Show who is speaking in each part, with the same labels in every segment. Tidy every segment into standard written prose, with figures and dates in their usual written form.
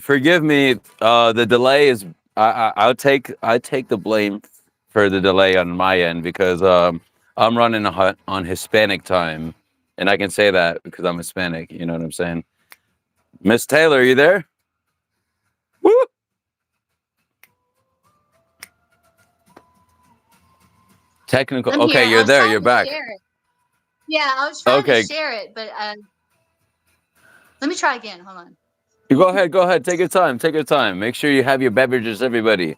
Speaker 1: Forgive me. The delay is. I take the blame for the delay on my end because I'm running on Hispanic time, and I can say that because I'm Hispanic. You know what I'm saying? Miss Taylor, are you there? Woo! Technical.
Speaker 2: I'm
Speaker 1: Okay,
Speaker 2: here. I
Speaker 1: you're
Speaker 2: was
Speaker 1: there.
Speaker 2: trying
Speaker 1: You're
Speaker 2: to
Speaker 1: back.
Speaker 2: share it. Yeah, I was trying to
Speaker 1: Okay,
Speaker 2: share it, but let me try again. Hold on.
Speaker 1: you go ahead. Go ahead. Take your time. Take your time. Make sure you have your beverages, everybody.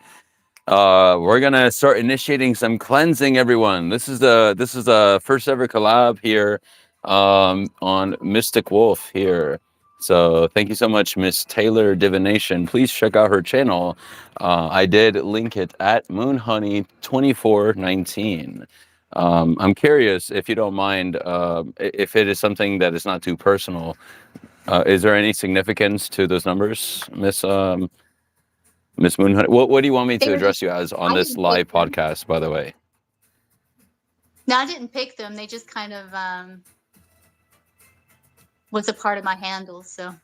Speaker 1: We're gonna start initiating some cleansing, everyone. This is the first ever collab here on Mystic Wolf here. So thank you so much, Miss Taylor Divination. Please check out her channel. I did link it at Moonhoney2419. I'm curious if you don't mind, if it is something that is not too personal. Is there any significance to those numbers, Miss Moonhoney? What do you want me
Speaker 2: They
Speaker 1: to
Speaker 2: were
Speaker 1: address
Speaker 2: just,
Speaker 1: you as on
Speaker 2: I
Speaker 1: this
Speaker 2: didn't pick
Speaker 1: live
Speaker 2: them.
Speaker 1: podcast, by the way?
Speaker 2: No, I didn't pick them. They just kind of was a part of my handle. So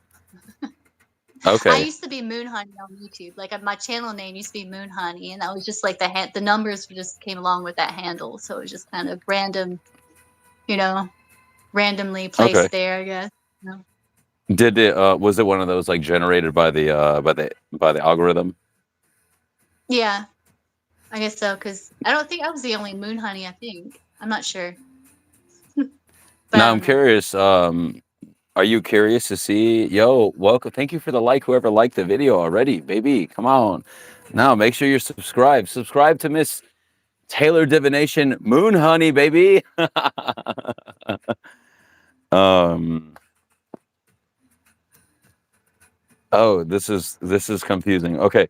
Speaker 2: I
Speaker 1: Okay.
Speaker 2: used to be Moon Honey on YouTube. Like my channel name used to be Moon Honey, and that was just like the numbers just came along with that handle. So it was just kind of random, you know, randomly
Speaker 1: Okay.
Speaker 2: placed there, I guess. You know?
Speaker 1: Did it was it one of those like generated by the algorithm?
Speaker 2: Yeah, I guess so. Because I don't think I was the only Moon Honey. I think I'm not sure, but I
Speaker 1: Now I'm
Speaker 2: don't know.
Speaker 1: curious, are you curious to see, yo, welcome, thank you for the like, whoever liked the video already, baby. Come on. Now make sure you're subscribed. Subscribe to Miss Taylor Divination Moon Honey, baby. um oh, this is confusing. Okay.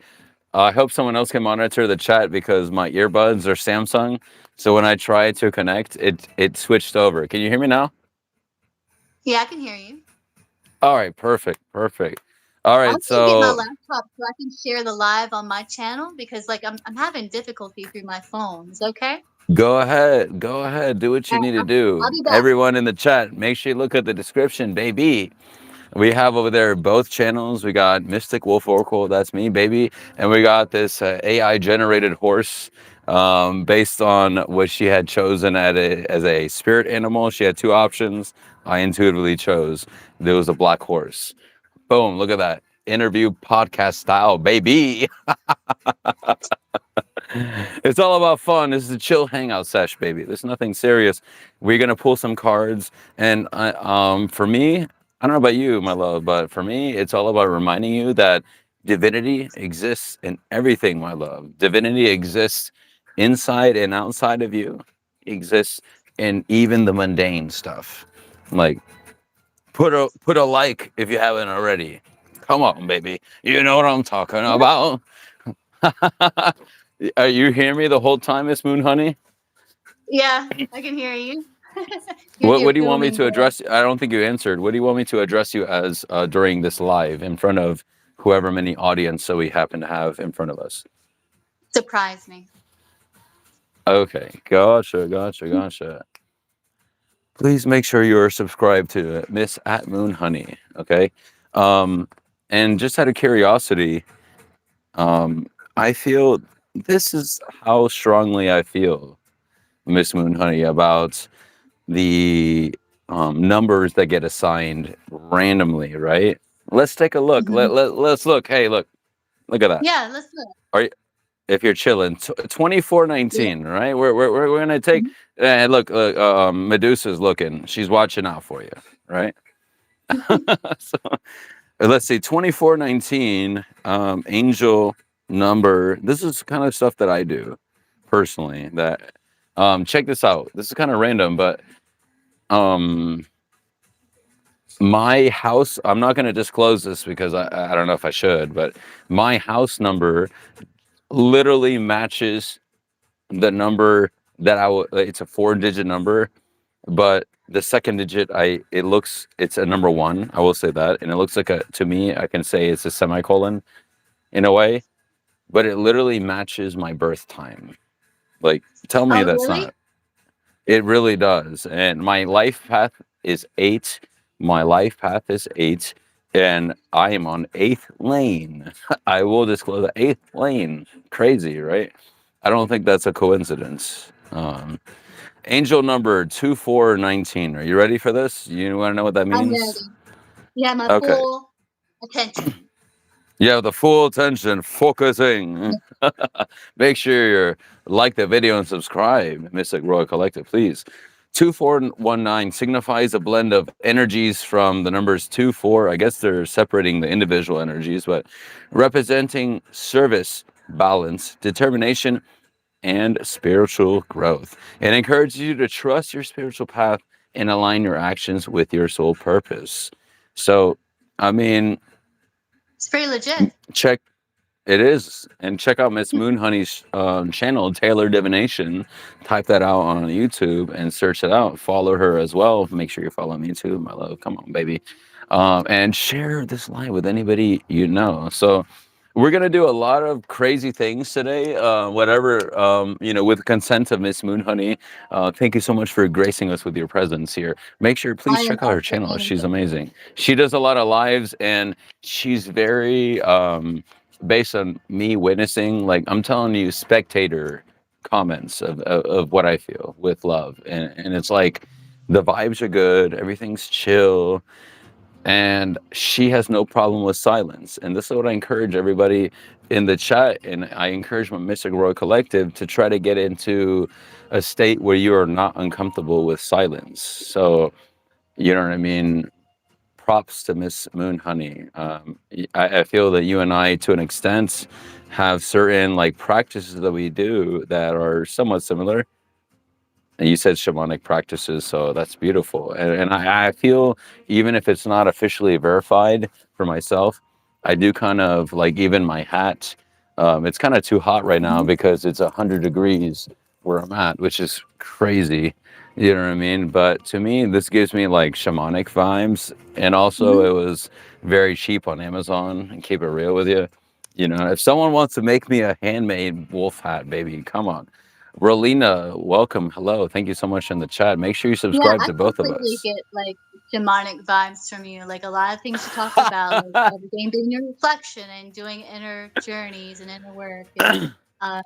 Speaker 1: I hope someone else can monitor the chat because my earbuds are Samsung. So when I try to connect, it switched over. Can you hear me now?
Speaker 2: Yeah, I can hear you.
Speaker 1: All right, perfect, perfect. All
Speaker 2: I'm
Speaker 1: right,
Speaker 2: gonna get my
Speaker 1: so
Speaker 2: laptop so I can share the live on my channel because like I'm having difficulty through my phone. Is that okay?
Speaker 1: go ahead, do what you need to
Speaker 2: I'll
Speaker 1: do.
Speaker 2: be back.
Speaker 1: Everyone in the chat, make sure you look at the description, baby. We have over there both channels. We got Mystic Wolf Oracle, that's me, baby, and we got this AI generated horse based on what she had chosen as a spirit animal. She had two options. I intuitively chose. There was a black horse. Boom! Look at that interview podcast style, baby. It's all about fun. This is a chill hangout sesh, baby. There's nothing serious. We're gonna pull some cards, and for me, I don't know about you, my love, but for me, it's all about reminding you that divinity exists in everything, my love. Divinity exists inside and outside of you. Exists in even the mundane stuff. Like put a like if you haven't already. Come on, baby. You know what I'm talking about. Are you hearing me the whole time, Miss Moon Honey?
Speaker 2: Yeah, I can hear you.
Speaker 1: What
Speaker 2: You're
Speaker 1: do you want me
Speaker 2: booming
Speaker 1: to
Speaker 2: there.
Speaker 1: address? I don't think you answered. What do you want me to address you as during this live in front of whoever many audience so we happen to have in front of us?
Speaker 2: Surprise me.
Speaker 1: Okay, gotcha, gotcha, gotcha. Please make sure you're subscribed to Miss at Moon Honey. Okay, um, and just out of curiosity, I feel this is how strongly I feel, Miss Moon Honey, about the numbers that get assigned randomly, right? Let's take a look.
Speaker 2: Mhm.
Speaker 1: Let's look. Hey, look at that.
Speaker 2: Yeah, let's look.
Speaker 1: Are you, if you're chilling,
Speaker 2: Yeah.
Speaker 1: 2419, right? We're gonna take.
Speaker 2: Mhm.
Speaker 1: Look, Medusa's looking. She's watching out for you, right? So let's see, 2419, angel number. This is kind of stuff that I do personally. That check this out. This is kind of random, but um my house, I'm not going to disclose this because I don't know if I should, but my house number literally matches the number that it's a 4-digit number, but the second digit, it's a number one, I will say that, and it looks like to me, I can say it's a semicolon in a way, but it literally matches my birth time. Like, tell me
Speaker 2: Oh,
Speaker 1: that's
Speaker 2: really?
Speaker 1: not. It really does. And my life path is 8. My life path is 8. and I am on 8th lane. I will disclose the 8th lane. Crazy, right? I don't think that's a coincidence. Angel number 2419. Are you ready for this? You want to know what that
Speaker 2: I'm
Speaker 1: means?
Speaker 2: ready. You have my
Speaker 1: Okay.
Speaker 2: full attention.
Speaker 1: You have the full attention, focusing. Make sure you like the video and subscribe, Mystic Royal Collective, please. 2419 signifies a blend of energies from the numbers 2, 4. I guess they're separating the individual energies, but representing service, balance, determination, and spiritual growth. It encourages you to trust your spiritual path and align your actions with your soul purpose. So, I mean,
Speaker 2: It's pretty legit.
Speaker 1: check it is, and check out Miss Moon Honey's channel, Taylor Divination. Type that out on YouTube and search it out. Follow her as well. Make sure you follow me too, my love. Come on, baby, and share this live with anybody you know. So we're gonna do a lot of crazy things today. Whatever, with consent of Miss Moon Honey. Thank you so much for gracing us with your presence here. Make sure,
Speaker 2: I
Speaker 1: please
Speaker 2: am
Speaker 1: check out
Speaker 2: up
Speaker 1: her
Speaker 2: for
Speaker 1: channel. She's
Speaker 2: anything.
Speaker 1: amazing. She does a lot of lives, and she's very based on me witnessing, like I'm telling you, spectator comments of what I feel with love. And it's like the vibes are good, everything's chill, and she has no problem with silence. And this is what I encourage everybody in the chat. And I encourage my Mystic Royal Collective to try to get into a state where you are not uncomfortable with silence. So, you know what I mean? Props to Miss Moon Honey. I feel that you and I, to an extent, have certain like practices that we do that are somewhat similar. And you said shamanic practices, so that's beautiful. And I feel, even if it's not officially verified for myself, I do kind of like, even my hat. It's kind of too hot right now
Speaker 2: Mhm.
Speaker 1: because it's 100 degrees where I'm at, which is crazy. You know what I mean? But to me, this gives me like shamanic vibes. And also,
Speaker 2: Mhm.
Speaker 1: it was very cheap on Amazon. And keep it real with you. You know, if someone wants to make me a handmade wolf hat, baby, come on. Rolina, welcome. Hello. Thank you so much in the chat. Make sure you
Speaker 2: Yeah,
Speaker 1: subscribe
Speaker 2: I
Speaker 1: to both of
Speaker 2: completely
Speaker 1: us.
Speaker 2: get like shamanic vibes from you. Like a lot of things you talk about, like everything being your reflection and doing inner journeys and inner work and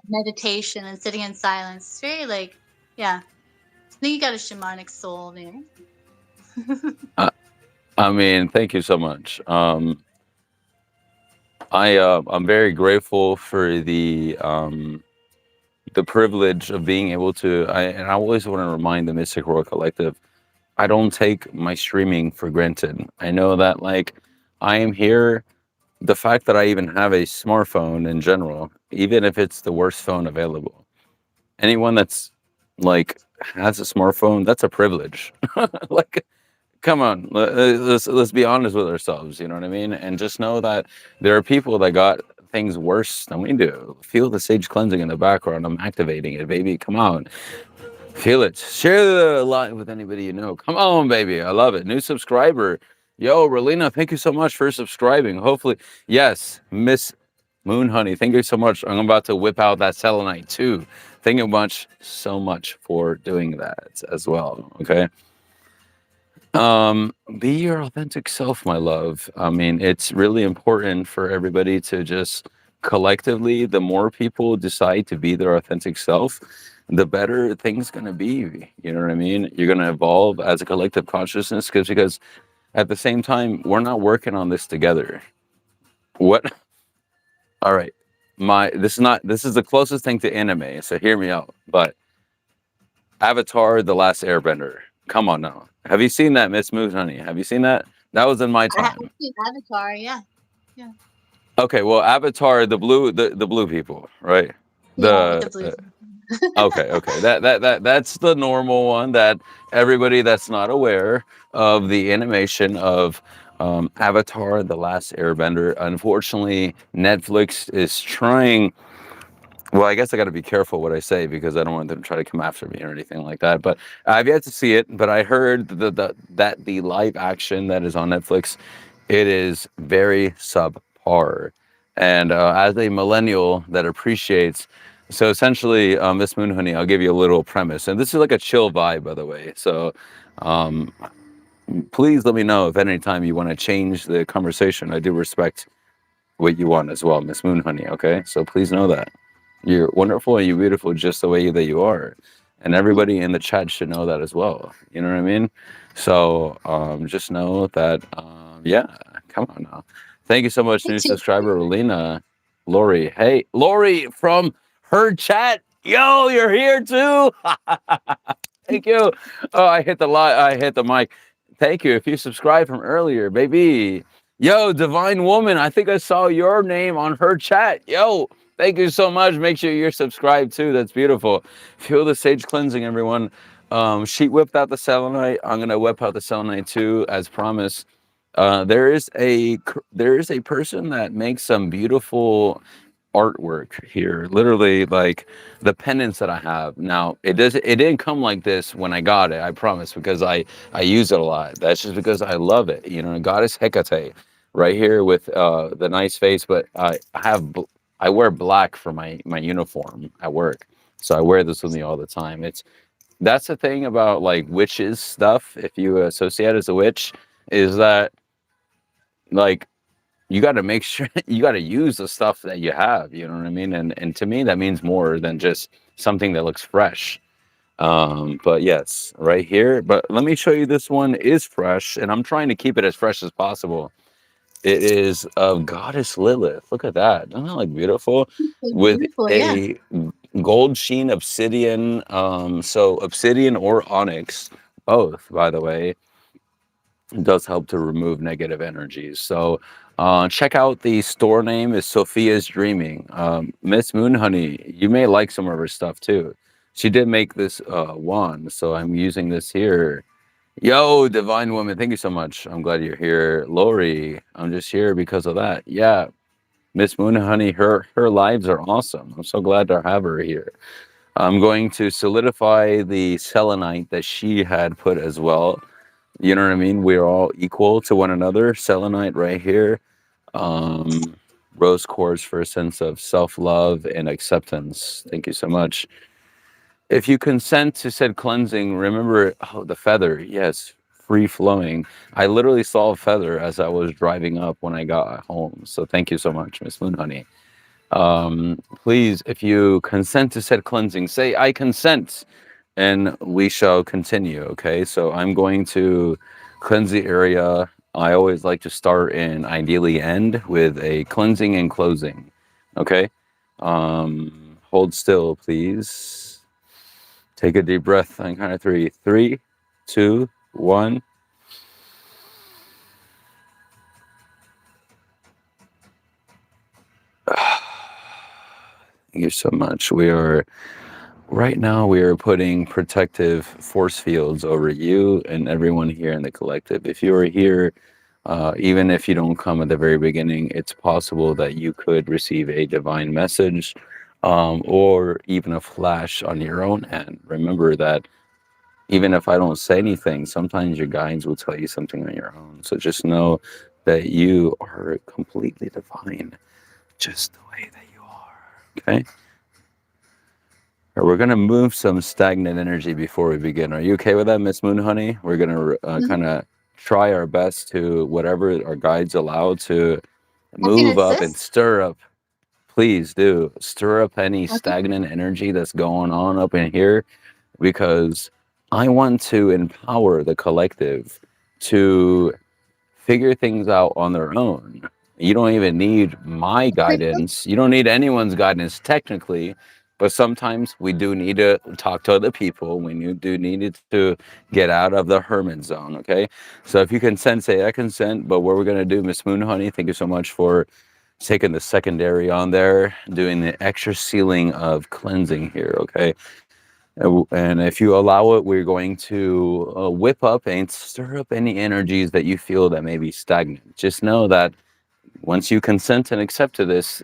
Speaker 2: meditation and sitting in silence. It's very like, yeah, I think you got a shamanic soul there.
Speaker 1: I, I mean, thank you so much. I'm very grateful for the privilege of being able to. And I always want to remind the Mystic Royal Collective, I don't take my streaming for granted. I know that like I am here. The fact that I even have a smartphone in general, even if it's the worst phone available, anyone that's like has a smartphone, that's a privilege. Like, come on, let's be honest with ourselves. You know what I mean? And just know that there are people that got things worse than we do. Feel the sage cleansing in the background. I'm activating it, baby. Come on, feel it. Share the live with anybody you know. Come on, baby. I love it. New subscriber. Yo, Relina, thank you so much for subscribing. Hopefully, yes, Miss Moon Honey, thank you so much. I'm about to whip out that selenite too. Thank you much, so much for doing that as well. Okay. Be your authentic self, my love. I mean, it's really important for everybody to just collectively, the more people decide to be their authentic self, the better things gonna be. You know what I mean? You're gonna evolve as a collective consciousness because at the same time, we're not working on this together. What? All right. This is the closest thing to anime, so hear me out. But Avatar: The Last Airbender. Come on now. Have you seen that, Miss Moose Honey? Have you seen that? That was in my
Speaker 2: I have
Speaker 1: time.
Speaker 2: seen Avatar, yeah. Yeah.
Speaker 1: Okay, well, Avatar, the blue people, right?
Speaker 2: Yeah, with the
Speaker 1: The
Speaker 2: blue.
Speaker 1: okay. That's the normal one that everybody that's not aware of the animation of Avatar: The Last Airbender. Unfortunately, Netflix is trying. Well, I guess I got to be careful what I say because I don't want them to try to come after me or anything like that. But I've yet to see it. But I heard that the live action that is on Netflix, it is very subpar. And as a millennial that appreciates, so essentially, Miss Moon Honey, I'll give you a little premise, and this is like a chill vibe, by the way. So, um, Please let me know if at any time you want to change the conversation. I do respect what you want as well, Miss Moon Honey. Okay, so please know that you're wonderful and you're beautiful just the way that you are, and
Speaker 2: Mhm.
Speaker 1: everybody in the chat should know that as well. You know what I mean? So just know that. Yeah, come on now. Thank you so much,
Speaker 2: Me
Speaker 1: new
Speaker 2: too.
Speaker 1: subscriber Lena, Lori. Hey, Lori from her chat. Yo, you're here too. Thank you. Oh, I hit the mic. Thank you. If you subscribed from earlier, baby. Yo, Divine Woman. I think I saw your name on her chat. Yo, thank you so much. Make sure you're subscribed too. That's beautiful. Feel the sage cleansing, everyone. She whipped out the selenite. I'm gonna whip out the selenite too, as promised. There is a person that makes some beautiful artwork here. Literally, like the pendants that I have now. It didn't come like this when I got it. I promise, because I use it a lot. That's just because I love it. You know, Goddess Hecate, right here with the nice face. But I wear black for my uniform at work, so I wear this with me all the time. That's the thing about like witches stuff. If you associate as a witch, is that like you got to make sure you got to use the stuff that you have, you know what I mean? And to me that means more than just something that looks fresh. But yes, right here, but let me show you, this one is fresh and I'm trying to keep it as fresh as possible. It is of Goddess Lilith. Look at that. Doesn't that look beautiful?
Speaker 2: So
Speaker 1: With
Speaker 2: beautiful, yeah.
Speaker 1: a gold sheen obsidian, so obsidian or onyx, both by the way, does help to remove negative energies. So check out the store name is Sophia's Dreaming. Miss Moonhoney, you may like some of her stuff too. She did make this wand, so I'm using this here. Yo, Divine Woman, thank you so much. I'm glad you're here. Lori, I'm just here because of that. Yeah, Miss Moonhoney, her lives are awesome. I'm so glad to have her here. I'm going to solidify the selenite that she had put as well. You know what I mean? We're all equal to one another. Selenite right here. Um, Rose quartz for a sense of self love and acceptance. Thank you so much. If you consent to said cleansing, remember the feather. Yes, free flowing. I literally saw a feather as I was driving up when I got home. So thank you so much, Miss Moon Honey. Please, if you consent to said cleansing, say I consent and we shall continue. Okay, so I'm going to cleanse the area. I always like to start and ideally end with a cleansing and closing. Okay, hold still, please. Take a deep breath on count of three. Three, two, one. Thank you so much. Right now, we are putting protective force fields over you and everyone here in the collective. If you are here, even if you don't come at the very beginning, it's possible that you could receive a divine message, or even a flash on your own end. Remember that even if I don't say anything, sometimes your guides will tell you something on your own. So just know that you are completely divine, just the way that you are. Okay? We're going to move some stagnant energy before we begin. Are you okay with that, Miss Moon Honey? We're going to
Speaker 2: Mhm.
Speaker 1: kind of try our best to, whatever our guides allow, to
Speaker 2: I can
Speaker 1: move up and
Speaker 2: assist.
Speaker 1: stir up. Please do stir up any
Speaker 2: Okay.
Speaker 1: stagnant energy that's going on up in here, because I want to empower the collective to figure things out on their own. You don't even need my
Speaker 2: Appreciate.
Speaker 1: guidance. You don't need anyone's guidance technically, but sometimes we do need to talk to other people. Do need to get out of the hermit zone. Okay, so if you consent, say I consent. But what we're gonna do, Miss Moon Honey, thank you so much for taking the secondary on there, doing the extra sealing of cleansing here. Okay, and if you allow it, we're going to whip up and stir up any energies that you feel that may be stagnant. Just know that once you consent and accept to this,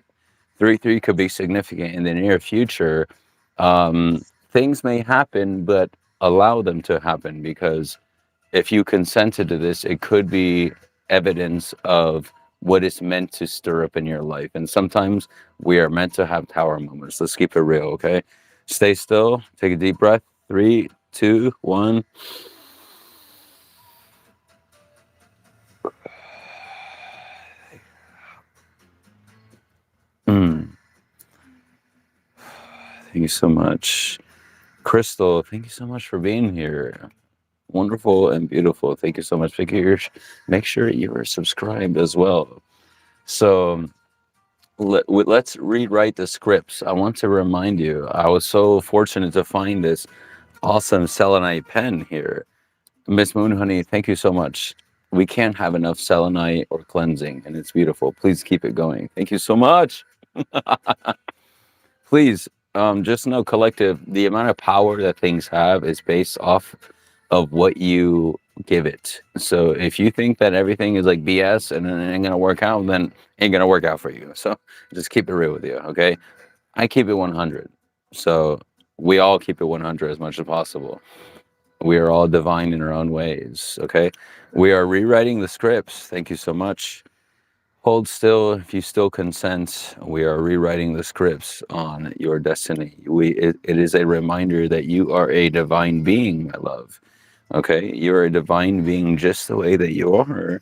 Speaker 1: 3-3 could be significant in the near future. Things may happen, but allow them to happen, because if you consented to this, it could be evidence of what is meant to stir up in your life. And sometimes we are meant to have tower moments. Let's keep it real, okay? Stay still, take a deep breath. 3, 2, 1. Thank you so much. Crystal, thank you so much for being here. Wonderful and beautiful. Thank you so much. Make sure you are subscribed as well. So let's rewrite the scripts. I want to remind you, I was so fortunate to find this awesome selenite pen here. Miss Moonhoney, thank you so much. We can't have enough selenite or cleansing, and it's beautiful. Please keep it going. Thank you so much. Please, just know, collective, the amount of power that things have is based off of what you give it. So if you think that everything is like BS and it ain't gonna work out, then it ain't gonna work out for you. So just keep it real with you, okay? I keep it 100. So we all keep it 100 as much as possible. We are all divine in our own ways, okay? We are rewriting the scripts. Thank you so much. Hold still if you still consent. We are rewriting the scripts on your destiny. It is a reminder that you are a divine being, my love. Okay? You're a divine being just the way that you are.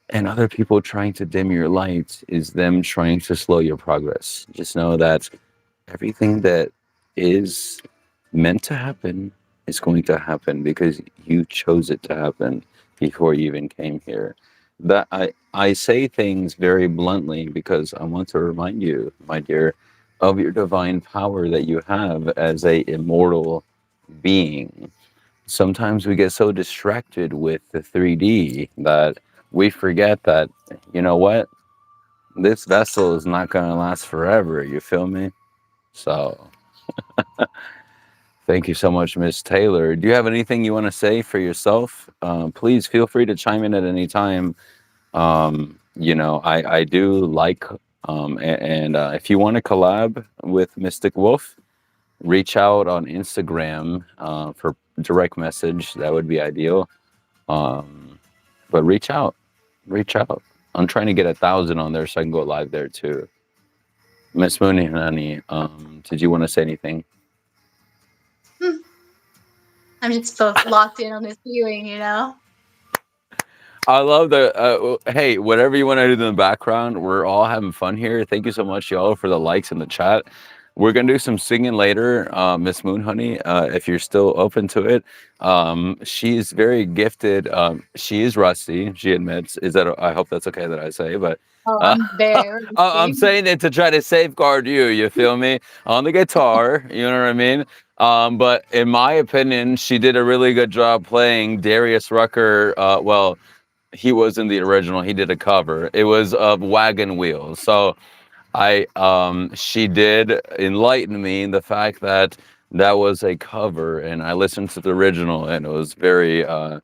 Speaker 1: And other people trying to dim your light is them trying to slow your progress. Just know that everything that is meant to happen is going to happen because you chose it to happen before you even came here. That I say things very bluntly because I want to remind you, my dear, of your divine power that you have as a immortal being. Sometimes we get so distracted with the 3D that we forget that, you know what, this vessel is not going to last forever. You feel me? So thank you so much, Miss Taylor. Do you have anything you want to say for yourself? Please feel free to chime in at any time. I do like, and if you want to collab with Mystic Wolf, reach out on Instagram for direct message. That would be ideal. Um, but reach out. I'm trying to get 1,000 on there so I can go live there too. Miss Mooney, honey, did you want to say anything?
Speaker 2: Hmm. I'm just both locked in on this feeling, you know?
Speaker 1: I love the hey, whatever you want to do in the background, we're all having fun here. Thank you so much, y'all, for the likes in the chat. We're gonna do some singing later, Miss Moon Honey, if you're still open to it. She's very gifted. She is rusty. She admits. Is that? I hope that's okay that I say, but
Speaker 2: Oh,
Speaker 1: uh,
Speaker 2: I'm very
Speaker 1: I'm
Speaker 2: rusty.
Speaker 1: saying it to try to safeguard you. You feel me? On the guitar, you know what I mean. But in my opinion, she did a really good job playing Darius Rucker. Well, he was in the original. He did a cover. It was of Wagon Wheels. So she did enlighten me in the fact that that was a cover, and I listened to the original, and it was very
Speaker 2: Old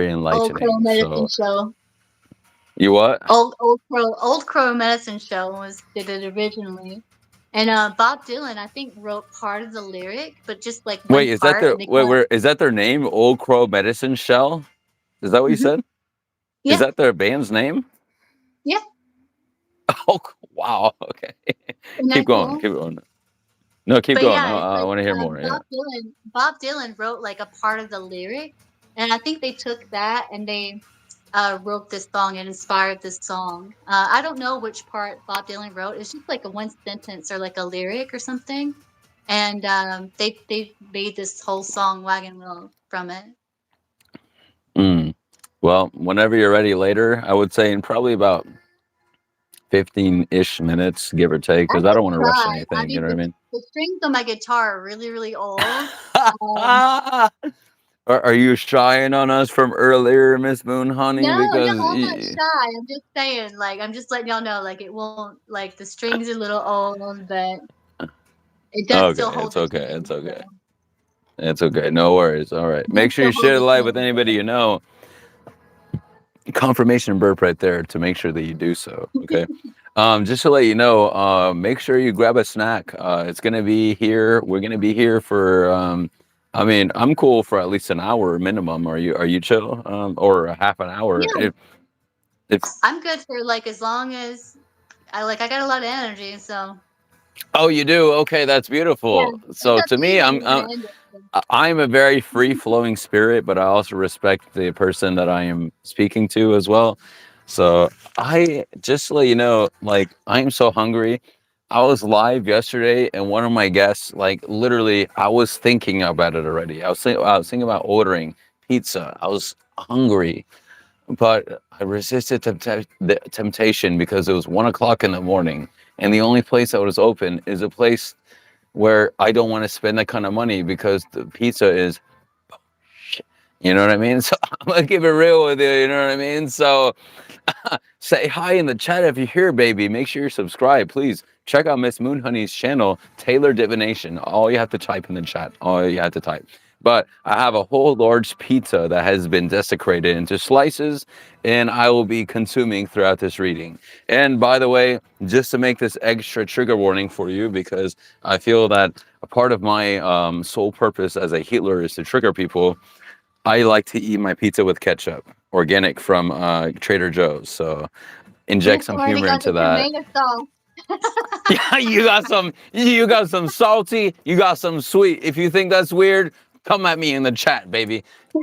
Speaker 2: Crow
Speaker 1: enlightening.
Speaker 2: Medicine
Speaker 1: So
Speaker 2: Show.
Speaker 1: you what?
Speaker 2: Old Crow Medicine Show did it originally. And Bob Dylan, I think, wrote part of the lyric, but just like one
Speaker 1: Wait, is that
Speaker 2: part,
Speaker 1: their
Speaker 2: and they
Speaker 1: wait?
Speaker 2: kind of
Speaker 1: Where is that their name? Old Crow Medicine Shell? Is that what you
Speaker 2: hmm
Speaker 1: said? Is
Speaker 2: yeah,
Speaker 1: that their band's name?
Speaker 2: yeah.
Speaker 1: Oh, wow. Okay.
Speaker 2: Isn't
Speaker 1: Keep
Speaker 2: that
Speaker 1: going.
Speaker 2: cool?
Speaker 1: Keep going. No, keep
Speaker 2: But
Speaker 1: going.
Speaker 2: yeah, it's
Speaker 1: I
Speaker 2: like
Speaker 1: want to hear more. Yeah.
Speaker 2: Bob Dylan wrote like a part of the lyric, and I think they took that and they wrote this song and inspired this song. I don't know which part Bob Dylan wrote. It's just like a one sentence or like a lyric or something, and they made this whole song Wagon Wheel from it.
Speaker 1: Mm. Well, whenever you're ready later, I would say in probably about 15-ish minutes, give or take,
Speaker 2: I
Speaker 1: because I
Speaker 2: could
Speaker 1: don't want to rush
Speaker 2: try. I
Speaker 1: anything. You
Speaker 2: mean,
Speaker 1: know what
Speaker 2: the strings on my guitar are really, really old. Um,
Speaker 1: I mean? Are you shying on us from earlier, Miss Moon
Speaker 2: no,
Speaker 1: Honey?
Speaker 2: no,
Speaker 1: Because
Speaker 2: I'm not shy. I'm just saying, like, I'm just letting y'all know, like, it won't, like, the strings are a little old, but it does
Speaker 1: okay,
Speaker 2: still hold
Speaker 1: it's
Speaker 2: the
Speaker 1: okay,
Speaker 2: tune.
Speaker 1: it's okay,
Speaker 2: So
Speaker 1: it's okay. No worries. All right,
Speaker 2: it
Speaker 1: make
Speaker 2: does
Speaker 1: sure
Speaker 2: still
Speaker 1: you
Speaker 2: hold
Speaker 1: share the
Speaker 2: the
Speaker 1: live with
Speaker 2: tune.
Speaker 1: anybody you know. Confirmation burp right there to make sure that you do so. Okay. Just to let you know, make sure you grab a snack. It's gonna be here. We're gonna be here for. I mean, I'm cool for at least an hour minimum. Are you chill? Or a half an hour?
Speaker 2: Yeah,
Speaker 1: If
Speaker 2: I'm good for like as long as I got a lot of energy. So
Speaker 1: oh, you do. Okay, that's
Speaker 2: yeah,
Speaker 1: beautiful.
Speaker 2: it's
Speaker 1: So
Speaker 2: up
Speaker 1: to
Speaker 2: to you
Speaker 1: me,
Speaker 2: when you want to end it. So.
Speaker 1: I'm a very free flowing spirit, but I also respect the person that I am speaking to as well. So I just to let you know, like I am so hungry. I was live yesterday, and one of my guests, like literally, I was thinking about it already. I was thinking about ordering pizza. I was hungry, but I resisted the temptation because it was 1 o'clock in the morning, and the only place that was open is a place where I don't want to spend that kind of money because the pizza is, you know what I mean? So I'm gonna keep it real with you. You know what I mean? So say hi in the chat if you're here, baby. Make sure you're subscribed. Please check out Miss Moonhoney's channel, Taylor Divination. All you have to type in the chat. All you have to type. But I have a whole large pizza that has been desecrated into slices, and I will be consuming throughout this reading. And by the way, just to make this extra trigger warning for you, because I feel that a part of my sole purpose as a healer is to trigger people, I like to eat my pizza with ketchup, organic from Trader Joe's. So inject
Speaker 2: Ooh,
Speaker 1: some
Speaker 2: already
Speaker 1: humor
Speaker 2: got
Speaker 1: into
Speaker 2: the
Speaker 1: that.
Speaker 2: tomato sauce.
Speaker 1: Yeah, you got some salty, you got some sweet. If you think that's weird, come at me in the chat, baby.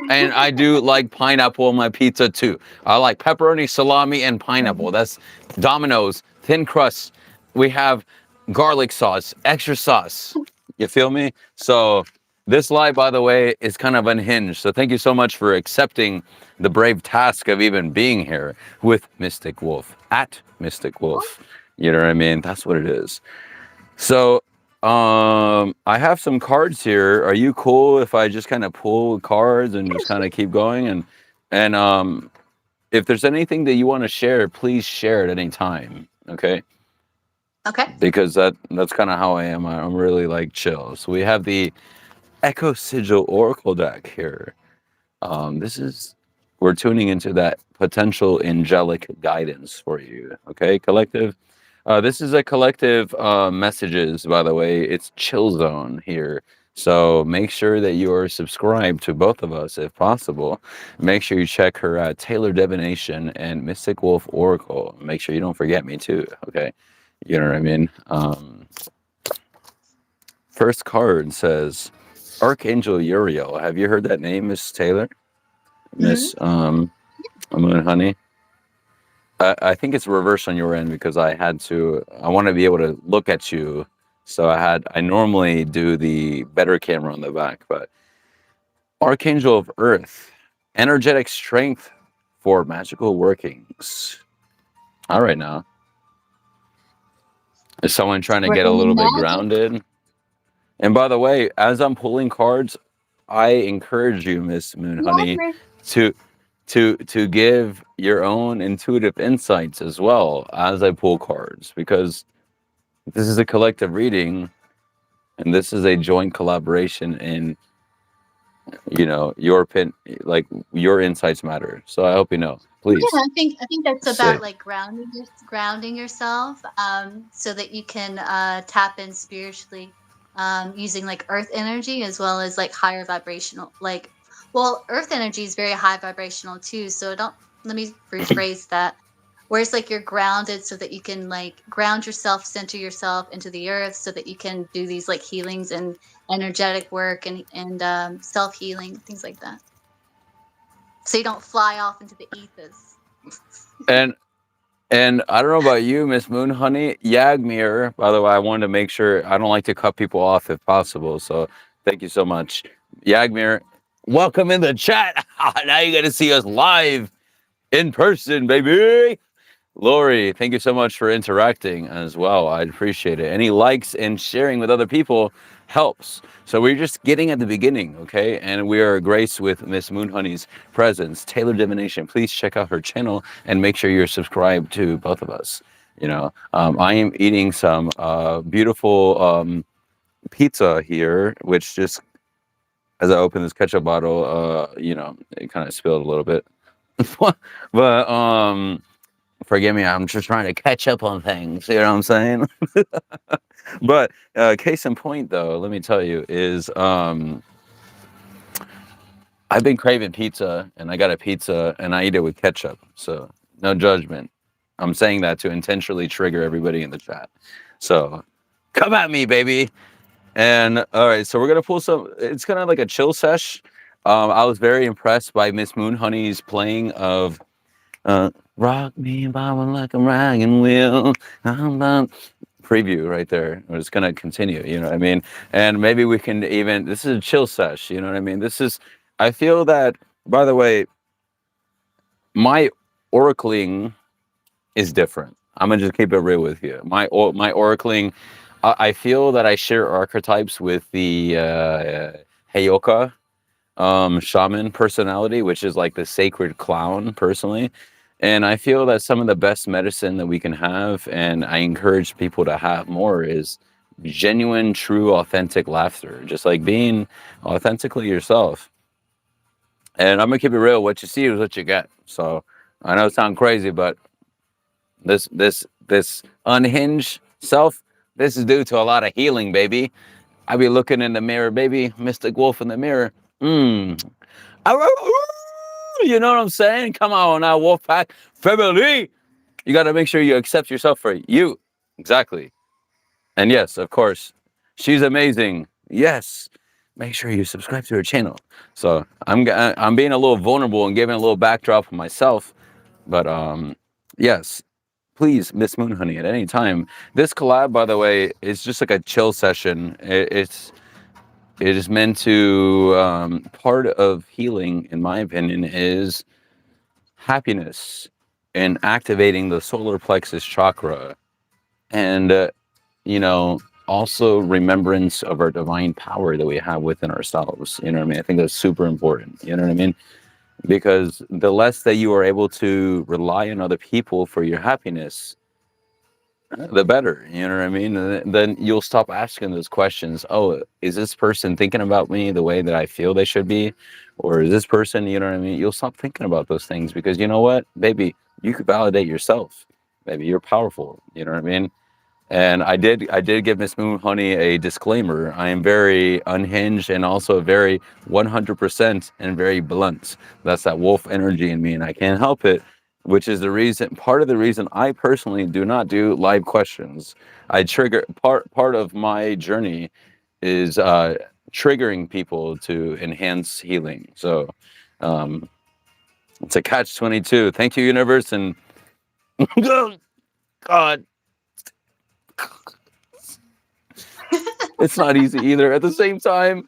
Speaker 1: And I do like pineapple on my pizza too. I like pepperoni, salami, and pineapple. That's Domino's, thin crust. We have garlic sauce, extra sauce. You feel me? So this live, by the way, is kind of unhinged. So thank you so much for accepting the brave task of even being here with Mystic Wolf, at Mystic Wolf. You know what I mean? That's what it is. So, I have some cards here. Are you cool if I just kind of pull cards and just kind of keep going? And if there's anything that you want to share, please share at any time. Okay?
Speaker 2: Okay.
Speaker 1: Because that's kind of how I am. I'm really like chill. So we have the Echo Sigil Oracle deck here. This is we're tuning into that potential angelic guidance for you. Okay, collective. This is a collective messages, by the way. It's chill zone here. So make sure that you are subscribed to both of us if possible. Make sure you check her Taylor Divination and Mystic Wolf Oracle. Make sure you don't forget me too. Okay, you know what I mean. First card says Archangel Uriel. Have you heard that name, Miss Taylor?
Speaker 2: Hmm.
Speaker 1: Miss Moon Honey? I think it's reverse on your end because I want to be able to look at you. So I normally do the better camera on the back, but Archangel of Earth, energetic strength for magical workings. All right, now. Is someone trying to get a
Speaker 2: Working in
Speaker 1: little bit
Speaker 2: magic.
Speaker 1: grounded? And by the way, as I'm pulling cards, I encourage you, Miss Moon Honey,
Speaker 2: Magic.
Speaker 1: to to give your own intuitive insights as well as I pull cards, because this is a collective reading and this is a joint collaboration, and your pin, like, your insights matter. So I hope you know.
Speaker 2: Yeah,
Speaker 1: Please
Speaker 2: I think that's
Speaker 1: say.
Speaker 2: about like grounding yourself, so that you can tap in spiritually, using like earth energy as well as like higher vibrational, like, well, earth energy is very high vibrational too. So don't let me rephrase that. Whereas like you're grounded so that you can like ground yourself, center yourself into the earth so that you can do these like healings and energetic work and self healing, things like that. So you don't fly off into the ethers.
Speaker 1: And And I don't know about you, Miss Moon Honey. Yagmir, by the way, I wanted to make sure I don't like to cut people off if possible. So thank you so much. Yagmir, welcome in the chat. Now you get to see us live in person, baby. Lori, thank you so much for interacting as well. I appreciate it. Any likes and sharing with other people helps. So we're just getting at the beginning, okay? And we are graced with Miss Moonhoney's presence. Taylor Divination, please check out her channel and make sure you're subscribed to both of us. I am eating some beautiful pizza here, which just, as I open this ketchup bottle, it kind of spilled a little bit. But forgive me, I'm just trying to catch up on things. You know what I'm saying? But case in point, though, let me tell you, is I've been craving pizza, and I got a pizza, and I eat it with ketchup. So no judgment. I'm saying that to intentionally trigger everybody in the chat. So come at me, baby. And all right, so we're gonna pull some. It's kind of like a chill sesh. I was very impressed by Miss Moon Honey's playing of rock me, Baba, like a wagon wheel. I'm not. preview right there. It's going to continue, you know what I mean? And maybe we can even, this is a chill sesh, you know what I mean? This is, I feel that, by the way, my oracling is different. I'm gonna just keep it real with you. My oracling, I feel that I share archetypes with the Heyoka shaman personality, which is like the sacred clown personally. And I feel that some of the best medicine that we can have, and I encourage people to have more, is genuine, true, authentic laughter. Just like being authentically yourself. And I'm gonna keep it real. What you see is what you get. So I know it sounds crazy, but this unhinged self, this is due to a lot of healing, baby. I be looking in the mirror, baby, Mystic Wolf in the mirror. Mm. You know what I'm saying? Come on now, Wolfpack family. You got to make sure you accept yourself for you. Exactly. And yes, of course, she's amazing. Yes. Make sure you subscribe to her channel. So I'm being a little vulnerable and giving a little backdrop of myself. But yes, please, Miss Moon Honey, at any time. This collab, by the way, is just like a chill session. It is meant to part of healing, in my opinion, is happiness and activating the solar plexus chakra, and you know, also remembrance of our divine power that we have within ourselves. You know what I mean? I think that's super important. You know what I mean? Because the less that you are able to rely on other people for your happiness, the better. You know what I mean? And then you'll stop asking those questions. Oh, is this person thinking about me the way that I feel they should be? Or is this person, you know what I mean? You'll stop thinking about those things because you know what, baby, you could validate yourself. Maybe you're powerful. You know what I mean? And I did give Miss Moon Honey a disclaimer. I am very unhinged and also very 100% and very blunt. That's that wolf energy in me, and I can't help it. Which is the reason, part of the reason I personally do not do live questions. I trigger part of my journey is triggering people to enhance healing. So um, it's a catch-22. Thank you, universe, and God. It's not easy either. At the same time,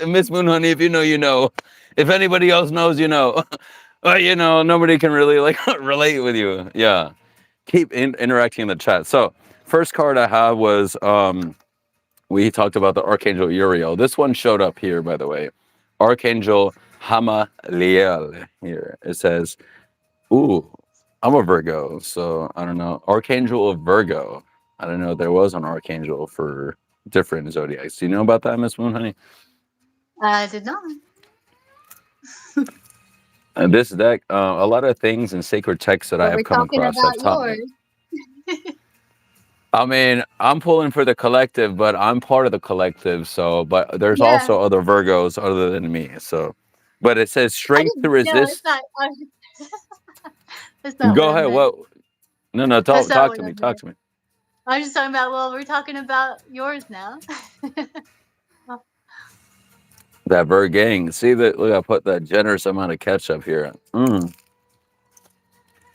Speaker 1: Miss Moon Honey, if you know, you know. If anybody else knows, you know. You know, nobody can really like relate with you. Yeah. Keep interacting in the chat. So, first card I have was we talked about the Archangel Uriel. This one showed up here, by the way. Archangel Hamaliel. Here it says, "Ooh, I'm a Virgo, so I don't know. Archangel of Virgo. I don't know. There was an archangel for different zodiacs. Do you know about that, Miss Moon Honey?
Speaker 2: I did not.
Speaker 1: And this deck, a lot of things in sacred texts that I
Speaker 2: But
Speaker 1: have
Speaker 2: we're
Speaker 1: come
Speaker 2: talking
Speaker 1: across have
Speaker 2: about
Speaker 1: taught me.
Speaker 2: yours.
Speaker 1: I mean, I'm pulling for the collective, but I'm part of the collective. So, but there's
Speaker 2: Yeah,
Speaker 1: also other Virgos other than me. So, but it says
Speaker 2: I
Speaker 1: strength to
Speaker 2: didn't. No, it's
Speaker 1: resist.
Speaker 2: not. That's not what
Speaker 1: Go
Speaker 2: I
Speaker 1: ahead.
Speaker 2: meant.
Speaker 1: What? No, no.
Speaker 2: That's not
Speaker 1: Talk
Speaker 2: what
Speaker 1: to
Speaker 2: I
Speaker 1: me. Talk
Speaker 2: meant.
Speaker 1: to me.
Speaker 2: I'm just talking about. Well, we're talking about yours now.
Speaker 1: That Virg gang. See that? Look, I put that generous amount of ketchup here. Mm.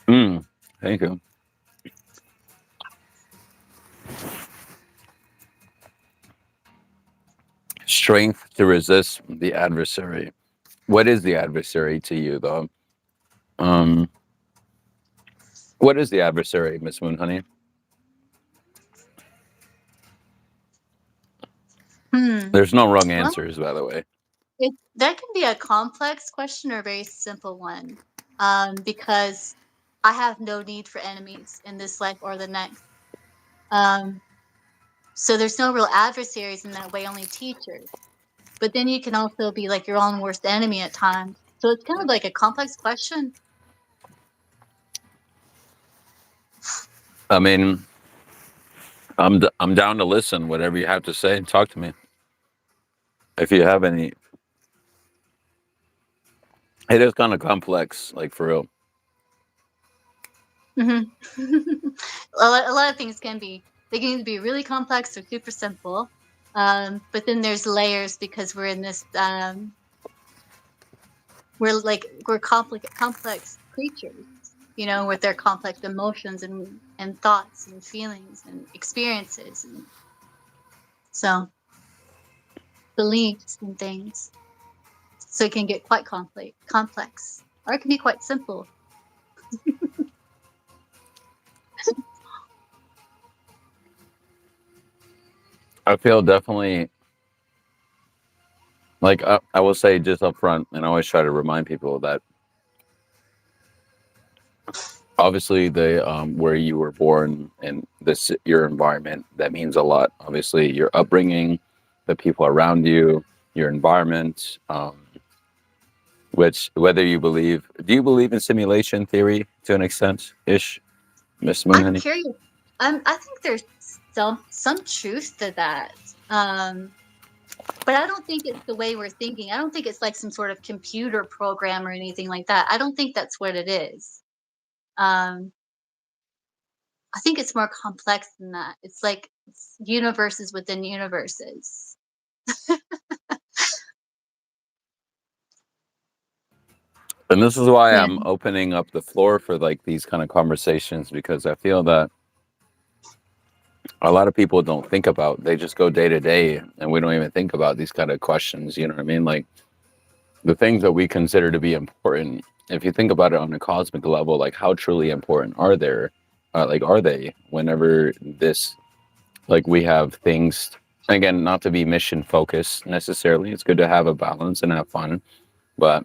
Speaker 1: Mm. Thank you. Strength to resist the adversary. What is the adversary to you, though? Um, what is the adversary, Miss Moon Honey?
Speaker 2: Hmm.
Speaker 1: There's no wrong
Speaker 2: Well,
Speaker 1: answers, by the way.
Speaker 2: that can be a complex question or a very simple one, because I have no need for enemies in this life or the next. Um, so there's no real adversaries in that way, only teachers. But then you can also be like your own worst enemy at times. So it's kind of like a complex question.
Speaker 1: I mean, I'm down to listen. Whatever you have to say, talk to me. If you have any, it is kind of complex, like for real.
Speaker 2: Hmm. A lot of things can be. They can either be really complex or super simple. But then there's layers because we're in this. We're complex creatures. with their complex emotions and thoughts and feelings and experiences, and so beliefs and things. So it can get quite complex, or it can be quite simple.
Speaker 1: I feel definitely like I will say just up front, and I always try to remind people that obviously the where you were born and this your environment, that means a lot. Obviously your upbringing, the people around you, your environment, which whether you believe, do you believe in simulation theory to an extent ish, Miss
Speaker 2: I'm
Speaker 1: Moonhoney?
Speaker 2: curious. I think there's some truth to that. Um, but I don't think it's the way we're thinking. I don't think it's like some sort of computer program or anything like that. I don't think that's what it is. Um, I think it's more complex than that. It's like universes within universes.
Speaker 1: And this is why
Speaker 2: Yeah.
Speaker 1: I'm opening up the floor for like these kind of conversations, because I feel that a lot of people don't think about, they just go day to day and we don't even think about these kind of questions. You know what I mean? Like the things that we consider to be important, if you think about it on a cosmic level, like how truly important are there? Like, are they whenever this, like we have things, again, not to be mission focused necessarily. It's good to have a balance and have fun, but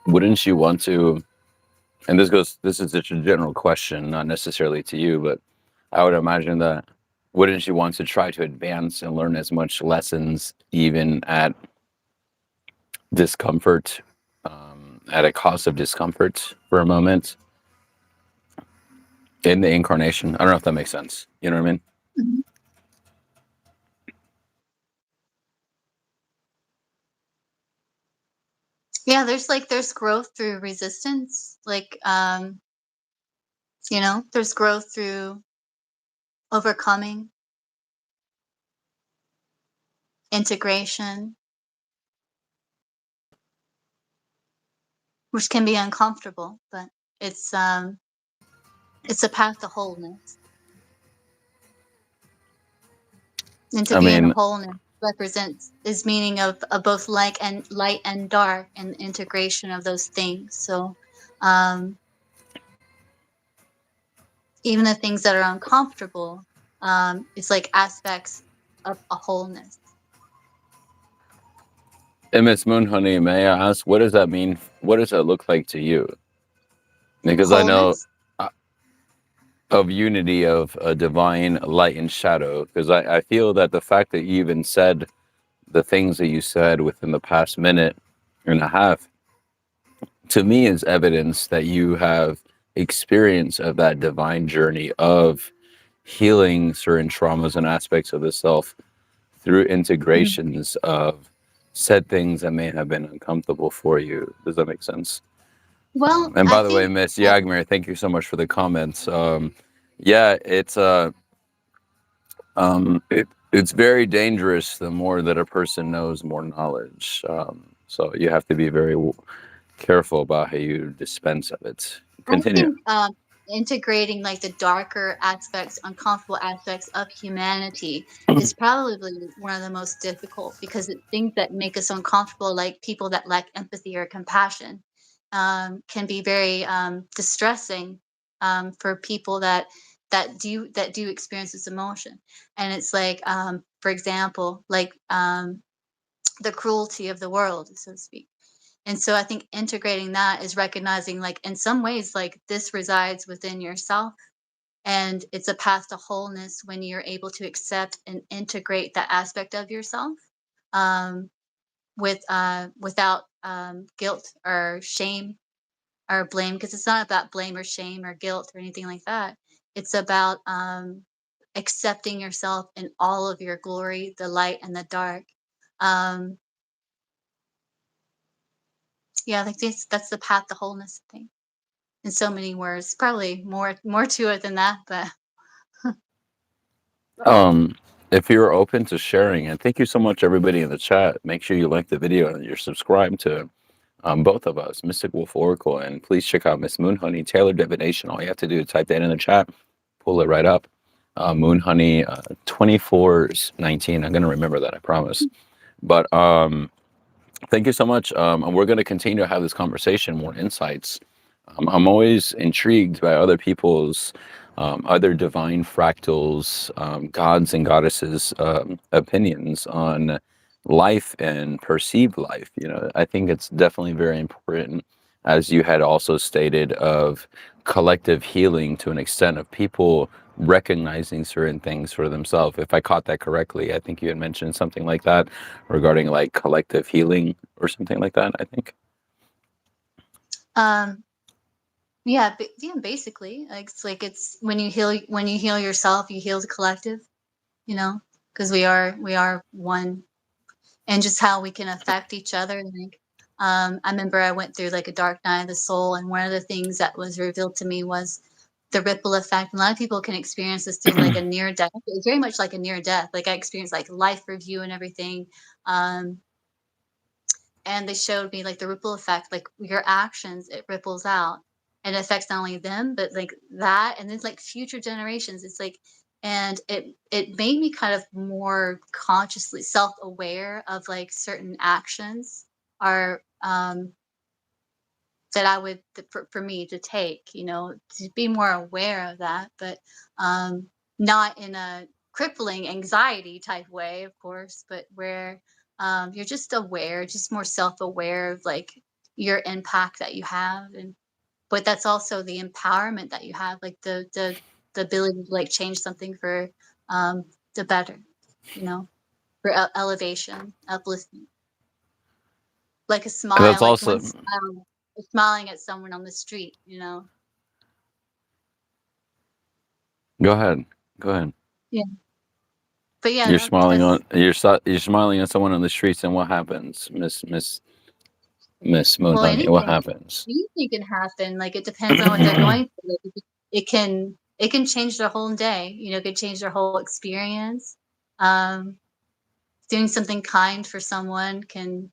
Speaker 1: wouldn't you want to, and this is just a general question, not necessarily to you, but I would imagine that wouldn't you want to try to advance and learn as much lessons, even at discomfort, at a cost of discomfort for a moment in the incarnation? I don't know if that makes sense. You know what I mean?
Speaker 2: Mhm. Yeah, there's growth through resistance. Like there's growth through overcoming, integration, which can be uncomfortable, but it's um it's a path to wholeness. And to
Speaker 1: I
Speaker 2: be in
Speaker 1: mean,
Speaker 2: wholeness represents is meaning of both light and dark, and integration of those things. So um even the things that are uncomfortable, it's like aspects of a wholeness.
Speaker 1: and Miss Moonhoney, may I ask, what does that mean? What does that look like to you? Because I know
Speaker 2: Wholeness.
Speaker 1: uh, of unity of a divine light and shadow, because I feel that the fact that you even said the things that you said within the past minute and a half, to me, is evidence that you have experience of that divine journey of healing certain traumas and aspects of the self through
Speaker 2: Mhm.
Speaker 1: integrations of said things that may have been uncomfortable for you. Does that make sense?
Speaker 2: Well,
Speaker 1: And
Speaker 2: I
Speaker 1: by the way,
Speaker 2: think
Speaker 1: Miss
Speaker 2: that
Speaker 1: Yagmir, thank you so much for the comments. Yeah, it's very dangerous. The more that a person knows, more knowledge. So you have to be very careful about how you dispense of it.
Speaker 2: I
Speaker 1: Continue.
Speaker 2: think integrating like the darker aspects, uncomfortable aspects of humanity is probably one of the most difficult, because it's things that make us uncomfortable, like people that lack empathy or compassion, can be very distressing for people that do experience this emotion. And it's like, for example, like the cruelty of the world, so to speak. And so I think integrating that is recognizing, like, in some ways, like, this resides within yourself. And it's a path to wholeness when you're able to accept and integrate that aspect of yourself, um, without guilt or shame or blame, because it's not about blame or shame or guilt or anything like that. It's about accepting yourself in all of your glory, the light and the dark. Um, yeah, like that's the path to wholeness thing. In so many words. Probably more to it than that, but
Speaker 1: Um, if you're open to sharing, and thank you so much, everybody in the chat. Make sure you like the video and you're subscribed to both of us, Mystic Wolf Oracle, and please check out Miss Moon Honey Taylor Divination. All you have to do is type that in the chat, pull it right up. Moon Honey 2419. I'm gonna remember that, I promise. But thank you so much. And we're going to continue to have this conversation, more insights. I'm always intrigued by other people's, other divine fractals, gods and goddesses' opinions on life and perceived life. You know, I think it's definitely very important, as you had also stated, of collective healing to an extent of people recognizing certain things for themselves. If I caught that correctly, I think you had mentioned something like that regarding like collective healing or something like that, I think.
Speaker 2: Um, yeah, yeah, basically, like it's when you heal yourself, you heal the collective, you know, because we are one, and just how we can affect each other. Like, I remember I went through like a dark night of the soul, and one of the things that was revealed to me was the ripple effect. And a lot of people can experience this through like a near death. It's very much like a near death. Like I experienced like life review and everything. Um, and they showed me like the ripple effect, like your actions, it ripples out and it affects not only them, but like that, and then like future generations. It's like, and it made me kind of more consciously self-aware of like certain actions are that I would for me to take, you know, to be more aware of that, but not in a crippling anxiety type way, of course, but where you're just aware, just more self-aware of like your impact that you have, and but that's also the empowerment that you have, like the ability to like change something for um, the better, you know, for elevation, uplifting, like a
Speaker 1: And that's
Speaker 2: smile, like
Speaker 1: also,
Speaker 2: one smile, smiling at someone on the street, you know.
Speaker 1: go ahead, go ahead.
Speaker 2: Yeah. But yeah,
Speaker 1: You're
Speaker 2: that
Speaker 1: smiling
Speaker 2: that's
Speaker 1: on you're smiling at someone on the streets, and what happens, Miss Moon
Speaker 2: well,
Speaker 1: Honey? What happens?
Speaker 2: anything can happen. Like it depends on what they're going through. Like, it can change their whole day. You know, it could change their whole experience. Um, doing something kind for someone can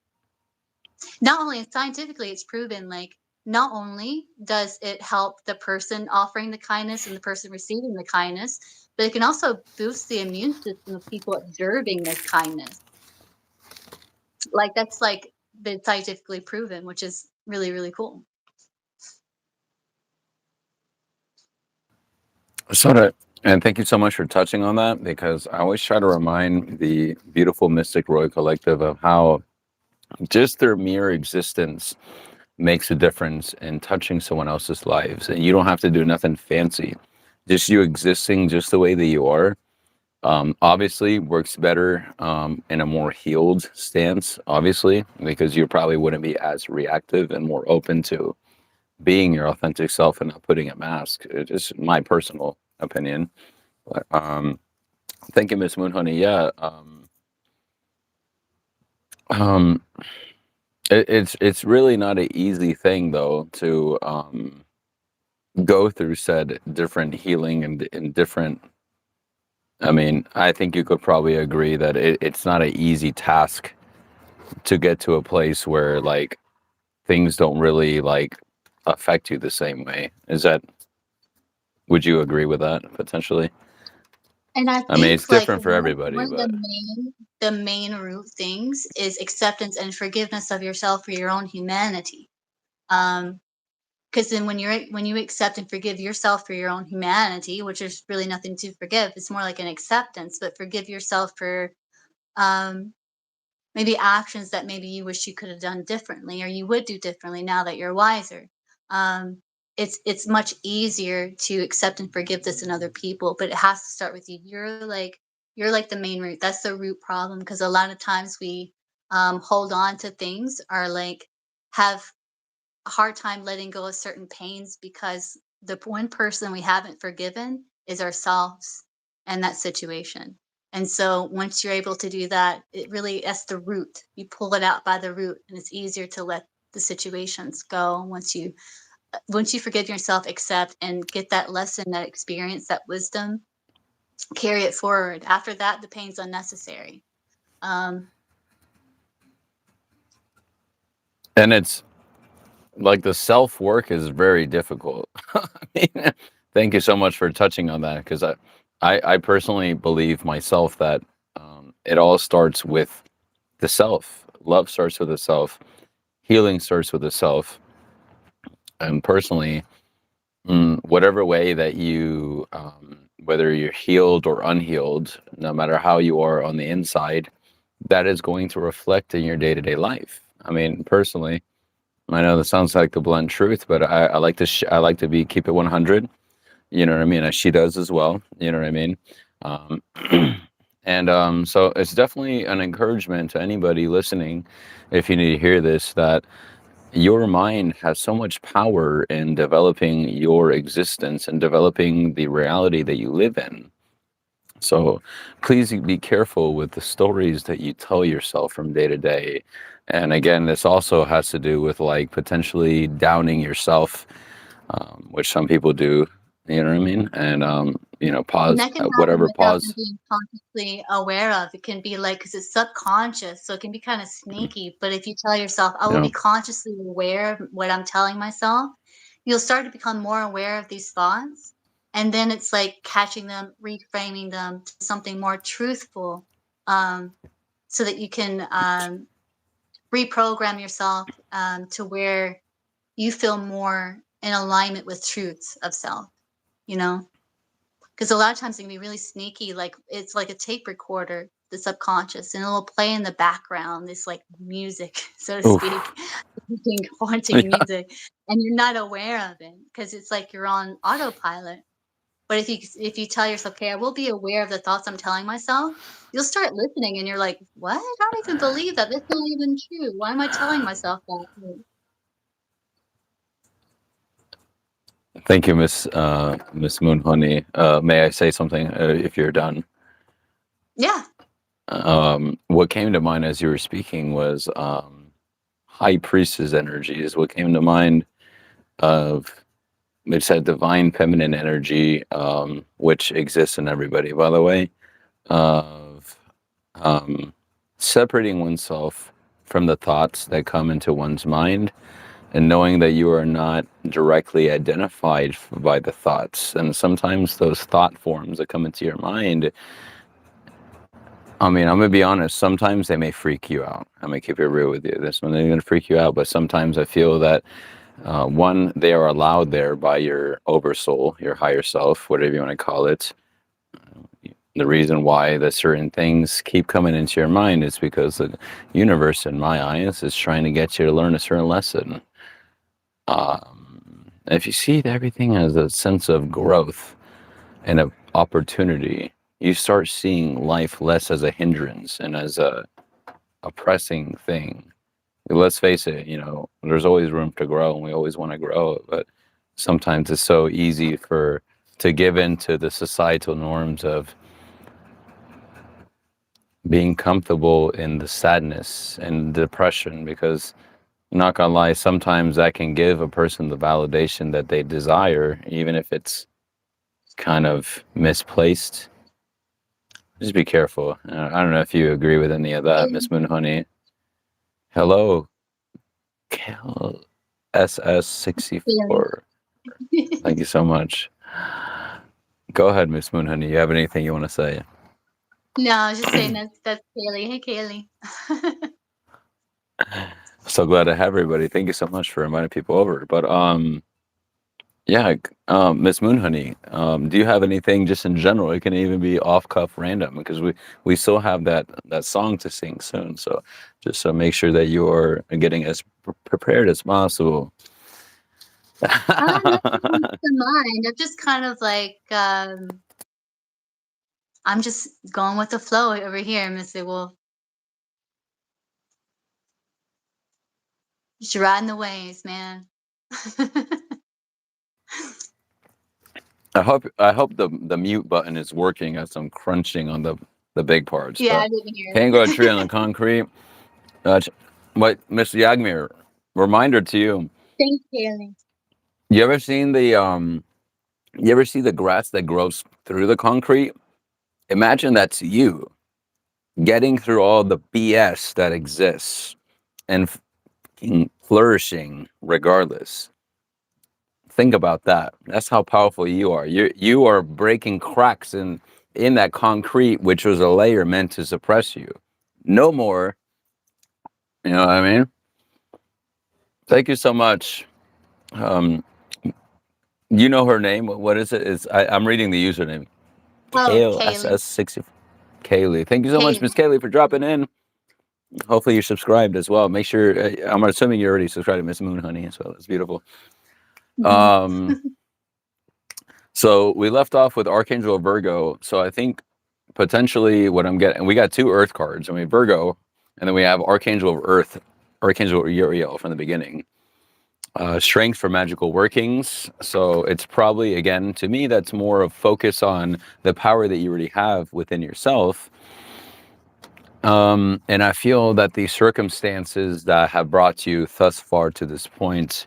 Speaker 2: not only scientifically it's proven like not only does it help the person offering the kindness and the person receiving the kindness, but it can also boost the immune system of people observing this kindness. Like that's like been scientifically proven, which is really, really cool.
Speaker 1: Sort of, and thank you so much for touching on that, because I always try to remind the beautiful Mystic Roy Collective of how just their mere existence makes a difference in touching someone else's lives. And you don't have to do nothing fancy. Just you existing just the way that you are, obviously works better in a more healed stance, obviously, because you probably wouldn't be as reactive and more open to being your authentic self and not putting a mask. It's just my personal opinion. But, thank you, Miss Moon Honey. Yeah, um, it's really not an easy thing though to go through said different healing and different. I mean, I think you could probably agree that it's not an easy task to get to a place where like things don't really like affect you the same way. Is that, would you agree with that potentially?
Speaker 2: And I
Speaker 1: I mean, it's
Speaker 2: think like
Speaker 1: different for everybody,
Speaker 2: one of
Speaker 1: but
Speaker 2: the main root things is acceptance and forgiveness of yourself for your own humanity. Um, because then when you accept and forgive yourself for your own humanity, which is really nothing to forgive, it's more like an acceptance, but forgive yourself for um maybe actions that maybe you wish you could have done differently or you would do differently now that you're wiser. Um, it's much easier to accept and forgive this in other people, but it has to start with you. You're like the main root. That's the root problem because a lot of times we hold on to things or like have a hard time letting go of certain pains because the one person we haven't forgiven is ourselves and that situation. And so once you're able to do that, it really that's the root. You pull it out by the root and it's easier to let the situations go once you forgive yourself, accept and get that lesson, that experience, that wisdom, carry it forward. After that, the pain's unnecessary. Um,
Speaker 1: and it's like the self work is very difficult. I mean, thank you so much for touching on that because I personally believe myself that it all starts with the self. Love starts with the self. Healing starts with the self. And personally, whatever way that you, whether you're healed or unhealed, no matter how you are on the inside, that is going to reflect in your day to day life. I mean, personally, I know that sounds like the blunt truth, but I like to I like to be keep it 100. You know what I mean? As she does as well. You know what I mean? Um, and so it's definitely an encouragement to anybody listening, if you need to hear this, that your mind has so much power in developing your existence and developing the reality that you live in. So please be careful with the stories that you tell yourself from day to day. And again, this also has to do with like potentially downing yourself, which some people do, you know what I mean? And,
Speaker 2: And
Speaker 1: pause,
Speaker 2: that can happen
Speaker 1: whatever,
Speaker 2: without them
Speaker 1: pause,
Speaker 2: being consciously aware of. It can be like, because it's subconscious, so it can be kind of sneaky. But if you tell yourself, I
Speaker 1: you
Speaker 2: will
Speaker 1: know,
Speaker 2: be consciously aware of what I'm telling myself, you'll start to become more aware of these thoughts. And then it's like catching them, reframing them to something more truthful, um, so that you can reprogram yourself to where you feel more in alignment with truths of self, you know? Because a lot of times it can be really sneaky, like, it's like a tape recorder, the subconscious, and it'll play in the background, this, like, music, so to speak,
Speaker 1: oof.
Speaker 2: haunting music, and you're not aware of it because it's like you're on autopilot. But if you tell yourself, "Okay, I will be aware of the thoughts I'm telling myself," you'll start listening and you're like, "What? I don't even believe that. That's not even true. Why am I telling myself that?"
Speaker 1: Thank you, Miss Moon Honey. May I say something if you're done?
Speaker 2: Yeah.
Speaker 1: What came to mind as you were speaking was high priestess energy is what came to mind of it's that divine feminine energy, which exists in everybody, by the way, of um, separating oneself from the thoughts that come into one's mind and knowing that you are not directly identified by the thoughts. And sometimes those thought forms that come into your mind, I mean, I'm gonna be honest. Sometimes they may freak you out. I'm gonna keep it real with you. This one they're gonna freak you out, but sometimes I feel that one, they are allowed there by your oversoul, your higher self, whatever you want to call it. The reason why that certain things keep coming into your mind is because the universe, in my eyes, is trying to get you to learn a certain lesson. If you see everything as a sense of growth and of opportunity, you start seeing life less as a hindrance and as a pressing thing. Let's face it, there's always room to grow and we always want to grow, but sometimes it's so easy to give in to the societal norms of being comfortable in the sadness and depression because not gonna lie, sometimes that can give a person the validation that they desire, even if it's kind of misplaced. Just be careful. I don't know if you agree with any of that, Miss Moon Honey. Hello, Kel
Speaker 2: Yeah.
Speaker 1: SS64. Thank you so much. Go ahead, Miss Moon Honey. You have anything you want to say?
Speaker 2: No, I was just saying that's Kaylee. Hey, Kaylee.
Speaker 1: So glad to have everybody. Thank you so much for inviting people over. But yeah, Miss Moon Honey, do you have anything just in general? It can even be off cuff random because we still have that song to sing soon. So just so make sure that you are getting as prepared as possible.
Speaker 2: Nothing comes to mind. I'm just kind of like, I'm just going with the flow over here, Missy Wolf. Just riding the waves, man.
Speaker 1: I hope the mute button is working as I'm crunching on the big parts,
Speaker 2: Yeah, I
Speaker 1: but
Speaker 2: didn't hear
Speaker 1: can't grow a tree on the
Speaker 2: it.
Speaker 1: concrete. What, Mr. Yagmir? Reminder to you:
Speaker 2: Thanks, Kaylee.
Speaker 1: you ever seen you ever see the grass that grows through the concrete? Imagine that's you getting through all the BS that exists and flourishing regardless. Think about that. That's how powerful you are. You are breaking cracks in that concrete, which was a layer meant to suppress you. No more. You know what I mean? Thank you so much. Um, you know her name. What is it? I'm reading the username.
Speaker 2: Oh,
Speaker 1: Kale
Speaker 2: Kaylee.
Speaker 1: SS60. Kaylee. Thank you so much,
Speaker 2: Kaylee.
Speaker 1: Miss Kaylee, for dropping in. Hopefully you're subscribed as well. Make sure. I'm assuming you're already subscribed to Miss Moon Honey as well. That's beautiful.
Speaker 2: Mhm.
Speaker 1: Um, so we left off with Archangel Virgo. So I think potentially what I'm getting, we got two Earth cards. I mean Virgo, and then we have Archangel of Earth, Archangel Uriel from the beginning. Strength for magical workings. So it's probably, again, to me, that's more of focus on the power that you already have within yourself. And I feel that the circumstances that have brought you thus far to this point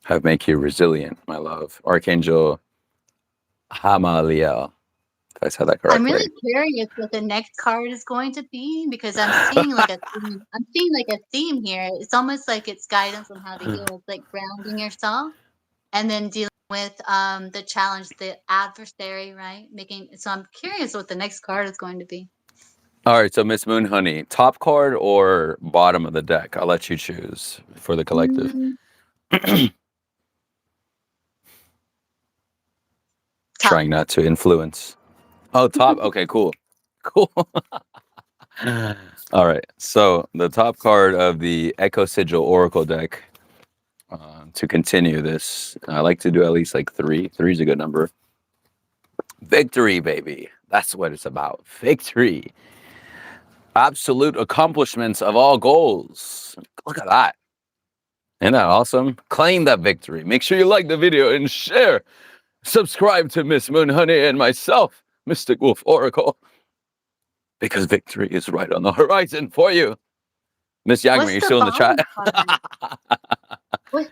Speaker 1: have make you resilient, my love. Archangel Hamaliel, if I said that
Speaker 2: I'm
Speaker 1: correctly.
Speaker 2: really curious what the next card is going to be because I'm seeing like a theme. I'm seeing like a theme here. It's almost like it's guidance on how to heal. It's like grounding yourself and then dealing with the challenge, the adversary, right? Making so I'm curious what the next card is going to be.
Speaker 1: All right, so Miss Moon Honey, top card or bottom of the deck? I'll let you choose for the collective.
Speaker 2: Mm, top.
Speaker 1: Trying not to influence. Oh, top. Okay, cool. Cool. All right. So the top card of the Echo Sigil Oracle deck. To continue this, I like to do at least like three. Three is a good number. Victory, baby. That's what it's about. Victory. Absolute accomplishments of all goals. Look at that. Isn't that awesome? Claim that victory. Make sure you like the video and share. Subscribe to Miss Moon Honey and myself, Mystic Wolf Oracle, because victory is right on the horizon for you. Miss Yagman,
Speaker 2: What's
Speaker 1: you're
Speaker 2: the
Speaker 1: still in the
Speaker 2: bottom
Speaker 1: chat?
Speaker 2: card?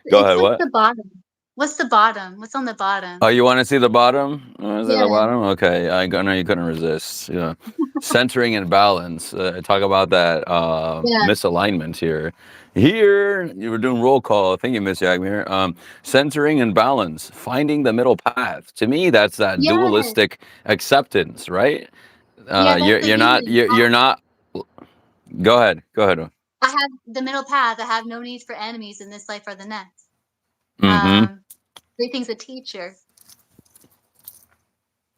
Speaker 1: Go
Speaker 2: It's
Speaker 1: ahead,
Speaker 2: like
Speaker 1: what?
Speaker 2: the bottom. What's the bottom? What's on the
Speaker 1: Oh,
Speaker 2: bottom?
Speaker 1: you want to see the bottom? Is it the
Speaker 2: Yeah.
Speaker 1: bottom? Okay, I know you couldn't resist. Yeah, centering and balance. Talk about that
Speaker 2: Yeah.
Speaker 1: misalignment here. Here, you were doing roll call. Thank you, Miss Yagmir. Centering and balance, finding the middle path. To me, that's that
Speaker 2: Yes.
Speaker 1: dualistic acceptance, right?
Speaker 2: Yeah, that's the healing.
Speaker 1: You're not. Go ahead. Go ahead.
Speaker 2: I have the middle path. I have no needs for enemies in this life or the next.
Speaker 1: Mm-hmm.
Speaker 2: Everything's a teacher.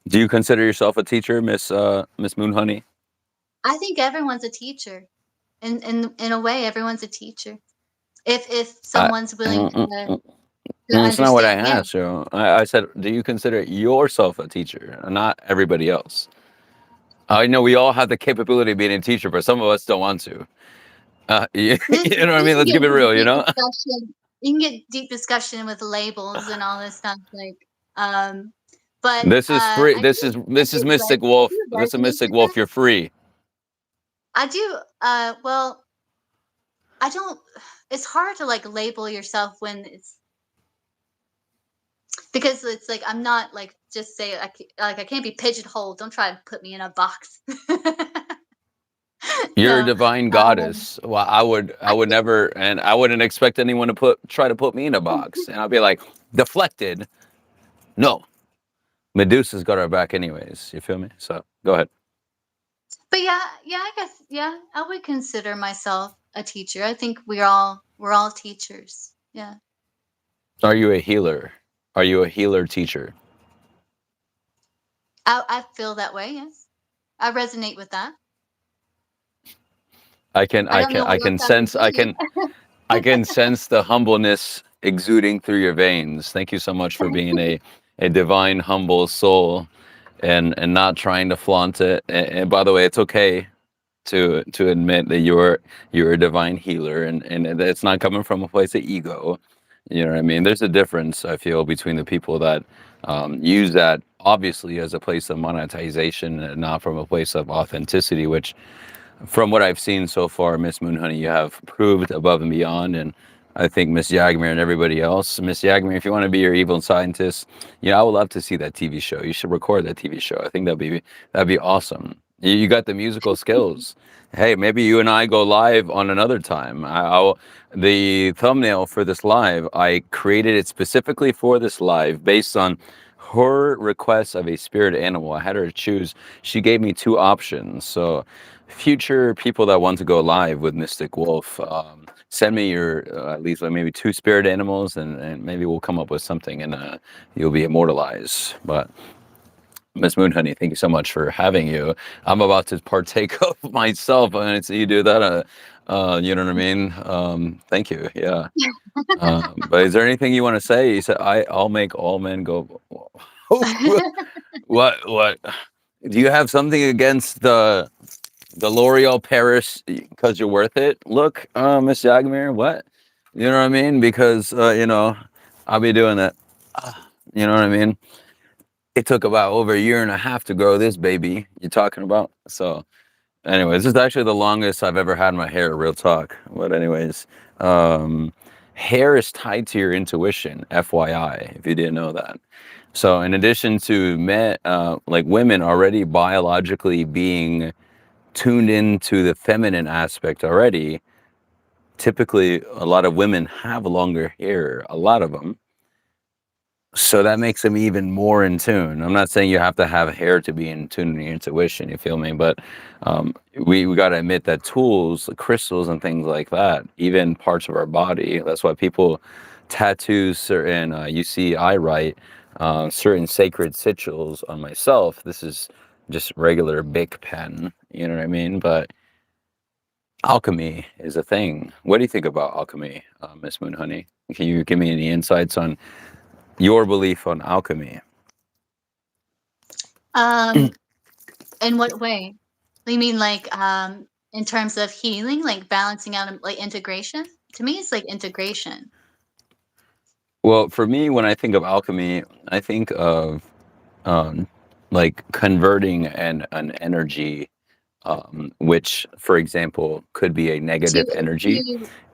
Speaker 1: Do you consider yourself a teacher, Miss Moon Honey?
Speaker 2: I think everyone's a teacher. In a way, everyone's a teacher. If
Speaker 1: I,
Speaker 2: someone's willing
Speaker 1: mm, mm, mm.
Speaker 2: to
Speaker 1: That's not what I
Speaker 2: understand. Yeah.
Speaker 1: asked you. I said, do you consider yourself a teacher, not everybody else? I know we all have the capability of being a teacher, but some of us don't want to. You,
Speaker 2: This
Speaker 1: you know what I
Speaker 2: you
Speaker 1: mean?
Speaker 2: can
Speaker 1: Let's
Speaker 2: get
Speaker 1: keep it
Speaker 2: into
Speaker 1: real, you
Speaker 2: deep
Speaker 1: know?
Speaker 2: discussion. You can get deep discussion with labels and all this stuff, like, but
Speaker 1: This is free.
Speaker 2: I do I
Speaker 1: This is
Speaker 2: do
Speaker 1: Mystic Wolf. This is
Speaker 2: resonate
Speaker 1: Mystic
Speaker 2: with that.
Speaker 1: Wolf. You're free.
Speaker 2: I do. Well, I don't. It's hard to like label yourself when it's because it's like I'm not like just say like I can't be pigeonholed. Don't try to put me in a box.
Speaker 1: You're a
Speaker 2: No,
Speaker 1: divine
Speaker 2: um,
Speaker 1: goddess. Well, I
Speaker 2: I
Speaker 1: would
Speaker 2: think
Speaker 1: never, and I wouldn't expect anyone to try to put me in a box. And I'll be like, deflected. No, Medusa's got our back, anyways. You feel me? So go ahead.
Speaker 2: but yeah, I guess yeah, I would consider myself a teacher. I think we're all teachers. Yeah.
Speaker 1: Are you a healer? Are you a healer teacher?
Speaker 2: I feel that way, yes. I resonate with that. I don't know
Speaker 1: I
Speaker 2: what else
Speaker 1: can
Speaker 2: I would
Speaker 1: sense,
Speaker 2: be.
Speaker 1: I can sense the humbleness exuding through your veins. Thank you so much for being a divine, humble soul, and not trying to flaunt it. And by the way, it's okay to admit that you're a divine healer, and that it's not coming from a place of ego. You know what I mean? There's a difference, I feel, between the people that use that obviously as a place of monetization and not from a place of authenticity, which from what I've seen so far, Miss Moon Honey, you have proved above and beyond. And I think Miss Yagmir and everybody else, Miss Yagmir, if you want to be your evil scientist, I would love to see that TV show. You should record that TV show. I think that'd be awesome. You got the musical skills. Hey, maybe you and I go live on another time. The thumbnail for this live, I created it specifically for this live based on her request of a spirit animal. I had her choose. She gave me two options. So, future people that want to go live with Mystic Wolf, send me your at least like maybe two spirit animals, and maybe we'll come up with something, and you'll be immortalized. But Miss Moonhoney, thank you so much for having you. I'm about to partake of myself, and it's you do that. You know what I mean? Thank you. Yeah. But is there anything you want to say? You said I'll make all men go. What? Do you have something against the L'Oreal Paris because you're worth it? Look, Miss Jagmir, what? You know what I mean? Because I'll be doing that. You know what I mean? It took about over a year and a half to grow this baby you're talking about. So, anyways, this is actually the longest I've ever had my hair, real talk. But, anyways, um, hair is tied to your intuition, FYI, if you didn't know that. So, in addition to men, like women already biologically being tuned into the feminine aspect already, typically a lot of women have longer hair, a lot of them. So that makes them even more in tune. I'm not saying you have to have hair to be in tune with your intuition, you feel me? But we got to admit that tools, crystals, and things like that, even parts of our body, that's why people tattoo certain, you see, I write certain sacred sigils on myself. This is just regular Bic pen, you know what I mean? But alchemy is a thing. What do you think about alchemy, Miss Moonhoney? Can you give me any insights on your belief on alchemy?
Speaker 2: Um, in what way? You mean like in terms of healing, like balancing out like integration? To me, it's like integration.
Speaker 1: Well, for me, when I think of alchemy, I think of um, like converting an energy, which, for example, could be a
Speaker 2: To
Speaker 1: negative energy,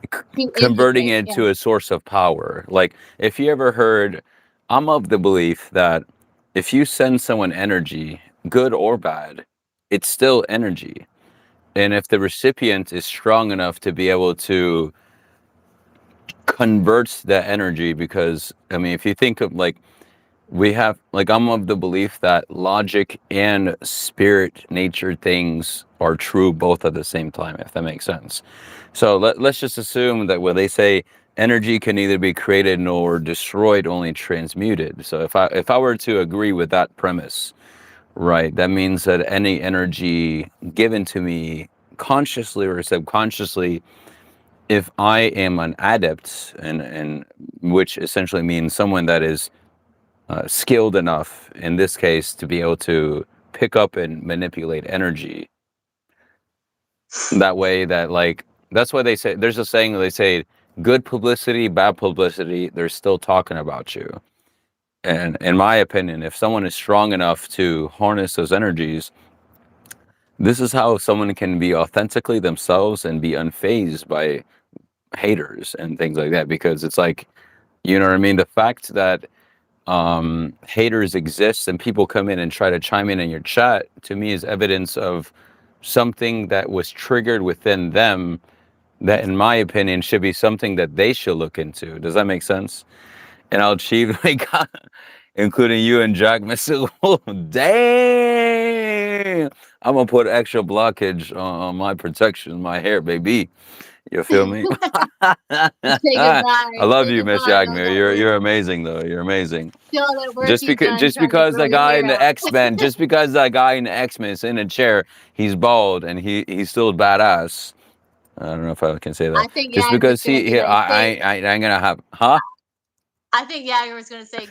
Speaker 2: to
Speaker 1: c-
Speaker 2: to
Speaker 1: converting
Speaker 2: integrate,
Speaker 1: it
Speaker 2: yeah.
Speaker 1: to a source of power. Like, if you ever heard, I'm of the belief that if you send someone energy, good or bad, it's still energy. And if the recipient is strong enough to be able to convert that energy, because I mean, if you think of like, we have, like, I'm of the belief that logic and spirit nature things are true both at the same time, if that makes sense. So let's just assume that when they say energy can neither be created nor destroyed, only transmuted. So if I were to agree with that premise, right, that means that any energy given to me consciously or subconsciously, if I am an adept, and which essentially means someone that is skilled enough in this case to be able to pick up and manipulate energy, that way that, like, that's why they say, there's a saying, they say good publicity, bad publicity, they're still talking about you. And in my opinion, if someone is strong enough to harness those energies, this is how someone can be authentically themselves and be unfazed by haters and things like that. Because it's like, you know what I mean, the fact that haters exist and people come in and try to chime in your chat, to me, is evidence of something that was triggered within them, that in my opinion should be something that they should look into. Does that make sense? And I'll achieve, like, including you and Jack Missile. Dang, I'm gonna put extra blockage on my protection, my hair, baby. You feel me?
Speaker 2: Say
Speaker 1: I
Speaker 2: goodbye.
Speaker 1: love
Speaker 2: Say
Speaker 1: you, Miss
Speaker 2: goodbye to all
Speaker 1: Jagmir.
Speaker 2: that
Speaker 1: You're
Speaker 2: work.
Speaker 1: amazing, though. You're amazing.
Speaker 2: To all that work
Speaker 1: Just
Speaker 2: you've
Speaker 1: because
Speaker 2: done trying to grow
Speaker 1: the
Speaker 2: your
Speaker 1: guy
Speaker 2: hair
Speaker 1: in the
Speaker 2: out.
Speaker 1: X-Men, just because that guy in the X-Men is in a chair, he's bald and he's still badass. I don't know if I can say
Speaker 2: I
Speaker 1: that.
Speaker 2: think
Speaker 1: Just
Speaker 2: Jagger's
Speaker 1: because
Speaker 2: gonna be like,
Speaker 1: I ain't gonna have, huh?
Speaker 2: I think Jagger was gonna say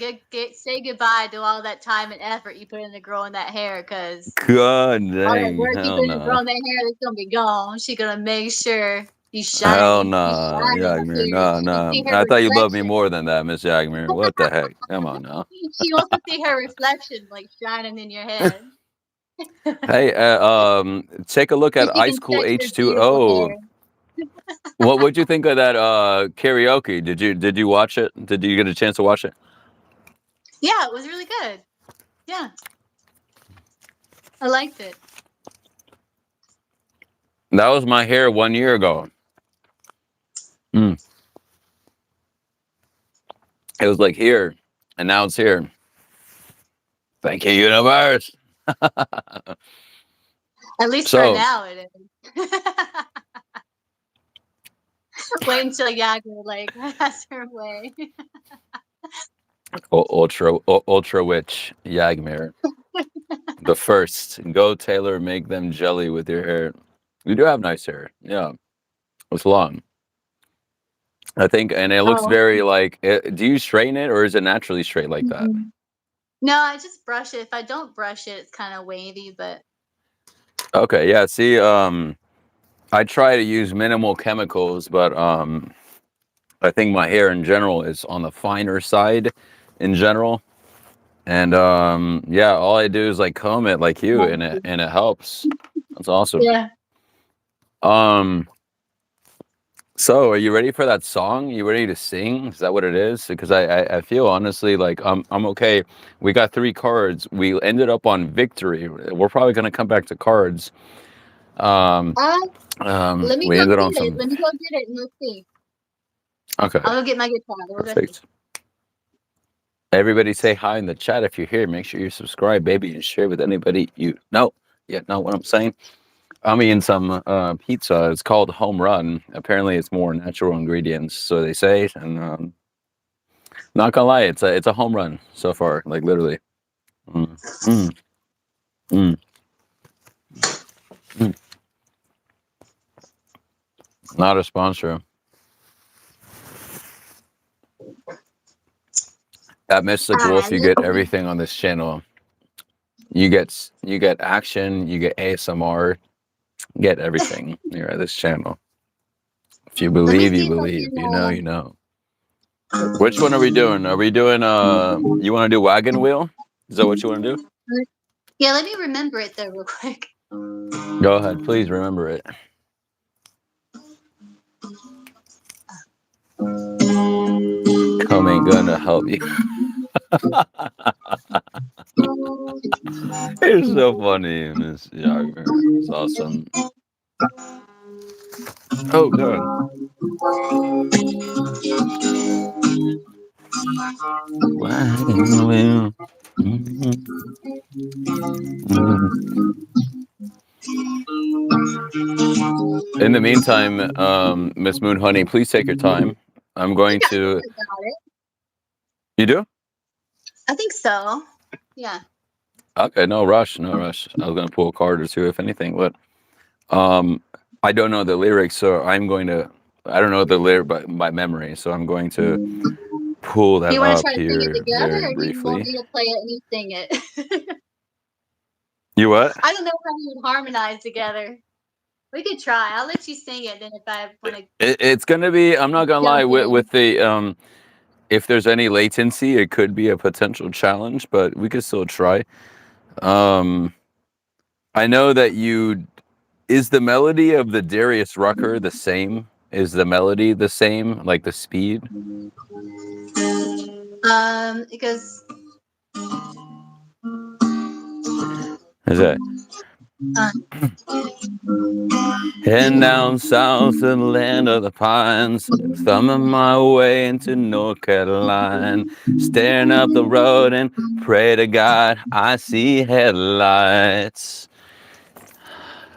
Speaker 2: say goodbye to all that time and effort you put into growing that hair, because
Speaker 1: God
Speaker 2: all that
Speaker 1: dang,
Speaker 2: work you
Speaker 1: hell
Speaker 2: put into
Speaker 1: no.
Speaker 2: growing that hair is gonna be gone. She gonna make sure you
Speaker 1: Hell
Speaker 2: shiny, you
Speaker 1: no,
Speaker 2: shining
Speaker 1: Jagmir,
Speaker 2: clear.
Speaker 1: no,
Speaker 2: She can
Speaker 1: no.
Speaker 2: see her
Speaker 1: I thought you loved me
Speaker 2: reflection.
Speaker 1: more than that, Miss Jagmir. What the heck? Come on now.
Speaker 2: She wants to see her reflection like shining in your head.
Speaker 1: Hey, take a look
Speaker 2: So
Speaker 1: at
Speaker 2: she
Speaker 1: Ice
Speaker 2: can
Speaker 1: Cool
Speaker 2: touch your beautiful
Speaker 1: H2O.
Speaker 2: hair.
Speaker 1: What'd you think of that karaoke? Did you watch it? Did you get a chance to watch it?
Speaker 2: Yeah, it was really good. Yeah, I liked it.
Speaker 1: That was my hair 1 year ago. Mm. It was like here, and now it's here. Thank you, universe.
Speaker 2: At least for
Speaker 1: So,
Speaker 2: now it is. Wait until Yaga like has her way.
Speaker 1: ultra witch Yagmir, the first. Go Taylor, make them jelly with your hair. You do have nice hair. Yeah, it's long. I think, and it looks
Speaker 2: Oh.
Speaker 1: very like. Do you straighten it, or is it naturally straight like that?
Speaker 2: Mm-mm. No, I just brush it. If I don't brush it, it's kind of wavy, but
Speaker 1: Okay, yeah. See, I try to use minimal chemicals, but I think my hair in general is on the finer side, in general. And yeah, all I do is like comb it like you, and it helps. That's awesome.
Speaker 2: yeah.
Speaker 1: Um, so are you ready for that song? You ready to sing? Is that what it is? Because I feel honestly like I'm okay. We got 3 cards. We ended up on victory. We're probably gonna come back to cards. Um,
Speaker 2: Uh, let me
Speaker 1: we
Speaker 2: go
Speaker 1: ended on
Speaker 2: get it.
Speaker 1: some.
Speaker 2: Let me go get it and let's see.
Speaker 1: Okay,
Speaker 2: I'll go get my guitar. We'll go see.
Speaker 1: perfect. Everybody say hi in the chat if you're here. Make sure you subscribe, baby, and share with anybody you know. Yeah, know what I'm saying? I'm eating some pizza. It's called Home Run. Apparently, it's more natural ingredients, so they say. And not gonna lie, it's a home run so far. Like literally. Mm, mm, mm, mm. Not a sponsor. At Mystic Wolf, you
Speaker 2: Let's
Speaker 1: get
Speaker 2: see.
Speaker 1: everything on this channel. You get action. You get ASMR. You get everything here at this channel. If you
Speaker 2: Let me
Speaker 1: believe, you
Speaker 2: see if
Speaker 1: believe. You know,
Speaker 2: I
Speaker 1: you know. Which one are we doing? Are we doing you want to do wagon wheel? Is that what you want to do?
Speaker 2: yeah, let me remember it though real quick.
Speaker 1: Go ahead, please remember it. Come ain't gonna help you. It's so funny, Miss Jagger. It's awesome. Oh god. Wagon wheel. Mhm, mhm. In the meantime, Miss Moon Honey, please take your time. I'm going
Speaker 2: I think
Speaker 1: to.
Speaker 2: I got it.
Speaker 1: You do?
Speaker 2: I think so. Yeah.
Speaker 1: Okay, no rush, no rush. I was gonna pull a card or two, if anything, but um, I don't know the lyrics, so I'm going to. I don't know the lyric by memory, so I'm going to pull
Speaker 2: Do
Speaker 1: that
Speaker 2: you want to
Speaker 1: up
Speaker 2: try to sing it
Speaker 1: here
Speaker 2: together,
Speaker 1: very
Speaker 2: or do you want
Speaker 1: briefly.
Speaker 2: me to play it and you sing it?
Speaker 1: You what?
Speaker 2: I don't know how we would harmonize together. We could try. I'll let you sing it. Then if I want to
Speaker 1: It's gonna be. I'm not gonna lie.
Speaker 2: jump
Speaker 1: With
Speaker 2: in.
Speaker 1: the if there's any latency, it could be a potential challenge, but we could still try. Um, I know that you. Is the melody of the Darius Rucker the same? Is the melody the same? Like the speed?
Speaker 2: Because
Speaker 1: Is it?
Speaker 2: uh,
Speaker 1: Heading down south to the land of the pines, thumbing my way into North Carolina, staring up the road and pray to God I see headlights.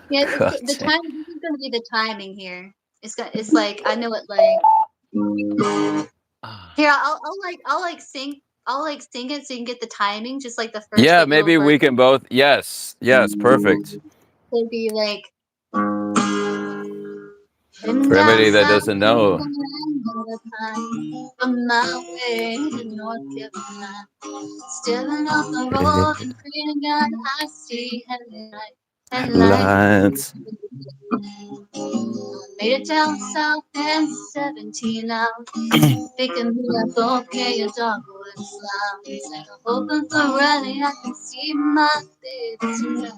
Speaker 2: yeah, it's
Speaker 1: God
Speaker 2: the
Speaker 1: damn.
Speaker 2: time. This is gonna be the timing here. It's like I know it like here. I'll like sing. I'll like sing it so you can get the timing, just like the first
Speaker 1: Yeah,
Speaker 2: like little
Speaker 1: maybe
Speaker 2: verse.
Speaker 1: we can both. Yes, yes, perfect.
Speaker 2: It'll be like and
Speaker 1: For
Speaker 2: down
Speaker 1: anybody that
Speaker 2: south
Speaker 1: doesn't
Speaker 2: to
Speaker 1: know,
Speaker 2: the pine, on my way to North Carolina, stepping off the road and praying to God I see headlights.
Speaker 1: headlights.
Speaker 2: Made it down south in 17 hours. Picking me up, okay, your dog would smiles. Hoping for running, I can see my baby tonight.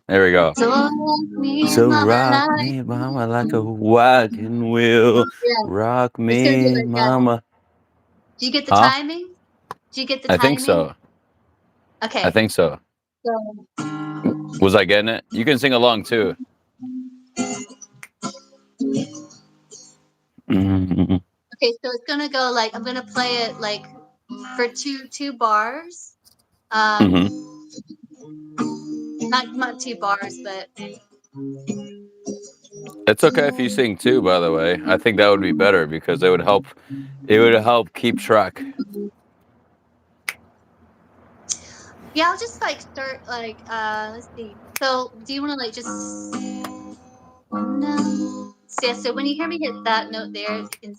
Speaker 1: There we go.
Speaker 2: So rock me,
Speaker 1: So
Speaker 2: mama,
Speaker 1: rock
Speaker 2: like.
Speaker 1: me, mama, like a wagon wheel.
Speaker 2: Yeah,
Speaker 1: Rock
Speaker 2: it's gonna be
Speaker 1: me,
Speaker 2: like that.
Speaker 1: mama.
Speaker 2: Do you get the
Speaker 1: Huh?
Speaker 2: timing? Do you get the
Speaker 1: I think
Speaker 2: timing?
Speaker 1: so. I
Speaker 2: Okay.
Speaker 1: think so.
Speaker 2: So
Speaker 1: Was I getting it? You can sing along too. Mm-hmm.
Speaker 2: Okay, so it's gonna go like I'm gonna play it like for two bars.
Speaker 1: Mm-hmm.
Speaker 2: Not 2 bars, but
Speaker 1: It's okay if you sing too, by the way. I think that would be better because it would help. It would help keep track.
Speaker 2: yeah, I'll just like start like let's see. So do you wanna like just no. So, yeah, so when you hear me hit that note there, you can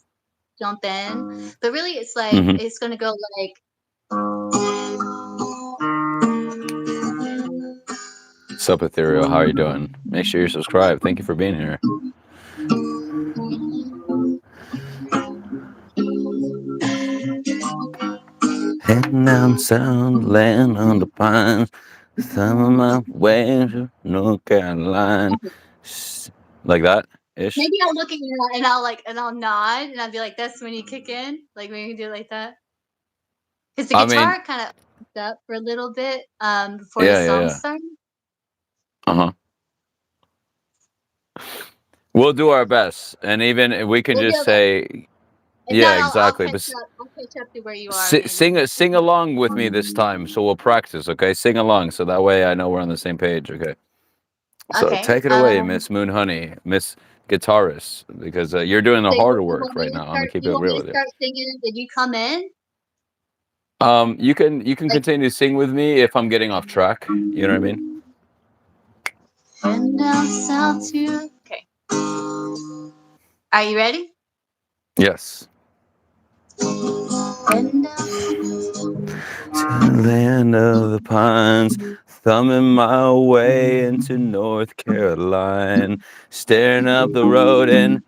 Speaker 2: jump in. But really it's like
Speaker 1: Mm-hmm.
Speaker 2: it's gonna go like
Speaker 1: Sup, Ethereal? How are you doing? Make sure you subscribe. Thank you for being here. Heading down sound, laying on the pines. Some of my way to North Carolina. Like that ish.
Speaker 2: maybe I'll look at you and I'll nod and I'll be like, that's when you kick in. Like when you do it like that. Because the
Speaker 1: I mean,
Speaker 2: guitar kind of up for a little bit before the
Speaker 1: yeah, yeah,
Speaker 2: song
Speaker 1: yeah.
Speaker 2: started.
Speaker 1: Uh huh. We'll do our best, and even we can
Speaker 2: We'll do
Speaker 1: just
Speaker 2: our best.
Speaker 1: say,
Speaker 2: If
Speaker 1: yeah,
Speaker 2: not,
Speaker 1: exactly. But
Speaker 2: I'll catch up to where you are and
Speaker 1: sing along with me this time, so we'll practice. Okay, sing along, so that way I know we're on the same page. Okay. So
Speaker 2: okay.
Speaker 1: take it away, Miss Moon Honey, Miss Guitarist, because you're doing the
Speaker 2: So
Speaker 1: harder
Speaker 2: you
Speaker 1: work
Speaker 2: want me
Speaker 1: right
Speaker 2: to
Speaker 1: now. I'm gonna
Speaker 2: start?
Speaker 1: keep
Speaker 2: You
Speaker 1: it
Speaker 2: want me
Speaker 1: real
Speaker 2: to
Speaker 1: with you.
Speaker 2: start singing? Did you come in?
Speaker 1: You can
Speaker 2: Like
Speaker 1: continue to sing with me if I'm getting off track. You know what I mean?
Speaker 2: and down south to. Okay. Are you ready?
Speaker 1: Yes.
Speaker 2: And
Speaker 1: To the land of the pines, thumbing my way into North Carolina, staring up the road and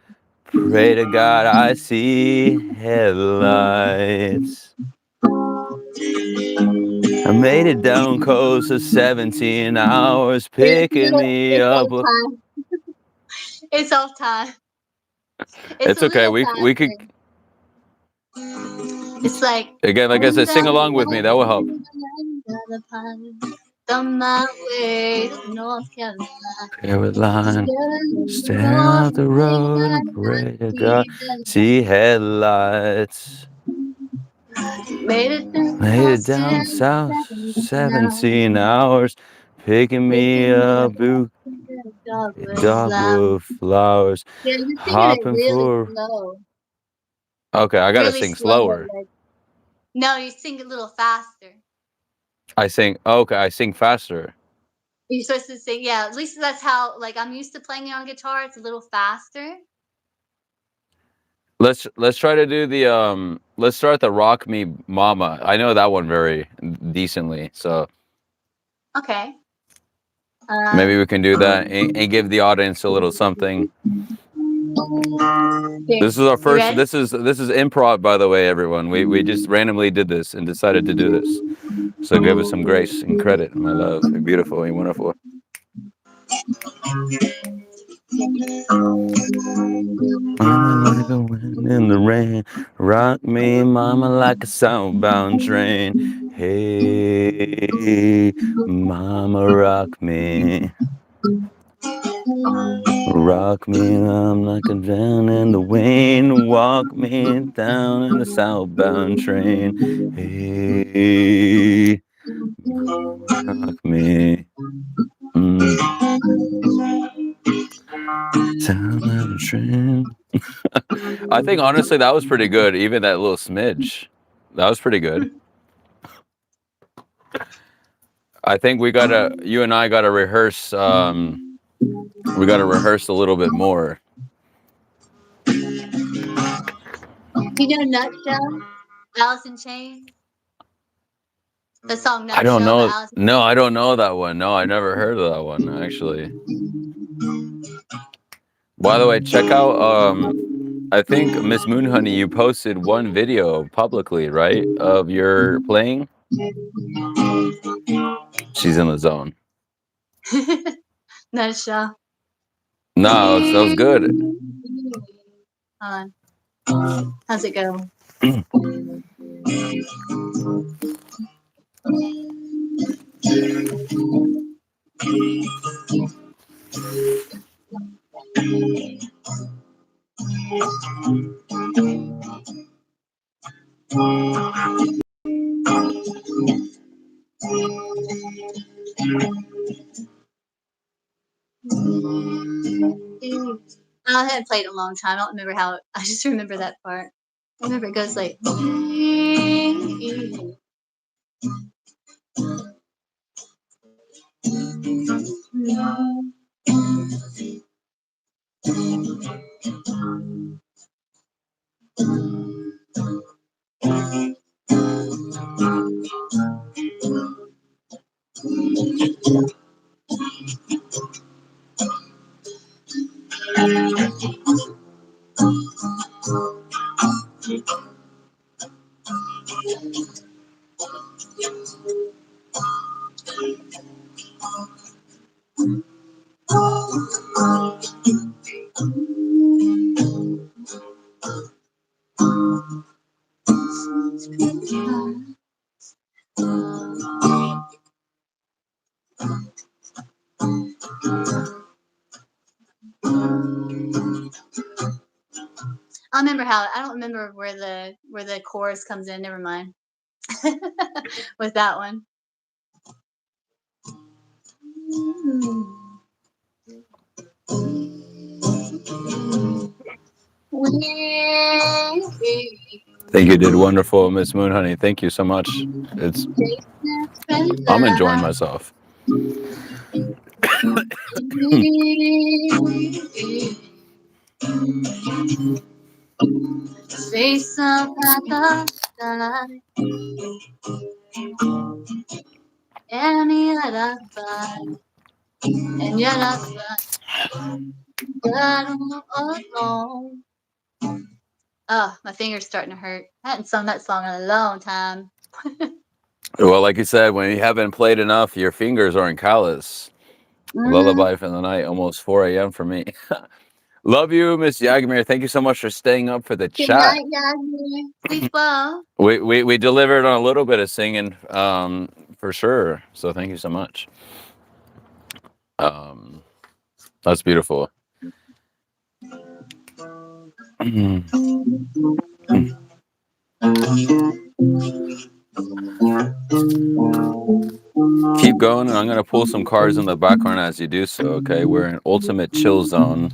Speaker 1: pray to God I see headlights. I made it down coast for 17 hours, picking me
Speaker 2: it's
Speaker 1: up.
Speaker 2: off time. It's off time. It's
Speaker 1: It's
Speaker 2: a
Speaker 1: okay.
Speaker 2: little
Speaker 1: We could
Speaker 2: faster. It's like
Speaker 1: again, like I
Speaker 2: and
Speaker 1: said, sing
Speaker 2: down
Speaker 1: along with me. That will help.
Speaker 2: the pine, on my way to North Carolina.
Speaker 1: Caroline, stare
Speaker 2: North
Speaker 1: out the road and
Speaker 2: Carolina,
Speaker 1: pray to God, see headlights.
Speaker 2: made it through
Speaker 1: Made it
Speaker 2: most
Speaker 1: down south, 17
Speaker 2: now.
Speaker 1: hours, picking me
Speaker 2: Picking me
Speaker 1: up,
Speaker 2: up in dogwood flower.
Speaker 1: dogwood flowers,
Speaker 2: Yeah, you're singing it
Speaker 1: hopping
Speaker 2: really
Speaker 1: for.
Speaker 2: slow.
Speaker 1: Okay, I gotta
Speaker 2: Really
Speaker 1: sing
Speaker 2: slow.
Speaker 1: slower.
Speaker 2: Like, no, you sing it a little faster.
Speaker 1: I sing. Okay, I sing faster.
Speaker 2: You're supposed to sing, yeah. At least that's how. Like I'm used to playing it on guitar. It's a little faster.
Speaker 1: Let's try to do the Let's start the Rock Me Mama. I know that one very decently, so
Speaker 2: Okay.
Speaker 1: maybe we can do that and give the audience a little something.
Speaker 2: Here,
Speaker 1: This is our
Speaker 2: you
Speaker 1: first.
Speaker 2: ready?
Speaker 1: This is improv, by the way, everyone. We just randomly did this and decided to do this. So give us some grace and credit, my love. You're beautiful and wonderful. Mama like a wind in the rain, rock me, mama like a southbound train. Hey, mama, rock me. Rock me, I'm like a down in the wind. Walk me down in the southbound train. Hey, rock me. Down on the train. I think honestly that was pretty good. Even that little smidge, that was pretty good. I think you and I gotta rehearse. We gotta rehearse a little bit more.
Speaker 2: You know Nutshell? Alice in Chains? The song
Speaker 1: I don't
Speaker 2: Nutshell, but
Speaker 1: know.
Speaker 2: Alice in
Speaker 1: No, I don't know that one. No, I never heard of that one actually. By the way, check out. I think Miss Moonhoney, you posted one video publicly, right, of your playing. She's in the zone.
Speaker 2: Nutshell.
Speaker 1: No, that was good.
Speaker 2: Hold on. How's it go? I haven't played in a long time. I don't remember how. I just remember that part. I remember it goes like. I remember how. I don't remember where the chorus comes in. Never mind. With that one.
Speaker 1: think you did wonderful, Miss Moonhoney. Thank you so much. I'm enjoying myself.
Speaker 2: Face up at the sky, and yet I find, and yet I find that I'm alone. Oh, my finger's starting to hurt. I hadn't sung that song in a long time.
Speaker 1: Well, like you said, when you haven't played enough, your fingers aren't callous. Lullaby for the night, almost 4 a.m. for me. Love you, Miss Yagmir. Thank you so much for staying up for the
Speaker 2: Good
Speaker 1: chat.
Speaker 2: night, Yasmin. Sleep well.
Speaker 1: We delivered on a little bit of singing, for sure. So thank you so much. That's beautiful. Keep going, and I'm going to pull some cards in the background as you do so, okay? We're in ultimate chill zone.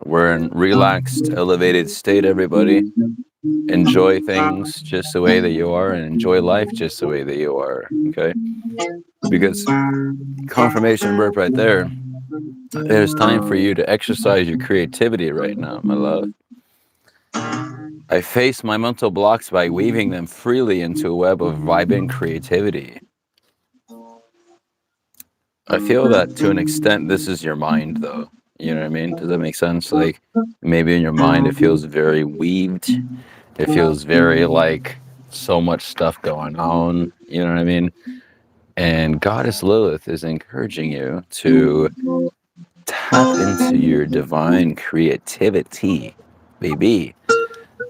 Speaker 1: We're in relaxed, elevated state, everybody. Enjoy things just the way that you are, and enjoy life just the way that you are, okay? Because confirmation burp right there, there's time for you to exercise your creativity right now, my love. I face my mental blocks by weaving them freely into a web of vibrant creativity. I feel that to an extent, this is your mind, though. You know what I mean? Does that make sense? Like, maybe in your mind, it feels very weaved. It feels very like so much stuff going on. You know what I mean? And Goddess Lilith is encouraging you to tap into your divine creativity, baby.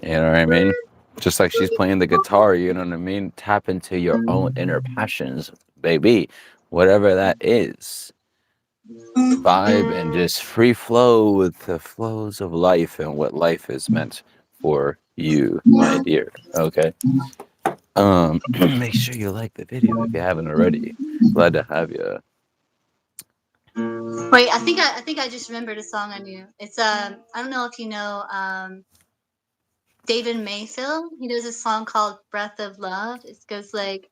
Speaker 1: You know what I mean? Just like she's playing the guitar, you know what I mean? Tap into your own inner passions, baby. Whatever that is. Vibe and just free flow with the flows of life and what life is meant for you, my dear. Okay. Make sure you like the video if you haven't already. Glad to have you.
Speaker 2: Wait, I think I just remembered a song I knew. It's I don't know if you know David Mayfield. He does a song called "Breath of Love." It goes like,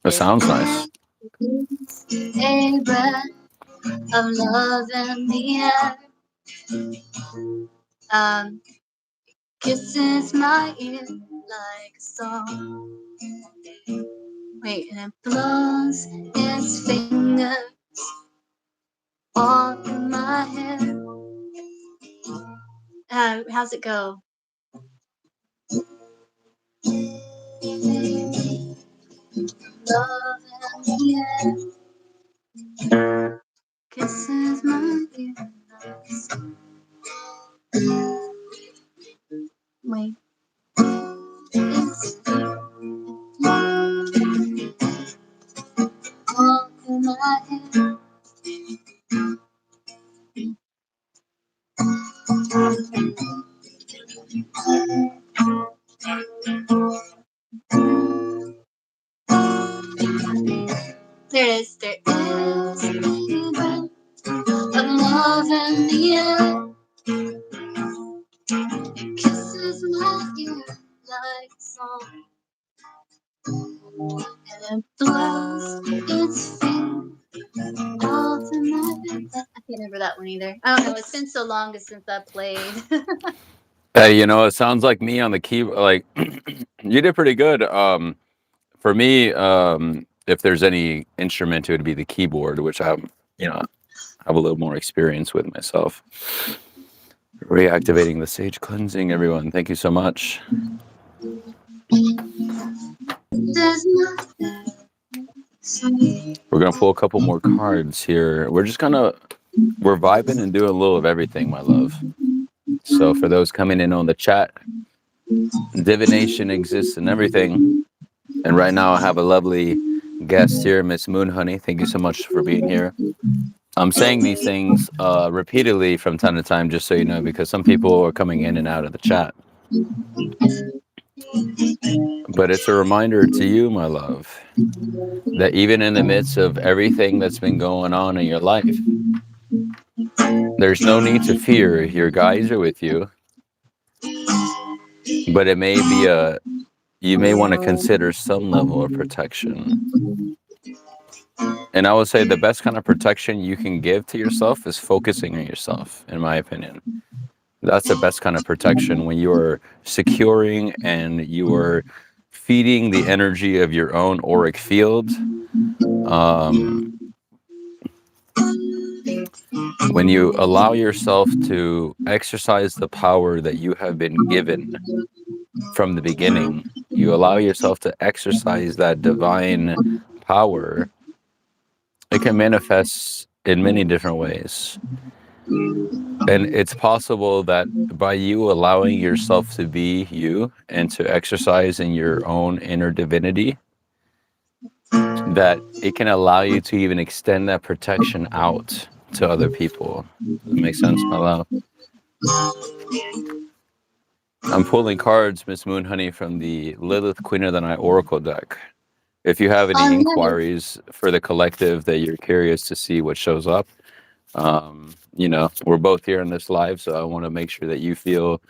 Speaker 1: It sounds nice.
Speaker 2: "A breath of love in the air, kisses my ear like a song." Wait, and it blows its fingers all in my hair. How's it go? Love in the air, kisses my ear like a song. Wait, it's all in my hair. There it is. There is a breath of love in the air, Kisses my ear like song, and it blows its feet all tonight. I can't remember that one either. I don't know. It's been so long since I played.
Speaker 1: Hey, it sounds like me on the keyboard. Like you did pretty good. For me, if there's any instrument, it would be the keyboard, which have a little more experience with myself. Reactivating the sage cleansing, everyone. Thank you so much. We're gonna pull a couple more cards here. We're vibing and doing a little of everything, my love. So for those coming in on the chat, divination exists in everything. And right now I have a lovely guest here, Miss Moon Honey. Thank you so much for being here. I'm saying these things repeatedly from time to time, just so you know, because some people are coming in and out of the chat. But it's a reminder to you, my love, that even in the midst of everything that's been going on in your life, there's no need to fear. Your guides are with you. But it may be you may want to consider some level of protection. And I would say the best kind of protection you can give to yourself is focusing on yourself, in my opinion. That's the best kind of protection, when you are securing and you are feeding the energy of your own auric field. When you allow yourself to exercise the power that you have been given from the beginning, you allow yourself to exercise that divine power. It can manifest in many different ways. And it's possible that by you allowing yourself to be you and to exercise in your own inner divinity, that it can allow you to even extend that protection out to other people. Does that make sense, my love? I'm pulling cards, Miss Moon Honey, from the Lilith Queen of the Night Oracle deck. If you have any inquiries for the collective that you're curious to see what shows up, we're both here in this live, so I want to make sure that you feel,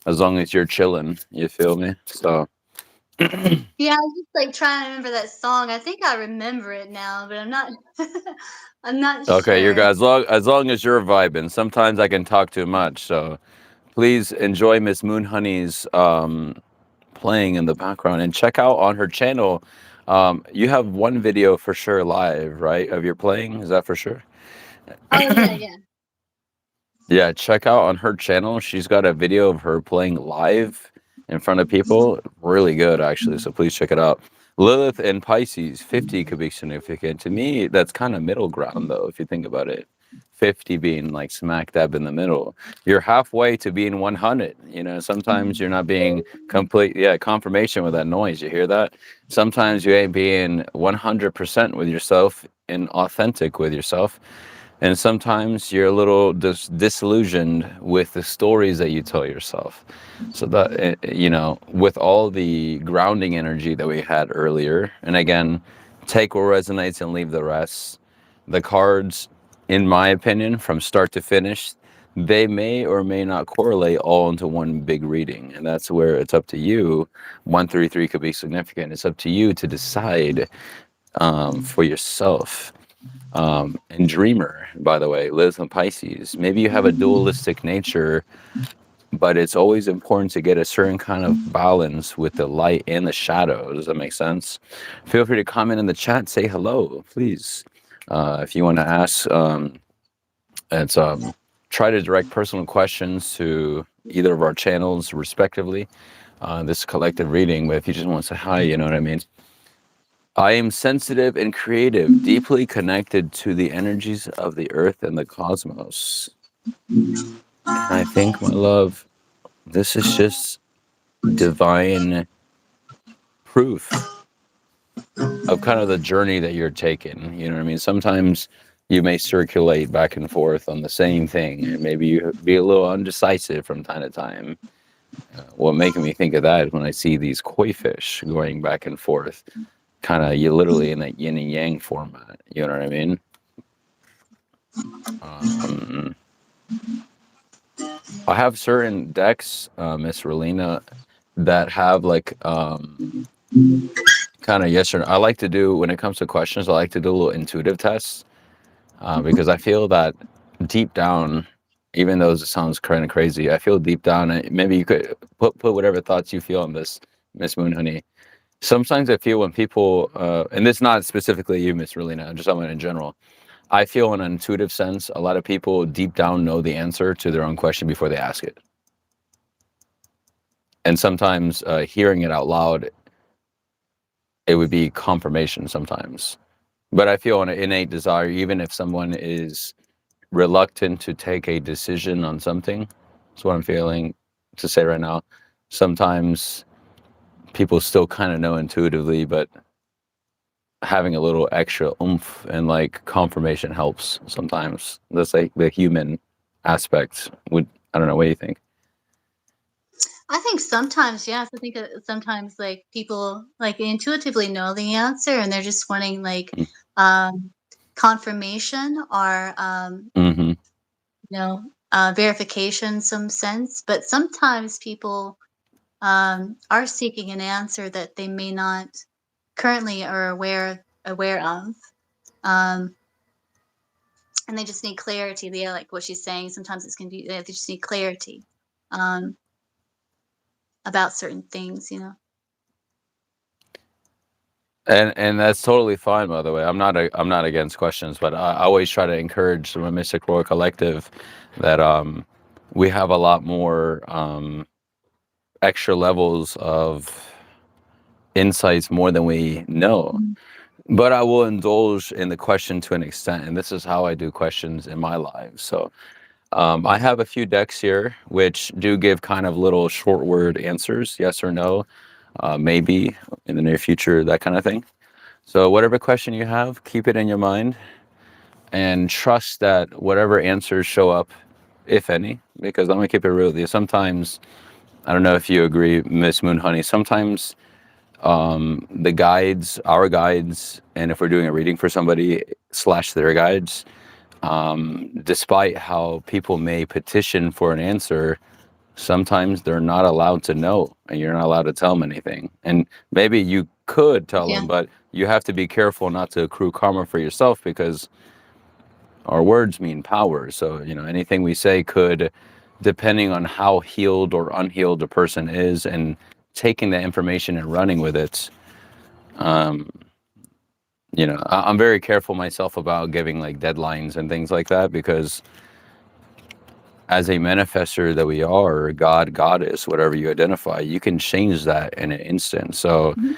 Speaker 1: as long as you're chilling, you feel me? So
Speaker 2: Yeah, I was just like trying to remember that song. I think I remember it now, but I'm not. I'm not
Speaker 1: okay,
Speaker 2: sure.
Speaker 1: as long as you're vibing. Sometimes I can talk too much, so please enjoy Miss Moon Honey's playing in the background, and check out on her channel. You have one video for sure live, right, of your playing? Is that for sure?
Speaker 2: Oh yeah.
Speaker 1: Yeah, check out on her channel. She's got a video of her playing live in front of people. Really good, actually. So please check it out. Lilith and Pisces, 50 could be significant. To me, that's kind of middle ground, though, if you think about it. 50 being like smack dab in the middle. You're halfway to being 100. Sometimes you're not being complete. Yeah, confirmation with that noise. You hear that? Sometimes you ain't being 100% with yourself and authentic with yourself. And sometimes you're a little disillusioned with the stories that you tell yourself. So that, with all the grounding energy that we had earlier, and again, take what resonates and leave the rest. The cards, in my opinion, from start to finish, they may or may not correlate all into one big reading. And that's where it's up to you. 133 could be significant. It's up to you to decide for yourself. And Dreamer, by the way, lives in Pisces. Maybe you have a dualistic nature, but it's always important to get a certain kind of balance with the light and the shadow. Does that make sense? Feel free to comment in the chat, say hello, please. If you want to ask, it's try to direct personal questions to either of our channels, respectively. This collective reading, but if you just want to say hi, you know what I mean? I am sensitive and creative, deeply connected to the energies of the earth and the cosmos. And I think, my love, this is just divine proof of kind of the journey that you're taking. You know what I mean? Sometimes you may circulate back and forth on the same thing, and maybe you be a little undecisive from time to time. What making me think of that is when I see these koi fish going back and forth, kind of you literally in that yin and yang format. You know what I mean?
Speaker 2: Yeah.
Speaker 1: I have certain decks, Miss Relina, that have like kind of yes or no. I like to do when it comes to questions. I like to do a little intuitive tests because I feel that deep down, even though it sounds kind of crazy, I feel deep down. Maybe you could put whatever thoughts you feel on this, Miss Moon Honey. Sometimes I feel when people, and this not specifically you, Miss Relina, just someone in general. I feel in an intuitive sense, a lot of people deep down know the answer to their own question before they ask it. And sometimes hearing it out loud, it would be confirmation sometimes. But I feel an innate desire, even if someone is reluctant to take a decision on something. That's what I'm feeling to say right now. Sometimes people still kind of know intuitively, but having a little extra oomph and like confirmation helps sometimes. That's like the human aspect. Would I don't know. What do you think?
Speaker 2: I think sometimes, yes. I think sometimes like people like intuitively know the answer and they're just wanting like um, confirmation or
Speaker 1: Mm-hmm.
Speaker 2: you know verification in some sense. But sometimes people are seeking an answer that they may not currently are aware of. Um, and they just need clarity. They like what she's saying. Sometimes it's confusing. They just need clarity um, about certain things. You know.
Speaker 1: And that's totally fine, by the way. I'm not against questions, but I always try to encourage the Mystic Royal Collective that we have a lot more extra levels of insights more than we know.
Speaker 2: Mhm.
Speaker 1: But I will indulge in the question to an extent, and this is how I do questions in my life. So I have a few decks here which do give kind of little short word answers, yes or no, maybe in the near future, that kind of thing. So whatever question you have, keep it in your mind and trust that whatever answers show up, if any, because I'm gonna keep it real with you. Sometimes I don't know if you agree, Miss Moon Honey. Sometimes the guides, our guides, and if we're doing a reading for somebody slash their guides, despite how people may petition for an answer, sometimes they're not allowed to know, and you're not allowed to tell them anything. And maybe you could tell
Speaker 2: Yeah.
Speaker 1: them, but you have to be careful not to accrue karma for yourself because our words mean power. So, you know, anything we say could, depending on how healed or unhealed a person is, and taking that information and running with it. Um, you know, I'm very careful myself about giving like deadlines and things like that because as a manifester that we are, God, goddess, whatever you identify, you can change that in an instant. So
Speaker 2: Mhm.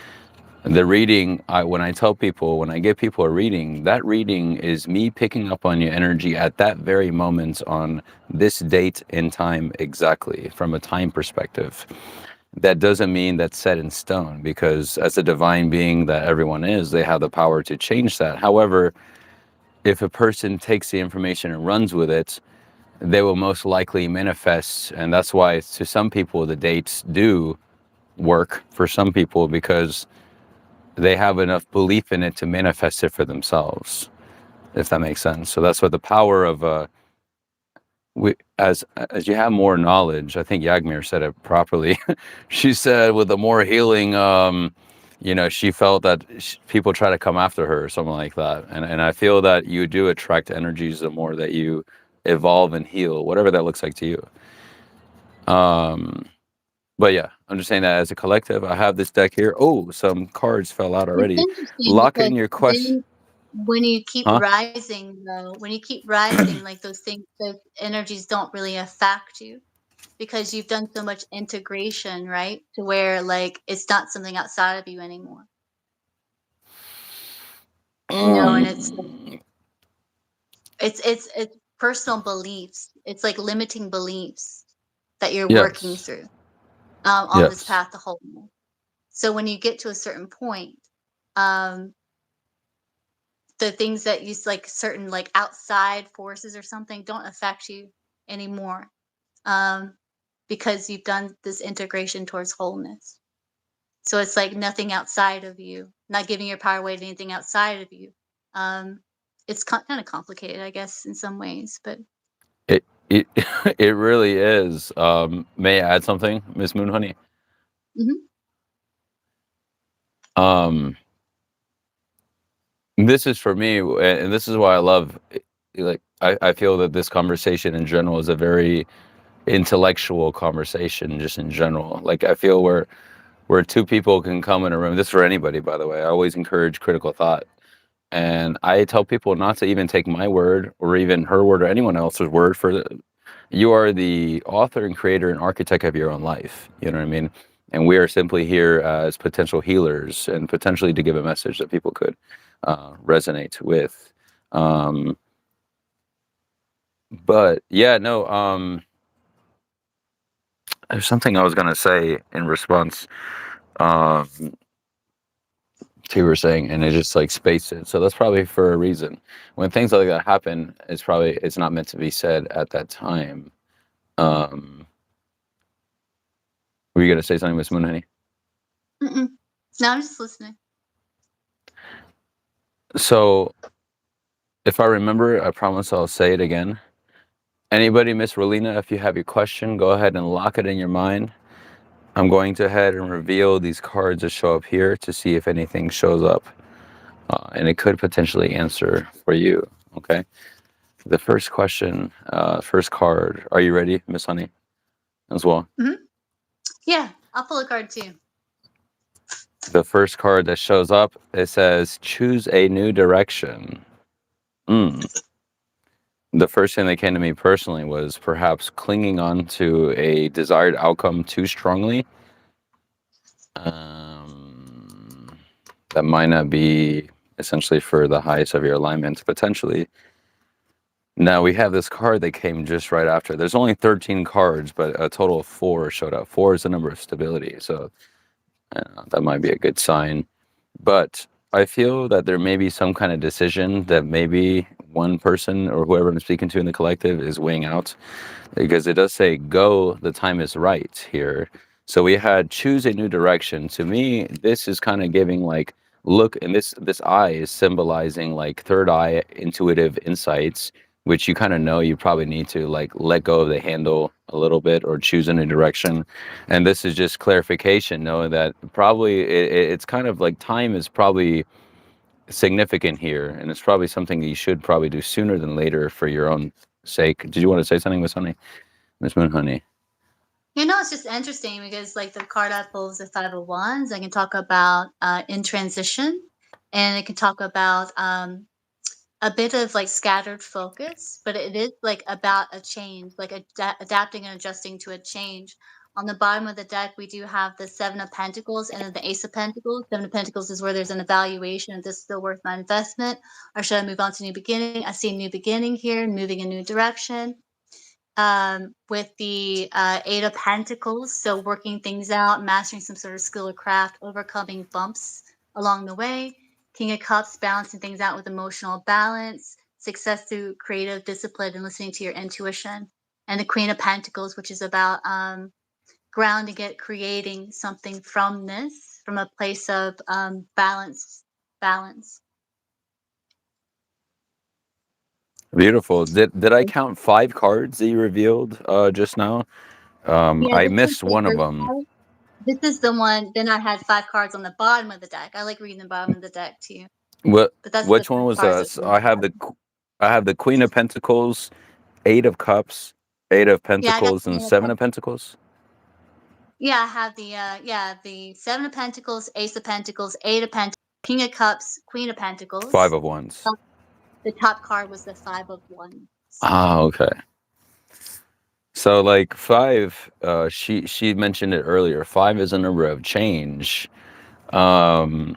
Speaker 1: the reading, when I tell people, when I give people a reading, that reading is me picking up on your energy at that very moment on this date and time exactly from a time perspective. That doesn't mean that's set in stone because as a divine being that everyone is, they have the power to change that. However, if a person takes the information and runs with it, they will most likely manifest. And that's why to some people, the dates do work for some people because they have enough belief in it to manifest it for themselves, if that makes sense. So that's what the power of as you have more knowledge. I think Yagmir said it properly. She said with the more healing, you know, she felt that people try to come after her or something like that. And I feel that you do attract energies the more that you evolve and heal, whatever that looks like to you. Um, but yeah, I'm just saying that as a collective, I have this deck here. Oh, some cards fell out
Speaker 2: It's
Speaker 1: already.
Speaker 2: interesting
Speaker 1: Lock
Speaker 2: because
Speaker 1: in your question.
Speaker 2: then when you keep
Speaker 1: Huh?
Speaker 2: rising, though, when you keep rising, like those things, those energies don't really affect you because you've done so much integration, right? To where like it's not something outside of you anymore, you know, and
Speaker 1: Mm.
Speaker 2: it's personal beliefs. It's like limiting beliefs that you're working
Speaker 1: Yes.
Speaker 2: through on this
Speaker 1: Yes.
Speaker 2: path to wholeness. So when you get to a certain point, um, the things that use like certain like outside forces or something don't affect you anymore um, because you've done this integration towards wholeness. So it's like nothing outside of you, not giving your power away to anything outside of you. Um, it's kind of complicated, I guess, in some ways, but
Speaker 1: It. It it really is. May I add something, Miss Moonhoney?
Speaker 2: Hmm.
Speaker 1: Um, this is for me, and this is why I love. Like, I feel that this conversation in general is a very intellectual conversation, just in general. Like, I feel where two people can come in a room. This is for anybody, by the way. I always encourage critical thought. And I tell people not to even take my word or even her word or anyone else's word for you are the author and creator and architect of your own life. You know what I mean? And we are simply here as potential healers and potentially to give a message that people could resonate with. Um, but yeah, no, there's something I was going to say in response um, to you were saying, and I just like spaced it. So that's probably for a reason. When things like that happen, it's not meant to be said at that time. Um, were you going to say something, Miss Moonhoney?
Speaker 2: Mm-mm. No, I'm just listening.
Speaker 1: So if I remember, I promise I'll say it again. Anybody, Miss Rolina, if you have your question, go ahead and lock it in your mind. I'm going to head and reveal these cards that show up here to see if anything shows up, and it could potentially answer for you. Okay. The first question, first card. Are you ready, Miss Honey? As well.
Speaker 2: Hmm. Yeah, I'll pull a card too.
Speaker 1: The first card that shows up, it says, "Choose a new direction." Mm. The first thing that came to me personally was perhaps clinging on to a desired outcome too strongly. Um, that might not be essentially for the highest of your alignment, potentially. Now we have this card that came just right after. There's only 13 cards, but a total of 4 showed up. 4 is the number of stability, so that might be a good sign. But I feel that there may be some kind of decision that maybe one person or whoever I'm speaking to in the collective is weighing out, because it does say go, the time is right here. So we had choose a new direction. To me, this is kind of giving like look, and this eye is symbolizing like third eye intuitive insights, which you kind of know you probably need to like let go of the handle a little bit or choose a new direction. And this is just clarification, knowing that probably it's kind of like time is probably significant here, and it's probably something that you should probably do sooner than later for your own sake. Did you want to say something, Miss Honey? Miss Moon Honey.
Speaker 2: It's just interesting because like the card I pull is the Five of Wands. I can talk about in transition, and it can talk about a bit of like scattered focus, but it is like about a change, like adapting and adjusting to a change. On the bottom of the deck, we do have the Seven of Pentacles and then the Ace of Pentacles. Seven of Pentacles is where there's an evaluation. Is this still worth my investment, or should I move on to new beginning? I see a new beginning here, moving a new direction. With the Eight of Pentacles, so working things out, mastering some sort of skill or craft, overcoming bumps along the way. King of Cups, balancing things out with emotional balance, success through creative discipline and listening to your intuition. And the Queen of Pentacles, which is about grounding it, creating something from this, from a place of balance. Balance.
Speaker 1: Beautiful. Did I count 5 cards that you revealed just now?
Speaker 2: Yeah,
Speaker 1: I
Speaker 2: this is
Speaker 1: missed
Speaker 2: the
Speaker 1: one of
Speaker 2: first
Speaker 1: them.
Speaker 2: card. This is the one. Then I had 5 cards on the bottom of the deck. I like reading the bottom of the deck too,
Speaker 1: What
Speaker 2: but that's the
Speaker 1: which one
Speaker 2: first
Speaker 1: was
Speaker 2: cards that
Speaker 1: us?
Speaker 2: were on the bottom.
Speaker 1: I have the Queen of Pentacles, 8 of Cups, 8 of Pentacles,
Speaker 2: Yeah, I
Speaker 1: and
Speaker 2: got the
Speaker 1: Seven of Pentacles.
Speaker 2: yeah, I have the Seven of Pentacles, Ace of Pentacles, Eight of Pentacles, King of Cups, Queen of
Speaker 1: Five
Speaker 2: Pentacles.
Speaker 1: of Wands.
Speaker 2: Top- The top card was the Five of Wands.
Speaker 1: Ah, okay. So like 5, she mentioned it earlier. 5 is a number of change. Um,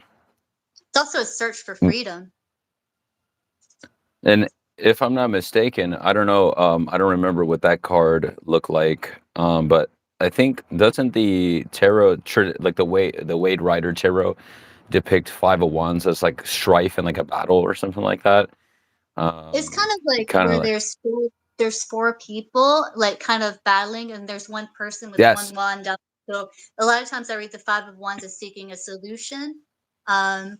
Speaker 2: It's also a search for freedom.
Speaker 1: And if I'm not mistaken, I don't know, I don't remember what that card looked like. But I think doesn't the tarot, like the Wade Rider tarot, depict 5 of Wands as like strife and like a battle or something like that?
Speaker 2: It's kind of like
Speaker 1: Kind of
Speaker 2: where
Speaker 1: like
Speaker 2: there's four people like kind of battling, and there's one person with
Speaker 1: yes,
Speaker 2: one wand up. So a lot of times I read the Five of Wands as seeking a solution, um,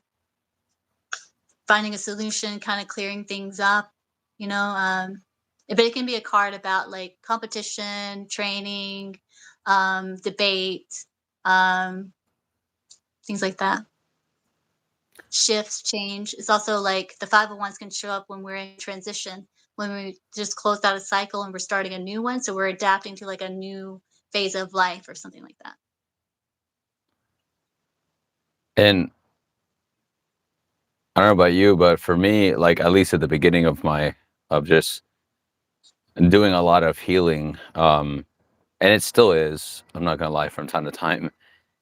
Speaker 2: finding a solution, kind of clearing things up. You know, um, But it can be a card about like competition, training, debate, um, things like that. Shifts, change. It's also like the 501s can show up when we're in transition, when we just closed out a cycle and we're starting a new one. So we're adapting to like a new phase of life or something like that.
Speaker 1: And I don't know about you, but for me, like at least at the beginning of my of just doing a lot of healing, and it still is. I'm not gonna lie. From time to time,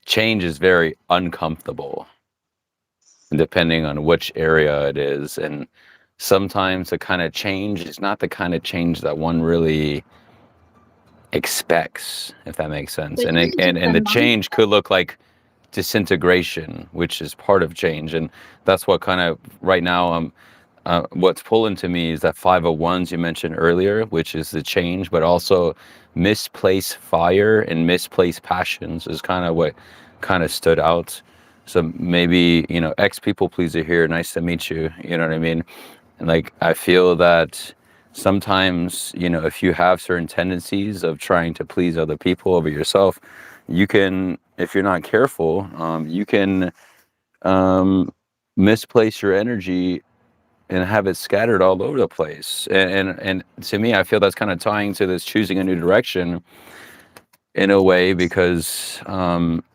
Speaker 1: change is very uncomfortable, depending on which area it is, and sometimes the kind of change is not the kind of change that one really expects, if that makes sense.
Speaker 2: But
Speaker 1: And
Speaker 2: even just
Speaker 1: and
Speaker 2: the
Speaker 1: the
Speaker 2: mind.
Speaker 1: change could look like disintegration, which is part of change, and that's what kind of right now what's pulling to me is that 501s you mentioned earlier, which is the change, but also misplaced fire and misplaced passions is kind of what kind of stood out. So maybe, ex people pleaser here, nice to meet you. You know what I mean? And like, I feel that sometimes, if you have certain tendencies of trying to please other people over yourself, you can, if you're not careful, you can misplace your energy and have it scattered all over the place. And to me, I feel that's kind of tying to this choosing a new direction in a way, because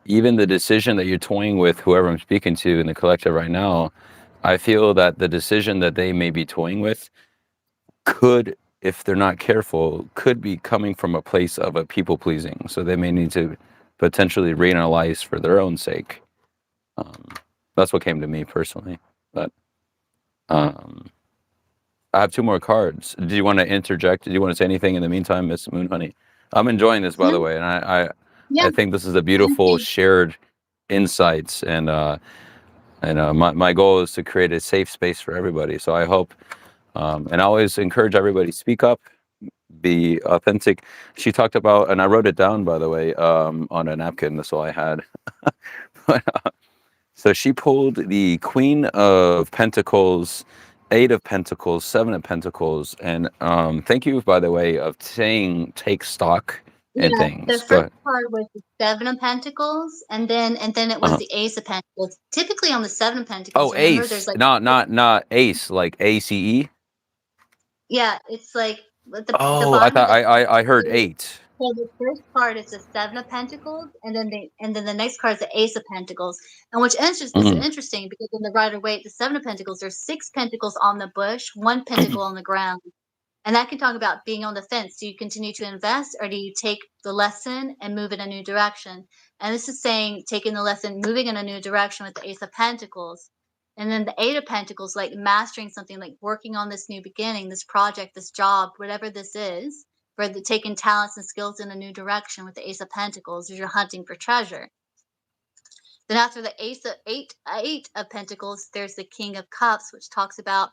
Speaker 1: even the decision that you're toying with whoever I'm speaking to in the collective right now, I feel that the decision that they may be toying with could, if they're not careful, could be coming from a place of a people pleasing. So they may need to potentially reanalyze for their own sake. Um, that's what came to me personally. But um, I have two more cards. Do you want to interject? Do you want to say anything in the meantime, Miss Moonhoney? I'm enjoying this, by
Speaker 2: No,
Speaker 1: the way, and
Speaker 2: yeah,
Speaker 1: I think this is a
Speaker 2: same
Speaker 1: beautiful
Speaker 2: thing.
Speaker 1: shared insights, and my goal is to create a safe space for everybody. So I hope, and I always encourage everybody speak up, be authentic. She talked about, and I wrote it down, by the way, on a napkin. That's all I had. So she pulled the Queen of Pentacles, Eight of Pentacles, Seven of Pentacles, and thank you, by the way, of saying take stock in
Speaker 2: Yeah, the
Speaker 1: things. Go
Speaker 2: first
Speaker 1: ahead.
Speaker 2: card was the 7 of Pentacles, and then it was
Speaker 1: Uh-huh.
Speaker 2: the Ace of Pentacles. Typically on the 7 of Pentacles,
Speaker 1: Oh,
Speaker 2: remember there's
Speaker 1: Ace,
Speaker 2: like
Speaker 1: not Ace, like ACE.
Speaker 2: yeah, it's like the
Speaker 1: Oh, I
Speaker 2: bottom of
Speaker 1: thought
Speaker 2: the
Speaker 1: I heard eight.
Speaker 2: so the first card is the 7 of Pentacles, and then the next card is the Ace of Pentacles. And which is
Speaker 1: Mm.
Speaker 2: interesting because in the Rider Waite, the 7 of Pentacles, there's 6 pentacles on the bush, 1 pentacle on the ground. And that can talk about being on the fence. Do you continue to invest or do you take the lesson and move in a new direction? And this is saying taking the lesson, moving in a new direction with the Ace of Pentacles. And then the Eight of Pentacles, like mastering something, like working on this new beginning, this project, this job, whatever this is, for the taking talents and skills in a new direction with the Ace of Pentacles, as you're hunting for treasure. Then after the eight of Pentacles, there's the King of Cups, which talks about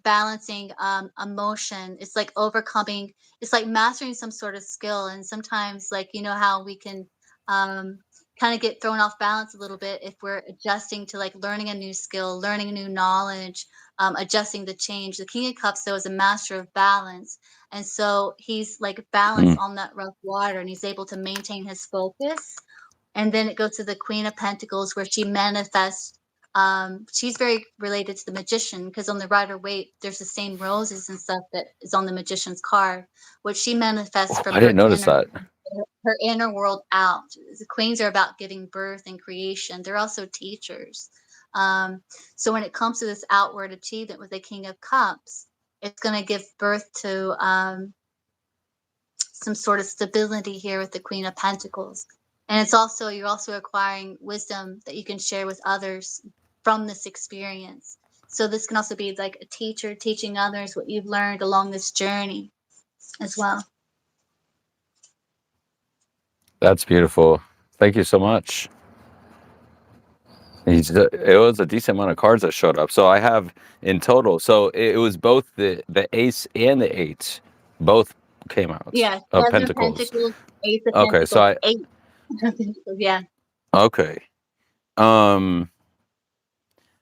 Speaker 2: balancing emotion. It's like overcoming. It's like mastering some sort of skill. And sometimes, like how we can um, kind of get thrown off balance a little bit if we're adjusting to like learning a new skill, learning new knowledge, adjusting the change. The King of Cups, though, is a master of balance, and so he's like balanced
Speaker 1: Mm.
Speaker 2: on that rough water, and he's able to maintain his focus. And then it goes to the Queen of Pentacles where she manifests. She's very related to the magician because on the Rider Waite, there's the same roses and stuff that is on the magician's card, which she manifests
Speaker 1: Oh,
Speaker 2: from
Speaker 1: I didn't notice that.
Speaker 2: her inner world out. The queens are about giving birth and creation. They're also teachers. Um, so when it comes to this outward achievement with the King of Cups, it's going to give birth to some sort of stability here with the Queen of Pentacles. And it's also, you're also acquiring wisdom that you can share with others from this experience. So this can also be like a teacher teaching others what you've learned along this journey as well.
Speaker 1: That's beautiful. Thank you so much. It was a decent amount of cards that showed up. So I have in total. So it was both the ace and the eight, both came out
Speaker 2: Yeah,
Speaker 1: of
Speaker 2: Seven of
Speaker 1: Pentacles.
Speaker 2: Pentacles, Ace of
Speaker 1: Okay, so
Speaker 2: Pentacles,
Speaker 1: I
Speaker 2: Eight of Pentacles. Yeah.
Speaker 1: okay. Um,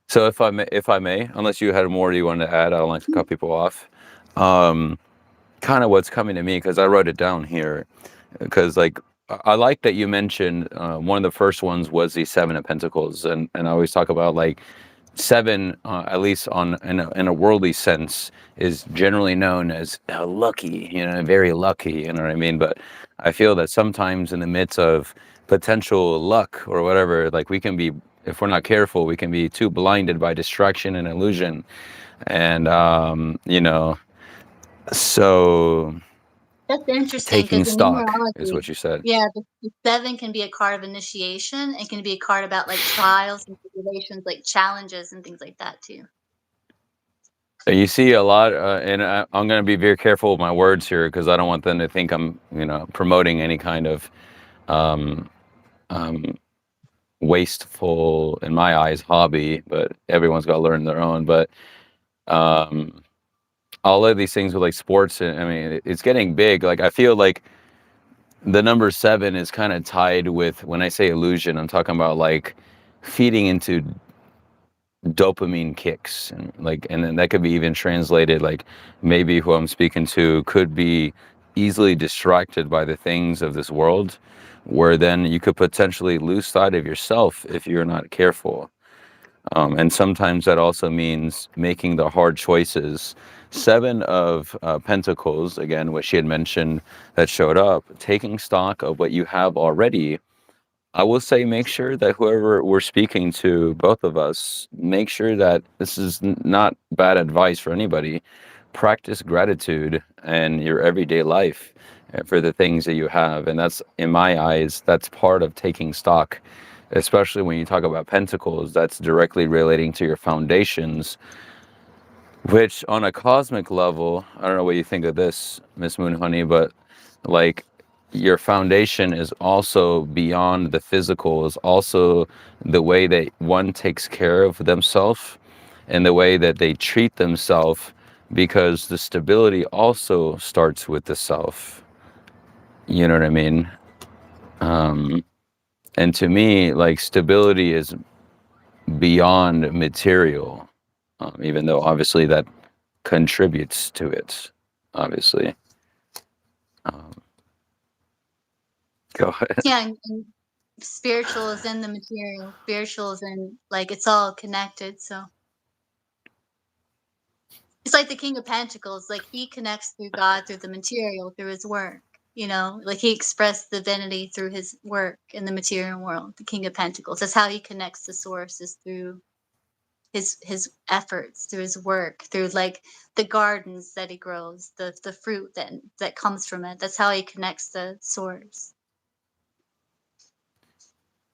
Speaker 1: so if I may, unless you had more you wanted to add, I don't like to cut people off. Um, kind of what's coming to me because I wrote it down here. Because like I like that you mentioned one of the first ones was the Seven of Pentacles, and I always talk about like seven, at least on in a worldly sense, is generally known as lucky, very lucky, you know what I mean? But I feel that sometimes in the midst of potential luck or whatever, like we can be, if we're not careful, we can be too blinded by distraction and illusion. And, so
Speaker 2: That's interesting
Speaker 1: taking
Speaker 2: because in
Speaker 1: stock is
Speaker 2: numerology,
Speaker 1: what you said.
Speaker 2: yeah, the 7 can be a card of initiation. It can be a card about, like, trials and tribulations, like, challenges and things like that too.
Speaker 1: You see a lot, and I'm going to be very careful with my words here because I don't want them to think I'm, promoting any kind of um, um, wasteful, in my eyes, hobby. But everyone's got to learn their own. But um, all of these things with like sports, I mean, it's getting big. Like I feel like the number seven is kind of tied with when I say illusion. I'm talking about like feeding into dopamine kicks, and then that could be even translated like maybe who I'm speaking to could be easily distracted by the things of this world, where then you could potentially lose sight of yourself if you're not careful. And sometimes that also means making the hard choices. Seven of Pentacles, again, what she had mentioned that showed up, taking stock of what you have already. I will say make sure that whoever we're speaking to, both of us, make sure that this is not bad advice for anybody. Practice gratitude in your everyday life for the things that you have. And that's, in my eyes, that's part of taking stock, especially when you talk about pentacles, that's directly relating to your foundations, which on a cosmic level, I don't know what you think of this, Miss Moon Honey, but like your foundation is also beyond the physical, is also the way that one takes care of themselves and the way that they treat themselves, because the stability also starts with the self. You know what I mean? Um, and to me, like stability is beyond material, even though obviously that contributes to it, obviously. Um, go ahead.
Speaker 2: Yeah, and spiritual is in the material. Spiritual is in, like, it's all connected, so it's like the King of Pentacles, like, he connects through God, through the material, through his work, like, he expressed divinity through his work in the material world, the King of Pentacles. That's how he connects to source, is through his efforts, through his work, through, like, the gardens that he grows, the fruit that comes from it. That's how he connects to source.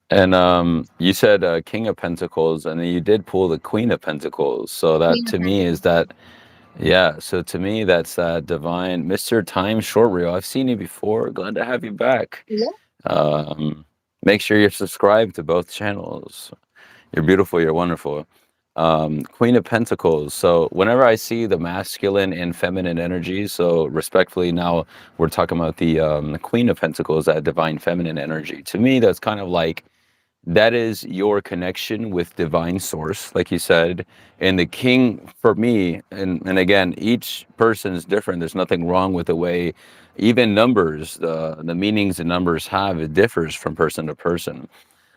Speaker 1: And you said King of Pentacles, and then you did pull the Queen of Pentacles. So that
Speaker 2: Queen of
Speaker 1: to me is
Speaker 2: Pentacles.
Speaker 1: that, yeah. So to me, that's that divine Mr. Time Short Reel. I've seen you before. Glad to have you back.
Speaker 2: Yeah.
Speaker 1: Um, Make sure you're subscribed to both channels. You're beautiful. You're wonderful. Queen of Pentacles. So whenever I see the masculine and feminine energies, so respectfully, now we're talking about the Queen of Pentacles, that divine feminine energy. To me, that's kind of like that is your connection with divine source, like you said. And the king for me, and again, each person is different. There's nothing wrong with the way even numbers, the meanings the numbers have, it differs from person to person.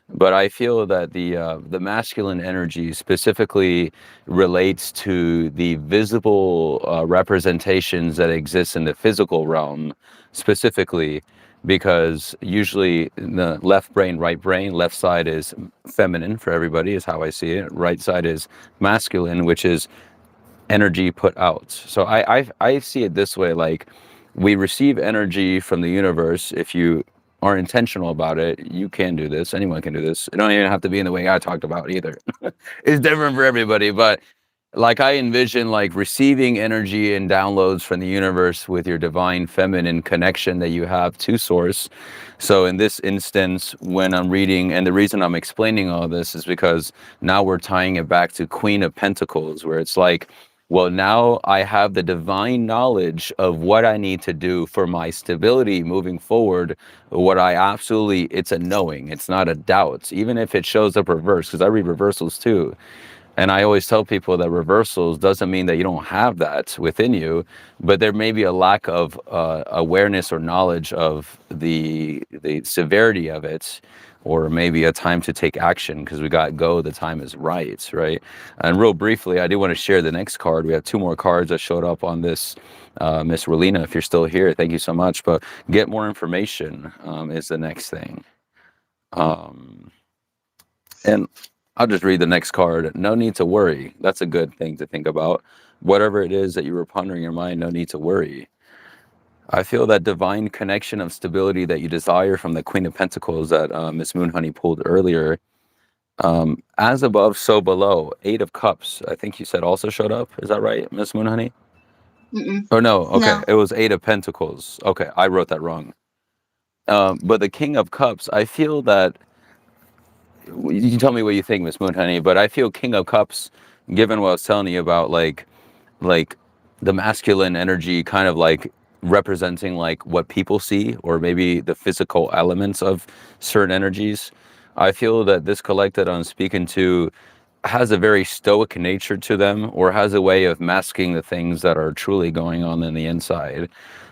Speaker 1: But I feel that the masculine energy specifically relates to the visible representations that exist in the physical realm, specifically because usually the left brain, right brain, left side is feminine for everybody, is how I see it. Right side is masculine, which is energy put out. So I see it this way, like we receive energy from the universe. If you are intentional about it, you can do this. Anyone can do this. It don't even have to be in the way I talked about either. It's different for everybody, but like I envision like receiving energy and downloads from the universe with your divine feminine connection that you have to source. So in this instance, when I'm reading, and the reason I'm explaining all this is because now we're tying it back to Queen of Pentacles, where it's like, well, now I have the divine knowledge of what I need to do for my stability moving forward. What I absolutely, it's a knowing, it's not a doubt, even if it shows up reverse, because I read reversals too. And I always tell people that reversals doesn't mean that you don't have that within you, but there may be a lack of awareness or knowledge of the severity of it, or maybe a time to take action because we got go. The time is right, right? And real briefly, I do want to share the next card. We have two more cards that showed up on this. Miss Relina, if you're still here, thank you so much. But get more information is the next thing. Um, and I'll just read the next card. No need to worry. That's a good thing to think about. Whatever it is that you were pondering in your mind, no need to worry. I feel that divine connection of stability that you desire from the Queen of Pentacles that Miss Moonhoney pulled earlier. As above, so below. Eight of Cups, I think you said also showed up. Is that right, Miss Moonhoney?
Speaker 2: Mm-mm.
Speaker 1: Or no? Okay,
Speaker 2: No.
Speaker 1: it was Eight of Pentacles. Okay, I wrote that wrong. But the King of Cups, I feel that you can tell me what you think, Miss Moonhoney, but I feel King of Cups, given what I was telling you about, like the masculine energy, kind of like representing like what people see, or maybe the physical elements of certain energies. I feel that this collective I'm speaking to has a very stoic nature to them, or has a way of masking the things that are truly going on in the inside.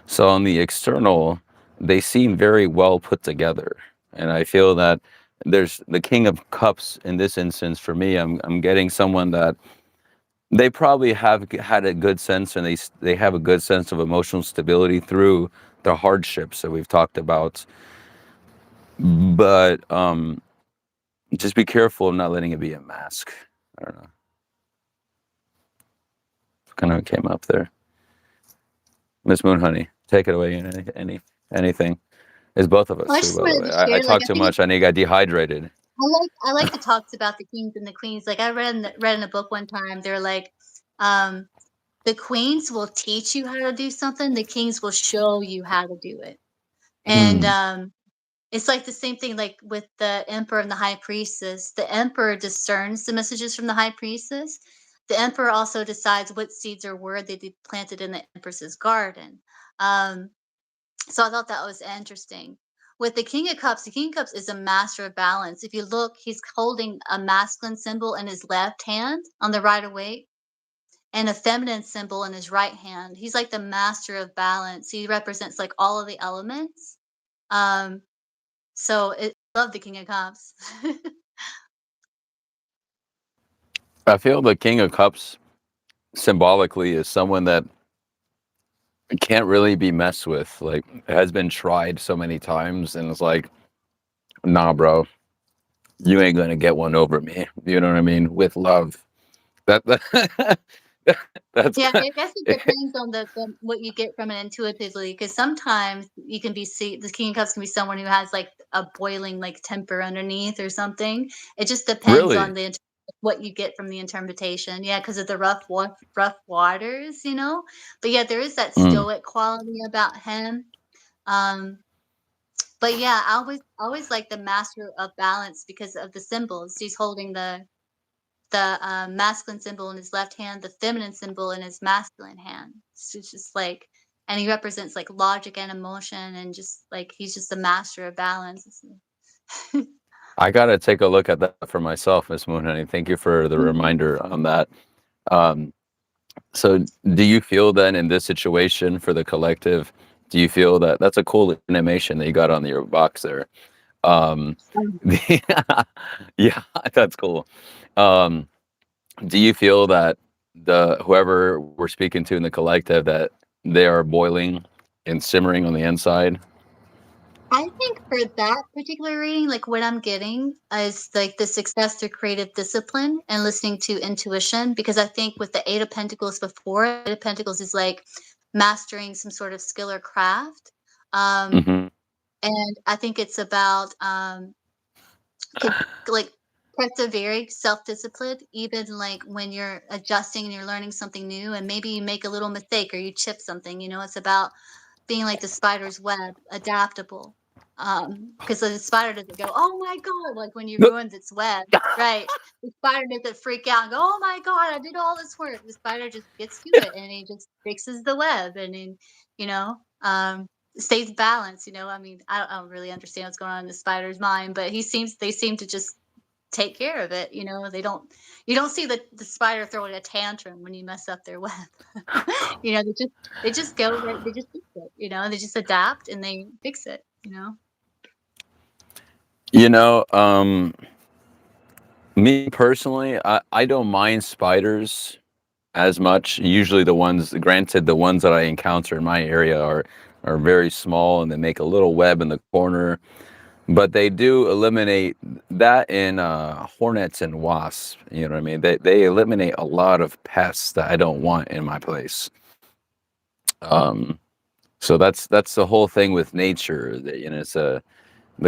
Speaker 1: So on the external, they seem very well put together. And I feel that there's the King of Cups in this instance. For me, I'm getting someone that they probably have had a good sense, and they have a good sense of emotional stability through the hardships that we've talked about. But just be careful of not letting it be a mask. I don't know. Kind of came up there. Miss Moonhoney, take it away. Anything. It's both of
Speaker 2: Well,
Speaker 1: us
Speaker 2: I
Speaker 1: too,
Speaker 2: just
Speaker 1: by the
Speaker 2: wanted
Speaker 1: way.
Speaker 2: to
Speaker 1: I
Speaker 2: share, like,
Speaker 1: talk
Speaker 2: I
Speaker 1: too
Speaker 2: think
Speaker 1: much. I need to get dehydrated.
Speaker 2: I like the talks about the kings and the queens. Like, I read in a book one time, they're like, um, the queens will teach you how to do something, the kings will show you how to do it. And
Speaker 1: Mm,
Speaker 2: it's like the same thing like with the emperor and the high priestess. The emperor discerns the messages from the high priestess. The emperor also decides what seeds are worthy to be planted in the empress's garden. Um, so I thought that was interesting. With the King of Cups is a master of balance. If you look, he's holding a masculine symbol in his left hand on the right away and a feminine symbol in his right hand. He's like the master of balance. He represents like all of the elements. Um, I love the King of Cups.
Speaker 1: I feel the King of Cups symbolically is someone that can't really be messed with. Like, has been tried so many times, and it's like, nah, bro, you ain't gonna get one over me. You know what I mean? With love. That that's
Speaker 2: Yeah, I guess it depends on the what you get from it intuitively. Because sometimes you can be see the King of Cups can be someone who has, like, a boiling, like, temper underneath or something. It just depends on
Speaker 1: really.
Speaker 2: what you get from the interpretation. Yeah, because of the rough waters, you know? But, yeah, there is that
Speaker 1: Mm.
Speaker 2: stoic quality about him. Um, but, yeah, I always like the master of balance because of the symbols. He's holding the masculine symbol in his left hand, the feminine symbol in his masculine hand. So it's just like, and he represents like logic and emotion, and just like he's just a master of balance.
Speaker 1: I gotta take a look at that for myself, Miss Moonhoney. Thank you for the
Speaker 2: Mhm.
Speaker 1: reminder on that. Um, so, do you feel then in this situation for the collective? Do you feel that that's a cool animation that you got on your box there? Um, yeah, that's cool. Um, do you feel that the whoever we're speaking to in the collective, that they are boiling and simmering on the inside?
Speaker 2: I think for that particular reading, like what I'm getting is like the success through creative discipline and listening to intuition. Because I think with the Eight of Pentacles before, Eight of Pentacles is like mastering some sort of skill or craft. Um,
Speaker 1: Hmm.
Speaker 2: and I think it's about could like persevering, self-disciplined, even like when you're adjusting and you're learning something new, and maybe you make a little mistake or you chip something. It's about being like the spider's web, adaptable. Because the spider doesn't go, "Oh my god!" Like when you ruined its web, right? The spider doesn't freak out and go, "Oh my god, I did all this work." The spider just gets to it and he just fixes the web, and then you know, um, stays balanced. I mean, I don't really understand what's going on in the spider's mind, but they seem to just take care of it. You don't see the spider throwing a tantrum when you mess up their web. They just go right, they just fix it. They just adapt and they fix it.
Speaker 1: You know, me personally, I don't mind spiders as much. Usually, granted, the ones that I encounter in my area are very small and they make a little web in the corner. But they do eliminate that in hornets and wasps. You know what I mean? They eliminate a lot of pests that I don't want in my place. Um, so that's the whole thing with nature. It's the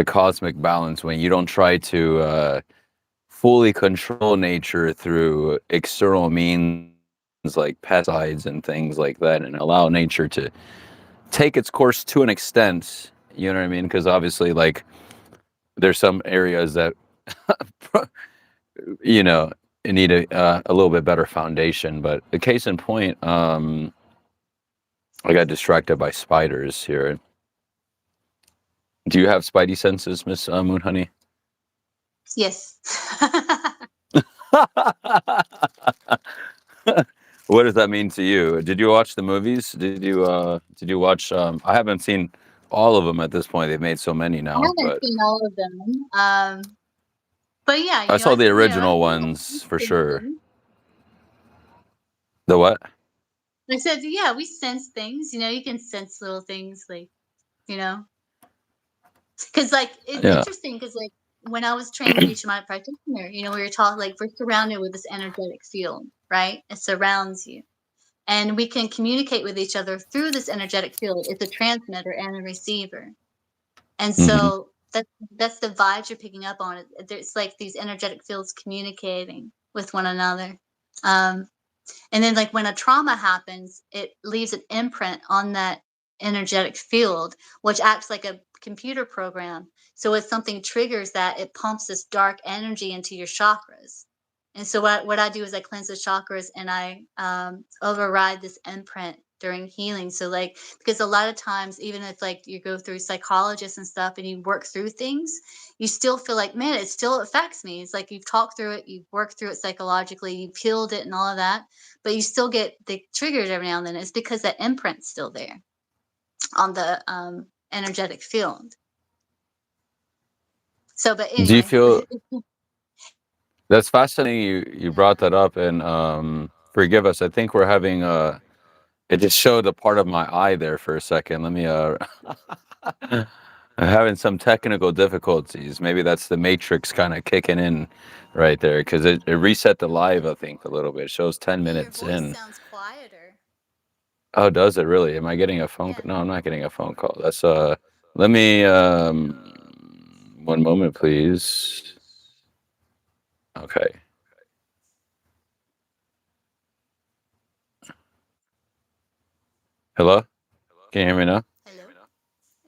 Speaker 1: cosmic balance when you don't try to fully control nature through external means like pesticides and things like that, and allow nature to take its course to an extent. You know what I mean? Because obviously, like, there's some areas that you know need a little bit better foundation. But the case in point, I got distracted by spiders here. Do you have spidey senses, Miss Moonhoney?
Speaker 2: Yes.
Speaker 1: What does that mean to you? Did you watch the movies? Did you watch? I haven't seen all of them at this point. They've made so many
Speaker 2: I
Speaker 1: now,
Speaker 2: haven't
Speaker 1: but
Speaker 2: seen all of them. But yeah,
Speaker 1: I saw the
Speaker 2: I
Speaker 1: original
Speaker 2: think I
Speaker 1: ones for
Speaker 2: sense
Speaker 1: sure.
Speaker 2: things.
Speaker 1: The what?
Speaker 2: I said, yeah, we sense things. You can sense little things like, you know, because like it's
Speaker 1: Yeah.
Speaker 2: interesting because like when I was training to be a shamanic practitioner, we were taught like we're surrounded with this energetic field, right? It surrounds you. And we can communicate with each other through this energetic field. It's a transmitter and a receiver. And
Speaker 1: Hmm.
Speaker 2: so that's the vibes you're picking up on. It's like these energetic fields communicating with one another. Um, and then, like when a trauma happens, it leaves an imprint on that energetic field, which acts like a computer program. So, if something triggers that, it pumps this dark energy into your chakras. And so, what I do is I cleanse the chakras and I override this imprint during healing. So, like, because a lot of times, even if like you go through psychologists and stuff and you work through things, you still feel like, man, it still affects me. It's like you've talked through it, you've worked through it psychologically, you've healed it and all of that, but you still get the triggers every now and then. It's because that imprint's still there on the energetic field. So, but
Speaker 1: Do you
Speaker 2: anyway,
Speaker 1: feel that's fascinating? You brought that up, and forgive us. I think we're having it just showed a part of my eye there for a second. Let me I'm having some technical difficulties. Maybe that's the matrix kind of kicking in right there because it reset the live, I think, a little bit. It shows 10
Speaker 2: yeah, your
Speaker 1: minutes
Speaker 2: voice
Speaker 1: in.
Speaker 2: sounds quieter.
Speaker 1: Oh, does it really? Am I getting a phone
Speaker 2: Yeah.
Speaker 1: call? No, I'm not getting a phone call. That's let me one moment, please. Okay. Hello? Can you hear me now?
Speaker 2: Hello.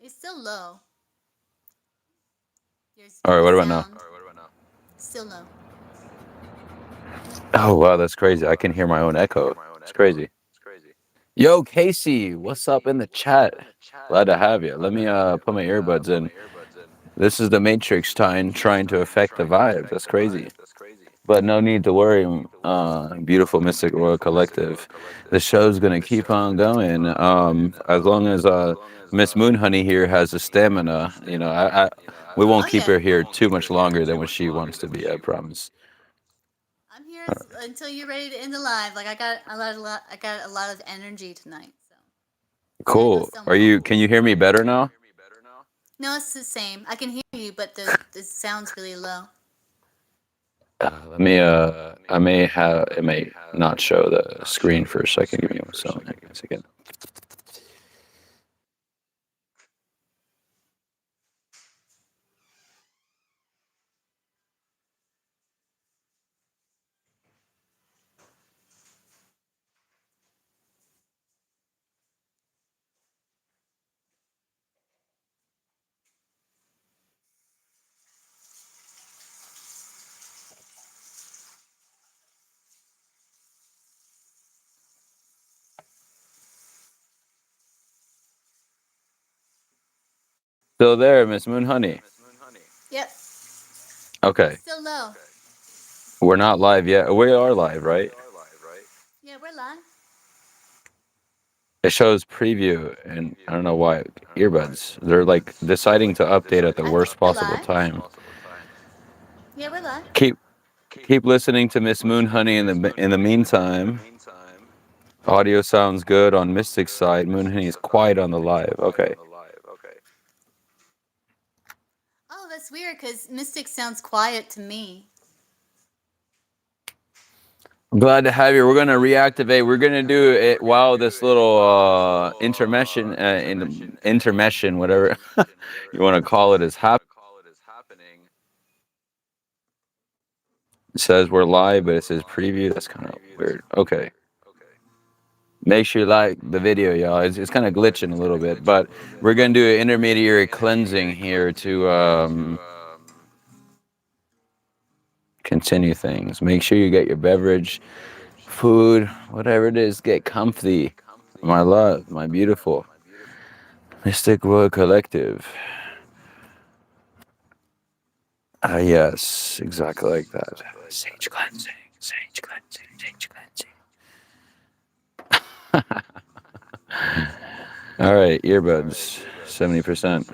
Speaker 2: It's still low.
Speaker 1: All right,
Speaker 2: The
Speaker 1: what about now?
Speaker 2: sound still low.
Speaker 1: Oh, wow, that's crazy. I can hear my own echo. It's crazy. Yo, Casey, what's up in the chat? Glad to have you. Let me put my earbuds in. This is the Matrix trying to affect the vibe. That's crazy. But no need to worry, beautiful Mystic Royal Collective. The show's gonna keep on going. As long as Miss Moonhoney here has the stamina, we
Speaker 2: Oh
Speaker 1: won't keep
Speaker 2: yeah.
Speaker 1: her here too much longer than what she wants to be. I promise.
Speaker 2: I'm here until you're ready to end the live. Like I got a lot of energy tonight. So we're gonna go
Speaker 1: Cool. Are
Speaker 2: somewhere.
Speaker 1: you? Can you hear me better now?
Speaker 2: No, it's the same. I can hear you, but the sound's really low.
Speaker 1: Let me. I may have. It may not show the screen for a second. Give me one second. Still there, Miss Moonhoney.
Speaker 2: Yep.
Speaker 1: Okay.
Speaker 2: Still low.
Speaker 1: We're not live yet. We are live, right?
Speaker 2: Yeah, we're live.
Speaker 1: It shows preview, and I don't know why. Earbuds. They're like deciding to update at the
Speaker 2: I think
Speaker 1: worst
Speaker 2: we're
Speaker 1: possible
Speaker 2: live.
Speaker 1: time.
Speaker 2: Yeah, we're live.
Speaker 1: Keep listening to Miss Moon Honey in the meantime. Audio sounds good on Mystic's side. Moon Honey is quiet on the live. Okay.
Speaker 2: Oh, that's weird because Mystic sounds quiet to me.
Speaker 1: I'm glad to have you. We're gonna reactivate. We're gonna do it while this little intermission, whatever you want to call it, is happening. It says we're live, but it says preview. That's kind of weird. Okay. Make sure you like the video, y'all. It's kind of glitching a little bit, but we're gonna do an intermediary cleansing here to continue things. Make sure you get your beverage, food, whatever it is. Get comfy, my love, my beautiful Mystic Royal Collective. Yes, exactly like that. Sage cleansing, sage cleansing, sage cleansing. All right, earbuds, 70%.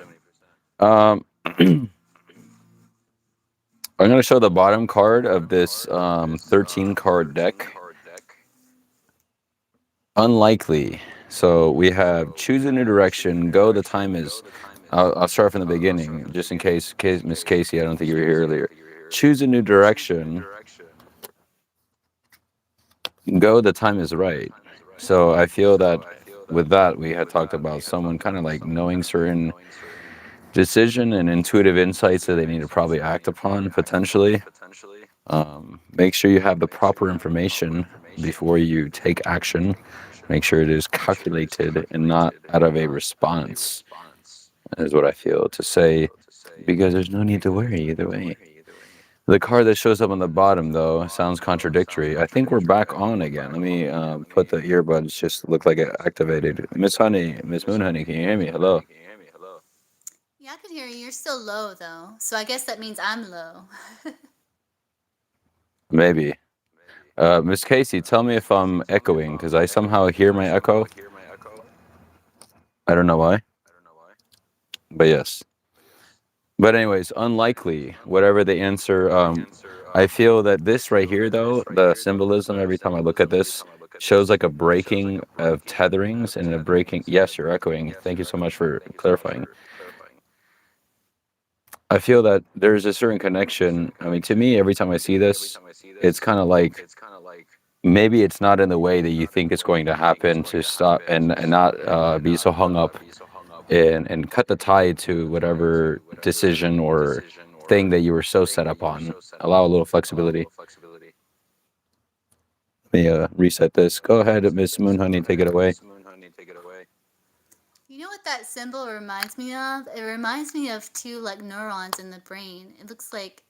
Speaker 1: I'm going to show the bottom card of this 13 card deck. Unlikely. So we have choose a new direction, go, the time is. I'll start from the beginning, just in case Miss Casey, I don't think you were here earlier. Choose a new direction, go, the time is right. So I feel that with that, we had talked about someone kind of like knowing certain decision and intuitive insights that they need to probably act upon potentially. Make sure you have the proper information before you take action. Make sure it is calculated and not out of a response, is what I feel to say, because there's no need to worry either way. The card that shows up on the bottom, though, sounds contradictory. I think we're back on again. Let me put the earbuds, just look like it activated. Miss Honey, Miss Moon Honey, can you hear me? Hello.
Speaker 2: Yeah, I can hear you. You're still low though, so I guess that means I'm low.
Speaker 1: Maybe. Miss Casey, tell me if I'm echoing, because I somehow hear my echo. I don't know why, but yes. But anyways, unlikely, whatever the answer. I feel that this right here, though, the symbolism, every time I look at this, shows like a breaking of tetherings and a breaking. Yes, you're echoing. Thank you so much for clarifying. I feel that there's a certain connection. I mean, to me, every time I see this, it's kind of like maybe it's not in the way that you think it's going to happen to stop and not be so hung up and cut the tie to whatever decision or thing that you were so set up on. Allow a little flexibility. Let me reset this. Go ahead, Miss Moon Honey, take it away.
Speaker 2: You know what that symbol reminds me of? It reminds me of two like neurons in the brain. It looks like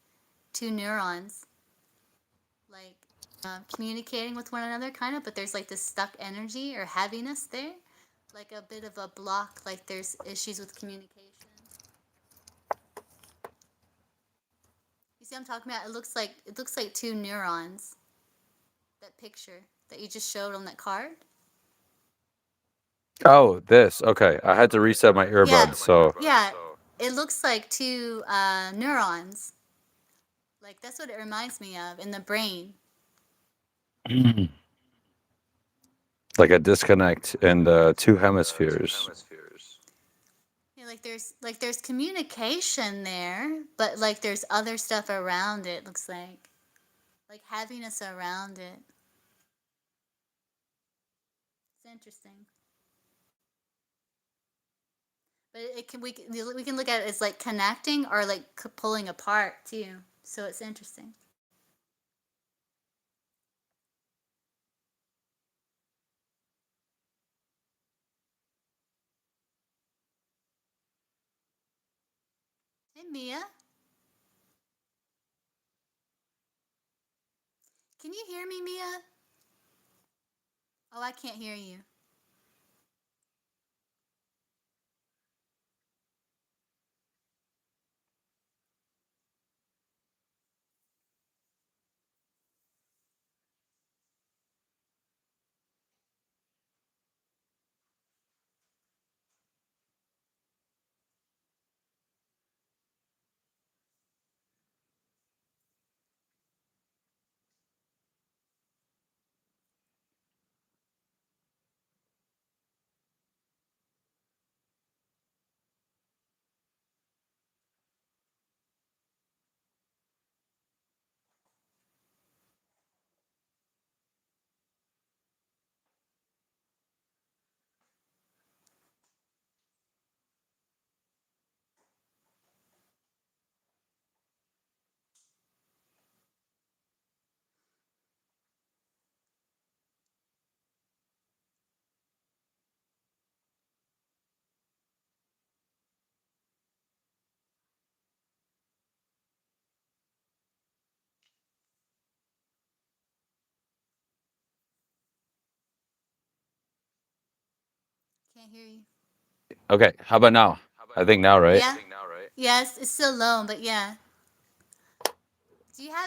Speaker 2: two neurons, like communicating with one another, kind of. But there's like this stuck energy or heaviness there, like a bit of a block. Like there's issues with communication. You see what I'm talking about? It looks like two neurons. That picture that you just showed on that card.
Speaker 1: Oh, this. Okay, I had to reset my
Speaker 2: Yeah,
Speaker 1: earbuds, so
Speaker 2: yeah. It looks like two neurons. Like that's what it reminds me of in the brain.
Speaker 1: like a disconnect in the two hemispheres.
Speaker 2: Yeah, like there's communication there, but like there's other stuff around it. Looks like heaviness around it. It's interesting, but we can look at it as like connecting or like pulling apart too. So it's interesting. Hey Mia, can you hear me, Mia? Oh, I can't hear you. can't hear you.
Speaker 1: Okay, how about now? I think now, right?
Speaker 2: Yeah. Yes, it's still low, but yeah.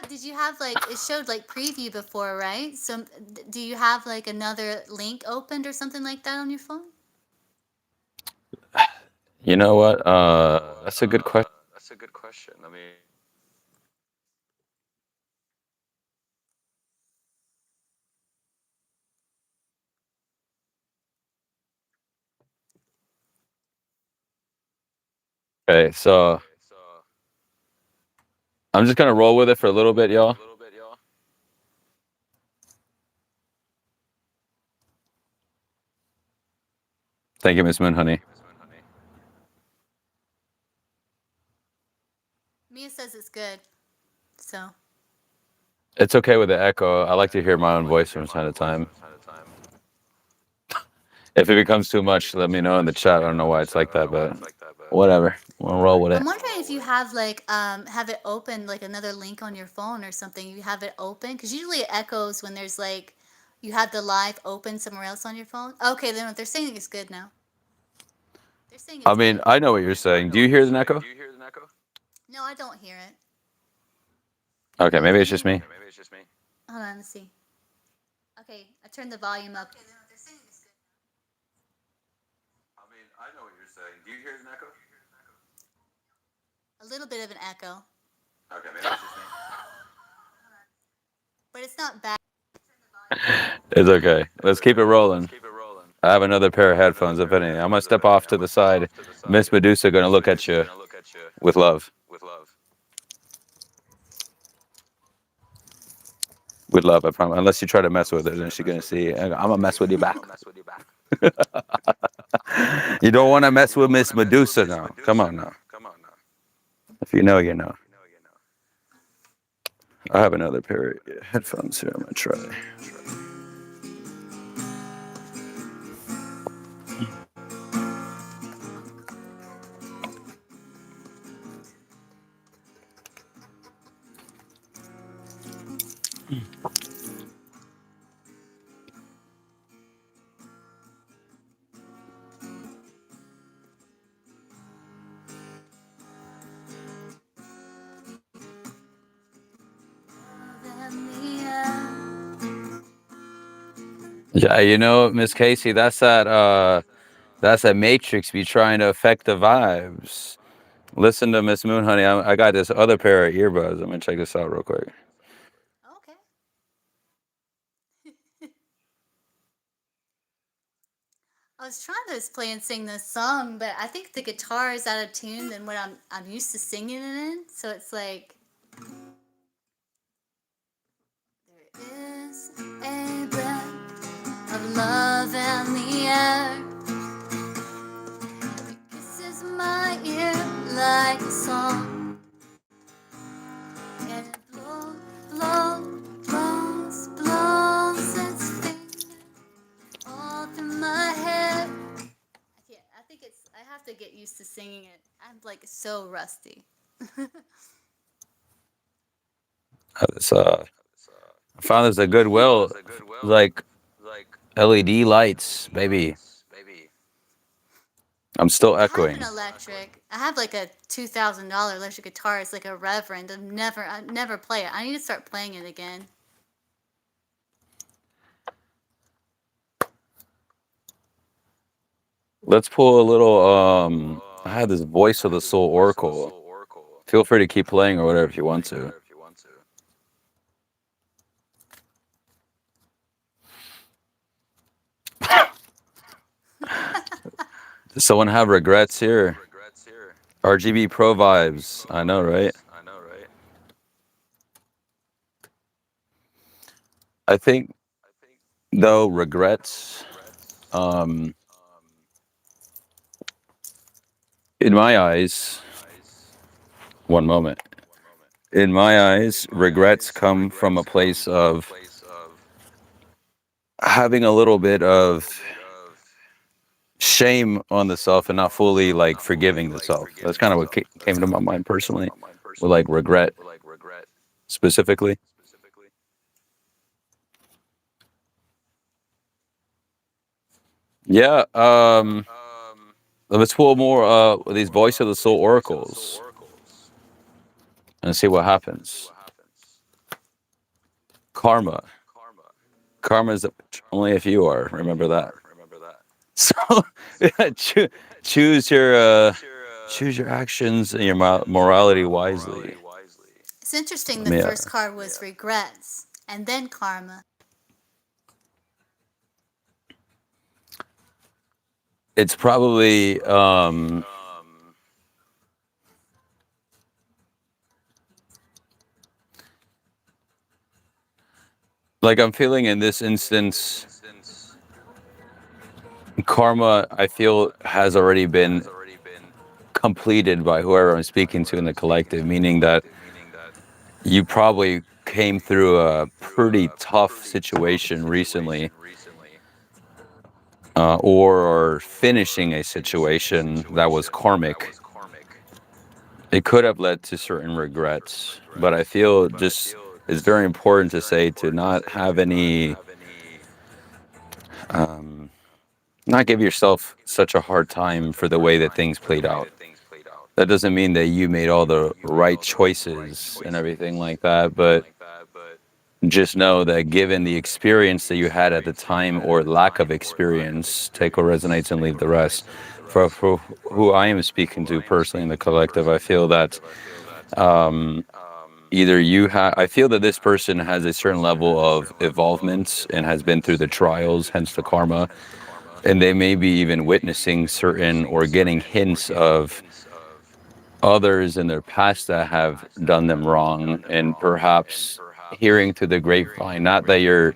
Speaker 2: Did you have like it showed like preview before, right? So do you have like another link opened or something like that on your phone?
Speaker 1: You know what? That's a good question. Okay, so I'm just gonna roll with it for a little bit, y'all. Thank you, Miss Moon Honey.
Speaker 2: Mia says it's good. So
Speaker 1: It's okay with the echo. I like to hear my own voice from time to time. If it becomes too much, let me know in the chat. I don't know why it's like that, but whatever. We'll roll with
Speaker 2: I'm
Speaker 1: it.
Speaker 2: wondering if you have like have it open like another link on your phone or something. You have it open because usually it echoes when there's like you have the live open somewhere else on your phone. Okay, then they're saying it's good now. They're saying
Speaker 1: I
Speaker 2: it's
Speaker 1: mean,
Speaker 2: good.
Speaker 1: I know what you're saying. Do you hear the echo?
Speaker 2: No, I don't hear it.
Speaker 1: Okay,
Speaker 2: Mia,
Speaker 1: maybe
Speaker 2: do
Speaker 1: it's just
Speaker 2: you?
Speaker 1: me.
Speaker 2: Hold on, let's see. Okay, I turned the volume up. Okay, they're saying it's good.
Speaker 1: I mean, I know what you're saying. Do you hear an echo?
Speaker 2: A little bit of an echo,
Speaker 1: Okay, maybe it's just me.
Speaker 2: but it's not bad.
Speaker 1: It's okay. Let's keep it rolling. I have another pair of headphones, if any. I'm gonna step off to the side. Miss Medusa gonna look at you with love. With love, I promise. Unless you try to mess with her, then she's gonna see. I'm gonna mess with you back. You don't want to mess with Miss Medusa now. Come on now. If you know, you know. I have another pair of headphones here. I'm gonna try. Yeah, you know, Miss Casey, that's that Matrix be trying to affect the vibes. Listen to Miss Moon Honey. I got this other pair of earbuds. I'm gonna check this out real quick.
Speaker 2: Okay. I was trying to play and sing this song, but I think the guitar is out of tune than what I'm used to singing it in. So it's like there is a breath of love in the air. It kisses my ear like a song, and it blows its finger all through my hair. I think it's. I have to get used to singing it. I'm like so rusty.
Speaker 1: This, I found this at Goodwill, like LED lights, baby. I'm still
Speaker 2: I have an
Speaker 1: echoing.
Speaker 2: electric. I have like a $2,000 electric guitar. It's like a Reverend. I never play it. I need to start playing it again.
Speaker 1: Let's pull a little. I had this Voice of the Soul Oracle. Feel free to keep playing or whatever if you want to. Does someone have regrets here? RGB Pro vibes. I know, right? I think though regrets. Um, in my eyes, one moment. In my eyes, regrets come from a place of having a little bit of shame on the self and not fully like forgiving the self. That's kind of what came to my mind personally with like regret specifically. Yeah. Let's pull more these voice of the soul oracles and see what happens. Karma. Karma is only if you are. Remember that. So choose your choose your actions and your morality wisely.
Speaker 2: It's interesting.
Speaker 1: I
Speaker 2: The
Speaker 1: mean,
Speaker 2: first card was regrets, and then karma.
Speaker 1: it's probably like I'm feeling in this instance, karma. I feel has already been completed by whoever I'm speaking to in the collective, meaning that you probably came through a pretty tough situation recently, or are finishing a situation that was karmic. It could have led to certain regrets, but I feel just it's very important to say to not have any, um, not give yourself such a hard time for the way that things played out. That doesn't mean that you made all the right choices and everything like that, but just know that given the experience that you had at the time or lack of experience, take what resonates and leave the rest. For who I am speaking to personally in the collective, I feel that either you have, I feel that this person has a certain level of evolvement and has been through the trials, hence the karma, and they may be even witnessing certain or getting hints of others in their past that have done them wrong, and perhaps hearing through the grapevine, not that you're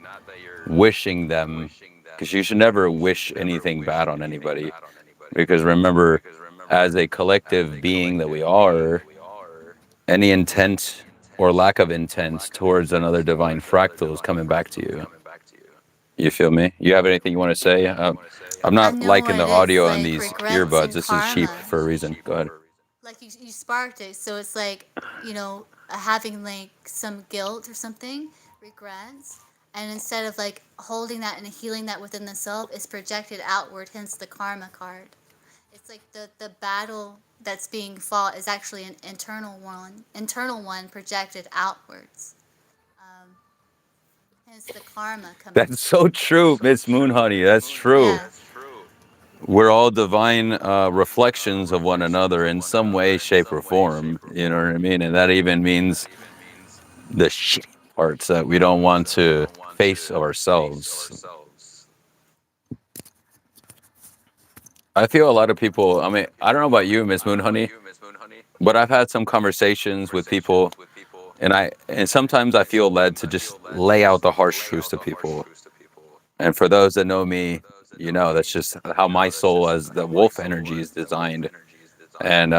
Speaker 1: wishing them, because you should never wish anything bad on anybody, because remember, as a collective being that we are, any intent or lack of intent towards another divine fractal is coming back to you. You feel me? You have anything you want to say? I'm
Speaker 2: I
Speaker 1: not
Speaker 2: know
Speaker 1: liking
Speaker 2: what
Speaker 1: the
Speaker 2: it is,
Speaker 1: audio on
Speaker 2: like
Speaker 1: these
Speaker 2: regrets
Speaker 1: earbuds.
Speaker 2: and
Speaker 1: This is cheap
Speaker 2: karma.
Speaker 1: for a reason. Go ahead.
Speaker 2: Like you sparked it, so it's like, having like some guilt or something, regrets, and instead of like holding that and healing that within the self, it's projected outward, hence the karma card. It's like the battle that's being fought is actually an internal one projected outwards. Um, Hence the karma coming
Speaker 1: That's
Speaker 2: through.
Speaker 1: so true, Miss Moonhoney. That's true.
Speaker 2: Yeah.
Speaker 1: We're all divine reflections of one another in some way, shape, or form. You know what I mean? And that even means the shitty parts that we don't want to face of ourselves. I feel a lot of people, I mean, I don't know about you, Miss Moonhoney, but I've had some conversations with people, and sometimes I feel led to just lay out the harsh truths to people. And for those that know me, you know that's just how my soul as the wolf energy is designed. And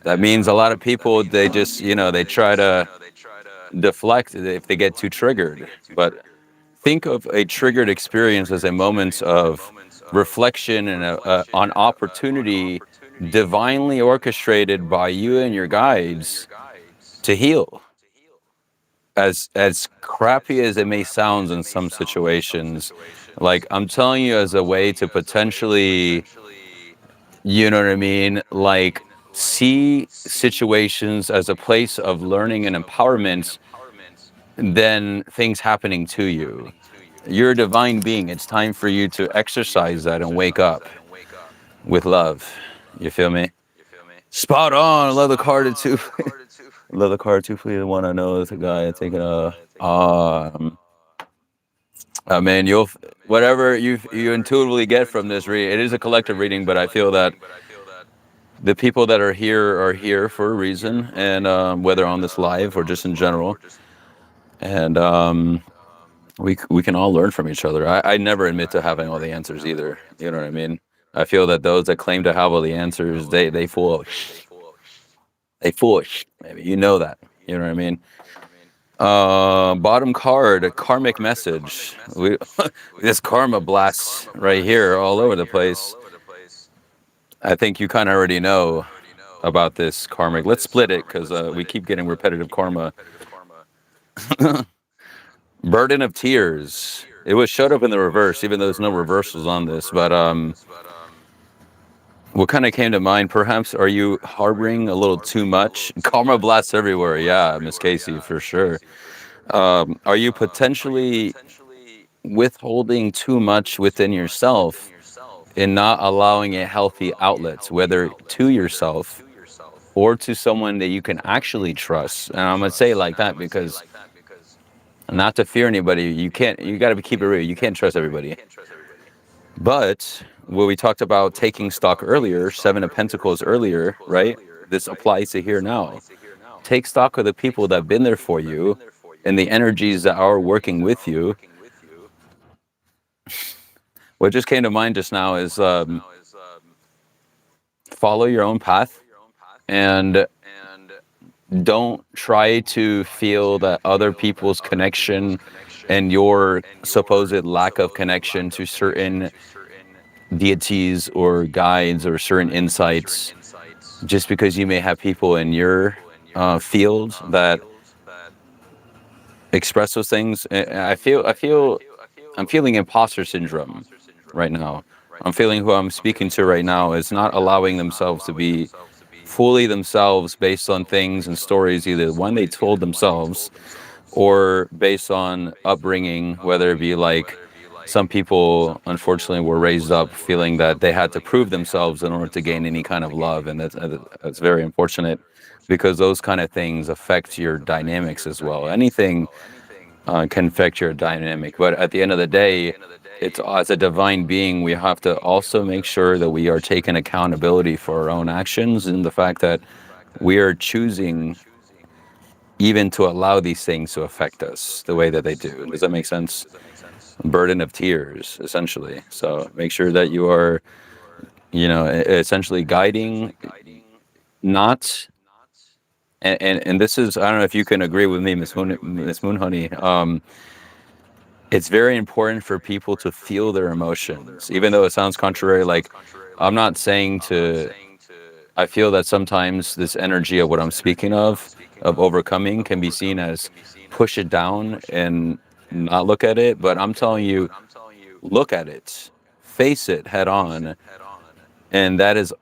Speaker 1: that means a lot of people, they just, they try to deflect if they get too triggered. But think of a triggered experience as a moment of reflection and an opportunity divinely orchestrated by you and your guides to heal. As crappy as it may sound in some situations, like I'm telling you, as a way to potentially, you know what I mean, like see situations as a place of learning and empowerment than things happening to you. You're a divine being. It's time for you to exercise that and wake up with love. You feel me? Spot on. I love the card too. Love the card too. Please, the one I know is a guy taking a. Man, you'll whatever you intuitively get from this read. It is a collective reading, but I feel that the people that are here for a reason, and whether on this live or just in general, and we can all learn from each other. I never admit to having all the answers either. You know what I mean? I feel that those that claim to have all the answers, they fool. They foolish. Maybe you know that. You know what I mean? Bottom card, a karmic message. We this karma blasts right here all over the place. I think you kind of already know about this karmic. Let's split it because we keep getting repetitive karma. Burden of tears. It was showed up in the reverse, even though there's no reversals on this. But what kind of came to mind? Perhaps are you harboring a little too much? Karma blasts everywhere. Yeah, Miss Casey, for sure. Are you potentially withholding too much within yourself and not allowing a healthy outlets, whether to yourself or to someone that you can actually trust? And I'm gonna say it like that because not to fear anybody, you can't. You got to keep it real. You can't trust everybody. But what we talked about taking stock earlier, Seven of Pentacles earlier, right? This applies to here now. Take stock of the people that have been there for you and the energies that are working with you. What just came to mind just now is follow your own path and don't try to feel that other people's connection and your supposed lack of connection to certain deities or guides or certain insights, just because you may have people in your field that express those things. I'm feeling imposter syndrome right now. I'm feeling who I'm speaking to right now is not allowing themselves to be fully themselves based on things and stories either one they told themselves or based on upbringing, whether it be like some people unfortunately were raised up feeling that they had to prove themselves in order to gain any kind of love, and that's very unfortunate because those kind of things affect your dynamics as well. Anything can affect your dynamic, but at the end of the day, it's as a divine being, we have to also make sure that we are taking accountability for our own actions and the fact that we are choosing even to allow these things to affect us the way that they do. Does that make sense? Burden of tears, essentially. So make sure that you are, essentially guiding, not. And this is, I don't know if you can agree with me, Miss Moonhoney. It's very important for people to feel their emotions, even though it sounds contrary. Like, I'm not saying to. I feel that sometimes this energy of what I'm speaking of overcoming, can be seen as push it down and not look at it. But I'm telling you, look at it, face it head on, and that is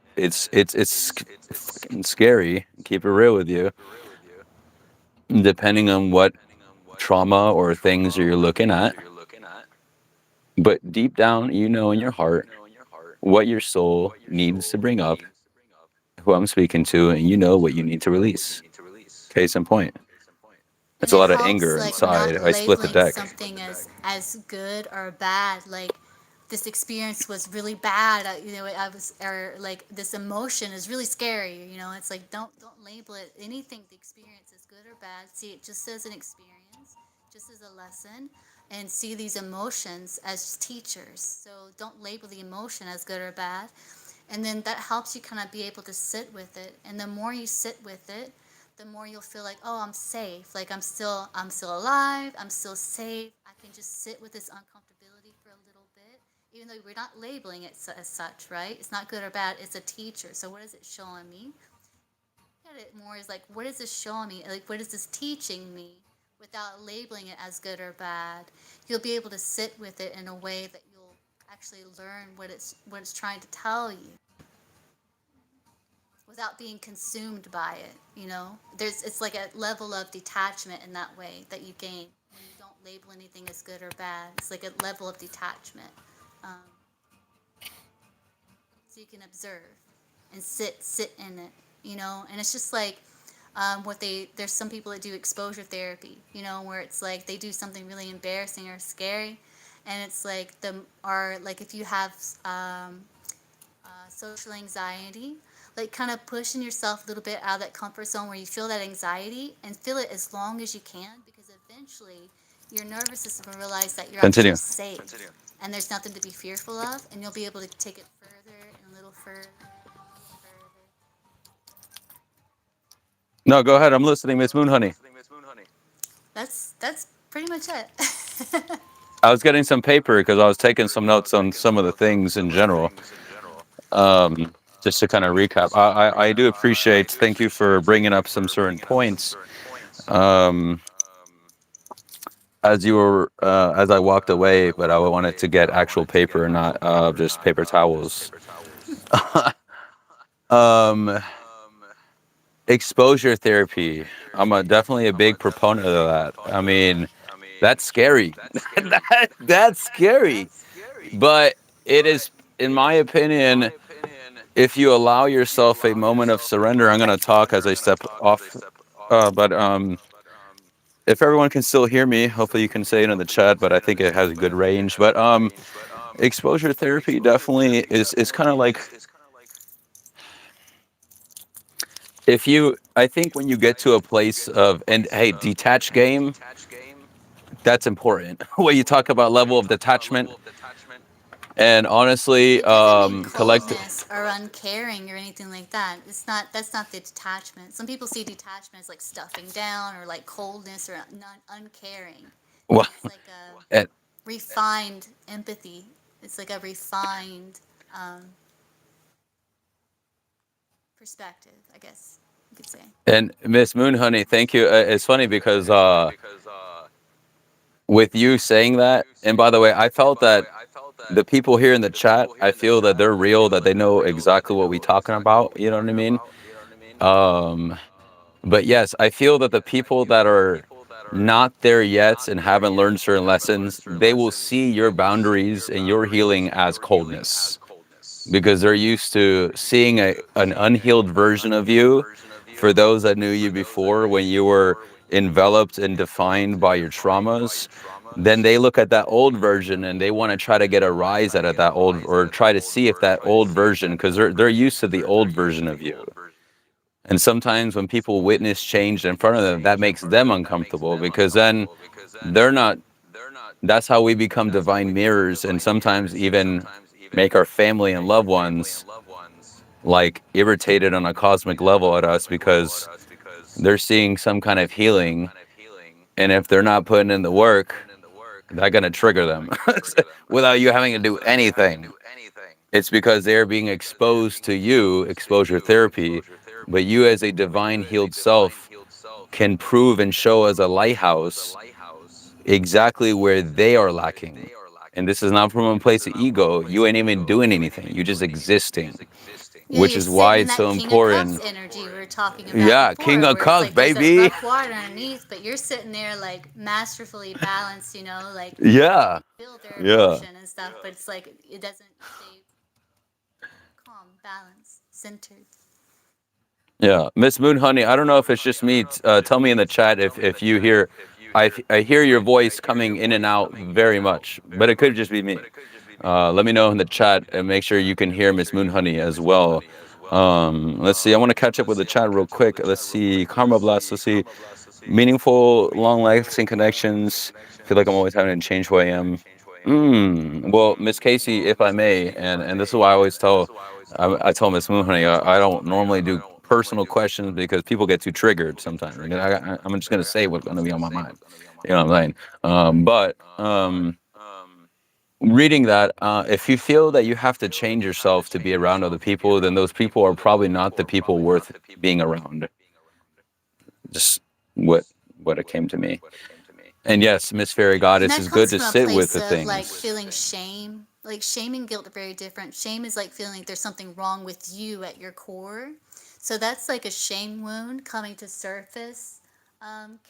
Speaker 1: fucking scary. Keep it real with you, depending on what trauma or things you're looking at. But deep down, you know in your heart what your soul needs to bring up, who I'm speaking to, and you know what you need to release. Case in point.
Speaker 2: And
Speaker 1: It's a
Speaker 2: it
Speaker 1: lot of
Speaker 2: helps
Speaker 1: anger
Speaker 2: like
Speaker 1: inside.
Speaker 2: not
Speaker 1: I split the
Speaker 2: labeling
Speaker 1: deck.
Speaker 2: something as good or bad. Like this experience was really bad. I was or like this emotion is really scary. It's like don't label it anything. The experience is good or bad. See it just as an experience, just as a lesson, and see these emotions as teachers. So don't label the emotion as good or bad, and then that helps you kind of be able to sit with it. And the more you sit with it, the more you'll feel like, oh, I'm safe. Like I'm still alive. I'm still safe. I can just sit with this uncomfortability for a little bit, even though we're not labeling it as such, right? It's not good or bad. It's a teacher. So what is it showing me? Look at it more as like, what is this showing me? Like, what is this teaching me? Without labeling it as good or bad, you'll be able to sit with it in a way that you'll actually learn what it's trying to tell you without being consumed by it. It's like a level of detachment in that way that you gain when you don't label anything as good or bad. It's like a level of detachment, um, so you can observe and sit in it. And it's just like there's some people that do exposure therapy, where it's like they do something really embarrassing or scary, and it's like if you have social anxiety, like kind of pushing yourself a little bit out of that comfort zone where you feel that anxiety, and feel it as long as you can, because eventually your nervous system will realize that you're actually
Speaker 1: Continue.
Speaker 2: safe. And there's nothing to be fearful of, and you'll be able to take it further and a little further and a little further.
Speaker 1: No, go ahead. I'm listening, Miss Moonhoney.
Speaker 2: That's pretty much it.
Speaker 1: I was getting some paper because I was taking some notes on some of the things in general. Just to kind of recap, I do appreciate. Thank you for bringing up some certain points. Um, as I walked away, but I wanted to get actual paper, not just paper towels. um, Exposure therapy. Definitely a big proponent of that. I mean, that's scary. That's scary. But it is, in my opinion, if you allow yourself a moment of surrender. I'm going to talk as I step off. But if everyone can still hear me, hopefully you can say it in the chat. But I think it has a good range. But exposure therapy definitely is kind of like, if you, I think when you get to a place of, and hey, detached game, that's important. When you talk about level of detachment, and
Speaker 2: And
Speaker 1: honestly,
Speaker 2: it doesn't mean
Speaker 1: collect.
Speaker 2: coldness or uncaring or anything like that. It's not. That's not the detachment. Some people see detachment as like stuffing down or like coldness or not uncaring.
Speaker 1: Well,
Speaker 2: It's like a
Speaker 1: and,
Speaker 2: refined empathy. It's like a refined um, perspective, I guess you could say.
Speaker 1: and Miss Moon Honey, thank you. It's funny because with you saying that, and by the way, I felt that the people here in the chat, I feel that they're real, that they know exactly what we're talking about. You know what I mean? Um, but yes, I feel that the people that are not there yet and haven't learned certain lessons, they will see your boundaries and your healing as coldness, because they're used to seeing an unhealed version of you. For those that knew you before, when you were enveloped and defined by your traumas, then they look at that old version and they want to try to get a rise out of that old, or try to see if that old version, because they're used to the old version of you. And sometimes when people witness change in front of them, that makes them uncomfortable, because then they're not, that's how we become divine mirrors, and sometimes even make our family and loved ones like irritated on a cosmic level at us, because they're seeing some kind of healing, and if they're not putting in the work, they're going to trigger them without you having to do anything. It's because they're being exposed to you, exposure therapy, but you as a divine healed self can prove and show as a lighthouse exactly where they are lacking. And this is not from a place of ego. You ain't even doing anything. You're just existing,
Speaker 2: Yeah,
Speaker 1: which
Speaker 2: you're
Speaker 1: is why
Speaker 2: sitting in
Speaker 1: it's so
Speaker 2: that King of Cups
Speaker 1: important.
Speaker 2: energy we were talking about
Speaker 1: Yeah, King
Speaker 2: before,
Speaker 1: of
Speaker 2: where it's
Speaker 1: Cups,
Speaker 2: like there's that
Speaker 1: baby.
Speaker 2: rough water underneath, but you're sitting there like masterfully balanced, like
Speaker 1: Yeah,
Speaker 2: feel their
Speaker 1: yeah.
Speaker 2: emotion and stuff, but it's like it doesn't stay calm, balanced, centered.
Speaker 1: Yeah, Miss Moon Honey. I don't know if it's just me. Tell me in the chat if you hear, I hear your voice coming in and out very much, but it could just be me. Let me know in the chat and make sure you can hear Miss Moon Honey as well. Let's see. I want to catch up with the chat real quick. Let's see. Karma Blast. Let's see. Meaningful, long-lasting connections. Feel like I'm always having to change who I am. Well, Miss Casey, if I may, and this is why I always tell, I tell Miss Moon Honey, I don't normally do personal questions because people get too triggered sometimes. Like, I'm just gonna say what's gonna be on my mind. You know what I'm saying? Reading that, if you feel that you have to change yourself to be around other people, then those people are probably not the people worth being around. Just what what it came to me. And yes, Miss Fairy
Speaker 2: And
Speaker 1: Goddess
Speaker 2: that
Speaker 1: is good
Speaker 2: comes
Speaker 1: to
Speaker 2: from a
Speaker 1: sit with
Speaker 2: place
Speaker 1: the
Speaker 2: of like
Speaker 1: things.
Speaker 2: feeling shame. Like shame and guilt are very different. Shame is like feeling like there's something wrong with you at your core. So that's like a shame wound coming to surface,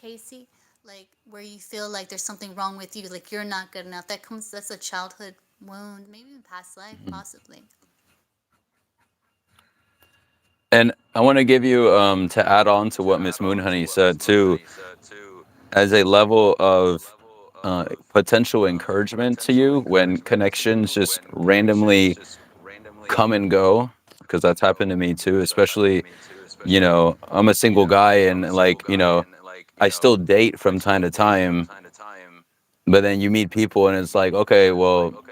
Speaker 2: Casey. Like where you feel like there's something wrong with you, like you're not good enough. That's a childhood wound, maybe even past life, possibly.
Speaker 1: And I want to give you, to add on to what Miss Moonhoney said too, as a level of potential encouragement to you when connections just randomly come and go, because that's happened to me too. Especially, I'm a single guy, and like, I still date from time to time, but then you meet people and it's like, okay, well,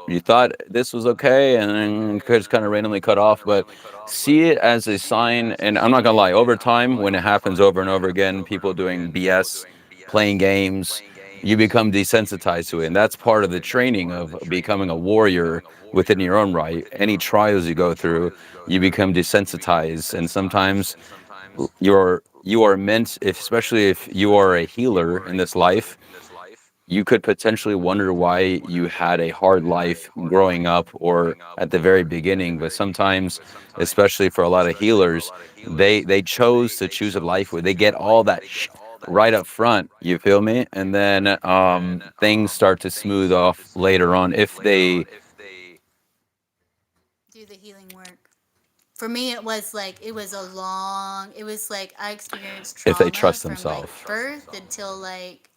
Speaker 1: you thought this was okay, and then just kind of randomly cut off. But see it as a sign, and I'm not gonna lie, over time, when it happens over and over again, people doing BS, playing games, you become desensitized to it. And that's part of the training of becoming a warrior within your own right. Any trials you go through, you become desensitized. And sometimes you are meant, especially if you are a healer in this life, you could potentially wonder why you had a hard life growing up or at the very beginning. But sometimes, especially for a lot of healers, they chose to choose a life where they get all that right up front. You feel me? And then things start to smooth off later on
Speaker 2: Do the healing work. For me, it was like it was a long. It was like I experienced
Speaker 1: if they
Speaker 2: trauma
Speaker 1: trust
Speaker 2: from like
Speaker 1: themselves.
Speaker 2: birth until like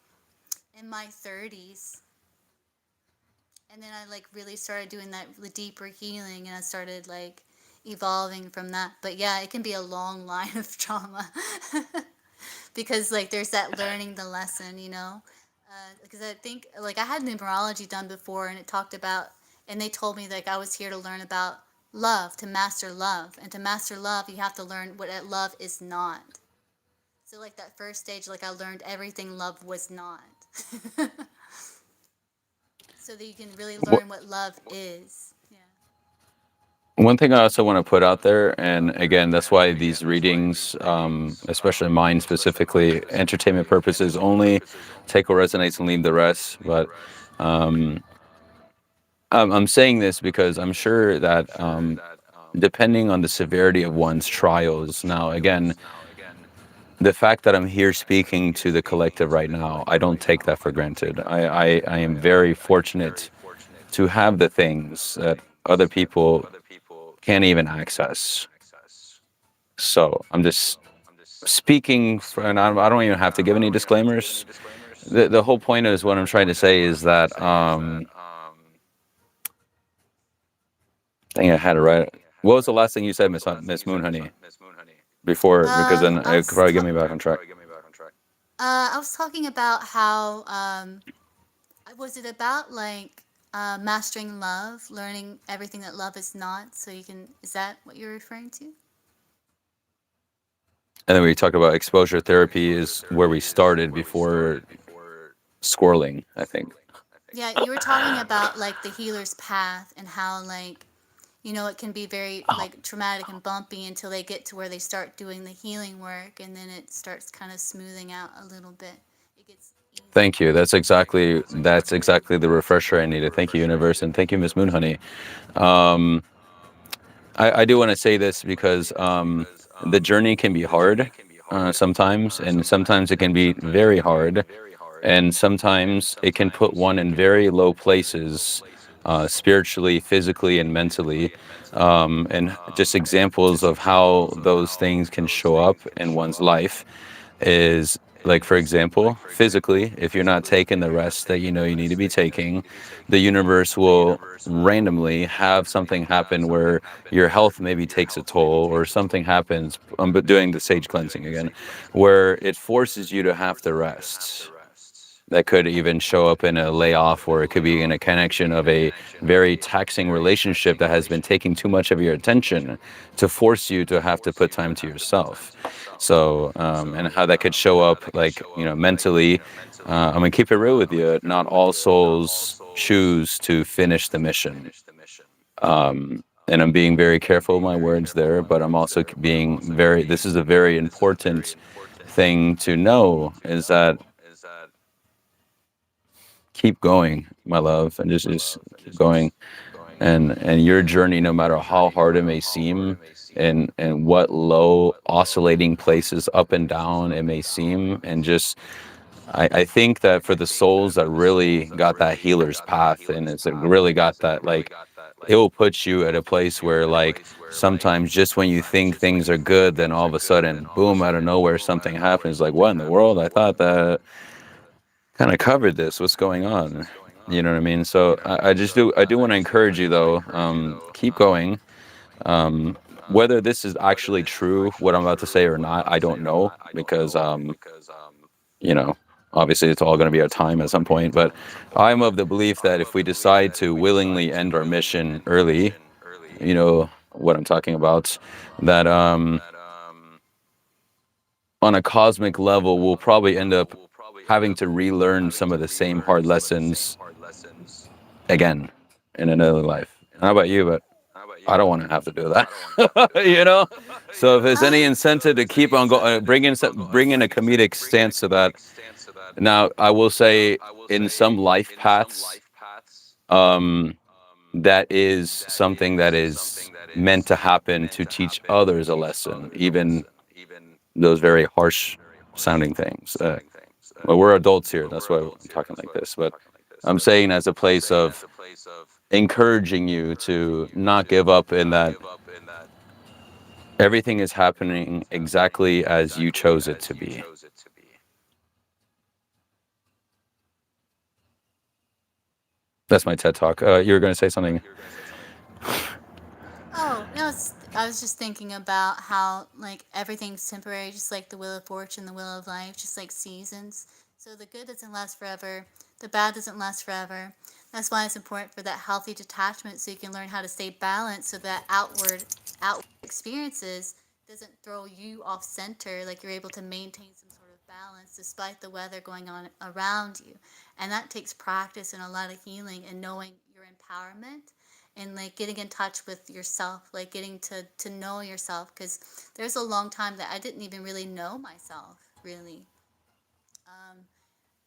Speaker 2: in my 30s, and then I like really started doing that the deeper healing, and I started like evolving from that. But yeah, it can be a long line of trauma because like there's that learning the lesson, you know. Because I think like I had numerology done before, and it talked about, and they told me like I was here to learn about love, to master love, and to master love, you have to learn what love is not. So like that first stage, like I learned everything love was not. So that you can really learn what love is. Yeah.
Speaker 1: One thing I also want to put out there, and again, that's why these readings, especially mine specifically, entertainment purposes only, take what resonates and leave the rest. But I'm saying this because I'm sure that depending on the severity of one's trials, now again, the fact that I'm here speaking to the collective right now, I don't take that for granted. I am very fortunate to have the things that other people can't even access. So I'm just speaking, for, and I don't even have to give any disclaimers. The whole point is what I'm trying to say is that I think I had it right. What was the last thing you said, Miss Moonhoney? Before, because then
Speaker 2: I
Speaker 1: it could
Speaker 2: was
Speaker 1: probably get me back on track.
Speaker 2: I was talking about how was it about like mastering love, learning everything that love is not, so you can. Is that what you're referring to?
Speaker 1: And then we talked about exposure therapy is where we started before squirreling, I think.
Speaker 2: Yeah, you were talking about like the healer's path and how like it can be very
Speaker 1: Oh,
Speaker 2: like traumatic and bumpy until they get to where they start doing the healing work, and then it starts kind of smoothing out a little bit. It gets
Speaker 1: thank
Speaker 2: easier.
Speaker 1: you. That's exactly the refresher I needed. Thank you, universe, and thank you, Miss Moonhoney. Um, I do want to say this because the journey can be hard sometimes, and sometimes it can be very hard, and sometimes it can put one in very low places, spiritually, physically, and mentally. And just examples of how those things can show up in one's life is like, for example, physically, if you're not taking the rest that you know you need to be taking, the universe will randomly have something happen where your health maybe takes a toll, or something happens, but doing the sage cleansing again, where it forces you to have to rest. That could even show up in a layoff, or it could be in a connection of a very taxing relationship that has been taking too much of your attention to force you to have to put time to yourself. So, and how that could show up, like, mentally. I'm gonna keep it real with you. Not all souls choose to finish the mission. And I'm being very careful with my words there, but I'm also being very, this is a very important thing to know, is that keep going, my love, and just keep going. And your journey, no matter how hard it may seem, and what low oscillating places up and down it may seem, and just I think that for the souls that really got that healer's path, and it's like really got that, like, it will put you at a place where, like, sometimes just when you think things are good, then all of a sudden, boom, out of nowhere something happens. Like, what in the world? I thought that kind of covered this. What's going on? You know what I mean? So I do want to encourage you though. Keep going. Whether this is actually true, what I'm about to say or not, I don't know, because you know, obviously it's all going to be our time at some point. But I'm of the belief that if we decide to willingly end our mission early, you know what I'm talking about, that on a cosmic level, we'll probably end up having to relearn some of the same hard lessons again in another life. How about you? But I don't want to have to do that, you know. So if there's any incentive to keep on going, bring in a comedic stance to that. Now, I will say in some life paths, um, that is something that is meant to happen to teach others a lesson, even those very harsh sounding things. Well, we're adults here. That's why I'm talking like this. But I'm saying as a place of encouraging you to not give up in that everything is happening exactly as you chose it to be. That's my TED talk. You were going to say something.
Speaker 2: Oh, no, I was just thinking about how like everything's temporary, just like the wheel of fortune, the wheel of life, just like seasons. So the good doesn't last forever, the bad doesn't last forever. That's why it's important for that healthy detachment, so you can learn how to stay balanced, so that outward experiences doesn't throw you off center. Like you're able to maintain some sort of balance despite the weather going on around you, and that takes practice and a lot of healing and knowing your empowerment and like getting in touch with yourself, like getting to know yourself, because there's a long time that I didn't even really know myself really. um,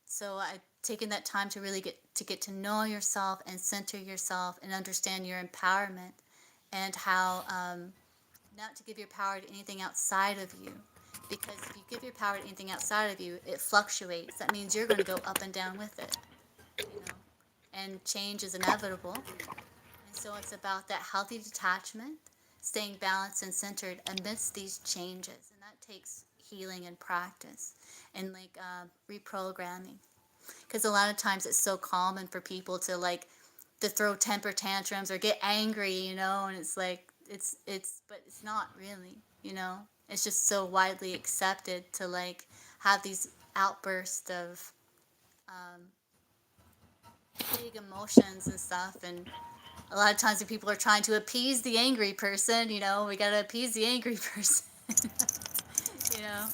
Speaker 2: so I've taken that time to really get to know yourself and center yourself and understand your empowerment, and how not to give your power to anything outside of you, because if you give your power to anything outside of you, it fluctuates. That means you're going to go up and down with it, you know, and change is inevitable. And so it's about that healthy detachment, staying balanced and centered amidst these changes. And that takes healing and practice and like reprogramming. Because a lot of times it's so common for people to like to throw temper tantrums or get angry, you know, and it's like but it's not really, you know. It's just so widely accepted to like have these outbursts of um, big emotions and stuff, and a lot of times when people are trying to appease the angry person, you know, we gotta appease the angry person, you know.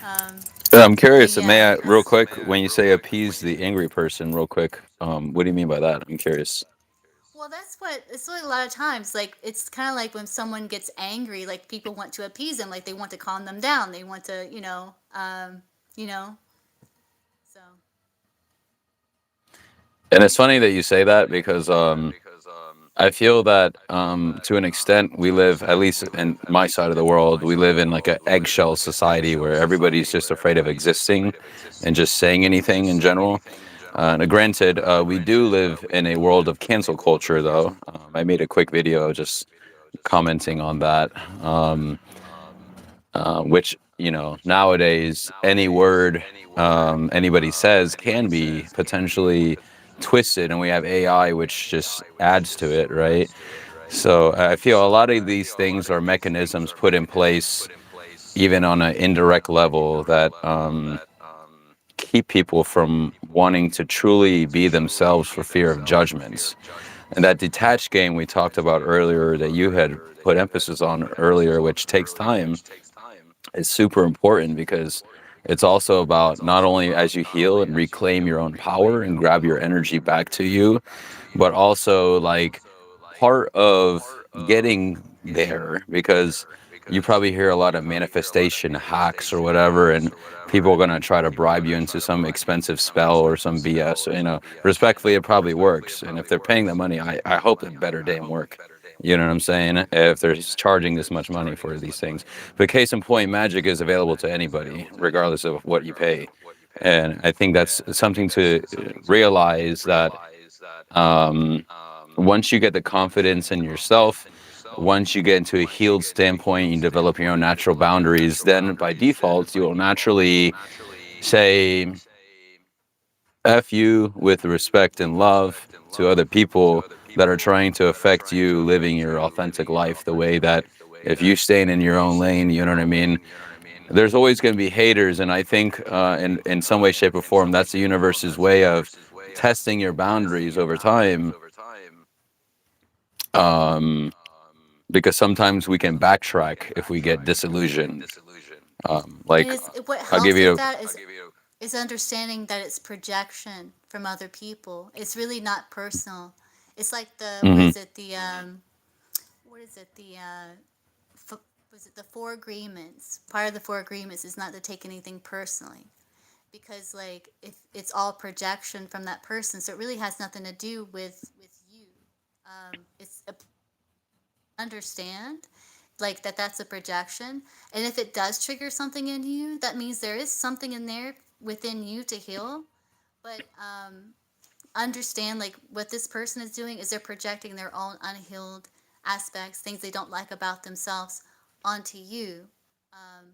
Speaker 2: Um,
Speaker 1: I'm
Speaker 2: but
Speaker 1: curious. May
Speaker 2: yeah,
Speaker 1: I, real quick, when you say appease the angry person, real quick, what do you mean by that? I'm curious.
Speaker 2: well, it's what a lot of times like it's kind of like when someone gets angry, like people want to appease them, like they want to calm them down, they want to, you know. So
Speaker 1: And it's funny that you say that because I feel that to an extent we live, at least in my side of the world, we live in like an eggshell society where everybody's just afraid of existing and just saying anything in general. Now, granted, we do live in a world of cancel culture, though. I made a quick video just commenting on that, which, you know, nowadays any word anybody says can be potentially twisted, and we have AI, which just adds to it, right? So I feel a lot of these things are mechanisms put in place, even on an indirect level, that keep people from wanting to truly be themselves for fear of judgments. And that detached game we talked about earlier, that you had put emphasis on earlier, which takes time, is super important because it's also about not only as you heal and reclaim your own power and grab your energy back to you, but also like part of getting there, because you probably hear a lot of manifestation hacks or whatever, and people are going to try to bribe you into some expensive spell or some BS. You know, respectfully, it probably works. And if they're paying the money, I hope it better damn work. You know what I'm saying? If they're charging this much money for these things. But case in point, magic is available to anybody, regardless of what you pay. And I think that's something to realize, that um, once you get the confidence in yourself, once you get into a healed standpoint, you develop your own natural boundaries, then by default, you will naturally say F you with respect and love to other people that are trying to affect you living your authentic life the way that, if you staying in your own lane, you know what I mean? There's always going to be haters. And I think in some way, shape, or form, that's the universe's way of testing your boundaries over time, um, because sometimes we can backtrack if we get disillusioned.
Speaker 2: and
Speaker 1: Like,
Speaker 2: it's what
Speaker 1: I'll give
Speaker 2: helps with
Speaker 1: you
Speaker 2: that is understanding that it's projection from other people. It's really not personal. It's like the what
Speaker 1: hmm
Speaker 2: is it the what is it the f- was it the four agreements? Part of the four agreements is not to take anything personally. because like if it's all projection from that person, so it really has nothing to do with you. It's a understand like that's a projection, and if it does trigger something in you, that means there is something in there within you to heal. But understand like what this person is doing is they're projecting their own unhealed aspects, things they don't like about themselves onto you, um,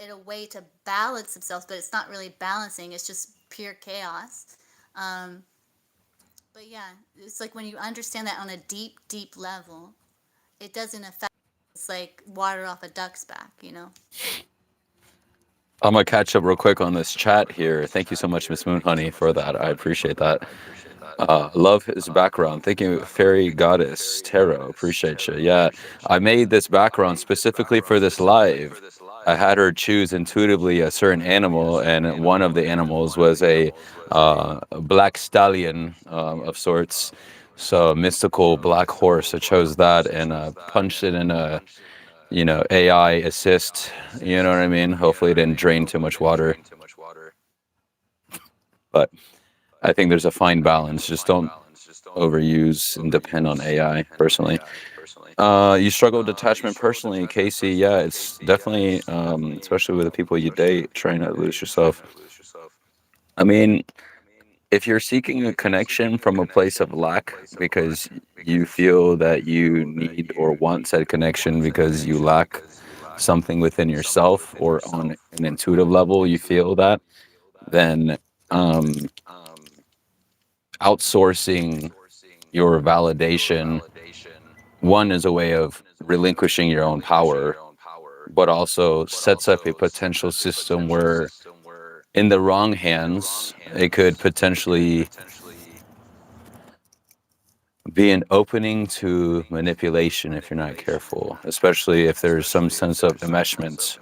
Speaker 2: in a way to balance themselves, but it's not really balancing, it's just pure chaos. um, but yeah, it's like when you understand that on a deep deep level, it doesn't affect, it's like water off a duck's back, you know.
Speaker 1: I'm gonna catch up real quick on this chat here. Thank you so much, Miss Moonhoney, for that. I appreciate that. Love his background. Thank you, Fairy Goddess Tarot. Appreciate you. Yeah, I made this background specifically for this live. I had her choose intuitively a certain animal, and one of the animals was a black stallion of sorts. So a mystical black horse. I chose that and punched it in a AI assist. You know what I mean? Hopefully, it didn't drain too much water, but I think there's a fine balance. Just don't overuse and depend on AI. Personally, you struggle with detachment personally, Casey. Yeah, it's definitely, especially with the people you date, trying to lose yourself. I mean, if you're seeking a connection from a place of lack because you feel that you need or want said connection because you lack something within yourself, or on an intuitive level you feel that, then um, outsourcing your validation, one, is a way of relinquishing your own power, but also sets up a potential system where, in the wrong hands, it could potentially be an opening to manipulation if you're not careful, especially if there's some sense of enmeshment,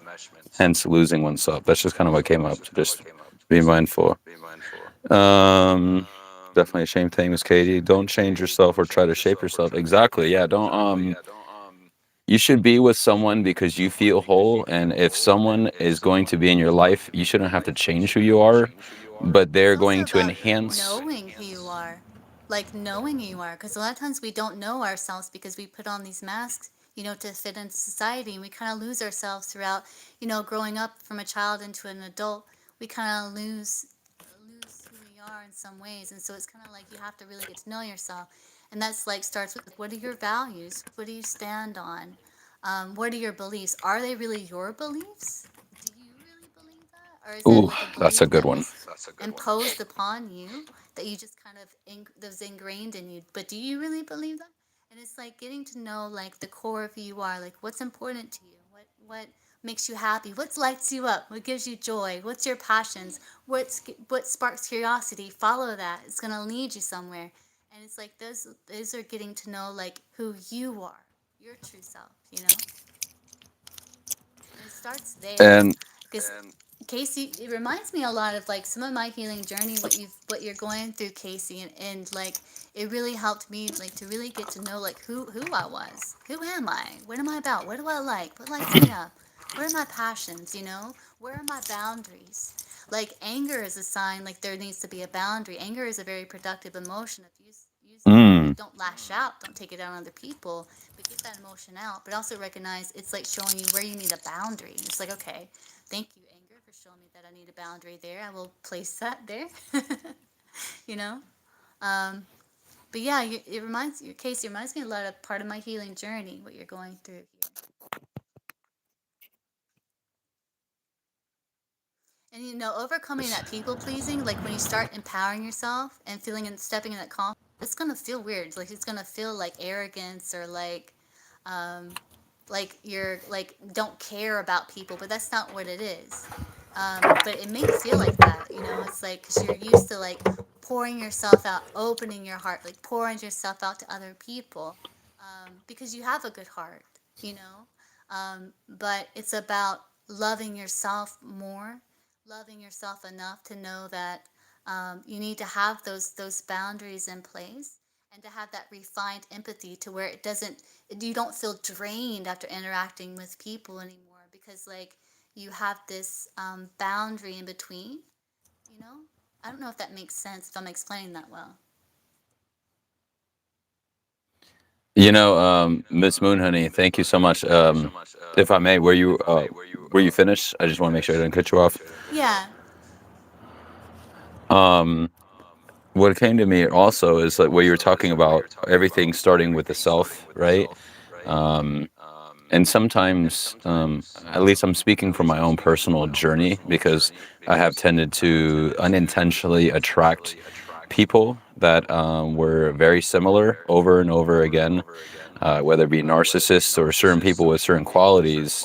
Speaker 1: hence losing oneself. That's just kind of what came up, to just be mindful. Um, Definitely a shame thing, Miss Katie. Don't change yourself or try to shape yourself. Exactly. Yeah. Don't. You should be with someone because you feel whole, and if someone is going to be in your life, you shouldn't have to change who you are, but
Speaker 2: It's
Speaker 1: they're
Speaker 2: also
Speaker 1: going to
Speaker 2: about
Speaker 1: enhance.
Speaker 2: knowing who you are. Like knowing who you are. Because a lot of times we don't know ourselves because we put on these masks, you know, to fit into society. And we kind of lose ourselves throughout, you know, growing up from a child into an adult. We kind of lose who we are in some ways. And so it's kind of like you have to really get to know yourself. And that's like starts with what are your values? What do you stand on? What are your beliefs? Are they really your beliefs? Do you really believe that? Or is that
Speaker 1: Ooh,
Speaker 2: like a
Speaker 1: that's a
Speaker 2: belief
Speaker 1: good
Speaker 2: that
Speaker 1: one.
Speaker 2: was imposed upon you, that you just kind of that was ingrained in you? But do you really believe that? And it's like getting to know like the core of who you are, like what's important to you, what makes you happy, what lights you up, what gives you joy, what's your passions, what sparks curiosity. Follow that. It's gonna lead you somewhere. And it's like those are getting to know like who you are, your true self, you know? And it starts there.
Speaker 1: And
Speaker 2: Because Casey, it reminds me a lot of like some of my healing journey, what you're going through, Casey, and like it really helped me like to really get to know like who I was. Who am I? What am I about? What do I like? What lights me up? What are my passions, you know? Where are my boundaries? Like anger is a sign like there needs to be a boundary. Anger is a very productive emotion. If you use it,
Speaker 1: mm,
Speaker 2: like don't lash out, don't take it out on other people, but get that emotion out. But also recognize it's like showing you where you need a boundary. It's like, okay, thank you, anger, for showing me that I need a boundary there. I will place that there. You know? Um, but yeah, it reminds your case. It reminds me a lot of part of my healing journey. What you're going through here, and you know, overcoming that people pleasing. Like when you start empowering yourself and feeling and stepping in that confidence, it's gonna feel weird. Like it's gonna feel like arrogance or um, like you're like don't care about people, but that's not what it is. But it may feel like that, you know. It's like because you're used to like pouring yourself out, opening your heart, like pouring yourself out to other people, because you have a good heart, you know. But it's about loving yourself more, loving yourself enough to know that you need to have those boundaries in place, and to have that refined empathy to where it doesn't, you don't feel drained after interacting with people anymore, because like you have this boundary in between, you know? I don't know if that makes sense, if I'm explaining that well.
Speaker 1: Miss Moonhoney, thank you so much. If I may, were you finished? I just want to make sure I didn't cut you off.
Speaker 2: Yeah.
Speaker 1: Um, what came to me also is like what you were talking about, everything starting with the self, right? Um, and sometimes, at least I'm speaking from my own personal journey because I have tended to unintentionally attract people that were very similar over and over again, whether it be narcissists or certain people with certain qualities.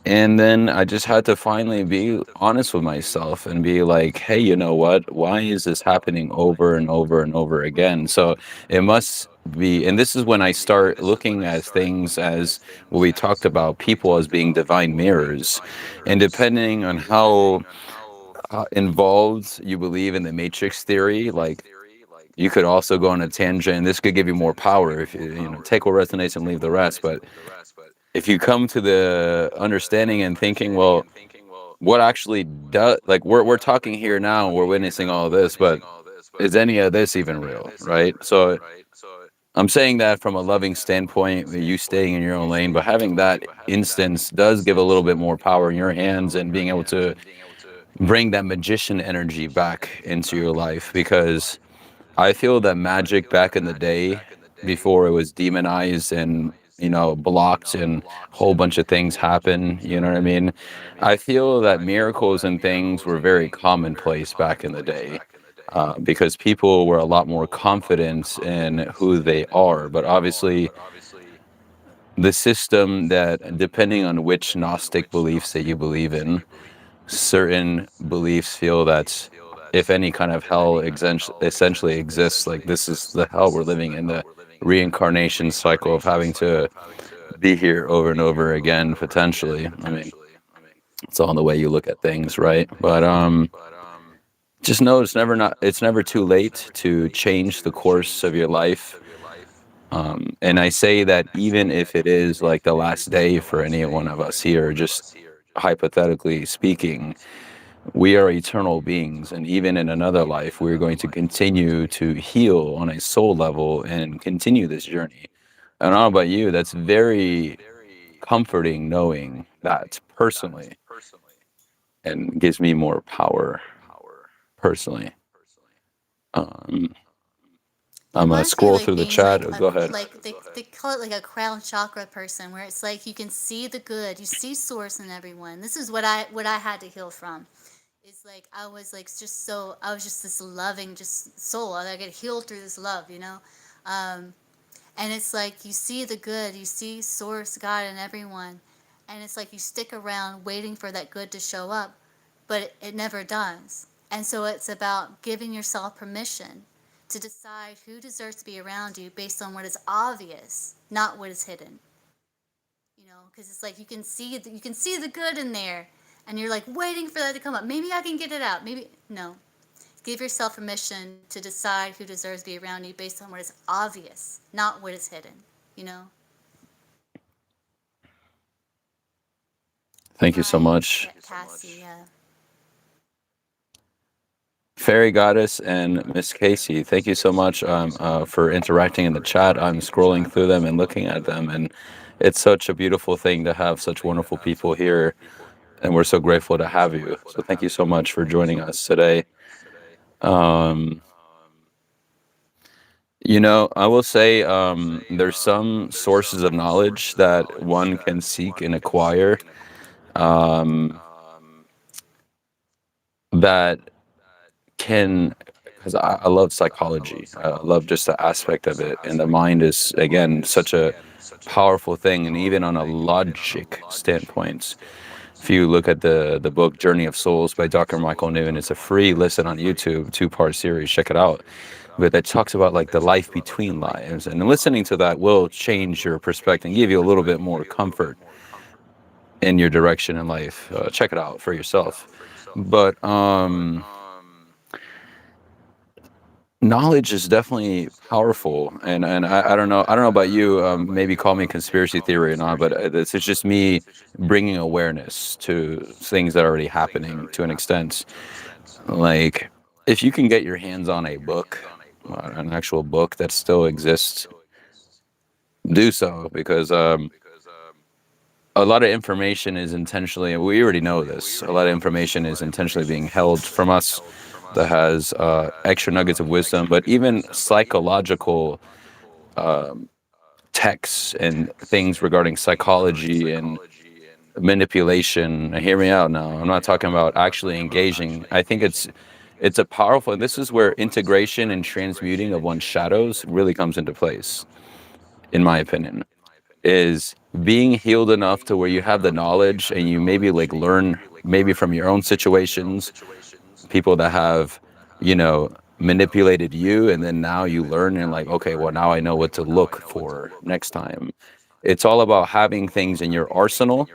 Speaker 1: And then I just had to finally be honest with myself and be like, hey, you know what? Why is this happening over and over and over again? So it must be, and this is when I start looking at things as what we talked about, people as being divine mirrors. And depending on how involved you believe in the matrix theory, like you could also go on a tangent, and this could give you more power if you take what resonates and leave the rest. But if you come to the understanding and thinking, well, what actually does, like we're talking here now, we're witnessing all of this, but is any of this even real, right? So I'm saying that from a loving standpoint, you staying in your own lane, but having that instance does give a little bit more power in your hands and being able to bring that magician energy back into your life, because I feel that magic back in the day, before it was demonized and blocked and a whole bunch of things happen, you know what I mean? I feel that miracles and things were very commonplace back in the day, because people were a lot more confident in who they are. But obviously, the system that, depending on which Gnostic beliefs that you believe in, certain beliefs feel that if any kind of hell essentially exists, like this is the hell we're living in, the reincarnation cycle of having to be here over and over again, potentially. I mean, it's all in the way you look at things, right? But just know it's never too late to change the course of your life. And I say that even if it is like the last day for any one of us here, just hypothetically speaking, we are eternal beings, and even in another life, we're going to continue to heal on a soul level and continue this journey. I don't know about you, that's very comforting knowing that personally, and gives me more power personally. Um,
Speaker 2: It
Speaker 1: I'm gonna
Speaker 2: reminds me of
Speaker 1: scroll
Speaker 2: like
Speaker 1: through the
Speaker 2: being
Speaker 1: chat.
Speaker 2: like a
Speaker 1: Go ahead.
Speaker 2: like they call it like a crown chakra person, where it's like you can see the good, you see source in everyone. This is what I had to heal from. It's like I was just this loving just soul. I get healed through this love, you know. Um, and it's like you see the good, you see source, God in everyone, and it's like you stick around waiting for that good to show up, but it never does. And so it's about giving yourself permission to decide who deserves to be around you based on what is obvious, not what is hidden. You know, because it's like you can see the good in there, and you're like waiting for that to come up. Maybe I can get it out. Maybe no. Give yourself permission to decide who deserves to be around you based on what is obvious, not what is hidden. You know.
Speaker 1: Thank you so
Speaker 2: Hi,
Speaker 1: much.
Speaker 2: Cassie. Yeah.
Speaker 1: Fairy Goddess and Miss Casey, thank you so much for interacting in the chat. I'm scrolling through them and looking at them, and it's such a beautiful thing to have such wonderful people here, and we're so grateful to have you. So thank you so much for joining us today. Um, I will say there's some sources of knowledge that one can seek and acquire, um, that can, because I love psychology. I love just the aspect of it. And the mind is, again, such a powerful thing. And even on a logic standpoint, if you look at the book Journey of Souls by Dr. Michael Newton, it's a free listen on YouTube, 2-part series. Check it out. But that talks about like the life between lives. And listening to that will change your perspective and give you a little bit more comfort in your direction in life. Check it out for yourself. But Knowledge is definitely powerful, and I don't know about you. Maybe call me conspiracy theory or not, but this is just me bringing awareness to things that are already happening to an extent. Like, if you can get your hands on a book, an actual book that still exists, do so, because a lot of information is intentionally, we already know this, a lot of information is intentionally being held from us that has extra nuggets of wisdom, but even psychological texts and things regarding psychology and manipulation. Hear me out now. I'm not talking about actually engaging. I think it's a powerful, and this is where integration and transmuting of one's shadows really comes into place, in my opinion, is being healed enough to where you have the knowledge and you maybe like learn maybe from your own situations, people that have, you know, manipulated you, and then now you learn and like, okay, well, now I know what to look for next time. It's all about having things in your arsenal,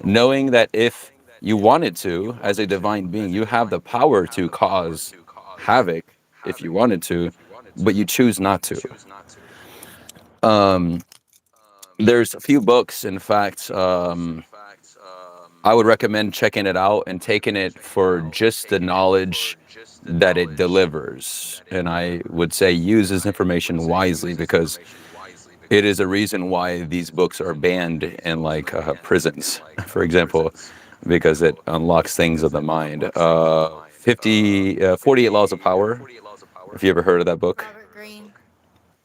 Speaker 1: knowing that if you wanted to, as a divine being, you have the power to cause havoc if you wanted to, but you choose not to. um there's a few books, in fact, I would recommend checking it out and taking it for just the knowledge that it delivers. And I would say use this information wisely, because it is a reason why these books are banned in like prisons, for example, because it unlocks things of the mind. 48 Laws of Power. If you ever heard of that book,
Speaker 2: Robert Greene.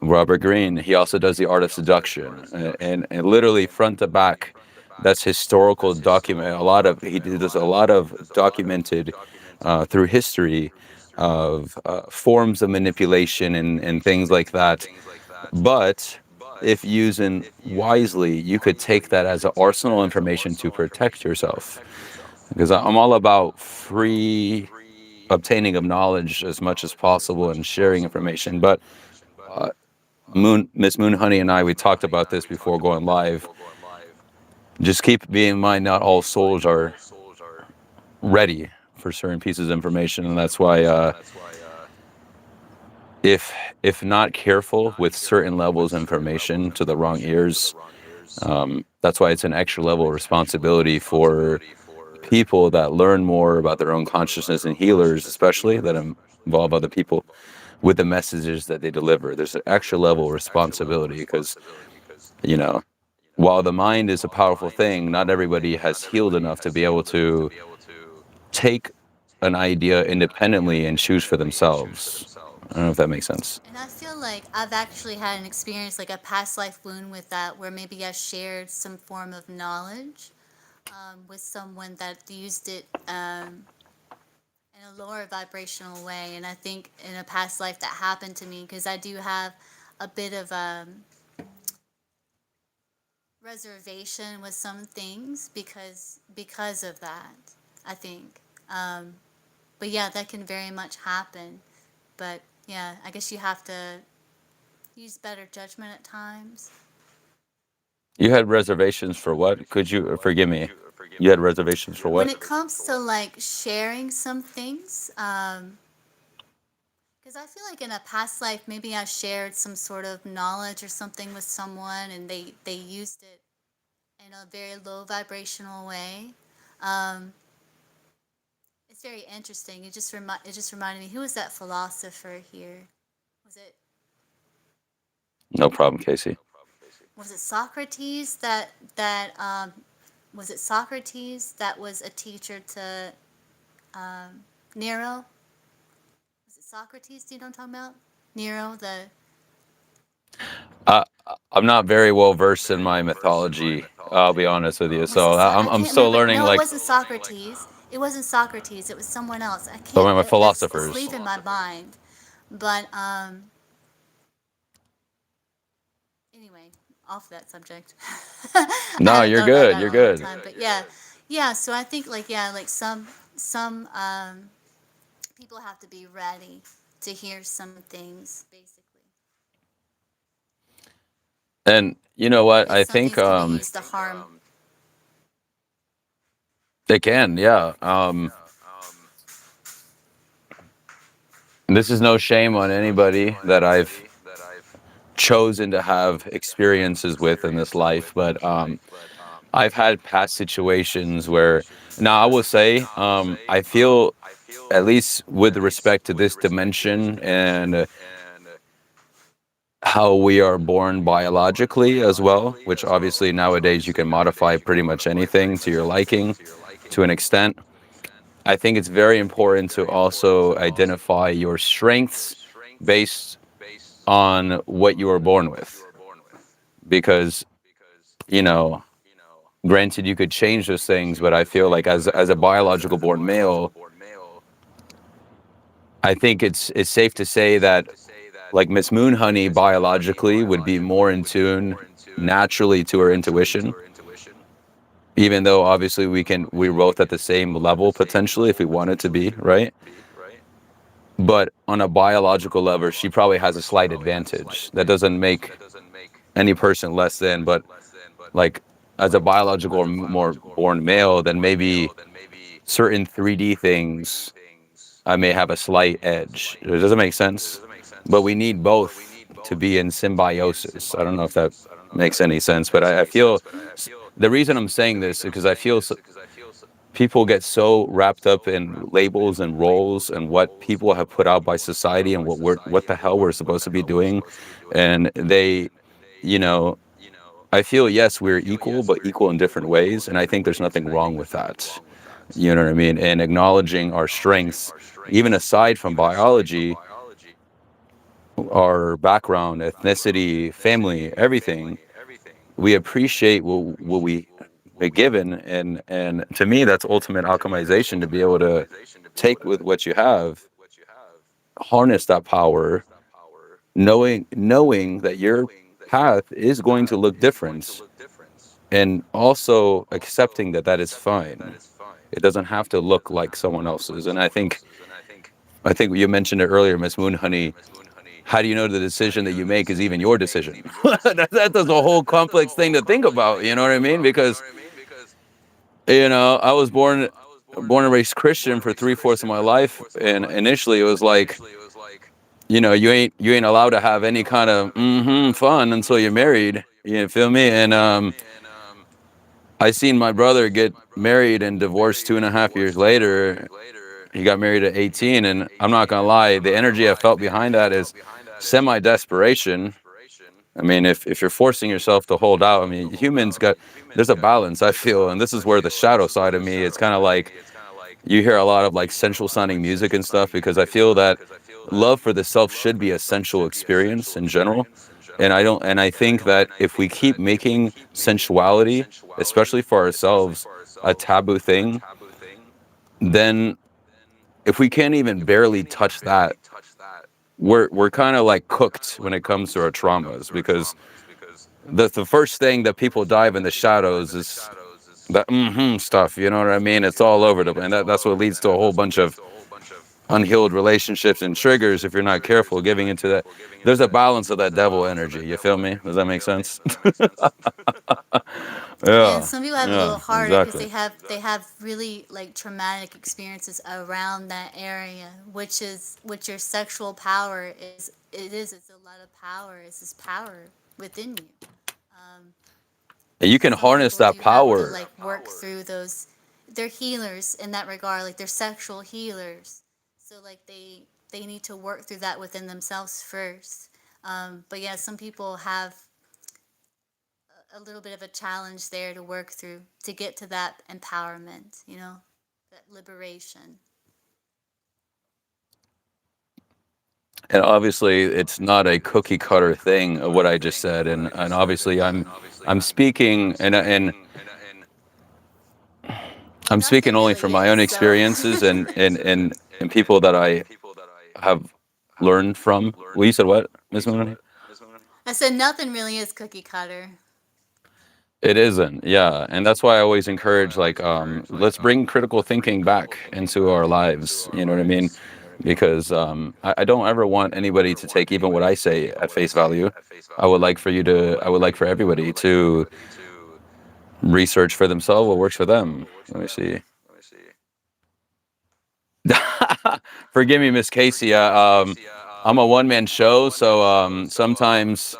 Speaker 1: Robert Greene. He also does The Art of Seduction, and literally front to back, that's historical document. A lot of he does a lot of documented through history of forms of manipulation and things like that. But if using wisely, you could take that as an arsenal information to protect yourself. Because I'm all about free obtaining of knowledge as much as possible and sharing information. But Miss Moon Honey and I, we talked about this before going live. Just keep being in mind, not all souls are ready for certain pieces of information, and that's why if if not careful with certain levels of information to the wrong ears, that's why it's an extra level of responsibility for people that learn more about their own consciousness, and healers especially that involve other people with the messages that they deliver. There's an extra level of responsibility, because, you know, while the mind is a powerful thing, not everybody has healed enough to be able to take an idea independently and choose for themselves. I don't know if that makes sense.
Speaker 2: And I feel like I've actually had an experience, like a past life wound with that, where maybe I shared some form of knowledge with someone that used it in a lower vibrational way. And I think in a past life that happened to me, because I do have a bit of reservation with some things because of that, I think. But yeah, that can very much happen. But yeah, I guess you have to use better judgment at times.
Speaker 1: You had reservations for what? Could you forgive me? You had reservations for
Speaker 2: When
Speaker 1: what?
Speaker 2: it comes to like sharing some things, because I feel like in a past life, maybe I shared some sort of knowledge or something with someone, and they used it in a very low vibrational way. Um, it's very interesting. It just reminded me, who was that philosopher here? Was it
Speaker 1: No problem, Casey.
Speaker 2: was it Socrates that was it Socrates that was a teacher to Nero? Was it Socrates? Do you know what I'm talking about? Nero, the
Speaker 1: Uh, I'm not very well versed in my mythology. I'll be honest with you.
Speaker 2: was
Speaker 1: So
Speaker 2: it? I
Speaker 1: I'm
Speaker 2: can't
Speaker 1: still
Speaker 2: remember.
Speaker 1: learning.
Speaker 2: No, it
Speaker 1: Like,
Speaker 2: wasn't Socrates. It wasn't Socrates. It was someone else. I
Speaker 1: some
Speaker 2: can't.
Speaker 1: of my
Speaker 2: It's
Speaker 1: philosophers.
Speaker 2: leaving my mind. But anyway, off that subject. I
Speaker 1: No,
Speaker 2: haven't
Speaker 1: you're
Speaker 2: thought about
Speaker 1: good.
Speaker 2: that in
Speaker 1: You're
Speaker 2: a long
Speaker 1: good.
Speaker 2: time. But yeah, yeah. So I think like yeah, like some people have to be ready to hear some things, basically,
Speaker 1: And you know what?
Speaker 2: because
Speaker 1: I
Speaker 2: some
Speaker 1: think
Speaker 2: things can be used to harm.
Speaker 1: they can. Yeah. This is no shame on anybody that I've chosen to have experiences with in this life, but I've had past situations where, now I will say, I feel, at least with respect to this dimension and how we are born biologically as well, which obviously nowadays you can modify pretty much anything to your liking to an extent. I think it's very important to also identify your strengths based on what you were born with. Because, you know, granted, you could change those things, but I feel like as a biological born male, I think it's safe to say that like Miss Moon Honey biologically would be more in tune naturally to her intuition, even though obviously we're both at the same level potentially if we wanted to be, right? But on a biological level, she probably has a slight advantage. That doesn't make any person less than, but like as a biological or more born male, then maybe certain 3D things I may have a slight edge. It doesn't make sense, but we need both to be in symbiosis. I don't know if that makes any sense, but I feel the reason I'm saying this is because I feel people get so wrapped up in labels and roles and what people have put out by society and what the hell we're supposed to be doing, and they, you know, I feel, yes, we're equal, but equal in different ways, and I think there's nothing wrong with that. You know what I mean? And acknowledging our strengths, even aside from biology, our background, ethnicity, family, everything, we appreciate what we are given, and to me, that's ultimate alchemization to be able to take with what you have, harness that power, knowing that your path is going to look different, and also accepting that that is fine. It doesn't have to look like someone else's. And I think you mentioned it earlier, Miss Moon Honey. How do you know the decision that you make is even your decision? That's a whole complex thing to think about. You know what I mean? Because I was born and raised Christian for 3/4 of my life, and initially it was like, you ain't allowed to have any kind of fun until you're married. You feel me? And I seen my brother get married and divorced 2.5 years later. He got married at 18, and I'm not gonna lie, the energy I felt behind that is semi-desperation. I mean, if you're forcing yourself to hold out, I mean, there's a balance, I feel, and this is where the shadow side of me, it's kind of like you hear a lot of like sensual sounding music and stuff, because I feel that love for the self should be a sensual experience in general. And I think that if we keep making sensuality, especially for ourselves, a taboo thing, then if we can't even barely touch that, we're kind of like cooked when it comes to our traumas, because the first thing that people dive in the shadows is that stuff. You know what I mean? It's all over and that's what leads to a whole bunch of unhealed relationships and triggers if you're not careful giving into that. There's a balance of that devil energy. You feel me? Does that make sense?
Speaker 2: Yeah, and
Speaker 1: Yeah,
Speaker 2: some people have it a
Speaker 1: yeah,
Speaker 2: little harder because
Speaker 1: exactly.
Speaker 2: they have really like traumatic experiences around that area, which your sexual power is. It's a lot of power. It's this power within you. Um,
Speaker 1: And you can
Speaker 2: some
Speaker 1: harness
Speaker 2: people
Speaker 1: that
Speaker 2: do have to
Speaker 1: power.
Speaker 2: like work through those. They're healers in that regard, like they're sexual healers. So like they need to work through that within themselves first. But yeah, some people have a little bit of a challenge there to work through to get to that empowerment, that liberation.
Speaker 1: And obviously it's not a cookie cutter thing of what I just said, and obviously I'm speaking, and I'm speaking
Speaker 2: Nothing
Speaker 1: only
Speaker 2: really
Speaker 1: from my own
Speaker 2: is, so.
Speaker 1: experiences and people that I have learned from. Well, you said what, Miss Mooney?
Speaker 2: I said nothing really is cookie cutter.
Speaker 1: It isn't, yeah, and that's why I always encourage, like, let's bring critical thinking back into our lives. You know what I mean? Because I don't ever want anybody to take even what I say at face value. I would like for everybody to research for themselves what works for them. Let me see. Forgive me, Miss Casey. I'm a one man show, so sometimes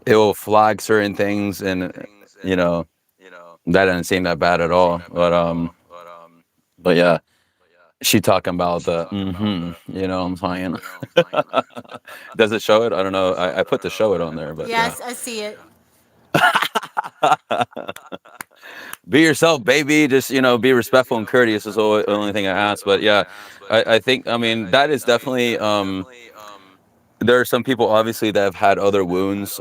Speaker 1: it will flag certain things, and you know that doesn't seem that bad at all. But yeah, she talking about the you know what I'm saying. Does it show it? I don't know. I put the show it on there, but yeah.
Speaker 2: Yes, I see it.
Speaker 1: Be yourself, baby. Just be respectful and courteous is the only thing I ask. But yeah, I think I mean that is definitely there are some people obviously that have had other wounds,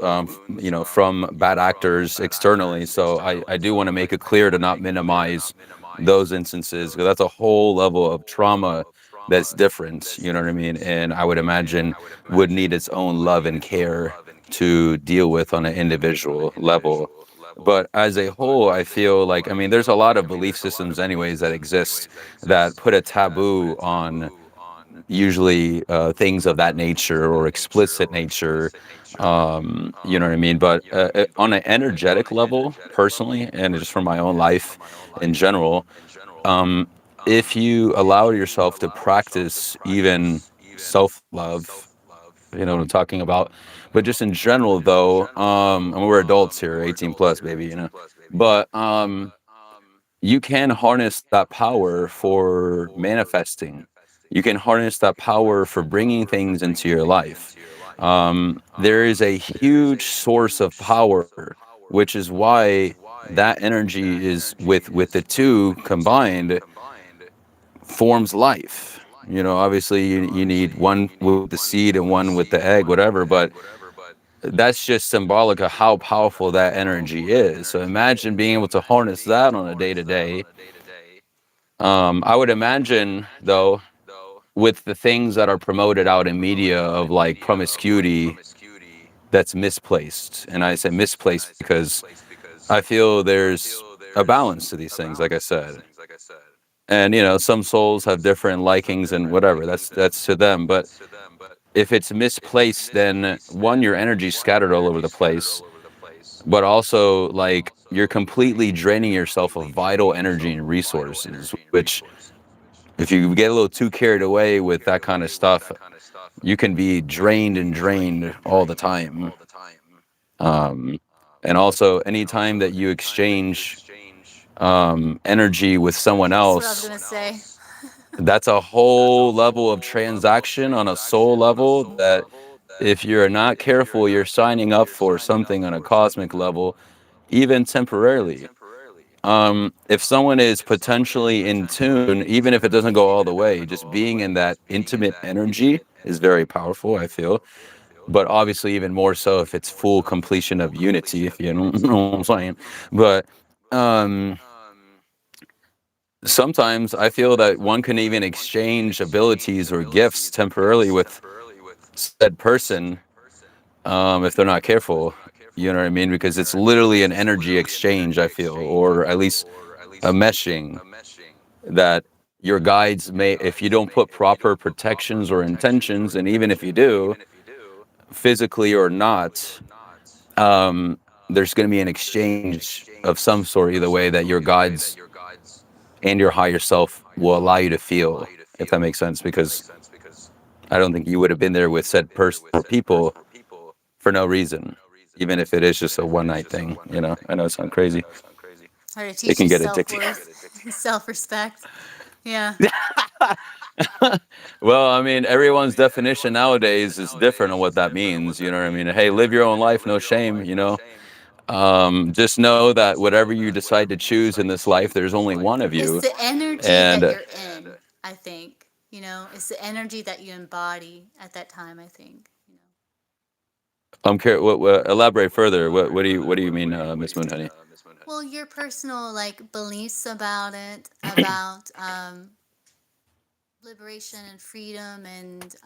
Speaker 1: from bad actors externally. So I do want to make it clear to not minimize those instances because that's a whole level of trauma that's different. You know what I mean? And I would imagine would need its own love and care to deal with on an individual level. But as a whole, I feel like I mean, there's a lot of belief systems, anyways, that exist that put a taboo on usually things of that nature or explicit nature. You know what I mean? But on an energetic level, personally, and just from my own life in general, um, if you allow yourself to practice even self love, you know what I'm talking about. But just in general, though, and we're adults here, 18 plus, baby, but you can harness that power for manifesting. You can harness that power for bringing things into your life. There is a huge source of power, which is why that energy is with the two combined forms life. Obviously you need one with the seed and one with the egg, whatever, but that's just symbolic of how powerful that energy is. So imagine being able to harness that on a day to day. I would imagine, though, with the things that are promoted out in media of like promiscuity, that's misplaced. And I say misplaced because I feel there's a balance to these things, like I said. And some souls have different likings and whatever. That's to them. But if it's misplaced, then one, your energy's scattered all over the place, but also like you're completely draining yourself of vital energy and resources, which if you get a little too carried away with that kind of stuff, you can be drained and drained all the time. Um, and also, anytime that you exchange energy with someone
Speaker 2: That's what I was
Speaker 1: else,
Speaker 2: gonna say.
Speaker 1: that's a whole level of transaction on a soul level that if you're not careful, you're signing up for something on a cosmic level, even temporarily. If someone is potentially in tune, even if it doesn't go all the way, just being in that intimate energy is very powerful, I feel. But obviously, even more so if it's full completion of unity, if you know what I'm saying. But um, sometimes I feel that one can even exchange abilities or gifts temporarily with said person if they're not careful. You know what I mean? Because it's literally an energy exchange, I feel, or at least a meshing that your guides may, if you don't put proper protections or intentions, and even if you do, physically or not, um, there's going to be an exchange of some sort, either way, that your guides and your higher self will allow you to feel, if that makes sense. Because I don't think you would have been there with said person or people for no reason, even if it is just a one night thing. I know it sounds crazy.
Speaker 2: Or to
Speaker 1: It
Speaker 2: teach
Speaker 1: can
Speaker 2: you
Speaker 1: get
Speaker 2: self
Speaker 1: addicting.
Speaker 2: worth, self respect. Yeah.
Speaker 1: Well, I mean, everyone's definition nowadays is different on what that means. You know what I mean? Hey, live your own life, no shame. Just know that whatever you decide to choose in this life, there's only one of
Speaker 2: It's
Speaker 1: you.
Speaker 2: the energy
Speaker 1: And
Speaker 2: that you're in, I think. It's the energy that you embody at that time, I think.
Speaker 1: I'm curious. What, elaborate further. What do you mean, Miss Moonhoney?
Speaker 2: Well, your personal like beliefs about it, about liberation and freedom and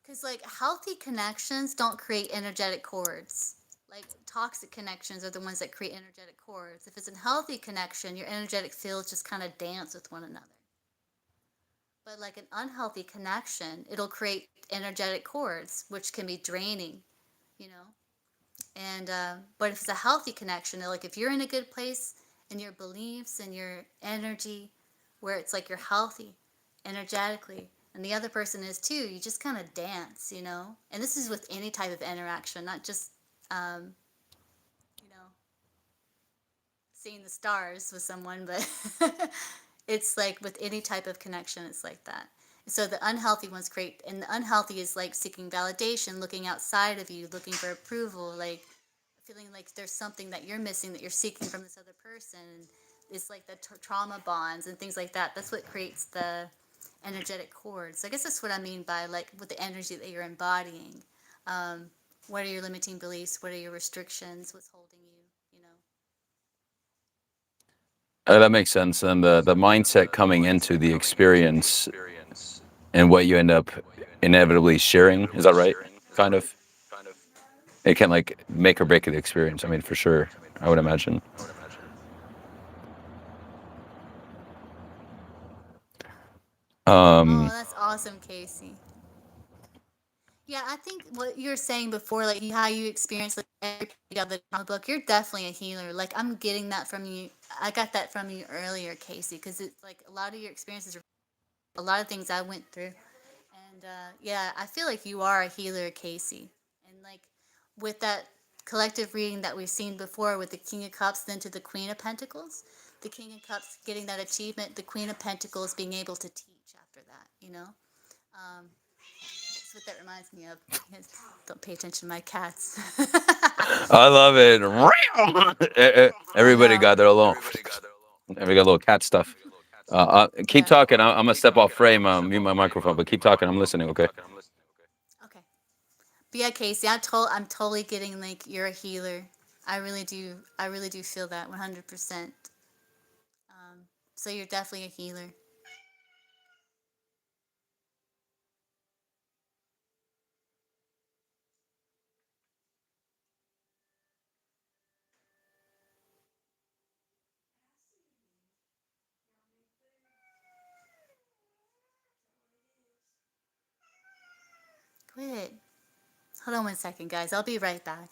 Speaker 2: because like healthy connections don't create energetic cords. Like toxic connections are the ones that create energetic cords. If it's a healthy connection, your energetic fields just kind of dance with one another. But like an unhealthy connection, it'll create energetic cords, which can be draining, you know. And but if it's a healthy connection, like if you're in a good place in your beliefs and your energy, where it's like you're healthy energetically, and the other person is too. You just kind of dance, you know? And this is with any type of interaction, not just, um, you know, seeing the stars with someone, but it's like with any type of connection, it's like that. So the unhealthy ones create, and the unhealthy is like seeking validation, looking outside of you, looking for approval, like feeling like there's something that you're missing that you're seeking from this other person. It's like the trauma bonds and things like that. That's what creates the energetic cord. So I guess that's what I mean by like with the energy that you're embodying. Um, what are your limiting beliefs? What are your restrictions? What's holding you? You know.
Speaker 1: That makes sense. And the mindset coming into the experience and what you end up inevitably sharing. Is that right? Kind of. It can like make or break the experience. I mean, for sure. I would imagine.
Speaker 2: Oh,
Speaker 1: Um,
Speaker 2: that's awesome, Casey. Yeah, I think what you were saying before, like how you experience like every page of the comic book, you're definitely a healer. Like I'm getting that from you. I got that from you earlier, Casey, because it's like a lot of your experiences, a lot of things I went through, and yeah, I feel like you are a healer, Casey. And like with that collective reading that we've seen before with the King of Cups, then to the Queen of Pentacles, the King of Cups getting that achievement, the Queen of Pentacles being able to teach after that. You know. That's what that reminds me of. Don't pay attention to my cats.
Speaker 1: I love it.
Speaker 2: I
Speaker 1: Everybody
Speaker 2: know.
Speaker 1: got their little, everybody got little cat stuff. Keep
Speaker 2: Yeah.
Speaker 1: talking. I'm gonna step off frame, mute my microphone, but keep talking. I'm listening. Okay.
Speaker 2: Okay. But yeah, Casey, I'm totally getting like you're a healer. I really do. I really do feel that 100%. So you're definitely a healer. Quit. Hold on one second, guys. I'll be right back.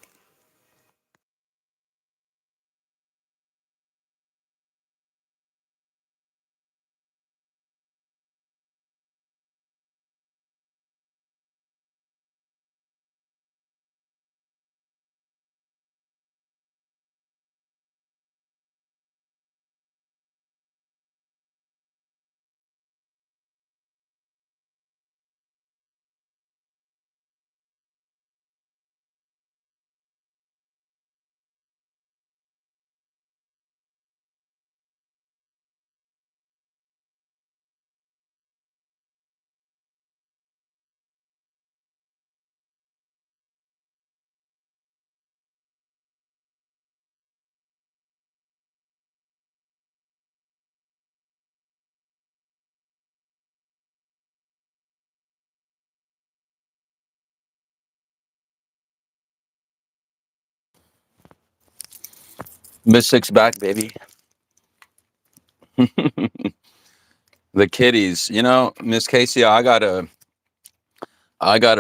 Speaker 1: Mystic's back, baby. The kitties. You know, Miss Casey, I gotta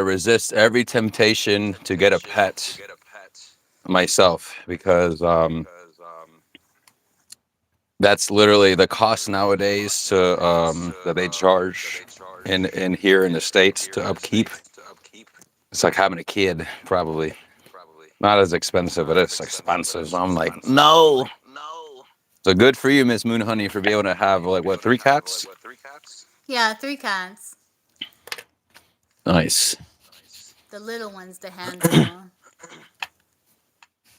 Speaker 1: resist every temptation to get a pet myself because that's literally the cost nowadays to that they charge in here in the States to upkeep. It's like having a kid, probably. Not as expensive, but it's expensive. I'm like, no. So good for you, Miss Moon Honey, for being able to have like what, 3 cats?
Speaker 2: Yeah, 3 cats.
Speaker 1: Nice.
Speaker 2: The little one's the handful.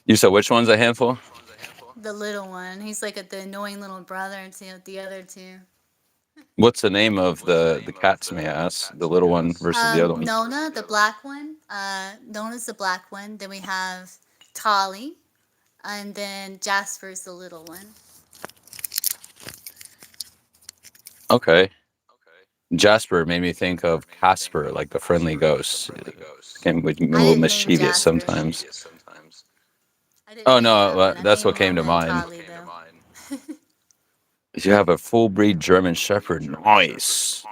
Speaker 1: You said which one's a handful?
Speaker 2: The little one. He's like the annoying little brother to the other two.
Speaker 1: What's the name of the cats, may I ask? The little one versus the other one.
Speaker 2: Nona, the black one. Nona's the black one. Then we have Tolly, and then Jasper's the little one.
Speaker 1: Okay. Jasper made me think of Casper, like the friendly ghost. Can be a
Speaker 2: I
Speaker 1: little
Speaker 2: didn't name
Speaker 1: mischievous
Speaker 2: Jasper.
Speaker 1: sometimes.
Speaker 2: I didn't
Speaker 1: Oh
Speaker 2: name
Speaker 1: no,
Speaker 2: that one. I
Speaker 1: that's
Speaker 2: named
Speaker 1: what came to
Speaker 2: Nona and
Speaker 1: mind.
Speaker 2: Tolly though.
Speaker 1: You have a full breed German Shepherd. Nice.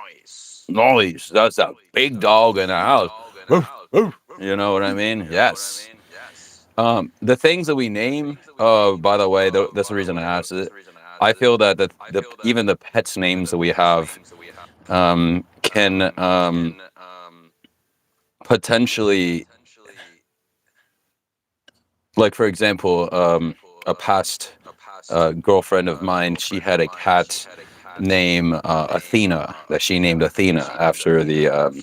Speaker 1: Nice. That's a big dog in the house. Woof, woof. You know what I mean? Yes. The things that we name, by the way, that's the reason I asked it. I feel that the even the pets names that we have can potentially, like for example, a past girlfriend of mine, she had a cat named Athena, that she named Athena after the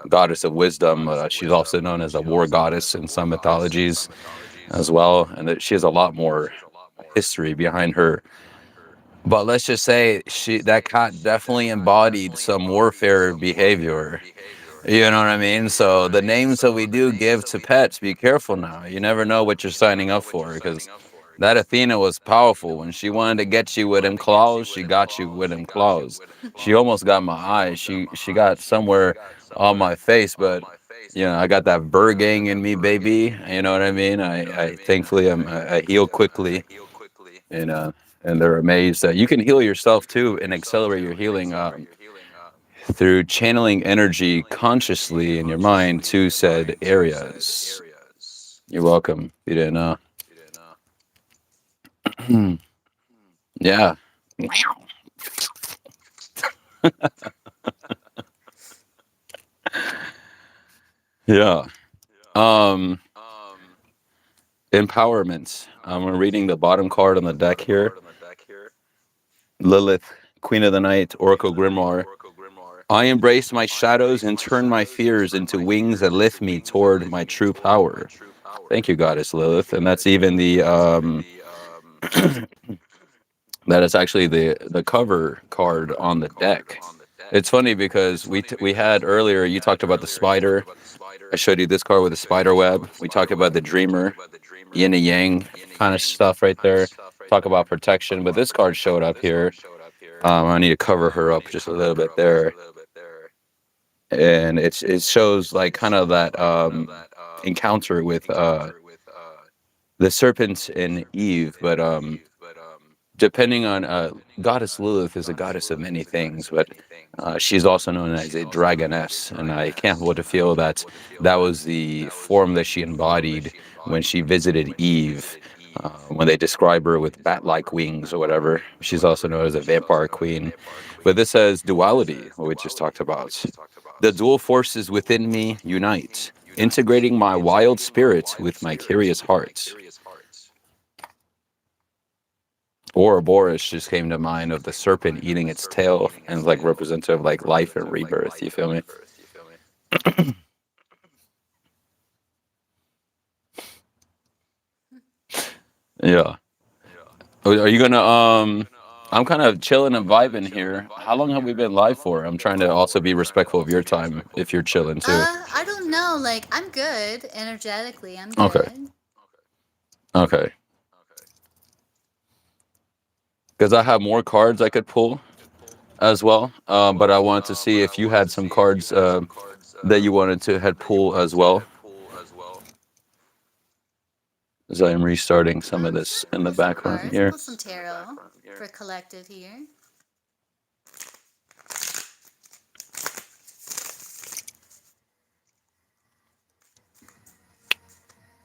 Speaker 1: goddess of wisdom. She's also known as a war goddess in some mythologies as well, and that she has a lot more history behind her. But let's just say that cat definitely embodied some warfare behavior. You know what I mean? So the names that we do give to pets, be careful now. You never know what you're signing up for, because that Athena was powerful. When she wanted to get you with them claws, she got you with them claws. She almost got my eye. She got somewhere on my face, but I got that Burgang in me, baby. You know what I mean? I thankfully I heal quickly, and and they're amazed that you can heal yourself too and accelerate your healing through channeling energy consciously in your mind to said areas. You're welcome. You didn't know. Yeah. Yeah. Um, Empowerment. We're reading the bottom card on the deck here. Lilith, Queen of the Night, Oracle Grimoire. I embrace my shadows and turn my fears into wings that lift me toward my true power. Thank you, Goddess Lilith. And that's even the that is actually the cover card on the deck. It's funny because we had earlier, you talked about the spider. I showed you this card with the spider web. We talked about the dreamer, yin and yang kind of stuff right there. Talk about protection, but this card showed up here. I need to cover her up just a little bit there, and it shows like kind of that encounter with the serpent and Eve, but depending on goddess Lilith is a goddess of many things, but she's also known as a dragoness, and I can't help but to feel that that was the form that she embodied when she visited Eve. When they describe her with bat-like wings or whatever, she's also known as a vampire queen. But this says duality, what we just talked about. The dual forces within me unite, integrating my wild spirit with my curious heart. Ouroboros just came to mind of the serpent eating its tail, and like representative of like life and rebirth. You feel me? Yeah. Are you gonna I'm kind of chilling and vibing here. How long have we been live for? I'm trying to also be respectful of your time if you're chilling too.
Speaker 2: I don't know. Like, I'm good energetically. I'm
Speaker 1: Okay.
Speaker 2: good.
Speaker 1: Okay. Because I have more cards I could pull as well. But I wanted to see if you had some cards that you wanted to head pull as well. As I am restarting some of this in the
Speaker 2: Pull some
Speaker 1: background
Speaker 2: cards.
Speaker 1: here.
Speaker 2: Pull some tarot for collective here.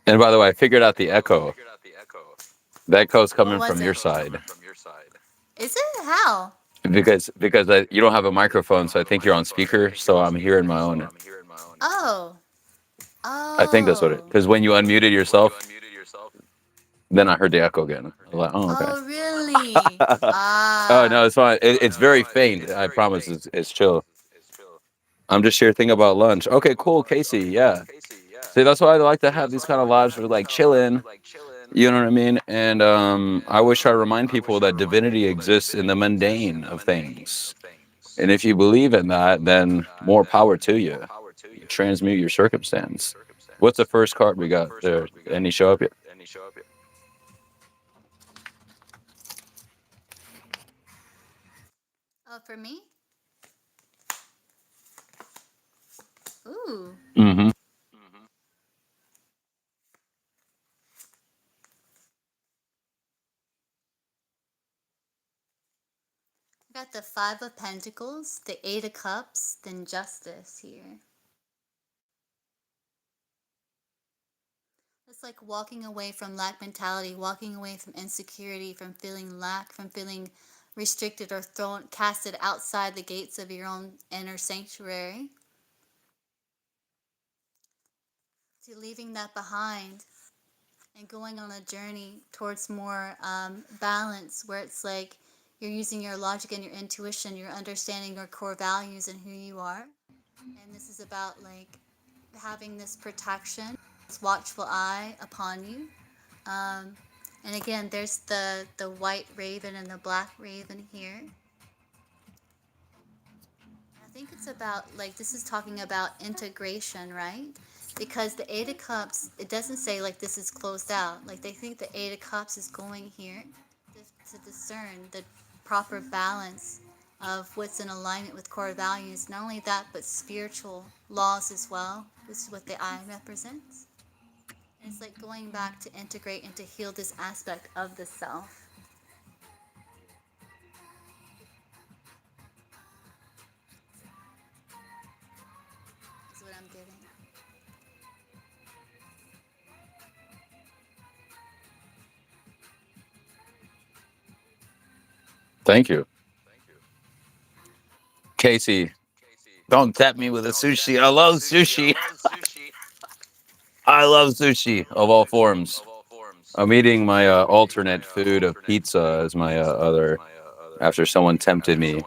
Speaker 1: And by the way, I figured out the echo. The echo's
Speaker 2: What
Speaker 1: coming
Speaker 2: was
Speaker 1: from your
Speaker 2: it?
Speaker 1: side.
Speaker 2: Is it? How?
Speaker 1: Because you don't have a microphone, so I think you're on speaker, so I'm hearing my own.
Speaker 2: Oh.
Speaker 1: I think that's what it.
Speaker 2: Oh.
Speaker 1: Because when you unmuted yourself, then I heard the echo again. I was like, oh, okay.
Speaker 2: Oh, really?
Speaker 1: Oh no,
Speaker 2: Ah.
Speaker 1: it's fine. It's very faint. I promise. It's chill. I'm just here thinking about lunch. Okay, cool, Casey. Yeah. See, that's why I like to have these kind of lives where like chilling. You know what I mean? And I always try to remind people that divinity exists in the mundane of things. And if you believe in that, then more power to you. You transmute your circumstance. What's the first card we got there? Any show up yet?
Speaker 2: Oh, for me? Ooh.
Speaker 1: Mm-hmm.
Speaker 2: I got the Five of Pentacles, the Eight of Cups, then Justice here. It's like walking away from lack mentality, walking away from insecurity, from feeling lack, from feeling restricted or thrown casted outside the gates of your own inner sanctuary, to leaving that behind and going on a journey towards more balance, where it's like you're using your logic and your intuition, you're understanding your core values and who you are. And this is about like having this protection, this watchful eye upon you. Um, and again, there's the white raven and the black raven here. I think it's about like this is talking about integration, right? Because the Eight of Cups, it doesn't say like this is closed out. Like they think the Eight of Cups is going here to discern the proper balance of what's in alignment with core values. Not only that, but spiritual laws as well. This is what the eye represents. And it's like going back to integrate and to heal this aspect of the self. Is what I'm getting.
Speaker 1: Thank you, Casey. Don't tap me with a sushi. I love sushi. I love sushi of all forms. I'm eating my alternate food of pizza as my other after someone tempted me.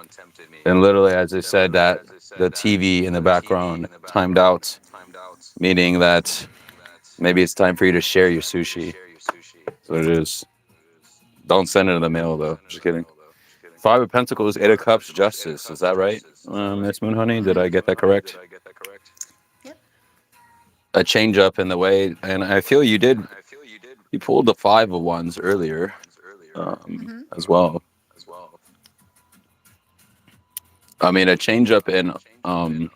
Speaker 1: And literally, as I said, that the TV in the background timed out, meaning that maybe it's time for you to share your sushi. That's what it is. Don't send it in the mail, though. Just kidding. Five of Pentacles, Eight of Cups, Justice. Is that right, Miss Moon Honey? Did I get that correct?
Speaker 2: Yep.
Speaker 1: A change up in the way, and I feel you did. You pulled the Five of Wands earlier, as well. I mean, a change up in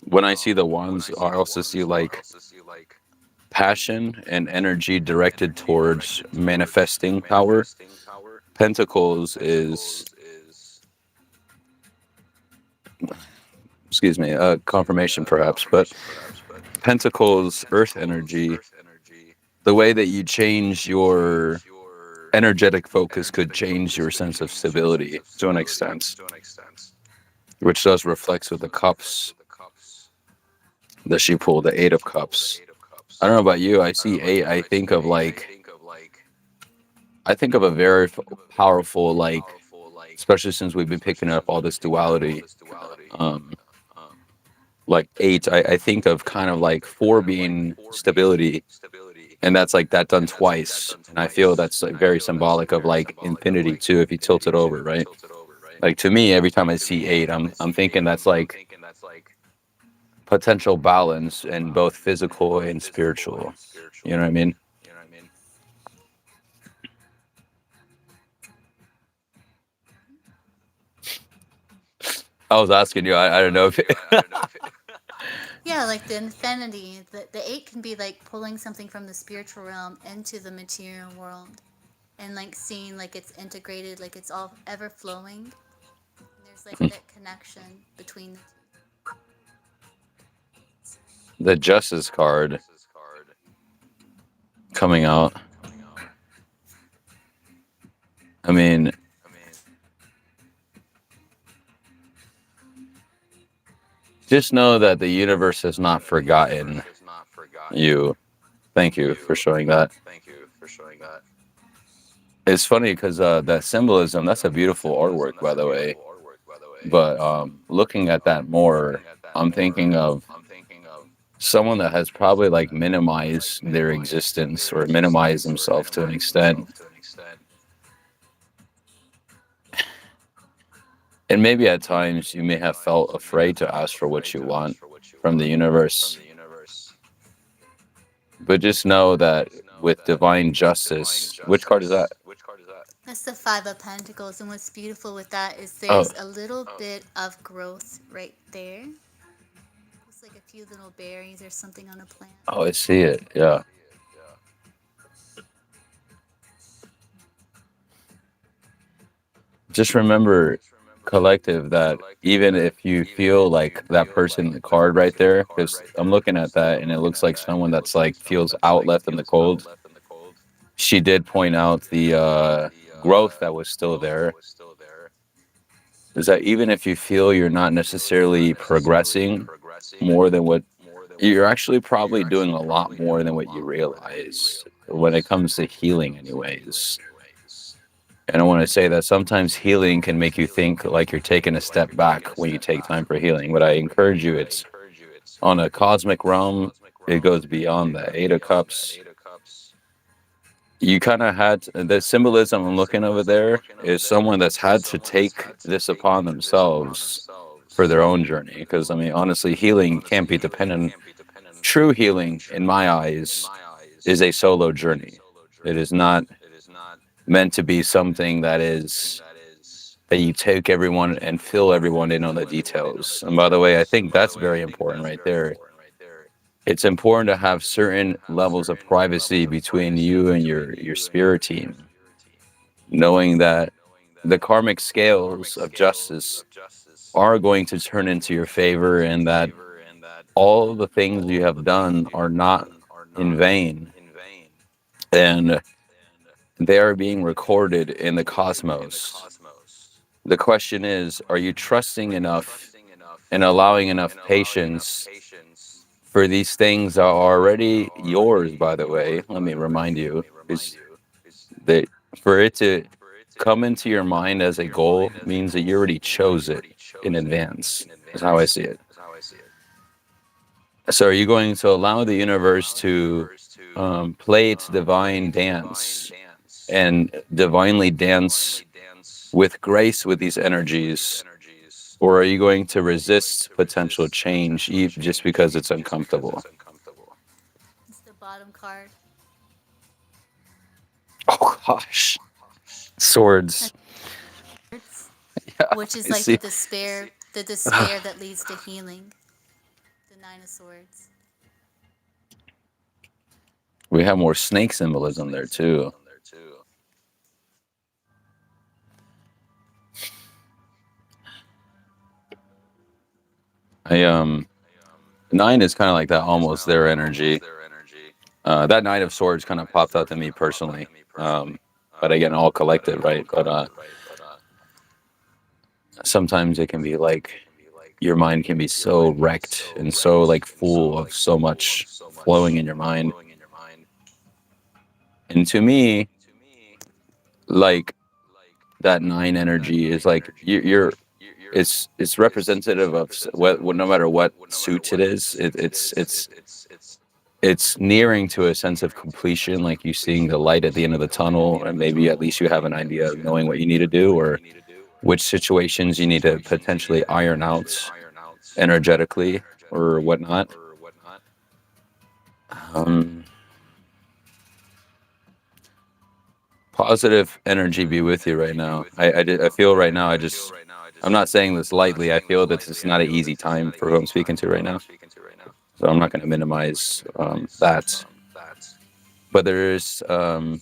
Speaker 1: when I see the wands, I also see like passion and energy directed towards manifesting power. Pentacles is, excuse me, confirmation perhaps, but Pentacles, earth energy, the way that you change your energetic focus could change your sense of stability to an extent, which does reflect with the cups that she pulled, the Eight of Cups. I don't know about you. I see eight. I think of a very powerful, like, especially since we've been picking up all this duality. Um, like eight, I think of kind of like four being stability, and that's like that done twice. And I feel that's like very symbolic of like infinity too, if you tilt it over, right? Like to me, every time I see eight, I'm thinking that's like potential balance in both physical and spiritual. You know what I mean? I was asking you. I don't know if
Speaker 2: Yeah, like the infinity. The eight can be like pulling something from the spiritual realm into the material world, and like seeing like it's integrated, like it's all ever flowing. And there's like that connection between the two.
Speaker 1: the Justice card coming out. I mean, just know that the universe has not forgotten you. Thank you for showing that. It's funny because that symbolism, that's a beautiful artwork, by the way. But looking at that more, I'm thinking of someone that has probably like minimized their existence or minimized themselves to an extent. And maybe at times you may have felt afraid to ask for what you want from the universe. But just know that with divine justice, which card is that?
Speaker 2: That's the Five of Pentacles, and what's beautiful with that is
Speaker 1: Oh,
Speaker 2: there's a little bit of growth right there. It's like a few little berries or something on a plant.
Speaker 1: oh, I see it. Yeah. Just remember, collective, that even if you feel like that person in the card right there, because I'm looking at that and it looks like someone that's like feels out left in the cold. she did point out the growth that was still there, is that even if you feel you're not necessarily progressing more than what you're actually probably doing a lot more than what you realize when it comes to healing anyways. And I want to say that sometimes healing can make you think like you're taking a step back when you take time for healing. But I encourage you, it's on a cosmic realm, it goes beyond the Eight of Cups. You kind of had the symbolism I'm looking over there is someone that's had to take this upon themselves for their own journey. Because, I mean, honestly, healing can't be dependent. True healing, in my eyes, is a solo journey. It is not meant to be something that you take everyone and fill everyone in on the details. And by the way, I think that's very important right there. It's important to have certain levels of privacy between you and your spirit team, knowing that the karmic scales of justice are going to turn into your favor and that all the things you have done are not in vain and they are being recorded in the cosmos. The question is, are you trusting enough and allowing enough patience for these things that are already yours, by the way? Let me remind you, is that for it to come into your mind as a goal means that you already chose it in advance, is how I see it. So are you going to allow the universe to play its divine dance and divinely dance with grace with these energies? Or are you going to resist potential change just because it's uncomfortable?
Speaker 2: It's the bottom card.
Speaker 1: Oh gosh, swords.
Speaker 2: Swords,
Speaker 1: Yeah,
Speaker 2: which is
Speaker 1: I
Speaker 2: like the
Speaker 1: see.
Speaker 2: despair, the despair that leads to healing. The Nine of Swords.
Speaker 1: We have more snake symbolism there too. I Nine is kind of like that almost there energy. That Knight of Swords kind of popped out to me personally. But again, all collective, right? But sometimes it can be like your mind can be so wrecked and so like full of so much flowing in your mind. And to me, like that nine energy is like you're it's representative of what no matter what suit it is, it's nearing to a sense of completion, like you seeing the light at the end of the tunnel, and maybe at least you have an idea of knowing what you need to do or which situations you need to potentially iron out energetically or whatnot. Um, Positive energy be with you right now. I feel right now. I'm not saying this lightly. I feel that it's not an easy time for who I'm speaking to right now. So I'm not going to minimize that. But there is a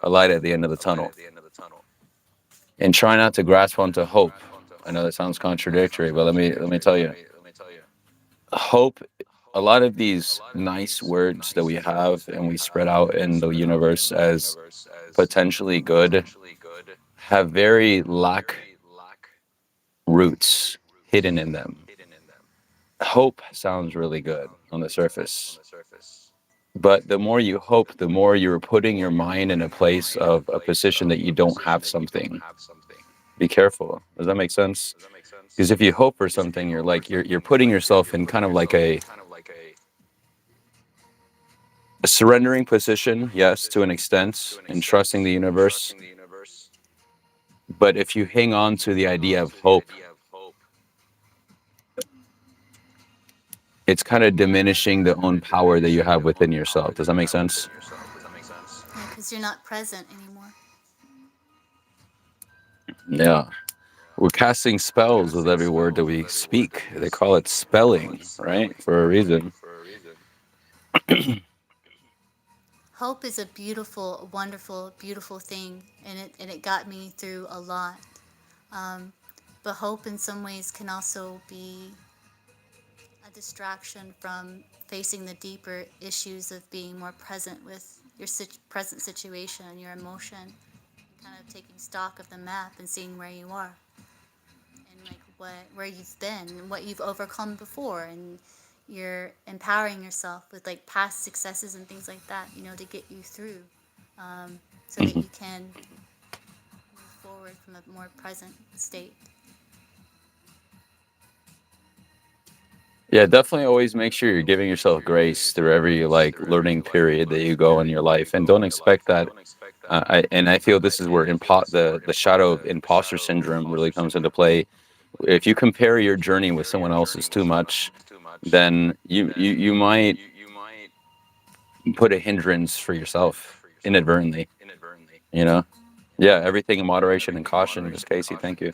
Speaker 1: light at the end of the tunnel. And try not to grasp onto hope. I know that sounds contradictory, but let me tell you, hope. A lot of these nice words that we have and we spread out in the universe as potentially good have very lack roots hidden in them. Hope sounds really good on the surface, but the more you hope, the more you're putting your mind in a place of a position that you don't have something. Be careful. Does that make sense? Because if you hope for something, you're like you're putting yourself in kind of like a surrendering position, yes, to an extent, and trusting the universe. But if you hang on to the idea of hope, it's kind of diminishing the own power that you have within yourself. Does that make sense?
Speaker 2: Yeah, because you're not present anymore.
Speaker 1: Yeah. We're casting spells with every word that we speak. They call it spelling, right? For a reason.
Speaker 2: Hope is a beautiful, wonderful, beautiful thing, and it got me through a lot. Um, but hope, in some ways, can also be a distraction from facing the deeper issues of being more present with your present situation and your emotion, and kind of taking stock of the map and seeing where you are and like where you've been and what you've overcome before, and you're empowering yourself with like past successes and things like that, to get you through, so that
Speaker 1: Mhm.
Speaker 2: you can move forward from a more present state.
Speaker 1: Yeah, definitely always make sure you're giving yourself grace through every like learning period that you go in your life, and don't expect that. I feel this is where the shadow of imposter syndrome really comes into play. If you compare your journey with someone else's too much, then you might put a hindrance for yourself inadvertently. You know? Yeah, everything in moderation and caution, Miss Casey. Thank you,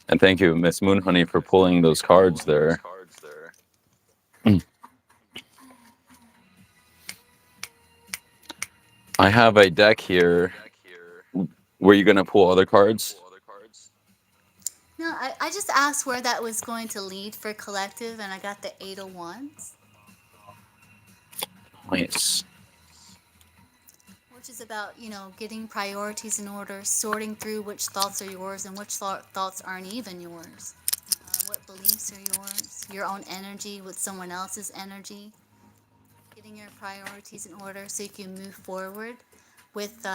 Speaker 1: and thank you, Miss Moonhoney, for pulling those cards there. I have a deck here. Were you gonna pull other cards?
Speaker 2: No, I just asked where that was going to lead for collective, and I got the Eight of Wands,
Speaker 1: Nice.
Speaker 2: which is about, getting priorities in order, sorting through which thoughts are yours and which thoughts aren't even yours. What beliefs are yours, your own energy with someone else's energy, getting your priorities in order so you can move forward with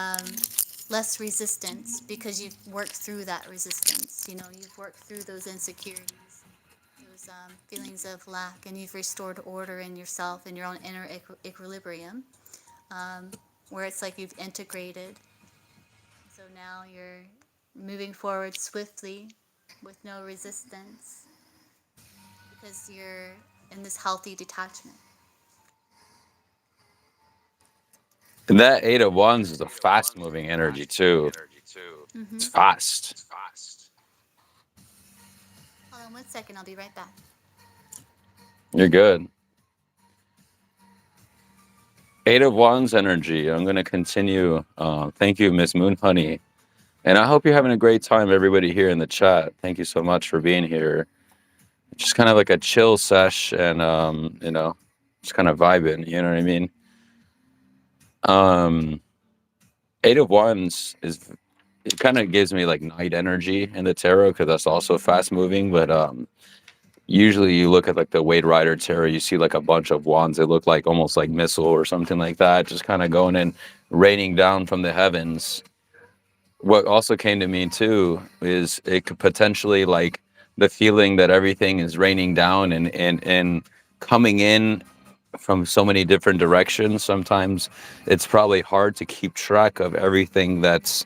Speaker 2: less resistance because you've worked through that resistance. You've worked through those insecurities, those feelings of lack, and you've restored order in yourself and your own inner equilibrium, um, where it's like you've integrated. So now you're moving forward swiftly with no resistance because you're in this healthy detachment.
Speaker 1: And that Eight of Wands is a fast moving energy too. It's
Speaker 2: Mm-hmm.
Speaker 1: fast.
Speaker 2: Hold on 1 second, I'll be right back.
Speaker 1: You're good. Eight of Wands energy. I'm gonna continue. Thank you, Miss Moonhoney. And I hope you're having a great time, everybody here in the chat. Thank you so much for being here. Just kind of like a chill sesh, and just kind of vibing. You know what I mean? Um, Eight of Wands is it kind of gives me like night energy in the tarot because that's also fast moving. But usually you look at like the Wade Rider tarot, you see like a bunch of wands. They look like almost like missile or something like that, just kind of going in, raining down from the heavens. What also came to me too is it could potentially like the feeling that everything is raining down and coming in from so many different directions. Sometimes it's probably hard to keep track of everything that's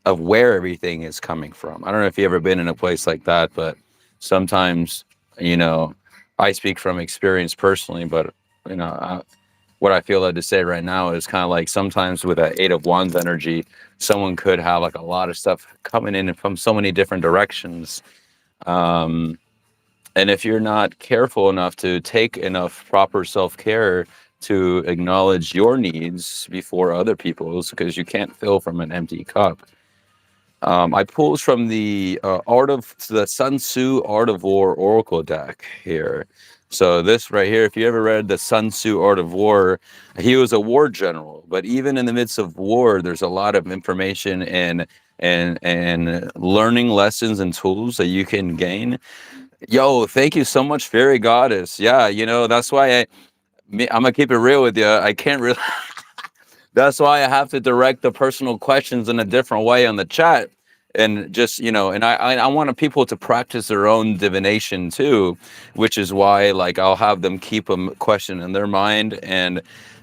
Speaker 1: of where everything is coming from. I don't know if you've ever been in a place like that, but sometimes, you know, I speak from experience personally, but you know, what I feel led to say right now is kind of like sometimes with that Eight of Wands energy, someone could have like a lot of stuff coming in from so many different directions. Um, and if you're not careful enough to take enough proper self care to acknowledge your needs before other people's, because you can't fill from an empty cup. I pulled from the Sun Tzu Art of War Oracle deck here. So this right here, if you ever read the Sun Tzu Art of War, he was a war general. But even in the midst of war, there's a lot of information and learning lessons and tools that you can gain. Yo, thank you so much, Fairy Goddess. Yeah, that's why I'm gonna keep it real with you. I can't really. That's why I have to direct the personal questions in a different way on the chat. And just, and I want people to practice their own divination too, which is why like I'll have them keep a question in their mind. And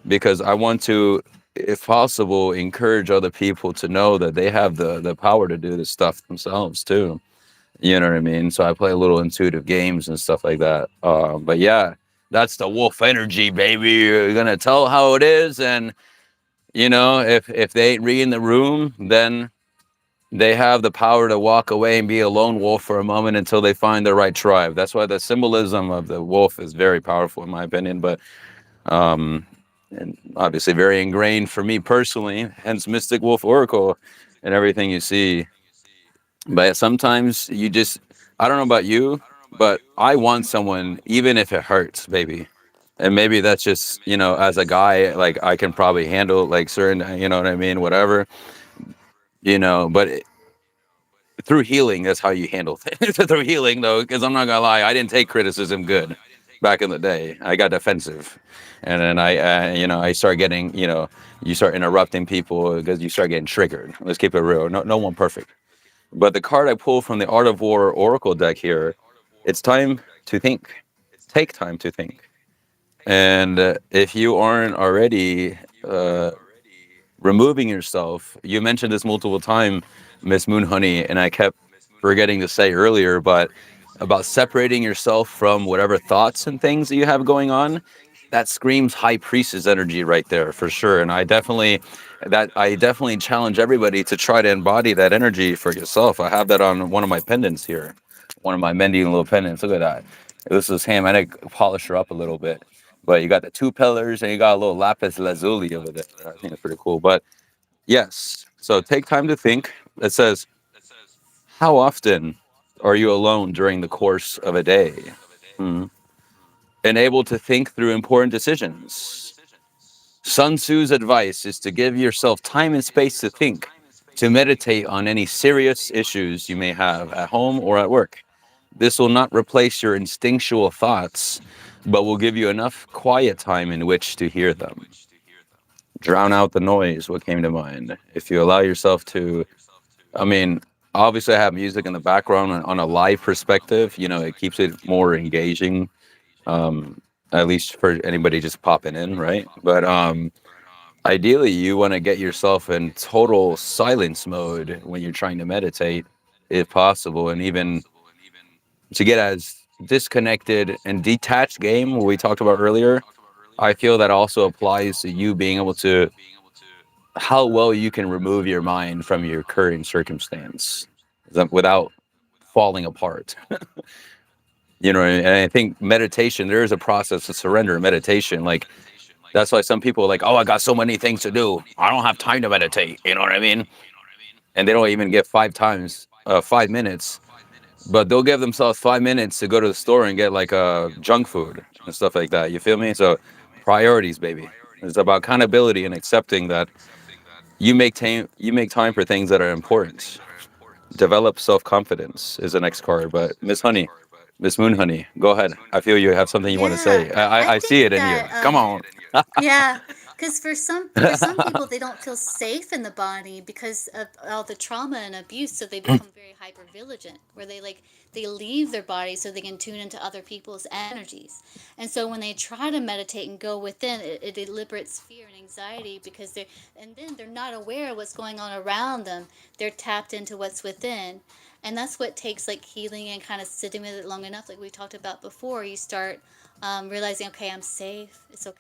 Speaker 1: because I want to, if possible, encourage other people to know that they have the power to do this stuff themselves too. You know what I mean? So I play a little intuitive games and stuff like that. But yeah, that's the wolf energy, baby. You're gonna tell how it is, and if they ain't reading the room, then they have the power to walk away and be a lone wolf for a moment until they find the right tribe. That's why the symbolism of the wolf is very powerful, in my opinion. But and obviously very ingrained for me personally. Hence, Mystic Wolf Oracle and everything you see. But sometimes you just, I don't know about you, but I want someone, even if it hurts, baby. And maybe that's just, as a guy, like I can probably handle like certain, you know what I mean, whatever, but through healing, that's how you handle things. Through healing, though, because I'm not gonna lie, I didn't take criticism good back in the day. I got defensive, and then I start getting, you start interrupting people because you start getting triggered. Let's keep it real. No one perfect. But the card I pulled from the Art of War Oracle deck here, it's time to think. Take time to think. And if you aren't already uh, removing yourself. You mentioned this multiple times, Miss Moonhoney, and I kept forgetting to say earlier, but about separating yourself from whatever thoughts and things that you have going on. That screams high priestess energy right there for sure. And I definitely challenge everybody to try to embody that energy for yourself. I have that on one of my pendants here, one of my mending little pendants. Look at that. This is ham. I had to polish her up a little bit. But you got the two pillars and you got a little lapis lazuli over there. I think it's pretty cool. But yes, so take time to think. It says, how often are you alone during the course of a day? Hmm. And able to think through important decisions. Sun Tzu's advice is to give yourself time and space to think, to meditate on any serious issues you may have at home or at work. This will not replace your instinctual thoughts, but will give you enough quiet time in which to hear them. Drown out the noise, what came to mind. If you allow yourself to, I mean, obviously I have music in the background on a live perspective, it keeps it more engaging, um, at least for anybody just popping in, right? But ideally, you want to get yourself in total silence mode when you're trying to meditate, if possible, and even to get as disconnected and detached game, what we talked about earlier. I feel that also applies to you being able to how well you can remove your mind from your current circumstance without falling apart. And I think meditation, there is a process of surrender in meditation. Like that's why some people are like, oh, I got so many things to do. I don't have time to meditate. You know what I mean? And they don't even get 5 minutes, but they'll give themselves 5 minutes to go to the store and get like junk food and stuff like that. You feel me? So priorities, baby. It's about accountability and accepting that you make time for things that are important. Develop self-confidence is the next card. But Miss Honey, Miss Moon Honey, go ahead. I feel you have something you want to
Speaker 2: Yeah,
Speaker 1: say. I
Speaker 2: I
Speaker 1: see it
Speaker 2: think
Speaker 1: in you.
Speaker 2: that
Speaker 1: Come on.
Speaker 2: yeah, because for some people they don't feel safe in the body because of all the trauma and abuse, so they become very hyper vigilant, where they leave their body so they can tune into other people's energies. And so when they try to meditate and go within, it liberates fear and anxiety because they're not aware of what's going on around them. They're tapped into what's within. And that's what takes like healing and kind of sitting with it long enough, like we talked about before. You start realizing, okay, I'm safe. It's okay,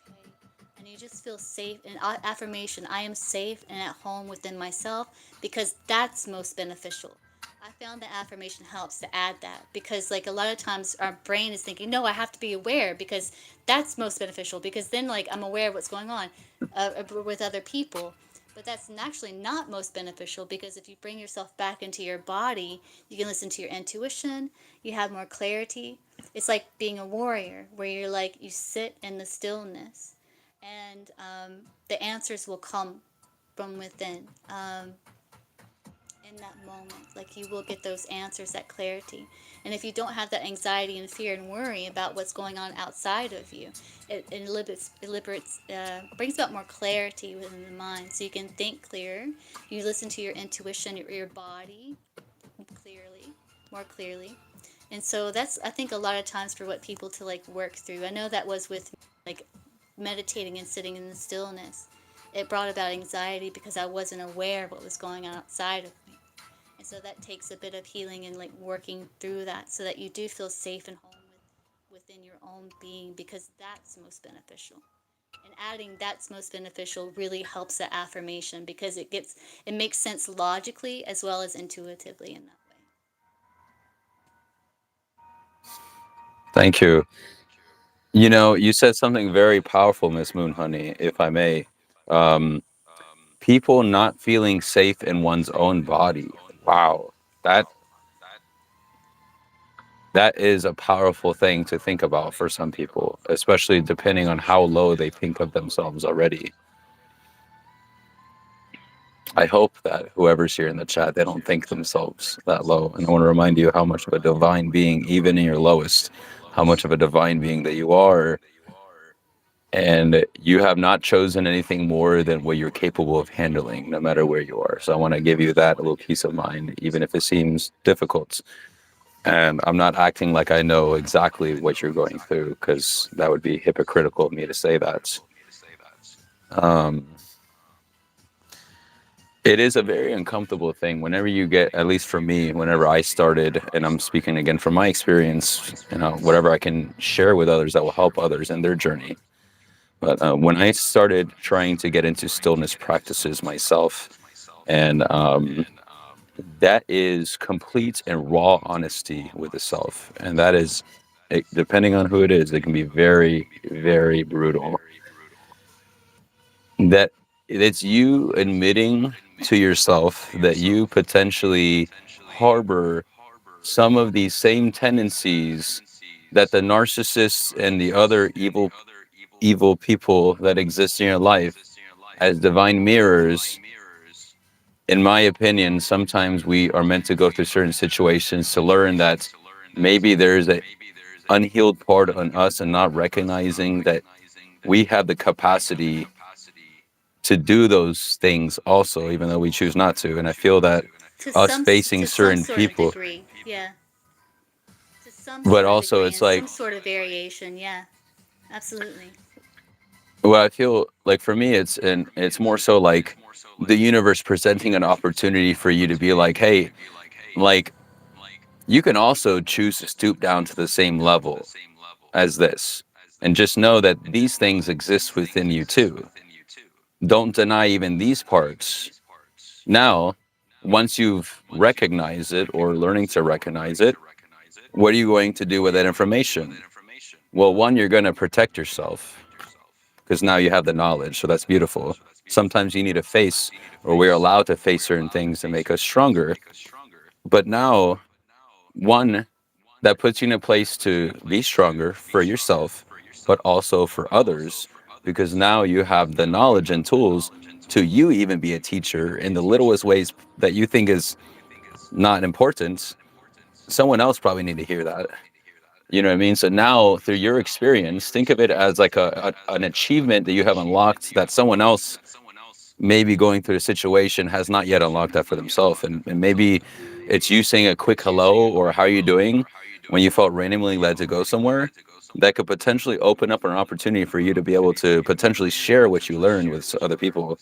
Speaker 2: and you just feel safe. And affirmation, I am safe and at home within myself, because that's most beneficial. I found that affirmation helps to add that, because like a lot of times our brain is thinking, no, I have to be aware because that's most beneficial, because then like I'm aware of what's going on with other people. But that's actually not most beneficial, because if you bring yourself back into your body, you can listen to your intuition, you have more clarity. It's like being a warrior, where you're like, you sit in the stillness, and the answers will come from within. In that moment, like you will get those answers, that clarity. And if you don't have that anxiety and fear and worry about what's going on outside of you, it brings about more clarity within the mind, so you can think clearer. You listen to your intuition, your body clearly, more clearly. And so that's, I think, a lot of times for what people to like work through. I know that was with like meditating and sitting in the stillness. It brought about anxiety because I wasn't aware of what was going on outside of me. And so that takes a bit of healing and like working through that, so that you do feel safe and home within your own being, because that's most beneficial. And adding that's most beneficial really helps the affirmation, because it makes sense logically as well as intuitively in that way.
Speaker 1: Thank you. You said something very powerful, Miss Moon Honey, if I may. Um, People not feeling safe in one's own body. Wow. That That is a powerful thing to think about for some people, especially depending on how low they think of themselves already. I hope that whoever's here in the chat, they don't think themselves that low. And I want to remind you how much of a divine being, even in your lowest, how much of a divine being that you are. And you have not chosen anything more than what you're capable of handling, no matter where you are. So I want to give you that little peace of mind, even if it seems difficult. And I'm not acting like I know exactly what you're going through, because that would be hypocritical of me to say that. Um, it is a very uncomfortable thing whenever you get, at least for me, whenever I started, and I'm speaking again from my experience, whatever I can share with others that will help others in their journey. But when I started trying to get into stillness practices myself, and that is complete and raw honesty with the self, and that is, depending on who it is, it can be very, very brutal. That it's you admitting to yourself that you potentially harbor some of these same tendencies that the narcissists and the other evil people that exist in your life as divine mirrors. In my opinion, sometimes we are meant to go through certain situations to learn that maybe there's an unhealed part on us, and not recognizing that we have the capacity to do those things also, even though we choose not to. And I feel that us facing
Speaker 2: to some
Speaker 1: certain
Speaker 2: sort of
Speaker 1: people,
Speaker 2: degree, yeah, to some
Speaker 1: but
Speaker 2: sort of
Speaker 1: also
Speaker 2: degree
Speaker 1: it's
Speaker 2: and some
Speaker 1: like,
Speaker 2: sort of variation, yeah, absolutely.
Speaker 1: well, I feel like for me, it's more so like the universe presenting an opportunity for you to be like, hey, like you can also choose to stoop down to the same level as this, and just know that these things exist within you too. Don't deny even these parts. Now, once you've recognized it or learning to recognize it, what are you going to do with that information? Well, one, you're going to protect yourself because now you have the knowledge. So that's beautiful. Sometimes you need to face, or we're allowed to face certain things to make us stronger. But now, one, that puts you in a place to be stronger for yourself, but also for others, because now you have the knowledge and tools to you even be a teacher in the littlest ways that you think is not important. Someone else probably need to hear that. You know what I mean? So now, through your experience, think of it as like an achievement that you have unlocked that someone else maybe going through a situation has not yet unlocked that for themselves. And maybe it's you saying a quick hello or how are you doing when you felt randomly led to go somewhere, that could potentially open up an opportunity for you to be able to potentially share what you learned with other people.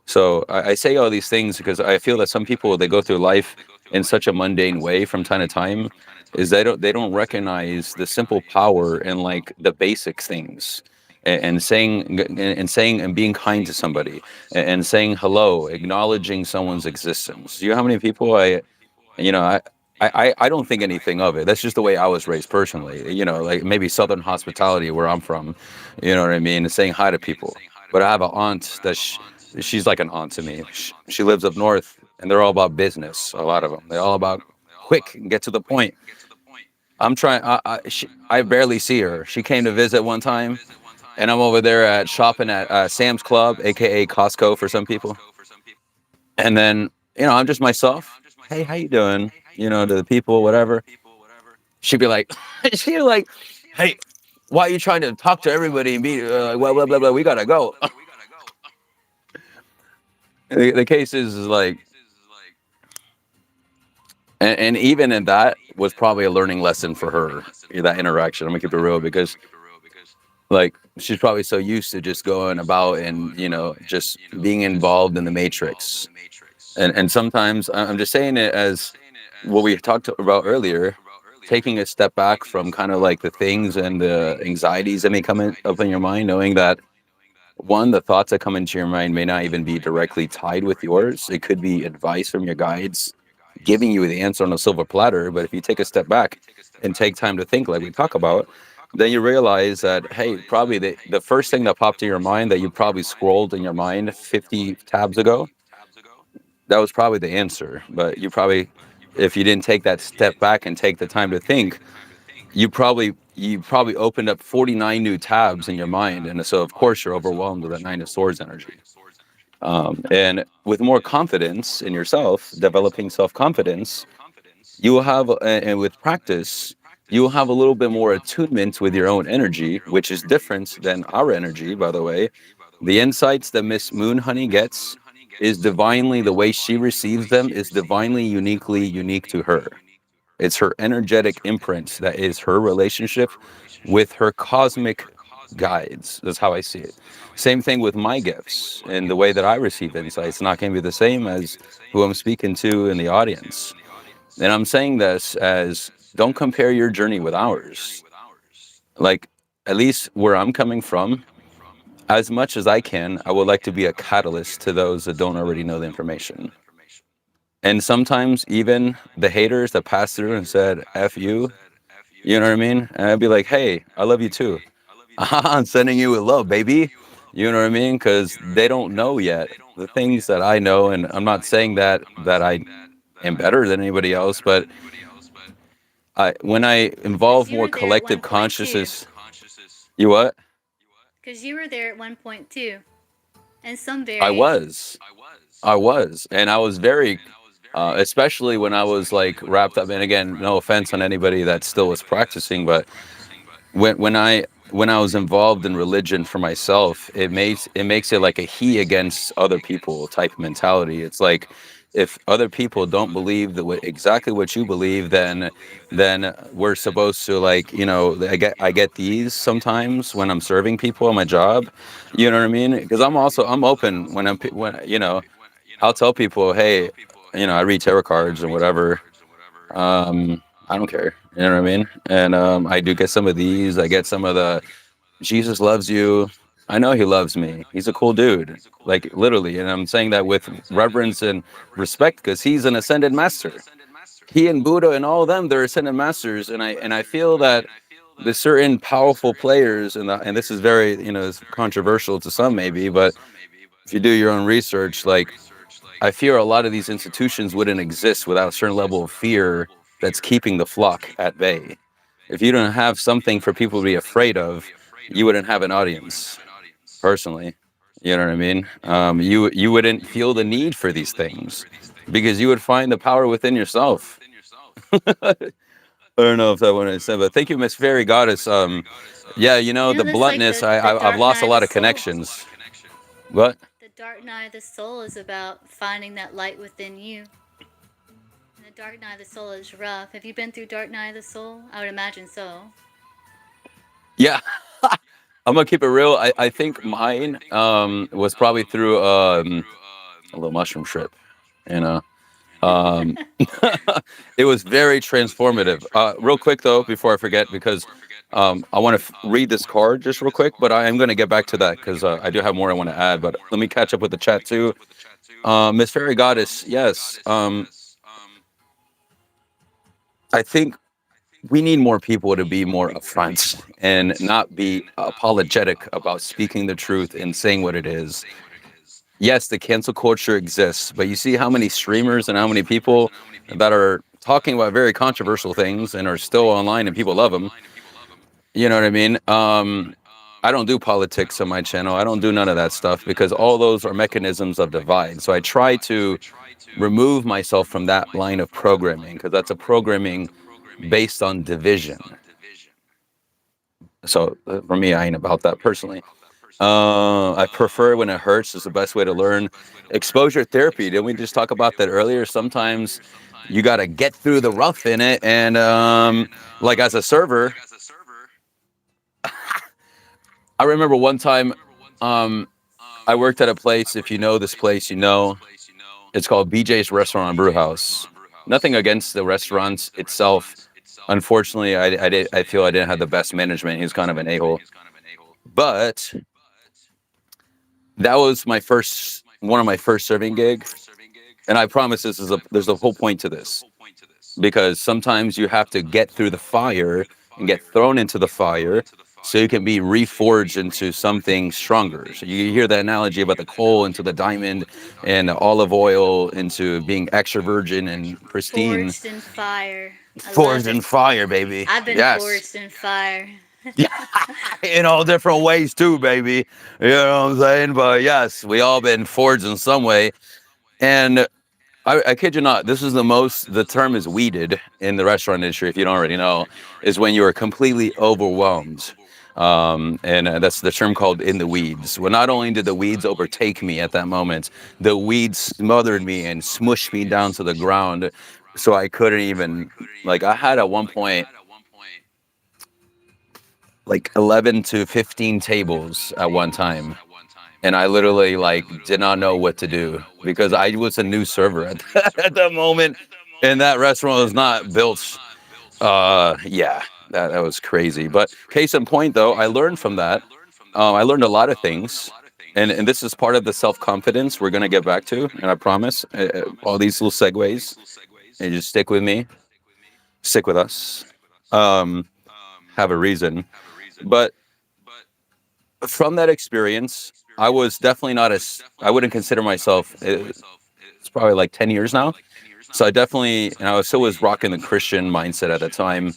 Speaker 1: So I say all these things because I feel that some people, they go through life in such a mundane way from time to time, is they don't recognize the simple power in like the basic things, and saying and being kind to somebody, and saying hello, acknowledging someone's existence. You know how many people you know I. I don't think anything of it. That's just the way I was raised personally. Like maybe Southern hospitality where I'm from. You know what I mean? And saying hi to people. But I have an aunt that she's like an aunt to me. She lives up north, and they're all about business. A lot of them. They're all about quick and get to the point. I'm trying. I barely see her. She came to visit one time, and I'm over there at shopping at Sam's Club, aka Costco for some people. And then I'm just myself. Hey, how you doing? To the people, whatever. She'd be like, she'd be like, hey, why are you trying to talk to everybody and be like, blah blah blah blah? We gotta go. The case is like, and even in that was probably a learning lesson for her. That interaction. I'm gonna keep it real because like she's probably so used to just going about and just being involved in the matrix. And sometimes I'm just saying it as what we talked about earlier, taking a step back from kind of like the things and the anxieties that may up in your mind, knowing that one, the thoughts that come into your mind may not even be directly tied with yours. It could be advice from your guides giving you the answer on a silver platter. But if you take a step back and take time to think, like we talk about, then you realize that, hey, probably the first thing that popped in your mind that you probably scrolled in your mind 50 tabs ago, that was probably the answer. But you probably if you didn't take that step back and take the time to think, you probably opened up 49 new tabs in your mind, and so of course you're overwhelmed with that Nine of Swords energy. And with more confidence in yourself, developing self-confidence, you will have, and with practice, you will have a little bit more attunement with your own energy, which is different than our energy, by the way. The insights that Miss Moon Honey gets is divinely, the way she receives them is divinely, uniquely unique to her. It's her energetic imprint that is her relationship with her cosmic guides. That's how I see it. Same thing with my gifts and the way that I receive insight. It's not going to be the same as who I'm speaking to in the audience. And I'm saying this as, don't compare your journey with ours. Like, at least where I'm coming from, as much as I can, I would like to be a catalyst to those that don't already know the information. And sometimes even the haters that pass through and said, F you know what I mean? And I'd be like, hey, I love you too. I'm sending you with love, baby. You know what I mean? Because they don't know yet the things that I know. And I'm not saying that I am better than anybody else, but when I
Speaker 2: Because
Speaker 1: involve
Speaker 2: you
Speaker 1: more
Speaker 2: were there at
Speaker 1: collective
Speaker 2: one point too.
Speaker 1: consciousness, you what?
Speaker 2: Because you were there at one point too, in some
Speaker 1: I
Speaker 2: variation.
Speaker 1: was. I was. And I was very, especially when I was like wrapped up. And again, no offense on anybody that still was practicing, but when I was involved in religion for myself, it makes it like a he against other people type mentality. It's like, if other people don't believe exactly what you believe, then we're supposed to, like, I get these sometimes when I'm serving people on my job. You know what I mean? Because I'm open when I'll tell people, hey, I read tarot cards and whatever. I don't care. You know what I mean? And I do get some of these. I get some of the Jesus loves you. I know he loves me. He's a cool dude, like literally. And I'm saying that with reverence and respect because he's an ascended master. He and Buddha and all of them, they're ascended masters. And I feel that the certain powerful players, and this is very, it's controversial to some maybe, but if you do your own research, like, I fear a lot of these institutions wouldn't exist without a certain level of fear that's keeping the flock at bay. If you don't have something for people to be afraid of, you wouldn't have an audience, personally. You know what I mean? You wouldn't feel the need for these things because you would find the power within yourself. I don't know if that what I said, but thank you, Miss Fairy Goddess. Yeah,
Speaker 2: You know,
Speaker 1: the
Speaker 2: that's like
Speaker 1: bluntness.
Speaker 2: the
Speaker 1: I've
Speaker 2: dark
Speaker 1: lost
Speaker 2: night
Speaker 1: a
Speaker 2: of the
Speaker 1: lot of
Speaker 2: soul.
Speaker 1: connections. What?
Speaker 2: The dark night of the soul is about finding that light within you. And the dark night of the soul is rough. Have you been through dark night of the soul? I would imagine so.
Speaker 1: Yeah. I'm gonna keep it real. I think mine was probably through a little mushroom trip. You know, um, it was very transformative. Real quick though, before I forget, because I want to read this card just real quick, but I am gonna get back to that because I do have more I want to add. But let me catch up with the chat too. Miss Fairy Goddess, yes. I think we need more people to be more upfront and not be apologetic about speaking the truth and saying what it is. Yes, the cancel culture exists, but you see how many streamers and how many people that are talking about very controversial things and are still online and people love them. You know what I mean? I don't do politics on my channel. I don't do none of that stuff because all those are mechanisms of divide. So I try to remove myself from that line of programming because that's a programming based on division. So for me, I ain't about that personally. I prefer when it hurts is the best way to learn. Exposure therapy. Didn't we just talk about that earlier? Sometimes you got to get through the rough in it. And like as a server, I remember one time I worked at a place. If you know this place, it's called BJ's Restaurant and Brew House. Nothing against the restaurants itself. Unfortunately, I feel I didn't have the best management. He's kind of an a-hole. But that was one of my first serving gigs. And I promise there's a whole point to this because sometimes you have to get through the fire and get thrown into the fire so you can be reforged into something stronger. So you hear the analogy about the coal into the diamond and the olive oil into being extra virgin and pristine.
Speaker 2: Forged in fire. I love
Speaker 1: Forged in
Speaker 2: it.
Speaker 1: fire, baby.
Speaker 2: I've been
Speaker 1: Yes.
Speaker 2: forged in fire.
Speaker 1: In all different ways too, baby. You know what I'm saying? But yes, we all been forged in some way. And I kid you not, this is the term is weeded in the restaurant industry, if you don't already know, is when you are completely overwhelmed. And that's the term called in the weeds. Well, not only did the weeds overtake me at that moment, the weeds smothered me and smushed me down to the ground. So I couldn't even, like, I had at one point like 11 to 15 tables at one time. And I literally like did not know what to do because I was a new server at at that moment, and that restaurant was not built. Yeah, that was crazy. But case in point, though, I learned from that. I learned a lot of things, and this is part of the self confidence we're gonna get back to, and I promise. All these little segues, and just stick with me, stick with us. Um, have a reason, but from that experience, I was definitely not as I wouldn't consider myself. It's probably like 10 years now. So I definitely, and I was still was rocking the Christian mindset at the time.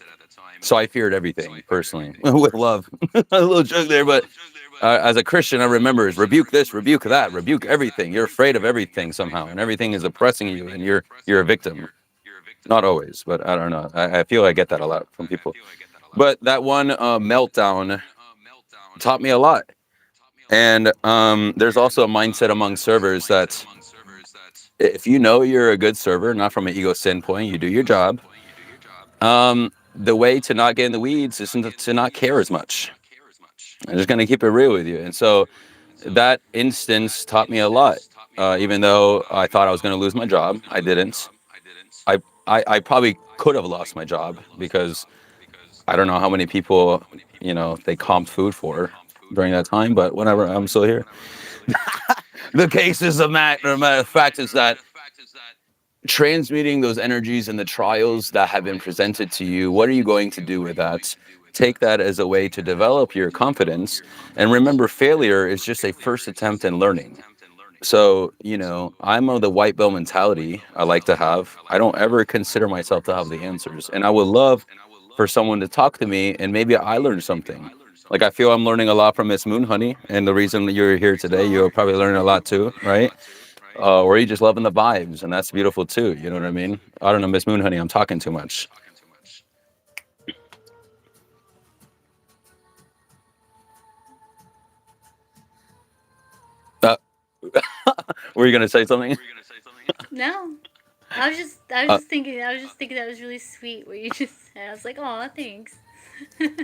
Speaker 1: So I feared everything personally with love. A little joke there, but as a Christian, I remember is rebuke this, rebuke that, rebuke everything. You're afraid of everything somehow, and everything is oppressing you, and you're a victim. Not always, but I don't know. I feel I get that a lot from people. But that one meltdown taught me a lot. And there's also a mindset among servers that if you know you're a good server, not from an ego standpoint, you do your job. The way to not get in the weeds is to not care as much. I'm just gonna keep it real with you. And so that instance taught me a lot. Even though I thought I was gonna lose my job, I didn't. I, I probably could have lost my job because I don't know how many people, they comped food for during that time, but whatever, I'm still here. The case is a matter of fact is that transmuting those energies and the trials that have been presented to you, what are you going to do with that? Take that as a way to develop your confidence. And remember, failure is just a first attempt in learning. So, I'm of the white belt mentality I like to have. I don't ever consider myself to have the answers. And I would love for someone to talk to me and maybe I learn something. Like I feel I'm learning a lot from Miss Moon Honey. And the reason that you're here today, you're probably learning a lot too, right? Or you just loving the vibes, and that's beautiful too. You know what I mean? I don't know, Miss Moon Honey, I'm talking too much. Uh, were you gonna say something?
Speaker 2: No. I was
Speaker 1: Uh,
Speaker 2: just thinking that was really sweet what you just said. I was like, oh, thanks.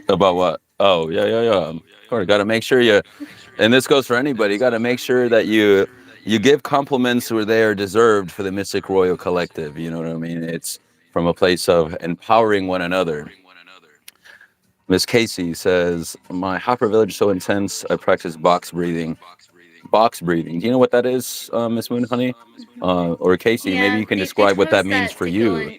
Speaker 1: about what? Oh, yeah, yeah, yeah. Of course, got to make sure you, and this goes for anybody. You got to make sure that you give compliments where they are deserved for the Mystic Royal Collective. You know what I mean? It's from a place of empowering one another. Miss Casey says, "My hypervillage is so intense. I practice box breathing. Box breathing. Do you know what that is, Miss Moon Honey? Or Casey? Maybe
Speaker 2: Yeah,
Speaker 1: you can
Speaker 2: they
Speaker 1: describe what
Speaker 2: taught
Speaker 1: that
Speaker 2: us
Speaker 1: means
Speaker 2: that
Speaker 1: for you."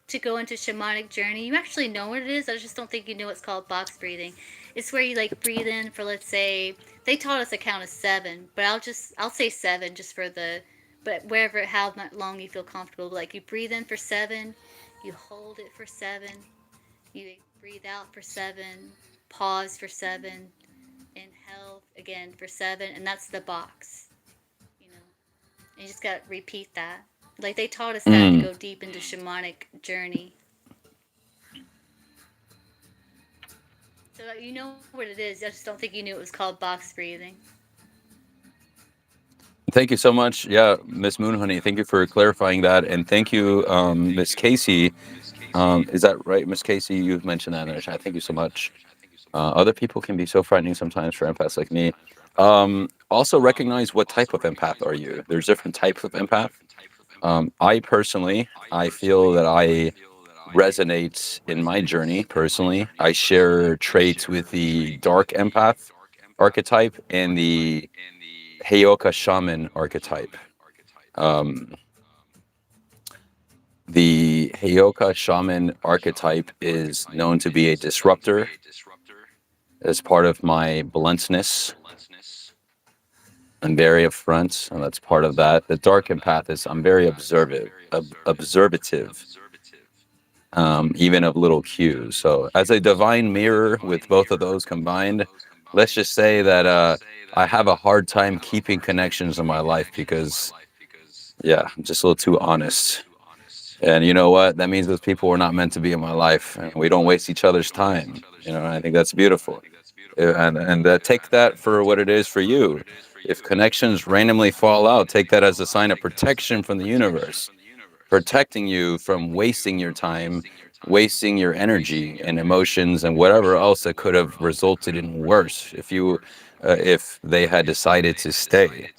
Speaker 2: to go into shamanic journey. You actually know what it is. I just don't think you know it's called box breathing. It's where you like breathe in for, let's say, they taught us a count of 7, but I'll say 7 just for the, but wherever how long you feel comfortable. Like you breathe in for 7, you hold it for 7, you breathe out for 7, pause for 7, inhale again for 7, and that's the box. You know, and you just gotta repeat that. Like they taught us that to
Speaker 1: Mm.
Speaker 2: go deep into shamanic journey. So you know what it is. I just don't think you knew it was called box breathing.
Speaker 1: Thank you so much. Yeah, Miss Moon Honey, thank you for clarifying that. And thank you, Miss Casey. Is that right, Miss Casey? You've mentioned that in the chat. Thank you so much. Other people can be so frightening sometimes for empaths like me. Also recognize what type of empath are you. There's different types of empath. I personally, I feel that I resonate in my journey personally. I share traits with the dark empath archetype and the Heyoka shaman archetype. Um, the Heyoka shaman archetype is known to be a disruptor, as part of my bluntness. I'm very upfront, and that's part of that. The dark empath is I'm very observative, even of little cues. So, as a divine mirror with both of those combined, let's just say that I have a hard time keeping connections in my life because, yeah, I'm just a little too honest. And you know what? That means those people were not meant to be in my life, and we don't waste each other's time. And I think that's beautiful. And take that for what it is for you. If connections randomly fall out, take that as a sign of protection from the universe, protecting you from wasting your time, wasting your energy and emotions and whatever else that could have resulted in worse if they had decided to stay.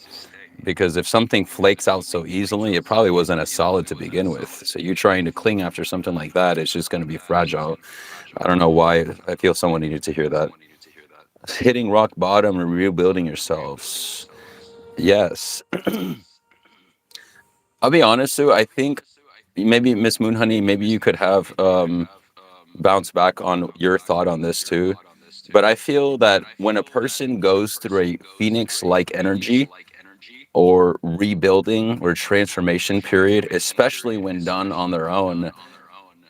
Speaker 1: Because if something flakes out so easily, it probably wasn't as solid to begin with. So you trying to cling after something like that, it's just going to be fragile. I don't know why. I feel someone needed to hear that. Hitting rock bottom and rebuilding yourselves. Yes. I'll be honest, Sue. I think maybe Miss Moonhoney, maybe you could have bounce back on your thought on this too. But I feel that when a person goes through a phoenix like energy or rebuilding or transformation period, especially when done on their own,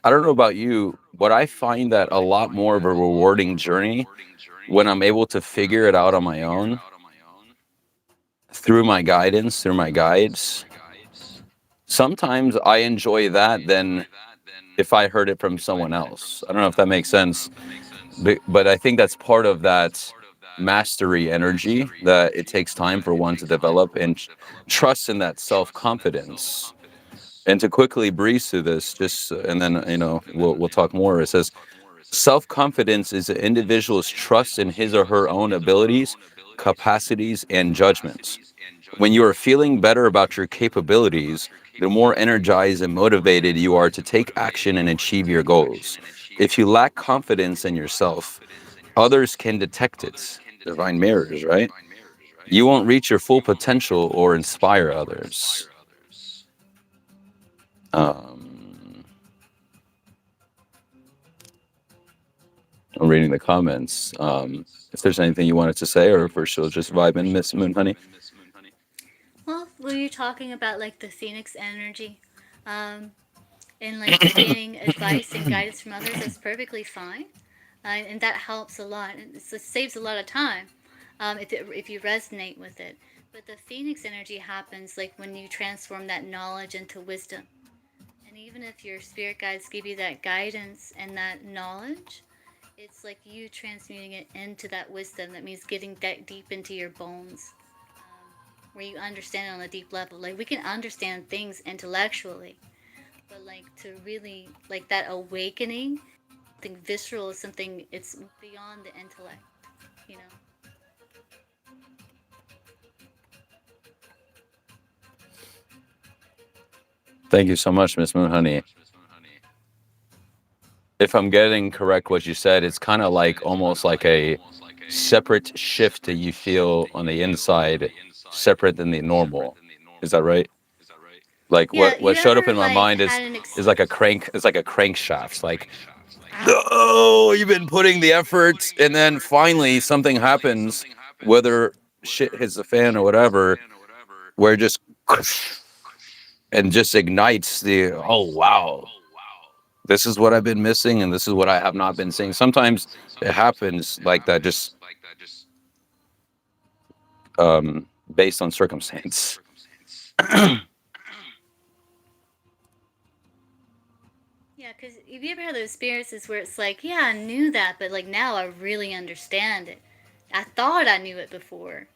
Speaker 1: I don't know about you, but I find that a lot more of a rewarding journey when I'm able to figure it out on my own through my guidance, through my guides. Sometimes I enjoy that than if I heard it from someone else. I don't know if that makes sense, but I think that's part of that mastery energy that it takes time for one to develop and trust in that self-confidence. And to quickly breeze through this, just and then we'll talk more. It says self-confidence is an individual's trust in his or her own abilities, capacities, and judgments. When you are feeling better about your capabilities, the more energized and motivated you are to take action and achieve your goals. If you lack confidence in yourself, others can detect it. Divine mirrors, right? You won't reach your full potential or inspire others. Um, I'm reading the comments. If there's anything you wanted to say, or if we're still just vibing, Miss Moon Honey.
Speaker 2: Well, were you talking about like the phoenix energy, um, and like just gaining advice and guidance from others? That's perfectly fine, and that helps a lot. And it saves a lot of time, if you resonate with it. But the phoenix energy happens like when you transform that knowledge into wisdom. And even if your spirit guides give you that guidance and that knowledge, it's like you transmuting it into that wisdom. That means getting that deep into your bones, where you understand it on a deep level. Like we can understand things intellectually, but like to really like that awakening, something visceral is something it's beyond the intellect, you know.
Speaker 1: Thank you so much, Miss Moon Honey. If I'm getting correct what you said, it's kind of like almost like a separate shift that you feel on the inside, separate than the normal. Is that right? Like
Speaker 2: Yeah,
Speaker 1: what
Speaker 2: you
Speaker 1: showed up
Speaker 2: ever
Speaker 1: in my
Speaker 2: like
Speaker 1: mind
Speaker 2: had
Speaker 1: is like a crank. It's like a crankshaft. Like, oh, you've been putting the effort, and then finally something happens, whether shit hits the fan or whatever, where it just and just ignites the oh wow, this is what I've been missing, and this is what I have not been seeing. Sometimes it happens like that, just based on circumstance.
Speaker 2: yeah, because have you ever had those experiences where it's like, yeah, I knew that, but like now I really understand it. I thought I knew it before,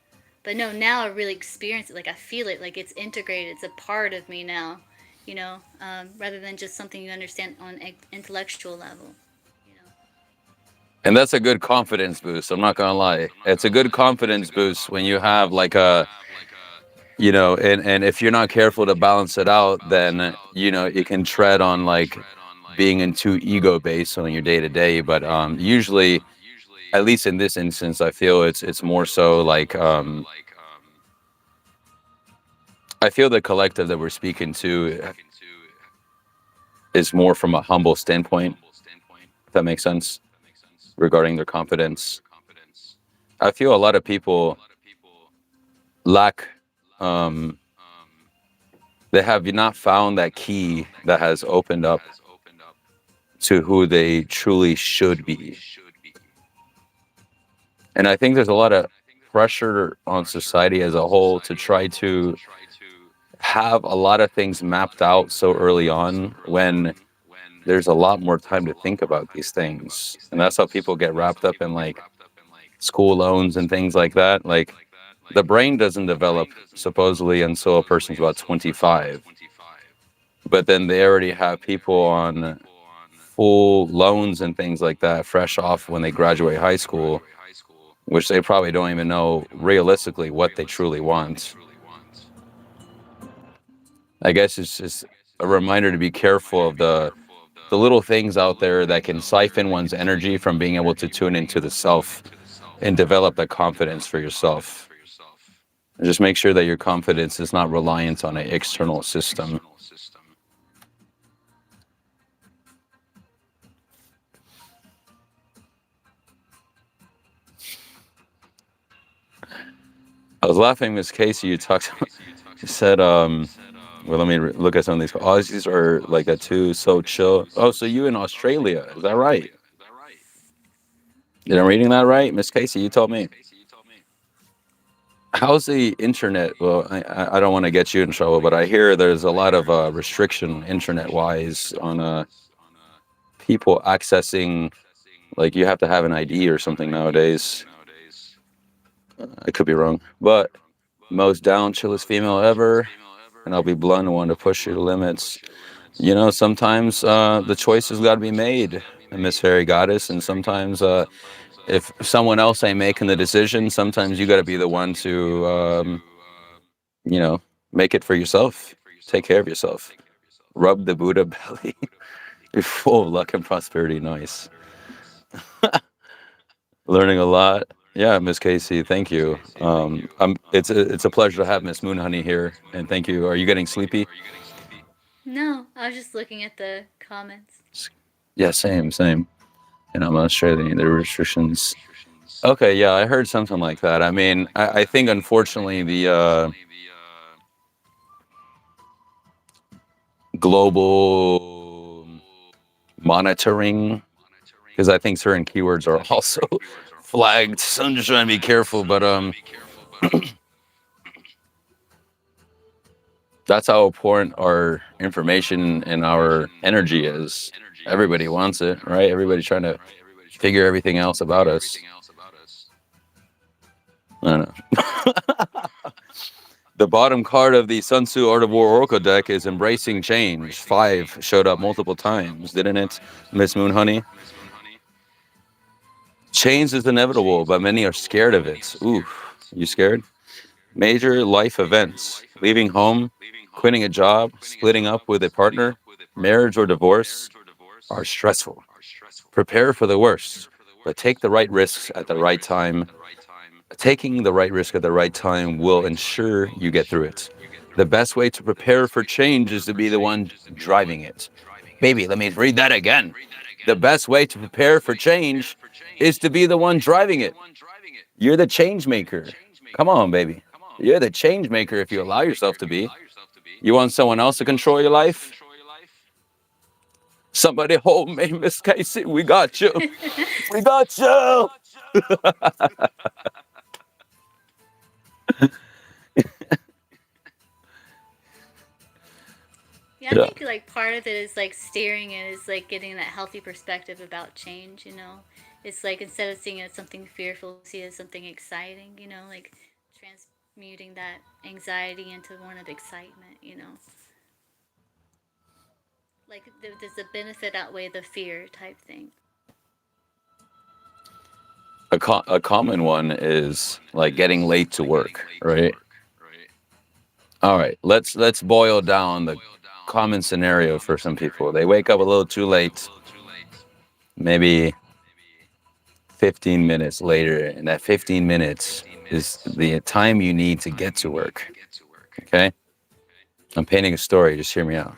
Speaker 2: but no, now I really experience it. Like I feel it. Like it's integrated. It's a part of me now. Rather than just something you understand on an intellectual level. You know.
Speaker 1: And that's a good confidence boost. I'm not gonna lie. It's a good confidence boost when you have like and if you're not careful to balance it out, then you can tread on like being in too ego based on your day to day. But usually, at least in this instance, I feel it's more so like I feel the collective that we're speaking to is more from a humble standpoint, if that makes sense, regarding their confidence. I feel a lot of people lack, um, they have not found that key that has opened up to who they truly should be. And I think there's a lot of pressure on society as a whole to try to have a lot of things mapped out so early on when there's a lot more time to think about these things. And that's how people get wrapped up in like school loans and things like that. Like the brain doesn't develop supposedly until a person's about 25. But then they already have people on full loans and things like that fresh off when they graduate high school, which they probably don't even know realistically what they truly want. I guess it's just a reminder to be careful of the little things out there that can siphon one's energy from being able to tune into the self and develop that confidence for yourself. And just make sure that your confidence is not reliant on an external system. I was laughing, Miss Casey. You talked. You said, well, let me look at some of these. Aussies are like that too, so chill. Oh, so you in Australia? Is that right? Did I'm reading that right, Miss Casey? You told me. How's the internet? Well, I don't want to get you in trouble, but I hear there's a lot of restriction internet-wise on people accessing. Like you have to have an ID or something nowadays. I could be wrong, but most down, chillest female ever, and I'll be blunt and want to push your limits. You know, sometimes the choice has got to be made, Miss Fairy Goddess, and sometimes if someone else ain't making the decision, sometimes you got to be the one to, you know, make it for yourself. Take care of yourself. Rub the Buddha belly. Be full of luck and prosperity. Nice. Learning a lot. Yeah, Miss Casey, thank you. It's a pleasure to have Miss Moon Honey here, and thank you. Are you getting sleepy?
Speaker 2: No, I was just looking at the comments.
Speaker 1: Yeah, same. And I'm Australian. There are restrictions. Okay, yeah, I heard something like that. I mean, I think unfortunately the global monitoring, because I think certain keywords are also flagged. So I'm just trying to be careful, but that's how important our information and our energy is. Everybody wants it, right? Everybody's trying to figure everything else about us. I don't know. The bottom card of the Sun Tzu Art of War Oracle deck is Embracing Change. 5 showed up multiple times, didn't it, Miss Moon Honey? Change is inevitable, but many are scared of it. Ooh, you scared? Major life events, leaving home, quitting a job, splitting up with a partner, marriage or divorce are stressful. Prepare for the worst, but take the right risks at the right time. Taking the right risk at the right time will ensure you get through it. The best way to prepare for change is to be the one driving it. Baby, let me read that again. The best way to prepare for change is to be the one driving it. You're the change maker. Come on, baby. You're the change maker if you allow yourself to be. You want someone else to control your life? Somebody hold me, Miss Casey. We got you. We got you.
Speaker 2: Yeah, I think like part of it is like steering it is like getting that healthy perspective about change, you know. It's like instead of seeing it as something fearful, see it as something exciting, you know, like transmuting that anxiety into one of excitement, you know. Like does the benefit outweigh the fear type thing?
Speaker 1: A common one is like getting late to work, right? All right, let's boil down the common scenario for some people. They wake up a little too late, maybe 15 minutes later, and that 15 minutes is the time you need to get to work. Okay? I'm painting a story, just hear me out.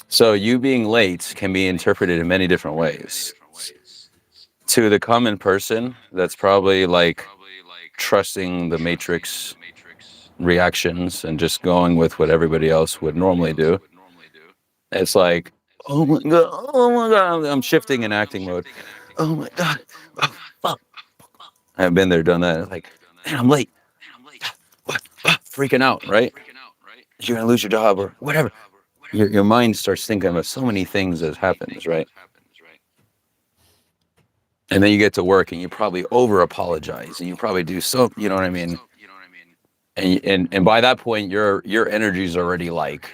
Speaker 1: So you being late can be interpreted in many different ways. To the common person, that's probably like trusting the matrix reactions and just going with what everybody else would normally do. It's like, oh my god, oh my god, I'm shifting in acting mode. Oh my god, oh, fuck. I've been there, done that. Like, man, I'm late. What? Freaking out, right? You're gonna lose your job or whatever. Your mind starts thinking about so many things as happens, right? And then you get to work and you probably over apologize and you probably do so, you know what I mean? And by that point your energy's already like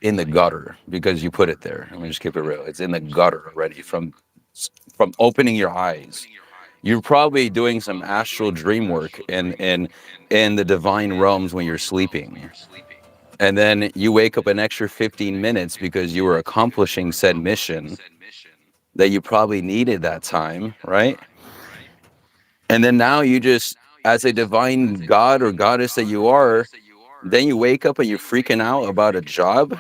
Speaker 1: in the gutter because you put it there. Let me just keep it real. It's in the gutter already from opening your eyes. You're probably doing some astral dream work in the divine realms when you're sleeping. And then you wake up an extra 15 minutes because you were accomplishing said mission that you probably needed that time, right? And then now you just, as a divine god or goddess that you are, then you wake up and you're freaking out about a job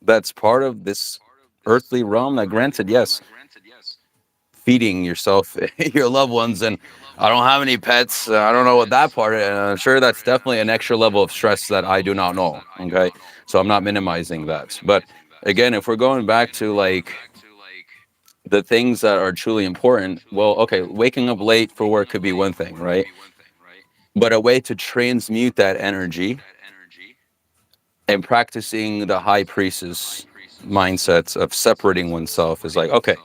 Speaker 1: that's part of this earthly realm. Now, granted, yes, feeding yourself, your loved ones, and I don't have any pets. I don't know what that part is. And I'm sure that's definitely an extra level of stress that I do not know. Okay. So I'm not minimizing that. But again, if we're going back to like the things that are truly important, well, okay, waking up late for work could be one thing, right? But a way to transmute that energy and practicing the high priestess mindsets of separating oneself is like, okay,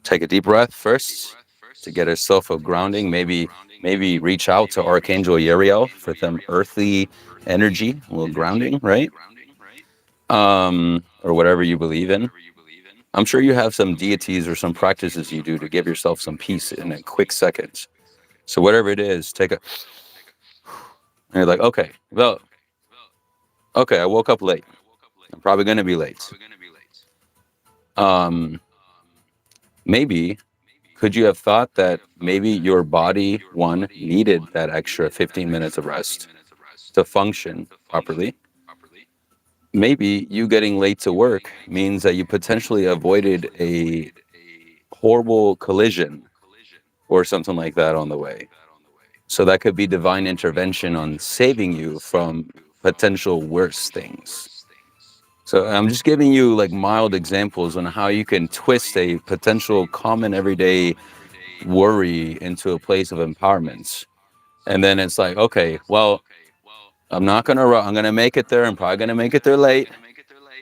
Speaker 1: take a deep breath first to get yourself a grounding. Maybe reach out to Archangel Uriel for them earthly energy, a little grounding, right? Or whatever you believe in. I'm sure you have some deities or some practices you do to give yourself some peace in a quick second. So whatever it is, take a, and you're like, okay, well, okay, I woke up late. I'm probably going to be late. Um, maybe could you have thought that maybe your body, one, needed that extra 15 minutes of rest to function properly? Maybe you getting late to work means that you potentially avoided a horrible collision or something like that on the way. So that could be divine intervention on saving you from potential worse things. So I'm just giving you like mild examples on how you can twist a potential common everyday worry into a place of empowerment. And then it's like, okay, well, I'm gonna make it there. I'm probably gonna make it there late.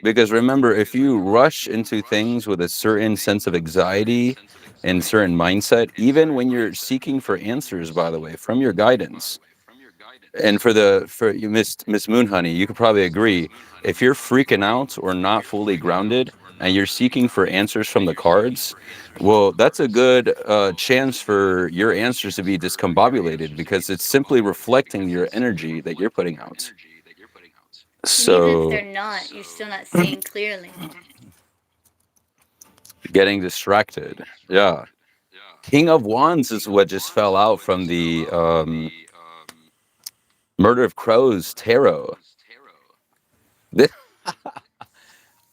Speaker 1: Because remember, if you rush into things with a certain sense of anxiety and certain mindset, even when you're seeking for answers, by the way, from your guidance, and for you, Miss Moonhoney, you could probably agree, if you're freaking out or not fully grounded and you're seeking for answers from the cards, well, that's a good chance for your answers to be discombobulated because it's simply reflecting your energy that you're putting out.
Speaker 2: And even if
Speaker 1: So
Speaker 2: they're not, you're still not seeing clearly.
Speaker 1: getting distracted, yeah. King of Wands is what just fell out from the Murder of Crows tarot. This,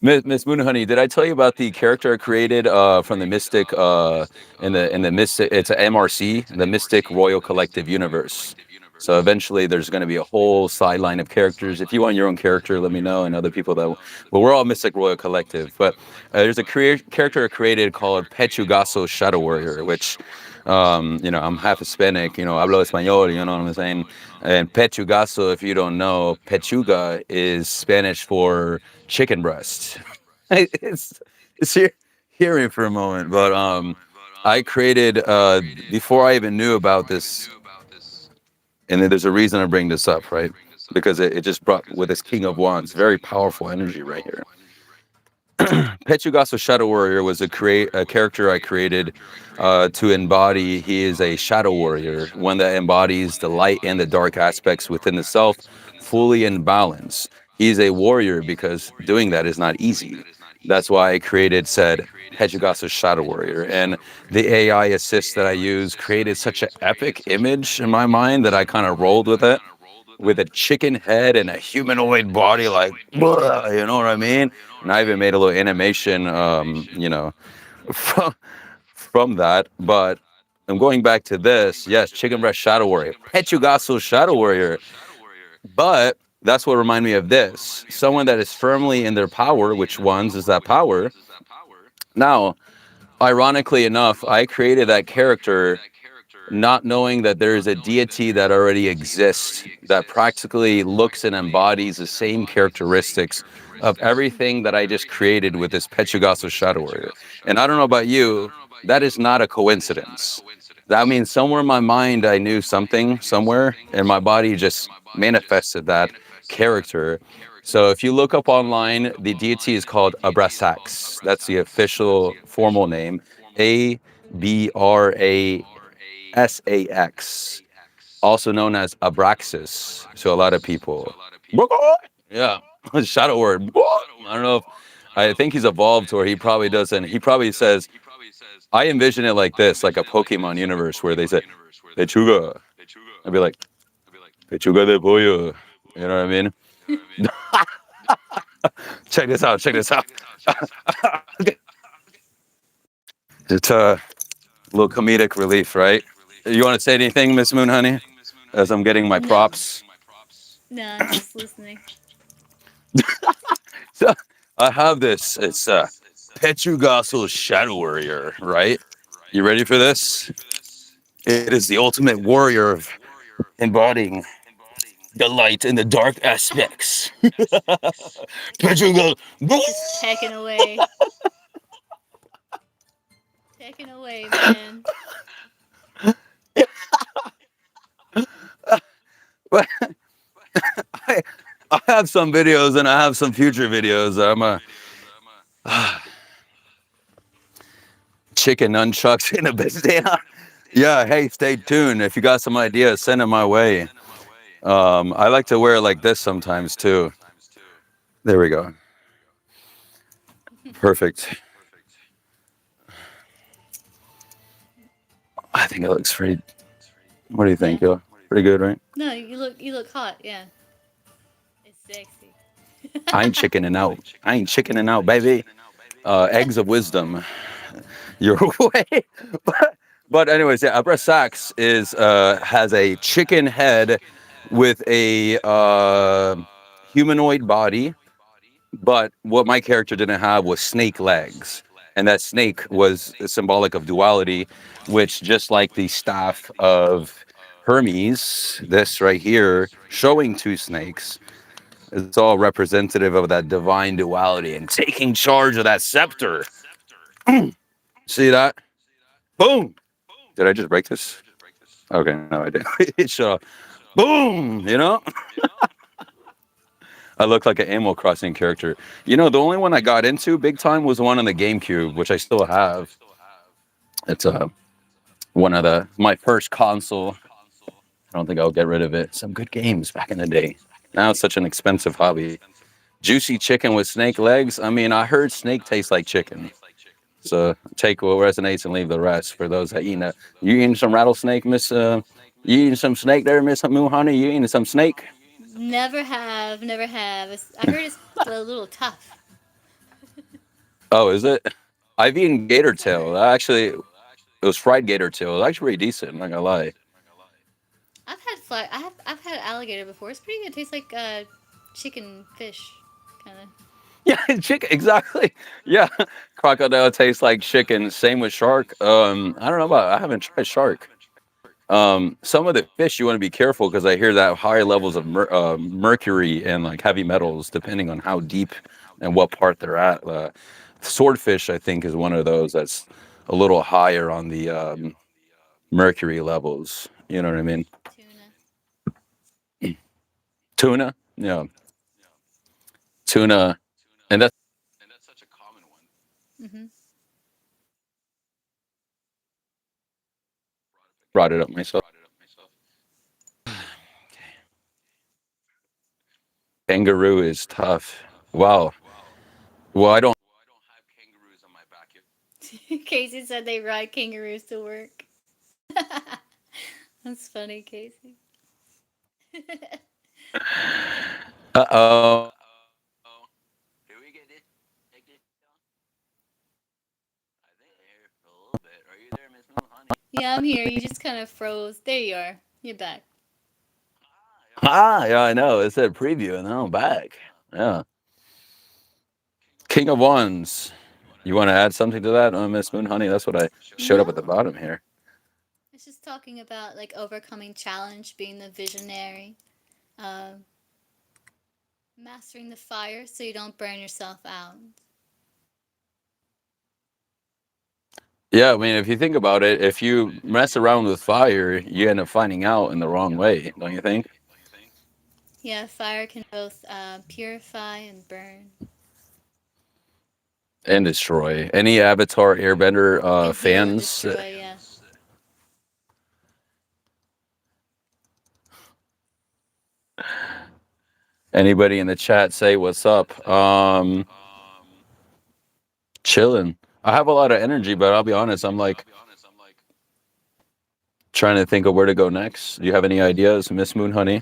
Speaker 1: Miss Moonhoney, did I tell you about the character I created from the Mystic in the Mystic? It's a MRC, the Mystic Royal Collective Universe. So eventually, there's going to be a whole sideline of characters. If you want your own character, let me know, and other people that. Well, we're all Mystic Royal Collective, but there's a character I created called Pechugaso Shadow Warrior, which, I'm half Hispanic. Hablo español. You know what I'm saying? And Pechugaso, if you don't know, Pechuga is Spanish for chicken breast. it's hear me for a moment, but I created before I even knew about this, and then there's a reason I bring this up, right? Because it just brought with this King of Wands, very powerful energy right here. Pechugaso Shadow Warrior was a character I created to embody. He is a shadow warrior, one that embodies the light and the dark aspects within the self, fully in balance. He's a warrior because doing that is not easy. That's why I created said Pechugaso Shadow Warrior. And the AI assist that I use created such an epic image in my mind that I kind of rolled with it, with a chicken head and a humanoid body, like, you know what I mean? And I even made a little animation, from from that. But I'm going back to this. Yes, Chicken Breast Shadow Warrior, Pechugaso Shadow Warrior. But that's what reminded me of this. Someone that is firmly in their power, which ones is that power? Now, ironically enough, I created that character not knowing that there is a deity that already exists that practically looks and embodies the same characteristics of everything that I just created with this Pechugaso Shadow Warrior. And I don't know about you, that is not a coincidence. That means somewhere in my mind I knew something somewhere, and my body just manifested that character. So if you look up online, the deity is called Abrasax. That's the official formal name. Abrasax, also known as Abraxas. So a lot of people, yeah, shadow word. I don't know if I think he's evolved to where he probably doesn't. He probably says, I envision it like this, like a Pokemon universe where they say, Pechuga. I'd be like, Pechuga de pollo. You know what I mean? Check this out. Check this out. It's a little comedic relief, right? You want to say anything, Miss Moon Honey? As I'm getting my
Speaker 2: No,
Speaker 1: props.
Speaker 2: no, I'm just listening.
Speaker 1: So I have this. It's Pechugaso Shadow Warrior, right? You ready for this? It is the ultimate warrior of embodying the light and the dark aspects. Pechuga.
Speaker 2: Just pecking away, man.
Speaker 1: But I, I have some videos and I have some future videos. I'm a chicken nunchucks in a bandana. Yeah, hey, stay tuned. If you got some ideas, send them my way. I like to wear it like this sometimes too. There we go. Perfect. I think it looks pretty. What do you think,
Speaker 2: Yeah.
Speaker 1: yo? Pretty good, right?
Speaker 2: No, you look hot. Yeah, it's sexy.
Speaker 1: I ain't chickening out. I ain't chickening out, baby. Eggs of wisdom. Your way. but anyways, yeah, Abra Sax is has a chicken head with a humanoid body. But what my character didn't have was snake legs. And that snake was symbolic of duality, which, just like the staff of Hermes, this right here, showing two snakes, it's all representative of that divine duality and taking charge of that scepter. See that? Boom! Did I just break this? Okay, no, I didn't. It shut off. Boom! You know? I look like an Animal Crossing character. You know, the only one I got into big time was the one on the GameCube, which I still have. It's one of the my first console. I don't think I'll get rid of it. Some good games back in the day. Now it's such an expensive hobby. Juicy chicken with snake legs. I mean, I heard snake tastes like chicken. So take what resonates and leave the rest. For those that you eating some rattlesnake, Miss? You eating some snake there, Miss Moon Honey? You eating some snake?
Speaker 2: Never have. I heard it's a little tough.
Speaker 1: Oh, is it? I've eaten gator
Speaker 2: That's what I
Speaker 1: tail.
Speaker 2: heard.
Speaker 1: Actually, it was fried gator tail. It was actually pretty decent. I'm not gonna lie.
Speaker 2: I've had alligator before. It's pretty good. It tastes like chicken fish, kind of.
Speaker 1: Yeah, chicken. Exactly. Yeah, crocodile tastes like chicken. Same with shark. I don't know about. I haven't tried shark. Some of the fish you want to be careful because I hear that high levels of mercury and like heavy metals, depending on how deep and what part they're at. Swordfish, I think, is one of those that's a little higher on the mercury levels. You know what I mean?
Speaker 2: Tuna.
Speaker 1: Tuna, yeah, tuna, and that's such a common one.
Speaker 2: Hmm.
Speaker 1: Brought it up myself. Kangaroo is tough. Wow. Well, I don't have kangaroos on my backyard.
Speaker 2: Casey said they ride kangaroos to work. That's funny, Casey.
Speaker 1: Uh oh. Here we get it. Take this. I think I hear a little bit. Are you
Speaker 2: I'm here. You just kind of froze. There you are. You're back.
Speaker 1: Ah, yeah, I know. It said preview, and now I'm back. Yeah. King of Wands. You want to add something to that, Miss Moon Honey? That's what I showed up at the
Speaker 2: No,
Speaker 1: bottom here.
Speaker 2: it's just talking about like overcoming challenge, being the visionary, um, mastering the fire so you don't burn yourself out.
Speaker 1: Yeah, I mean, if you think about it, if you mess around with fire, you end up finding out in the wrong way, don't you think?
Speaker 2: Yeah, fire can both purify and burn.
Speaker 1: And destroy. Any Avatar Airbender
Speaker 2: And heal and
Speaker 1: fans?
Speaker 2: destroy, yeah.
Speaker 1: Anybody in the chat say what's up? Chilling. I have a lot of energy, but I'll be honest, I'm like trying to think of where to go next. Do you have any ideas, Miss Moon Honey?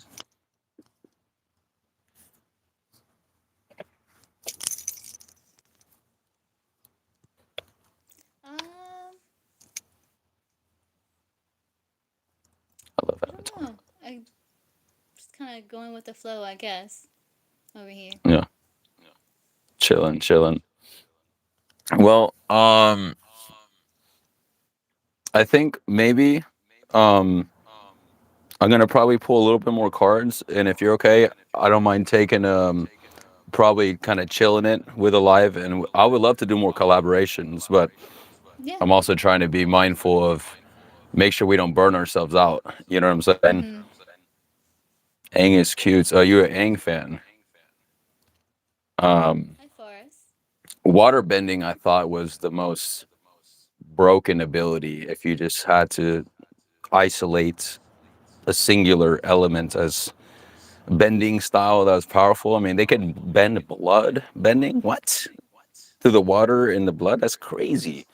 Speaker 2: Um,
Speaker 1: I love
Speaker 2: I don't
Speaker 1: Avatar.
Speaker 2: know. I just kind of going with the flow, I guess, over here.
Speaker 1: Yeah, chilling, chilling. Well, I think maybe um I'm gonna probably pull a little bit more cards, and if you're okay, I don't mind taking probably kind of chilling it with a live, and I would love to do more collaborations, but
Speaker 2: Yeah.
Speaker 1: I'm also trying to be mindful of make sure we don't burn ourselves out. You know what I'm saying?
Speaker 2: Mm-hmm.
Speaker 1: Aang is cute. Oh, you're an Aang fan. Um,
Speaker 2: Hi, Forrest.
Speaker 1: water bending, I thought was the most broken ability. If you just had to isolate a singular element as bending style that was powerful. I mean, they could bend blood. Bending what? Through the water in the blood? That's crazy.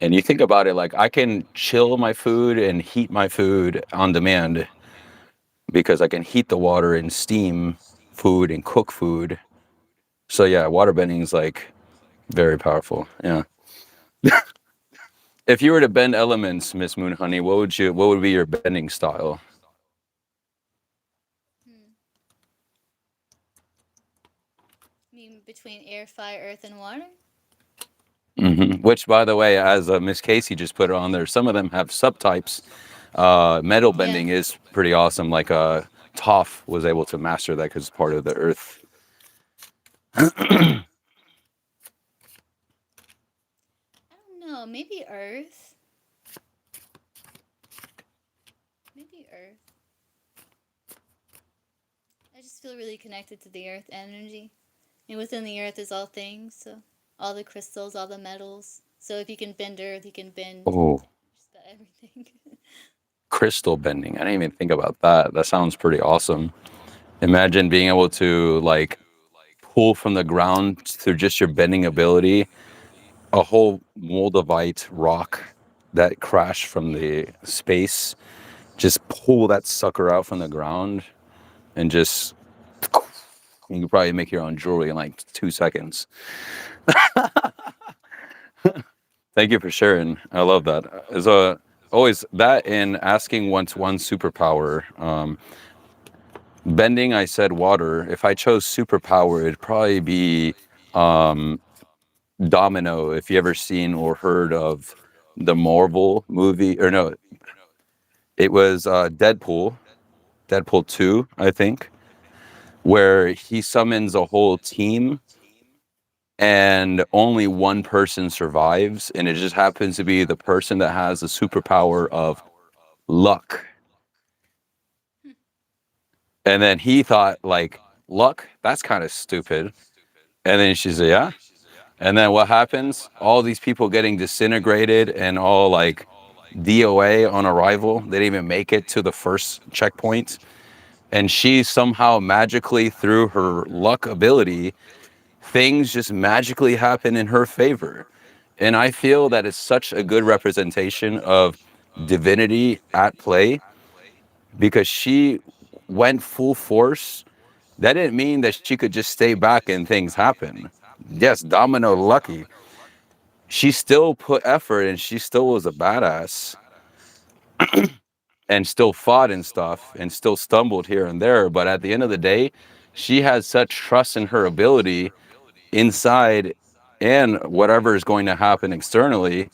Speaker 1: And you think about it, like I can chill my food and heat my food on demand because I can heat the water and steam food and cook food. So yeah, water bending is like very powerful. Yeah. If you were to bend elements, Miss Moon Honey, what would be your bending style?
Speaker 2: Hmm. You mean between air, fire, earth, and water?
Speaker 1: Which, by the way, as Miss Casey just put it on there, some of them have subtypes. Metal
Speaker 2: Yeah.
Speaker 1: bending is pretty awesome. Like Toph was able to master that because it's part of the earth.
Speaker 2: I don't know. Maybe earth. Maybe earth. I just feel really connected to the earth energy. And within the earth is all things, so all the crystals, all the metals. So if you can bend earth, you can bend
Speaker 1: Oh,
Speaker 2: just about everything.
Speaker 1: crystal bending. I didn't even think about that. That sounds pretty awesome. Imagine being able to like pull from the ground through just your bending ability a whole moldavite rock that crashed from
Speaker 2: Yeah.
Speaker 1: the space. Just pull that sucker out from the ground and just you can probably make your own jewelry in like 2 seconds. Thank you for sharing. I love that. As a always that in asking what's one superpower. Bending, I said water. If I chose superpower, it'd probably be um, Domino. If you ever seen or heard of the Marvel movie, or no, it was Deadpool 2, I think, where he summons a whole team and only one person survives, and it just happens to be the person that has the superpower of luck. And then he thought, like, luck? That's kind of stupid. And then she's like, yeah. And then what happens? All these people getting disintegrated and all like DOA on arrival. They didn't even make it to the first checkpoint. And she somehow magically, through her luck ability, things just magically happen in her favor. And I feel that it's such a good representation of divinity at play because she went full force. That didn't mean that she could just stay back and things happen. Yes, Domino lucky. She still put effort and she still was a badass. and still fought and stuff and still stumbled here and there. But at the end of the day, she has such trust in her ability inside and whatever is going to happen externally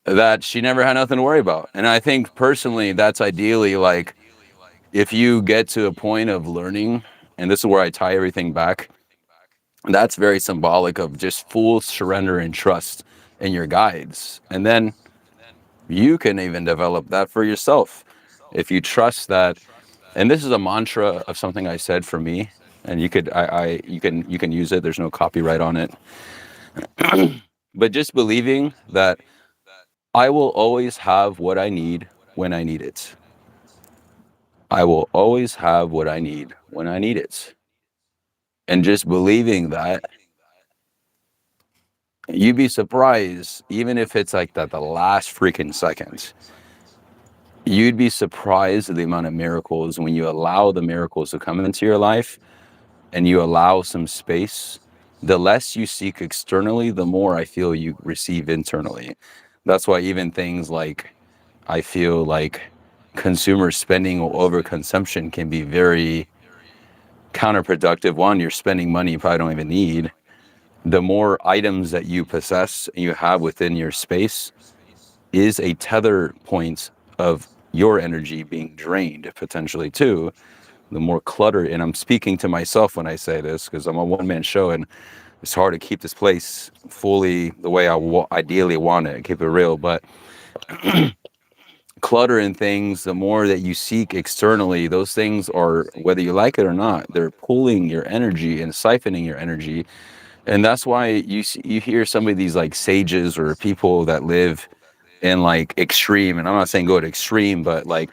Speaker 1: that she never had nothing to worry about. And I think personally, that's ideally like if you get to a point of learning, and this is where I tie everything back, that's very symbolic of just full surrender and trust in your guides. And then you can even develop that for yourself if you trust that. And this is a mantra of something I said for me, and you could you can use it. There's no copyright on it. But just believing that I will always have what I need when I need it. I will always have what I need when I need it. And just believing that, you'd be surprised, even if it's like that the last freaking second, you'd be surprised at the amount of miracles when you allow the miracles to come into your life and you allow some space. The less you seek externally, the more I feel you receive internally. That's why even things like, I feel like consumer spending or overconsumption can be very counterproductive. One, you're spending money you probably don't even need. The more items that you possess and you have within your space is a tether point of your energy being drained potentially too. The more clutter, and I'm speaking to myself when I say this because I'm a one-man show and it's hard to keep this place fully the way I ideally want it, keep it real. But clutter and things, the more that you seek externally, those things are, whether you like it or not, they're pulling your energy and siphoning your energy. And that's why you hear some of these like sages or people that live in like extreme, and I'm not saying go to extreme, but like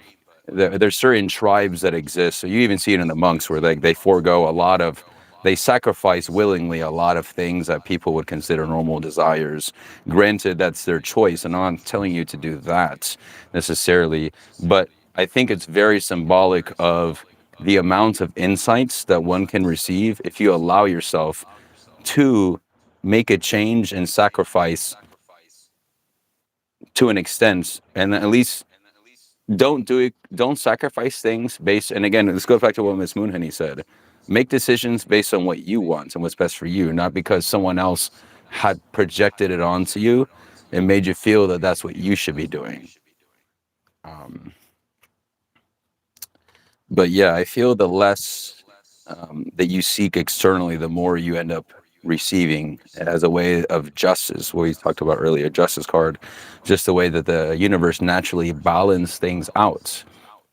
Speaker 1: there's certain tribes that exist. So you even see it in the monks where they forego a lot of, they sacrifice willingly a lot of things that people would consider normal desires. Granted, that's their choice, and I'm not telling you to do that necessarily, but I think it's very symbolic of the amount of insights that one can receive if you allow yourself to make a change and sacrifice to an extent, and at least don't do it, don't sacrifice things based, and again, this goes back to what Miss Moonhoney said, make decisions based on what you want and what's best for you, not because someone else had projected it onto you and made you feel that that's what you should be doing. um, but yeah, I feel the less that you seek externally, the more you end up receiving as a way of justice. What we talked about earlier, justice card, just the way that the universe naturally balances things out.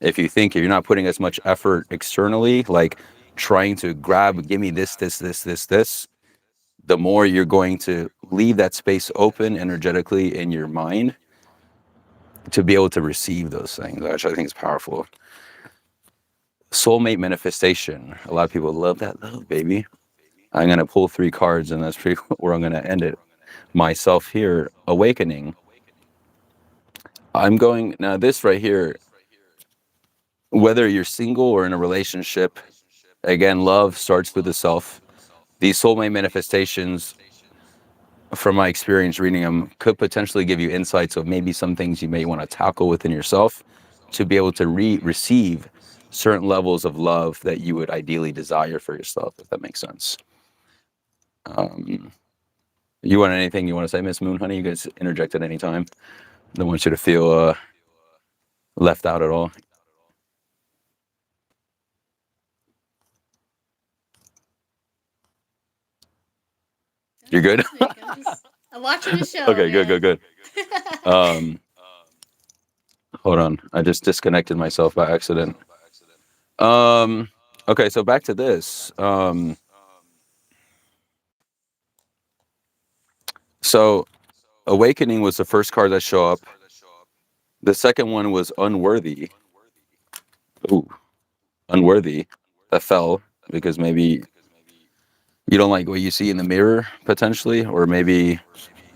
Speaker 1: If you think you're not putting as much effort externally, like trying to grab, give me this, the more you're going to leave that space open energetically in your mind to be able to receive those things, which I think is powerful. Soulmate manifestation. A lot of people love that love, baby. I'm going to pull 3 cards, and that's pretty where I'm going to end it. Myself here, awakening. I'm going, now this right here, whether you're single or in a relationship, again, love starts with the self. These soulmate manifestations, from my experience reading them, could potentially give you insights of maybe some things you may want to tackle within yourself to be able to receive certain levels of love that you would ideally desire for yourself, if that makes sense. You want anything you want to say, Miss Moon Honey? You guys interject at any time. Don't want you to feel left out at all. You're good?
Speaker 2: I'm watching the show.
Speaker 1: Okay, good. Um, hold on. I just disconnected myself by accident. Okay, so back to this. So awakening was the first card that show up. The second one was unworthy. Ooh, unworthy. That fell because maybe you don't like what you see in the mirror potentially, or maybe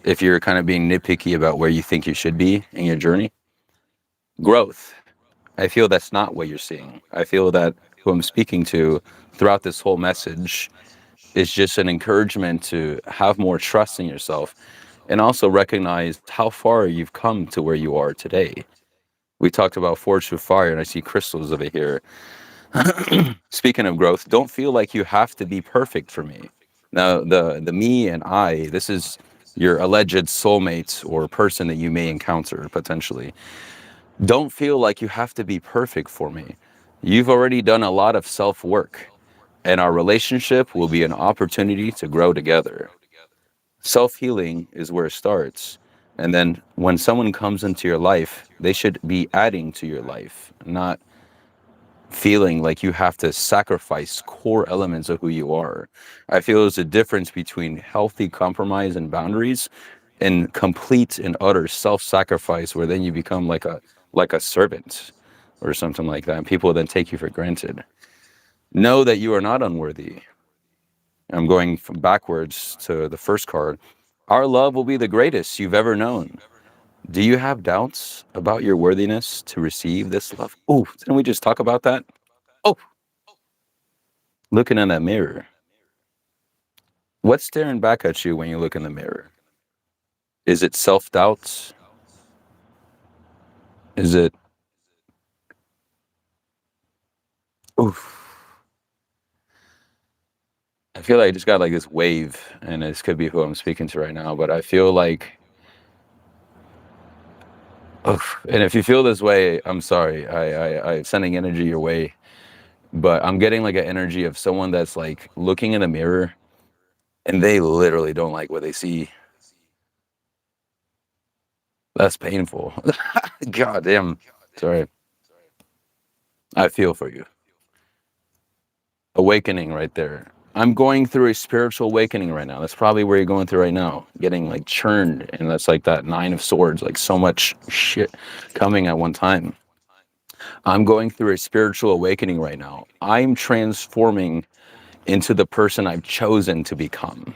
Speaker 1: if you're kind of being nitpicky about where you think you should be in your journey. Growth. I feel that's not what you're seeing. I feel that who I'm speaking to throughout this whole message is just an encouragement to have more trust in yourself and also recognize how far you've come to where you are today. We talked about forged with fire, and I see crystals over here. Speaking of growth, don't feel like you have to be perfect for me. Now, the me and I, this is your alleged soulmate or person that you may encounter potentially. Don't feel like you have to be perfect for me. You've already done a lot of self work, and our relationship will be an opportunity to grow together. Self healing is where it starts. And then when someone comes into your life, they should be adding to your life, not feeling like you have to sacrifice core elements of who you are. I feel there's a difference between healthy compromise and boundaries and complete and utter self-sacrifice where then you become like a servant or something like that. And people then take you for granted. Know that you are not unworthy. I'm going from backwards to the first card. Our love will be the greatest you've ever known. Do you have doubts about your worthiness to receive this love? Oh, didn't we just talk about that? Oh, looking in that mirror. What's staring back at you when you look in the mirror? Is it self doubts? Is it, oof. I feel like I just got like this wave, and this could be who I'm speaking to right now, but I feel like, oof. And if you feel this way, I'm sorry. I'm sending energy your way, but I'm getting like an energy of someone that's like looking in the mirror and they literally don't like what they see. That's painful. God damn. Sorry. I feel for you. Awakening right there. I'm going through a spiritual awakening right now. That's probably where you're going through right now. Getting like churned. And that's like that nine of swords, like so much shit coming at one time. I'm going through a spiritual awakening right now. I'm transforming into the person I've chosen to become.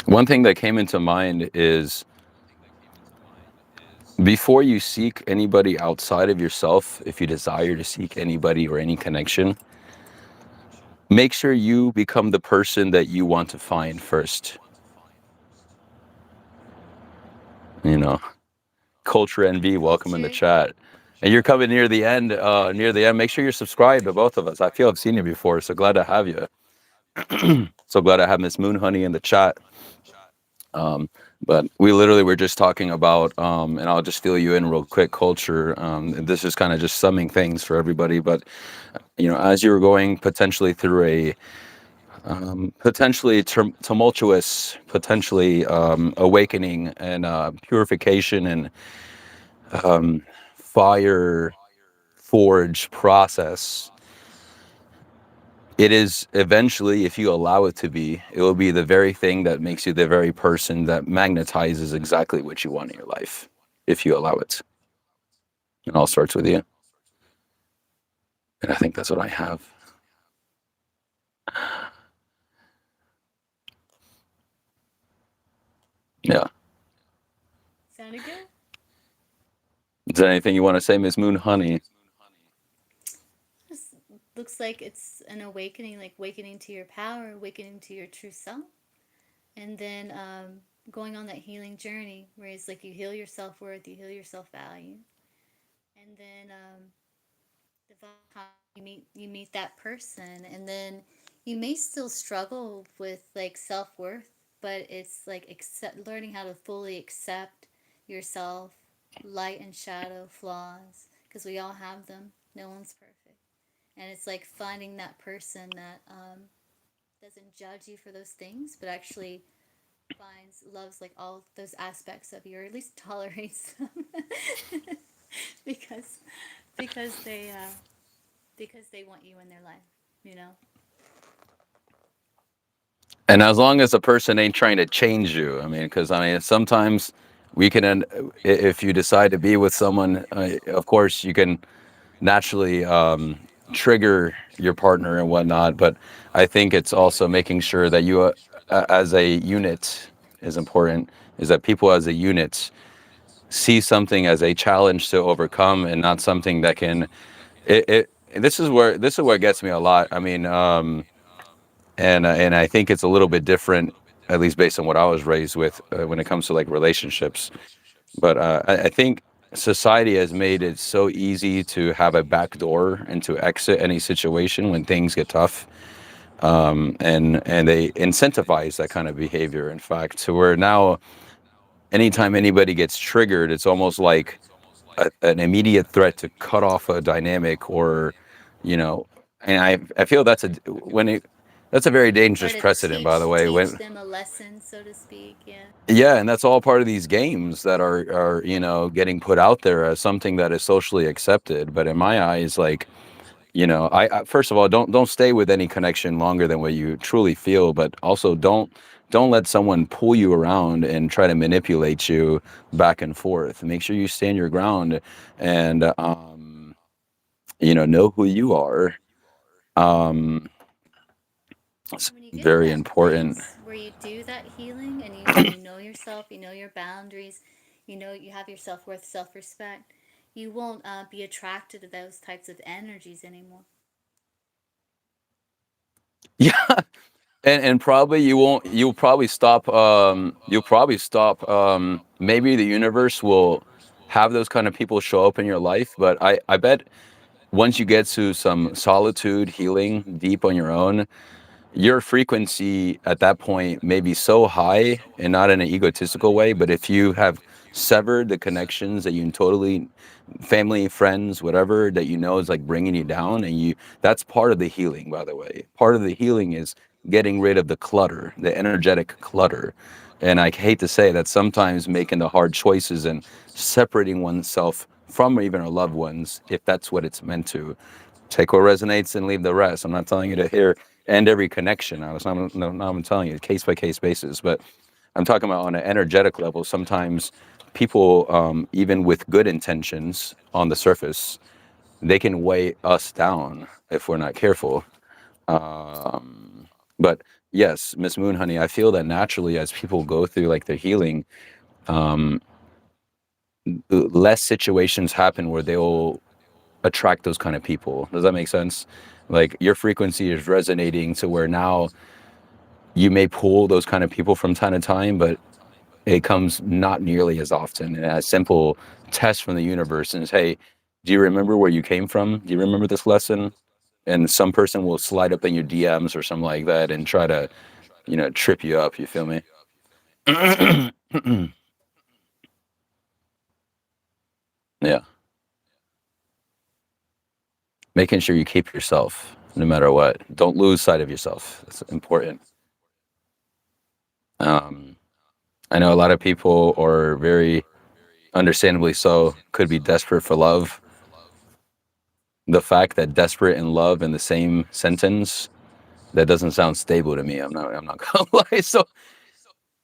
Speaker 1: One thing that came into mind is before you seek anybody outside of yourself, if you desire to seek anybody or any connection, make sure you become the person that you want to find first. You know, Culture NV, welcome in the
Speaker 2: True.
Speaker 1: chat. And you're coming near the end. Near the end, make sure you're subscribed to both of us. I feel I've seen you before, so glad to have you. So glad I have Miss Moon Honey in the chat. But we literally were just talking about, and I'll just fill you in real quick. Culture. And this is kind of just summing things for everybody. But you know, as you were going potentially through a potentially tumultuous, potentially awakening and purification and fire forge process, it is eventually, if you allow it to be, it will be the very thing that makes you the very person that magnetizes exactly what you want in your life, if you allow it. It all starts with you. And I think that's what I have. Yeah.
Speaker 2: Sounded good.
Speaker 1: Is there anything you want to say, Miss Moon Honey?
Speaker 2: Just looks like it's an awakening, like awakening to your power, awakening to your true self, and then going on that healing journey where it's like you heal your self worth, you heal your self value, and then you meet that person, and then you may still struggle with like self worth, but it's like learning how to fully accept yourself, light and shadow, flaws, because we all have them. No one's perfect, and it's like finding that person that doesn't judge you for those things, but actually loves like all those aspects of you, or at least tolerates them, because because they uh, because they want you in their life, you know.
Speaker 1: And as long as the person ain't trying to change you, I mean, because I mean, sometimes we can end, if you decide to be with someone, of course, you can naturally trigger your partner and whatnot. But I think it's also making sure that you, as a unit, is important. Is that people as a unit see something as a challenge to overcome and not something that can. This is where it gets me a lot. I mean, and I think it's a little bit different at least based on what I was raised with when it comes to like relationships. But I think society has made it so easy to have a back door and to exit any situation when things get tough. And they incentivize that kind of behavior. In fact, to where now anytime anybody gets triggered, it's almost like an immediate threat to cut off a dynamic, or you know. And I feel that's a when it that's a very
Speaker 2: Or
Speaker 1: dangerous
Speaker 2: to
Speaker 1: precedent, by the way.
Speaker 2: teach
Speaker 1: When
Speaker 2: them a lesson, so to speak. Yeah.
Speaker 1: yeah, and that's all part of these games that are getting put out there as something that is socially accepted. But in my eyes, like I first of all, don't stay with any connection longer than what you truly feel, but also don't let someone pull you around and try to manipulate you back and forth. Make sure you stand your ground, and know who you are. um it's
Speaker 2: And when you get to
Speaker 1: very
Speaker 2: that
Speaker 1: important.
Speaker 2: place where you do that healing and you know yourself, you know your boundaries, you know you have your self worth, self respect, you won't be attracted to those types of energies anymore.
Speaker 1: Yeah, and probably you'll probably stop. Maybe the universe will have those kind of people show up in your life, but I bet once you get to some solitude, healing deep on your own, your frequency at that point may be so high, and not in an egotistical way, but if you have severed the connections that you totally, family, friends, whatever, that is like bringing you down, and that's part of the healing, by the way. Part of the healing is getting rid of the clutter, the energetic clutter. And I hate to say that sometimes making the hard choices and separating oneself from even our loved ones, if that's what it's meant to. Take what resonates and leave the rest. I'm not telling you to hear end every connection. I was not, no, no, I'm telling you case by case basis, but I'm talking about on an energetic level. Sometimes people, even with good intentions on the surface, they can weigh us down if we're not careful. But yes, Miss Moon Honey, I feel that naturally as people go through like their healing, less situations happen where they'll attract those kind of people. Does that make sense? Like your frequency is resonating to where now you may pull those kind of people from time to time, but it comes not nearly as often. And a simple test from the universe is, hey, do you remember where you came from? Do you remember this lesson? And some person will slide up in your DMs or something like that and try to, trip you up. You feel me? Yeah. Making sure you keep yourself no matter what. Don't lose sight of yourself. That's important. Um, I know a lot of people are very understandably so, could be desperate for love. The fact that desperate and love in the same sentence, that doesn't sound stable to me. I'm not gonna lie. So,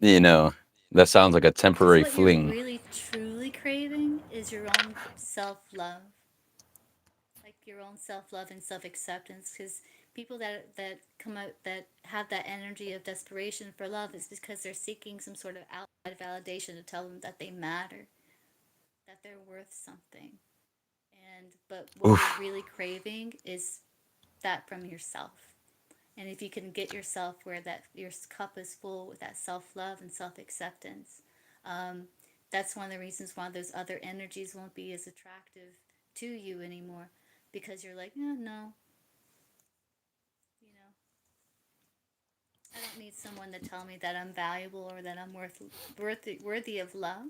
Speaker 1: you know, that sounds like a
Speaker 2: Because
Speaker 1: temporary
Speaker 2: what you're
Speaker 1: fling.
Speaker 2: really truly craving is your own self love, like your own self love and self acceptance. Because people that come out that have that energy of desperation for love is because they're seeking some sort of outside validation to tell them that they matter, that they're worth something. And but what you're
Speaker 1: Oof.
Speaker 2: really craving is that from yourself. And if you can get yourself where that your cup is full with that self love and self acceptance, that's one of the reasons why those other energies won't be as attractive to you anymore, because you're like, no, no, you know, I don't need someone to tell me that I'm valuable or that I'm worthy of love,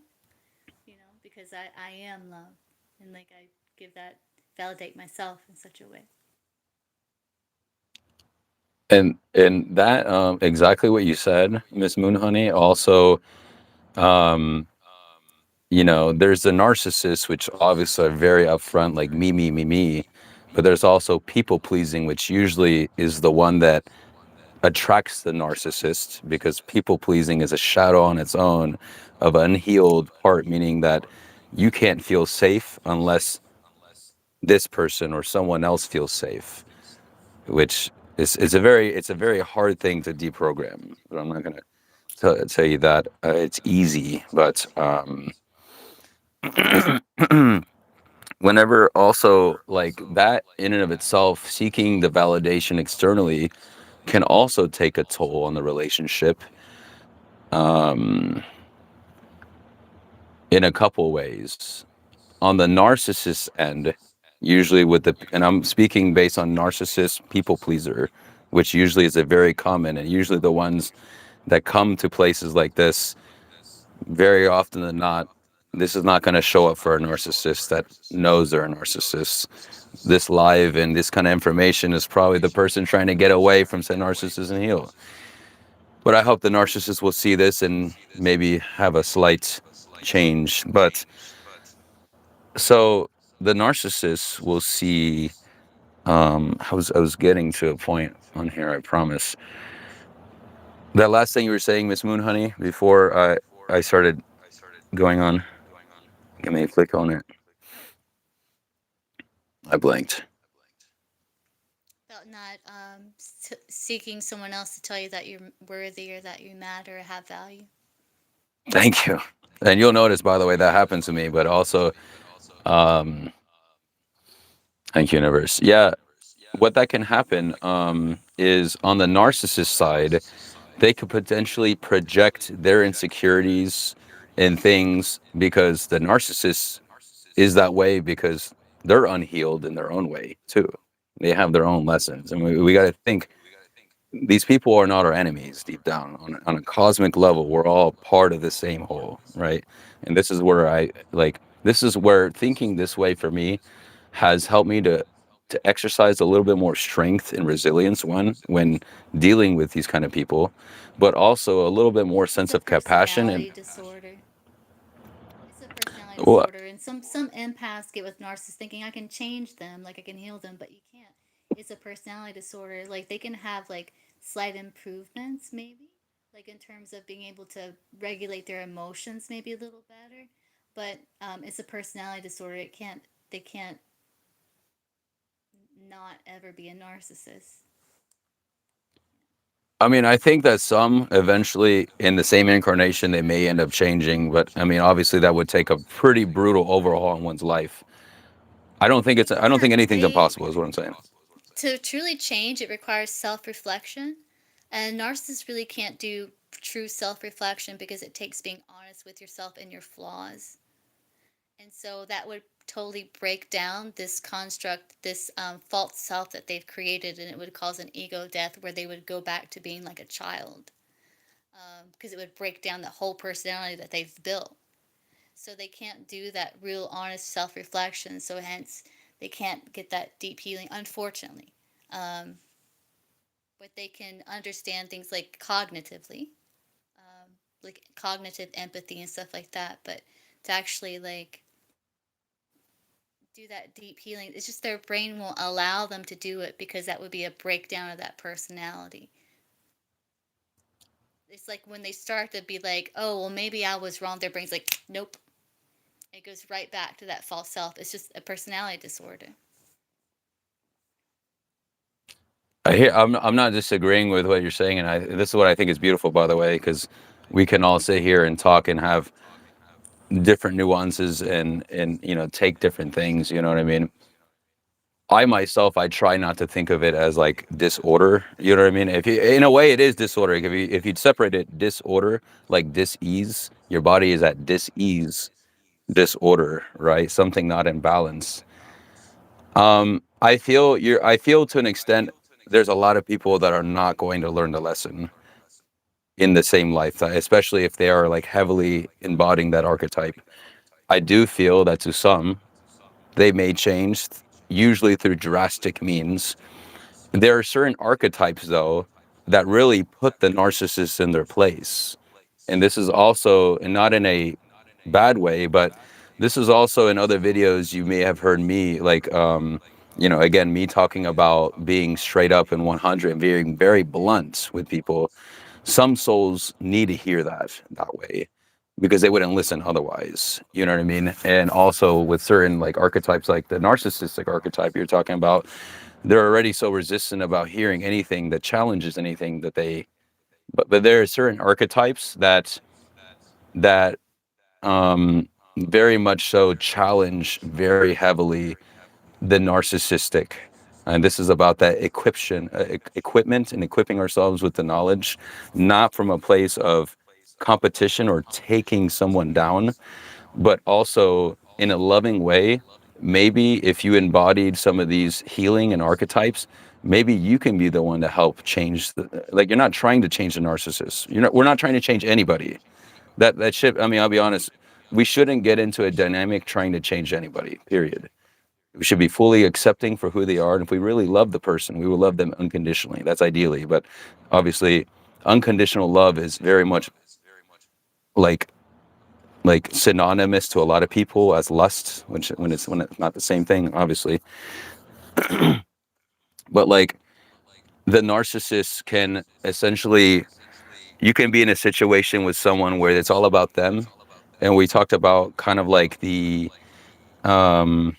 Speaker 2: because I am love, and like I give that validate myself in such a way.
Speaker 1: And that exactly what you said, Miss Moon Honey. Also, um, there's the narcissists, which obviously are very upfront, like me, me, me, me. But there's also people pleasing, which usually is the one that attracts the narcissist, because people pleasing is a shadow on its own of an unhealed part, meaning that you can't feel safe unless this person or someone else feels safe, which is a very hard thing to deprogram. But I'm not gonna tell you that it's easy, but whenever also like that in and of itself, seeking the validation externally can also take a toll on the relationship. um, in a couple ways. On the narcissist end, usually with the, and I'm speaking based on narcissist people pleaser, which usually is a very common, and usually the ones that come to places like this, very often than not, this is not going to show up for a narcissist that knows they're a narcissist. This live and this kind of information is probably the person trying to get away from said narcissist and heal. But I hope the narcissist will see this and maybe have a slight change. But so the narcissist will see. I was getting to a point on here. I promise. That last thing you were saying, Miss Moon Honey, before I started going on. Give me a click on it. I blanked.
Speaker 2: About not seeking someone else to tell you that you're worthy or that you matter or have value.
Speaker 1: Thank you. And you'll notice, by the way, that happened to me. But also, um, thank you, universe. Yeah, what that can happen is on the narcissist side, they could potentially project their insecurities and things because the narcissist is that way because they're unhealed in their own way too. They have their own lessons, and we got to think these people are not our enemies deep down. On a cosmic level, we're all part of the same whole, right? And this is where I like. This is where thinking this way for me has helped me to exercise a little bit more strength and resilience when dealing with these kind of people, but also a little bit more
Speaker 2: It's
Speaker 1: sense
Speaker 2: a
Speaker 1: of compassion and
Speaker 2: personality disorder. It's a personality
Speaker 1: well,
Speaker 2: disorder, and some empaths get with narcissists thinking I can change them, like I can heal them, but you can't. It's a personality disorder. Like they can have like slight improvements, maybe, like in terms of being able to regulate their emotions, maybe a little better. But it's a personality disorder. It can't. They can't not ever be a narcissist.
Speaker 1: I mean, I think that some eventually in the same incarnation they may end up changing, but I mean, obviously that would take a pretty brutal overhaul in one's life. I don't think anything's impossible is what I'm saying.
Speaker 2: To truly change, it requires self reflection. And narcissists really can't do true self reflection because it takes being honest with yourself and your flaws. And so that would totally break down this construct, this false self that they've created, and it would cause an ego death where they would go back to being like a child because it would break down the whole personality that they've built. So they can't do that real honest self reflection. So hence they can't get that deep healing, unfortunately. Um, but they can understand things like cognitively, like cognitive empathy and stuff like that. But to actually like do that deep healing, it's just their brain won't allow them to do it because that would be a breakdown of that personality. It's like when they start to be like, oh, well, maybe I was wrong. Their brain's like, nope. It goes right back to that false self. It's just a personality disorder.
Speaker 1: I'm not disagreeing with what you're saying, and this is what I think is beautiful, by the way, because we can all sit here and talk and have different nuances and take different things. You know what I mean? I myself, I try not to think of it as like disorder. You know what I mean? If you, in a way, it is disorder. If you'd separate it disorder, like dis-ease, your body is at dis-ease, disorder, right? Something not in balance. I feel to an extent there's a lot of people that are not going to learn the lesson in the same lifetime, especially if they are like heavily embodying that archetype. I do feel that to some, they may change, usually through drastic means. There are certain archetypes, though, that really put the narcissist in their place. And this is also, and not in a bad way, but this is also in other videos you may have heard me, like, again, me talking about being straight up and 100 and being very blunt with people. Some souls need to hear that way because they wouldn't listen otherwise. You know what I mean? And also with certain like archetypes, like the narcissistic archetype you're talking about, they're already so resistant about hearing anything that challenges anything that they. But there are certain archetypes that very much so challenge very heavily the narcissistic. And this is about that equipment and equipping ourselves with the knowledge, not from a place of competition or taking someone down, but also in a loving way. Maybe if you embodied some of these healing and archetypes, maybe you can be the one to help change like you're not trying to change the narcissist. We're not trying to change anybody. That shit, I mean, I'll be honest, we shouldn't get into a dynamic trying to change anybody, period. We should be fully accepting for who they are. And if we really love the person, we will love them unconditionally. That's ideally. But obviously, unconditional love is very much like synonymous to a lot of people as lust, which when it's not the same thing, obviously. But like the narcissist can essentially, you can be in a situation with someone where it's all about them. And we talked about kind of like the um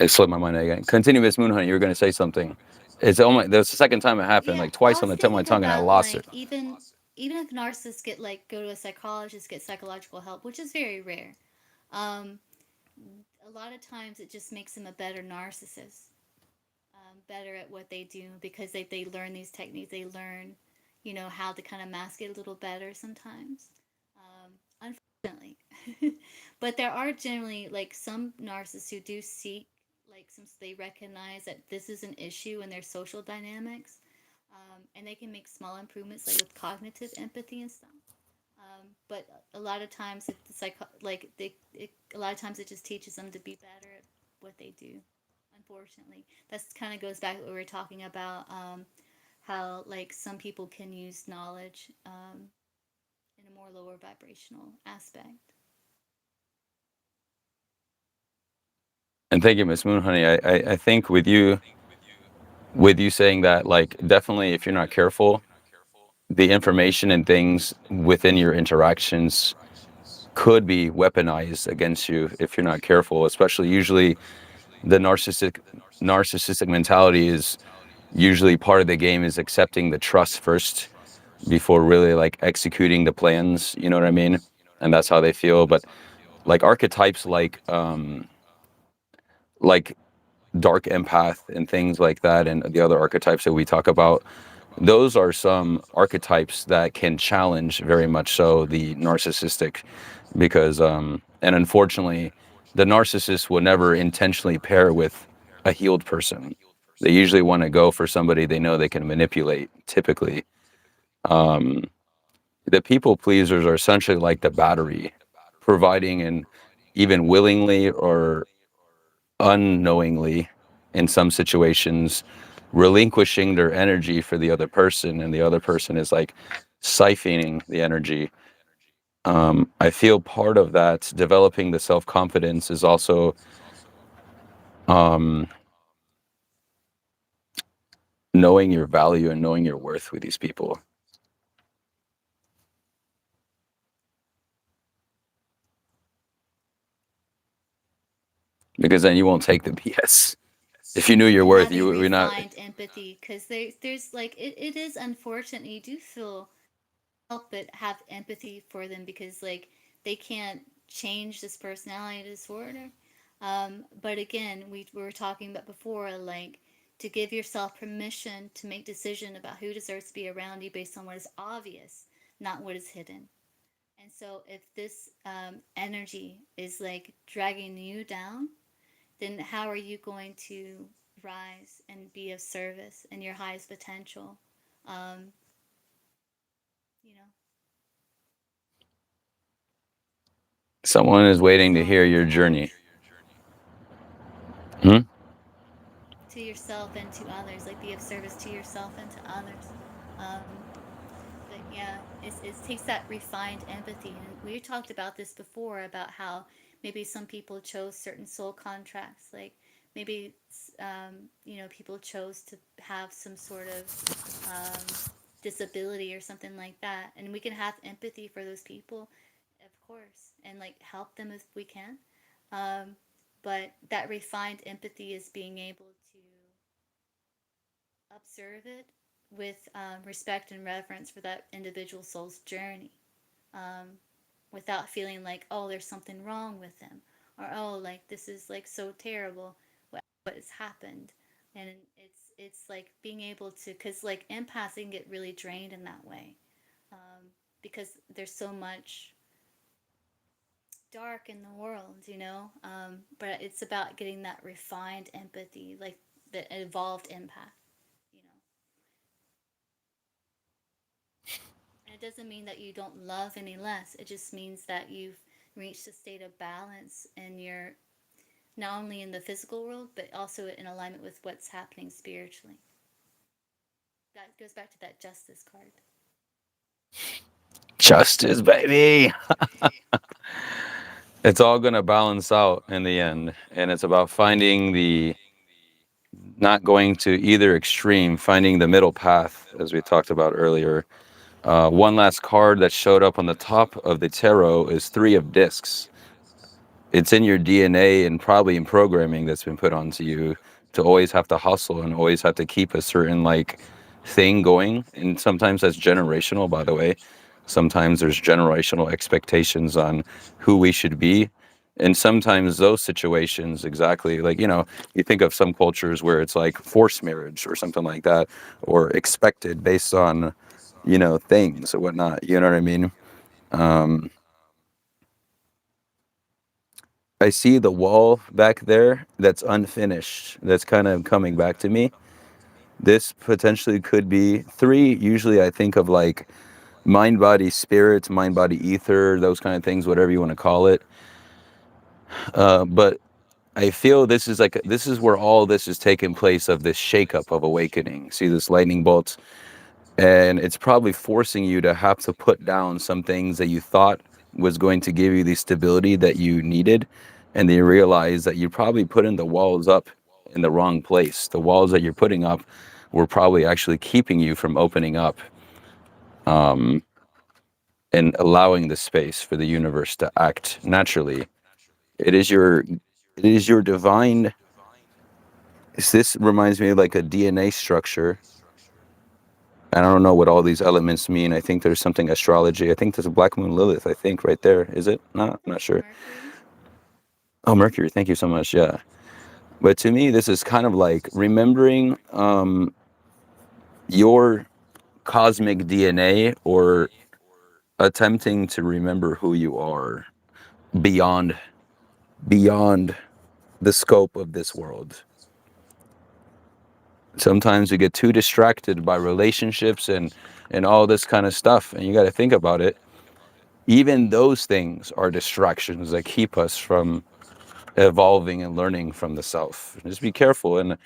Speaker 1: it slipped my mind again. Continue, Miss Moonhunter. You were going to say something. It's only that's the second time it happened,
Speaker 3: Yeah,
Speaker 1: like
Speaker 3: I
Speaker 1: twice on
Speaker 3: was
Speaker 1: the tip of my
Speaker 3: thinking
Speaker 1: tongue, and I
Speaker 3: about
Speaker 1: lost it.
Speaker 3: like even if narcissists get like go to a psychologist, get psychological help, which is very rare. Um, a lot of times it just makes them a better narcissist, better at what they do because they learn these techniques. They learn, how to kind of mask it a little better sometimes. Unfortunately, but there are generally like some narcissists who do seek like since they recognize that this is an issue in their social dynamics, and they can make small improvements like with cognitive empathy and stuff. But a lot of times, if the a lot of times it just teaches them to be better at what they do. Unfortunately, that's kind of goes back to what we were talking about. How like some people can use knowledge in a more lower vibrational aspect.
Speaker 1: And thank you, Miss Moon Honey. I think with you saying that, like definitely if you're not careful, the information and things within your interactions could be weaponized against you if you're not careful. Especially usually the narcissistic mentality is usually part of the game is accepting the trust first before really like executing the plans. You know what I mean? And that's how they feel. But like archetypes like dark empath and things like that and the other archetypes that we talk about, those are some archetypes that can challenge very much so the narcissistic because and unfortunately the narcissist will never intentionally pair with a healed person. They usually want to go for somebody they know they can manipulate typically. The people pleasers are essentially like the battery providing and even willingly or unknowingly in some situations relinquishing their energy for the other person, and the other person is like siphoning the energy. I feel part of that developing the self-confidence is also um, knowing your value and knowing your worth with these people, because then you won't take the BS. If you knew your
Speaker 3: And
Speaker 1: worth,
Speaker 3: having
Speaker 1: you would not.
Speaker 3: refined empathy, because there's like it is unfortunate. You do feel help but have empathy for them because like they can't change this personality disorder. But again, we were talking about before, like to give yourself permission to make decision about who deserves to be around you based on what is obvious, not what is hidden. And so if this energy is like dragging you down, then how are you going to rise and be of service in your highest potential? Um, you know,
Speaker 1: Someone is
Speaker 3: to
Speaker 1: waiting to
Speaker 3: yourself
Speaker 1: hear
Speaker 3: and
Speaker 1: your
Speaker 3: to
Speaker 1: journey.
Speaker 3: others.
Speaker 1: Hmm?
Speaker 3: To yourself and to others, like be of service to yourself and to others. Um, but yeah, it takes that refined empathy. And we talked about this before about how maybe some people chose certain soul contracts. Like maybe, people chose to have some sort of um, disability or something like that. And we can have empathy for those people, of course, and like help them if we can. Um, but that refined empathy is being able to observe it with respect and reverence for that individual soul's journey, um, without feeling like, oh, there's something wrong with them, or oh, like this is like so terrible what has happened. And it's like being able to, because like empaths can get really drained in that way, um, because there's so much dark in the world, you know. But it's about getting that refined empathy, like the evolved empath, you know. And it doesn't mean that you don't love any less. It just means that you've reached a state of balance and you're not only in the physical world, but also in alignment with what's happening spiritually. That goes back to that justice card.
Speaker 1: Justice, baby. It's all going to balance out in the end. And it's about finding the, not going to either extreme, finding the middle path, as we talked about earlier. One last card that showed up on the top of the tarot is Three of Discs. It's in your DNA and probably in programming that's been put onto you to always have to hustle and always have to keep a certain like thing going. And sometimes that's generational, by the way. Sometimes there's generational expectations on who we should be. And sometimes those situations, exactly like, you know, you think of some cultures where it's like forced marriage or something like that, or expected based on, you know, things or whatnot. You know what I mean? Um, I see the wall back there that's unfinished, that's kind of coming back to me. This potentially could be three. Usually I think of like mind, body, spirit, mind, body, ether, those kind of things, whatever you want to call it. But I feel this is like, this is where all this is taking place of this shakeup of awakening. See this lightning bolt? And it's probably forcing you to have to put down some things that you thought was going to give you the stability that you needed, and then you realize that you probably put in the walls up in the wrong place. The walls that you're putting up were probably actually keeping you from opening up, um, and allowing the space for the universe to act naturally. It is your divine. This reminds me of like a DNA structure. I don't know what all these elements mean. I think there's something astrology. I think there's a black moon Lilith, I think, right there. Is it? No, I'm not sure.
Speaker 3: Mercury.
Speaker 1: Oh, Mercury. Thank you so much. Yeah. But to me, this is kind of like remembering your cosmic DNA, or attempting to remember who you are beyond beyond the scope of this world. Sometimes we get too distracted by relationships and all this kind of stuff, and you got to think about it. Even those things are distractions that keep us from evolving and learning from the self. Just be careful. And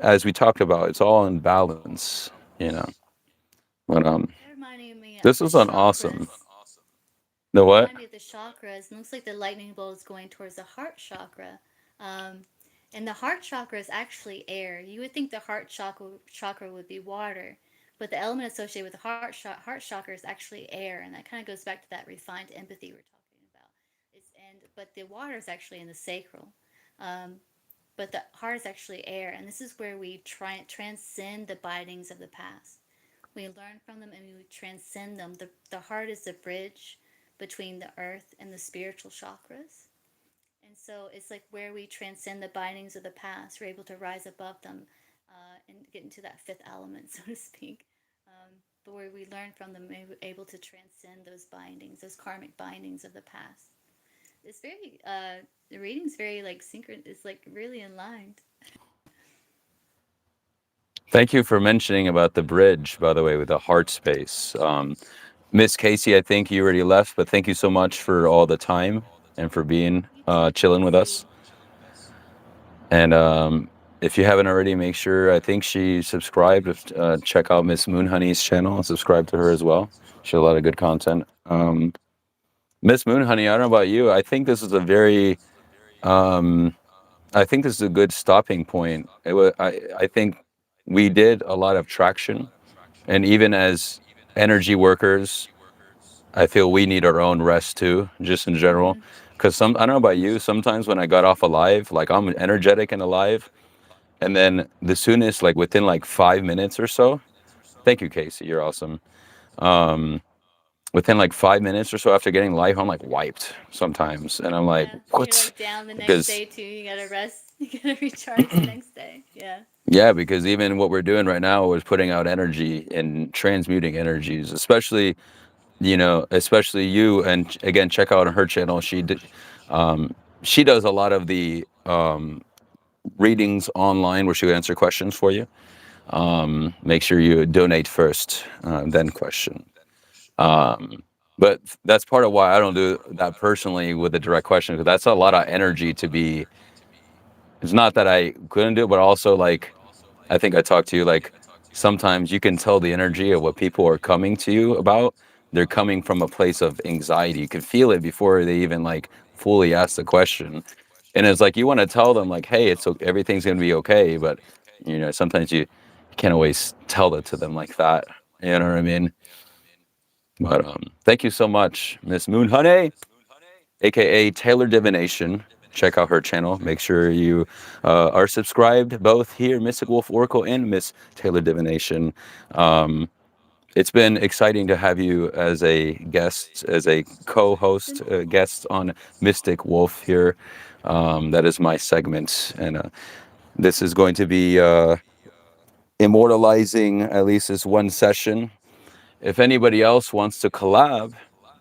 Speaker 1: as we talked about, it's all in balance, you know. But
Speaker 3: That reminded me
Speaker 1: this
Speaker 3: of the
Speaker 1: was an awesome.
Speaker 3: chakras.
Speaker 1: The
Speaker 3: That
Speaker 1: what?
Speaker 3: reminded me of the chakras. It looks like the lightning bolt is going towards the heart chakra. Um, and the heart chakra is actually air. You would think the heart chakra would be water, but the element associated with the heart chakra is actually air, and that kind of goes back to that refined empathy we're talking about. But the water is actually in the sacral, um, but the heart is actually air, and this is where we try transcend the bindings of the past. We learn from them and we transcend them. The heart is the bridge between the earth and the spiritual chakras. And so it's like where we transcend the bindings of the past. We're able to rise above them, and get into that fifth element, so to speak. But where we learn from them, we're able to transcend those bindings, those karmic bindings of the past. It's very, the reading's very like synchron. It's like really aligned.
Speaker 1: Thank you for mentioning about the bridge, by the way, with the heart space. Miss Casey, I think you already left, but thank you so much for all the time and for being
Speaker 3: You too,
Speaker 1: chilling with us.
Speaker 3: Casey.
Speaker 1: And if you haven't already, make sure, I think she subscribed. Check out Miss Moonhoney's channel and subscribe to her as well. She has a lot of good content. Miss Moonhoney, I don't know about you. Um, I think this is a good stopping point. I think we did a lot of traction, and even as energy workers, I feel we need our own rest too, just in general.
Speaker 3: Mm-hmm.
Speaker 1: Because I don't know about you, sometimes when I got off alive, like I'm energetic and alive, and then the soonest, like within like 5 minutes or so, thank you, Casey, you're awesome. Um, Within like 5 minutes or so after getting life, I'm like wiped sometimes, and I'm like,
Speaker 3: Yeah, you're
Speaker 1: what?
Speaker 3: like down the next
Speaker 1: Because
Speaker 3: day too. You gotta rest. You gotta recharge the next day. Yeah.
Speaker 1: Yeah, because even what we're doing right now is putting out energy and transmuting energies, especially, especially you. And again, check out her channel. Um, she does a lot of the readings online where she'll answer questions for you. Make sure you donate first, then question. Um, but that's part of why I don't do that personally with a direct question, because that's a lot of energy to be. It's not that I couldn't do it, but also like I think I talked to you like sometimes you can tell the energy of what people are coming to you about. They're coming from a place of anxiety. You can feel it before they even like fully ask the question. And it's like you want to tell them like, hey, everything's gonna be okay, but sometimes you can't always tell it to them like that. You know what I mean? But thank you so much, Miss Moon Honey, aka Taylor Divination. Check out her channel. Make sure you are subscribed both here, Mystic Wolf Oracle and Miss Taylor Divination. Um, it's been exciting to have you as a guest, as a co-host, guest on Mystic Wolf here. That is my segment, and this is going to be immortalizing at least this one session. If anybody else wants to collab,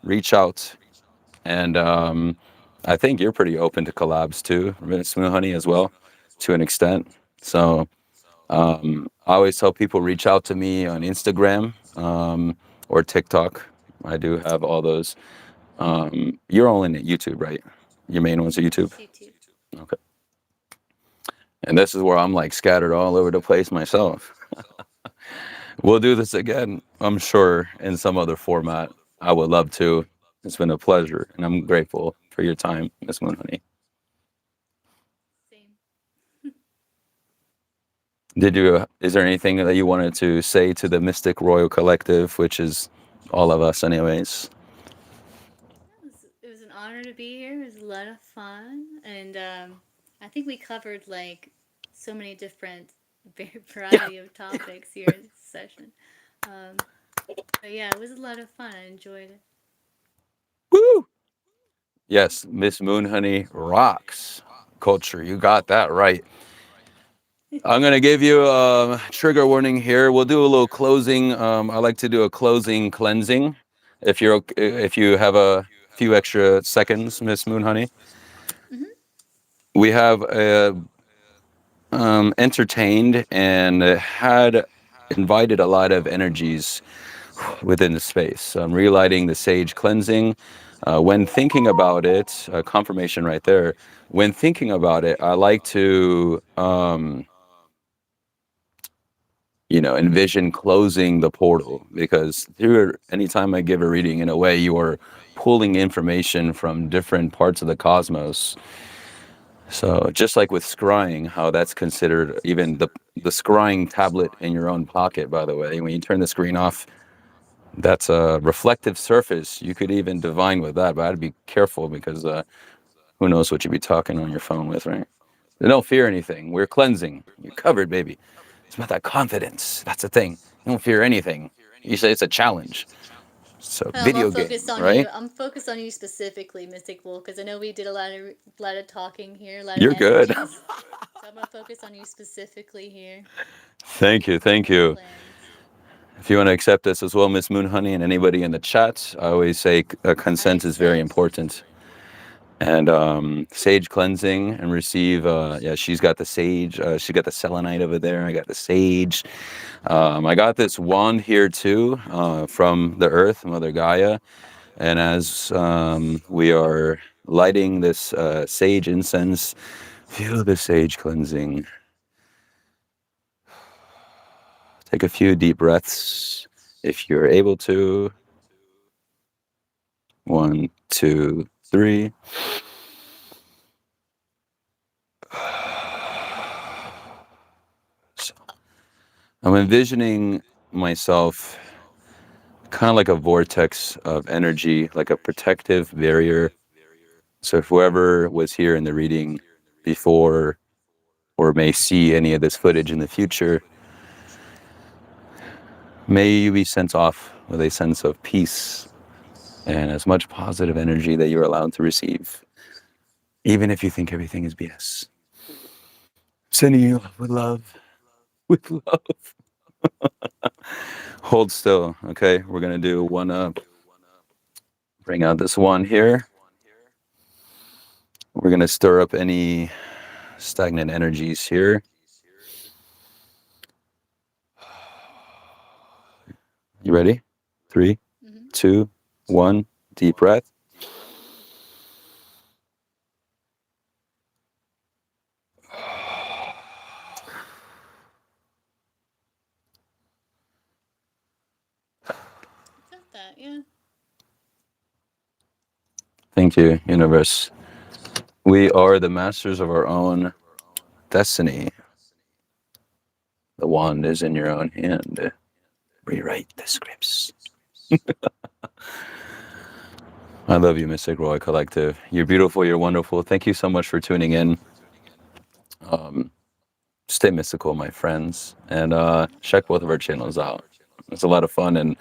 Speaker 1: reach out. And I think you're pretty open to collabs too, Smooth Honey, as well, to an extent. So I always tell people reach out to me on Instagram or TikTok. I do have all those. You're all in YouTube, right? Your main ones are YouTube.
Speaker 3: Just YouTube.
Speaker 1: Okay. And this is where I'm like scattered all over the place myself. We'll do this again, I'm sure, in some other format. I would love to. It's been a pleasure, and I'm grateful for your time, Miss Moon Honey.
Speaker 3: Same.
Speaker 1: Is there anything that you wanted to say to the Mystic Royal Collective, which is all of us, anyways?
Speaker 3: It was an honor to be here. It was a lot of fun, and I think we covered like so many different variety of topics here in this session. Um, but yeah, it was a lot of fun. I enjoyed it.
Speaker 1: Woo! Yes, Miss Moon Honey rocks culture. You got that right. I'm gonna give you a trigger warning here. We'll do a little closing. I like to do a closing cleansing. If you have a few extra seconds, Miss Moon Honey,
Speaker 3: Hmm.
Speaker 1: we have entertained and had invited a lot of energies within the space. Relighting the sage cleansing. When thinking about it, confirmation right there. When thinking about it, I like to envision closing the portal, because through anytime I give a reading, in a way, you are pulling information from different parts of the cosmos. So just like with scrying, how that's considered, even the scrying tablet in your own pocket, by the way, when you turn the screen off, that's a reflective surface. You could even divine with that, but I'd be careful because who knows what you'd be talking on your phone with, right? Don't fear anything. We're cleansing. You're covered, baby. It's about that confidence. That's the thing. You don't fear anything. You say it's a challenge. So
Speaker 3: I'm
Speaker 1: video
Speaker 3: focused
Speaker 1: game,
Speaker 3: on you.
Speaker 1: right?
Speaker 3: I'm focused on you specifically, Mystic Wolf, because I know we did a lot of talking here, a lot of
Speaker 1: You're good.
Speaker 3: energies. So I'm gonna focus on you specifically here.
Speaker 1: Thank you. Thank you.
Speaker 3: Cleanse.
Speaker 1: If you want to accept this as well, Miss Moon Honey, and anybody in the chat, I always say
Speaker 3: I
Speaker 1: consent is very
Speaker 3: accept.
Speaker 1: important. And sage cleansing and receive. Yeah, she's got the sage. She got the selenite over there. I got the sage. I got this wand here too, from the earth, Mother Gaia. And as we are lighting this sage incense, feel the sage cleansing. Take a few deep breaths if you're able to. 1, 2, 3. So I'm envisioning myself kind of like a vortex of energy, like a protective barrier. So if whoever was here in the reading before or may see any of this footage in the future, may you be sent off with a sense of peace and as much positive energy that you're allowed to receive, even if you think everything is BS. Sending you with love. with love. Hold still. Okay, we're gonna do one up. Bring out this one here. We're gonna stir up any stagnant energies here. You ready? 3,
Speaker 3: Hmm.
Speaker 1: 2, 1. Deep breath.
Speaker 3: Got that, yeah.
Speaker 1: Thank you, universe. We are the masters of our own destiny. The wand is in your own hand. Rewrite the scripts. I love you, Mystic Roy Collective. You're beautiful. You're wonderful. Thank you so much for tuning in. Um, stay mystical, my friends, and check both of our channels out. It's a lot of fun, and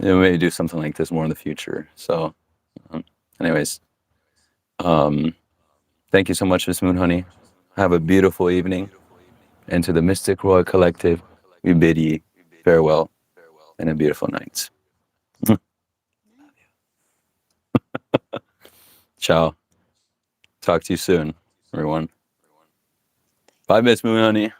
Speaker 1: maybe do something like this more in the future. So, um, anyways, um, thank you so much, Miss Moon Honey. Have a beautiful evening. And to the Mystic Roy Collective, we bid ye farewell and a beautiful night. Ciao. Talk to you soon, everyone. Bye, Miss Moon Honey.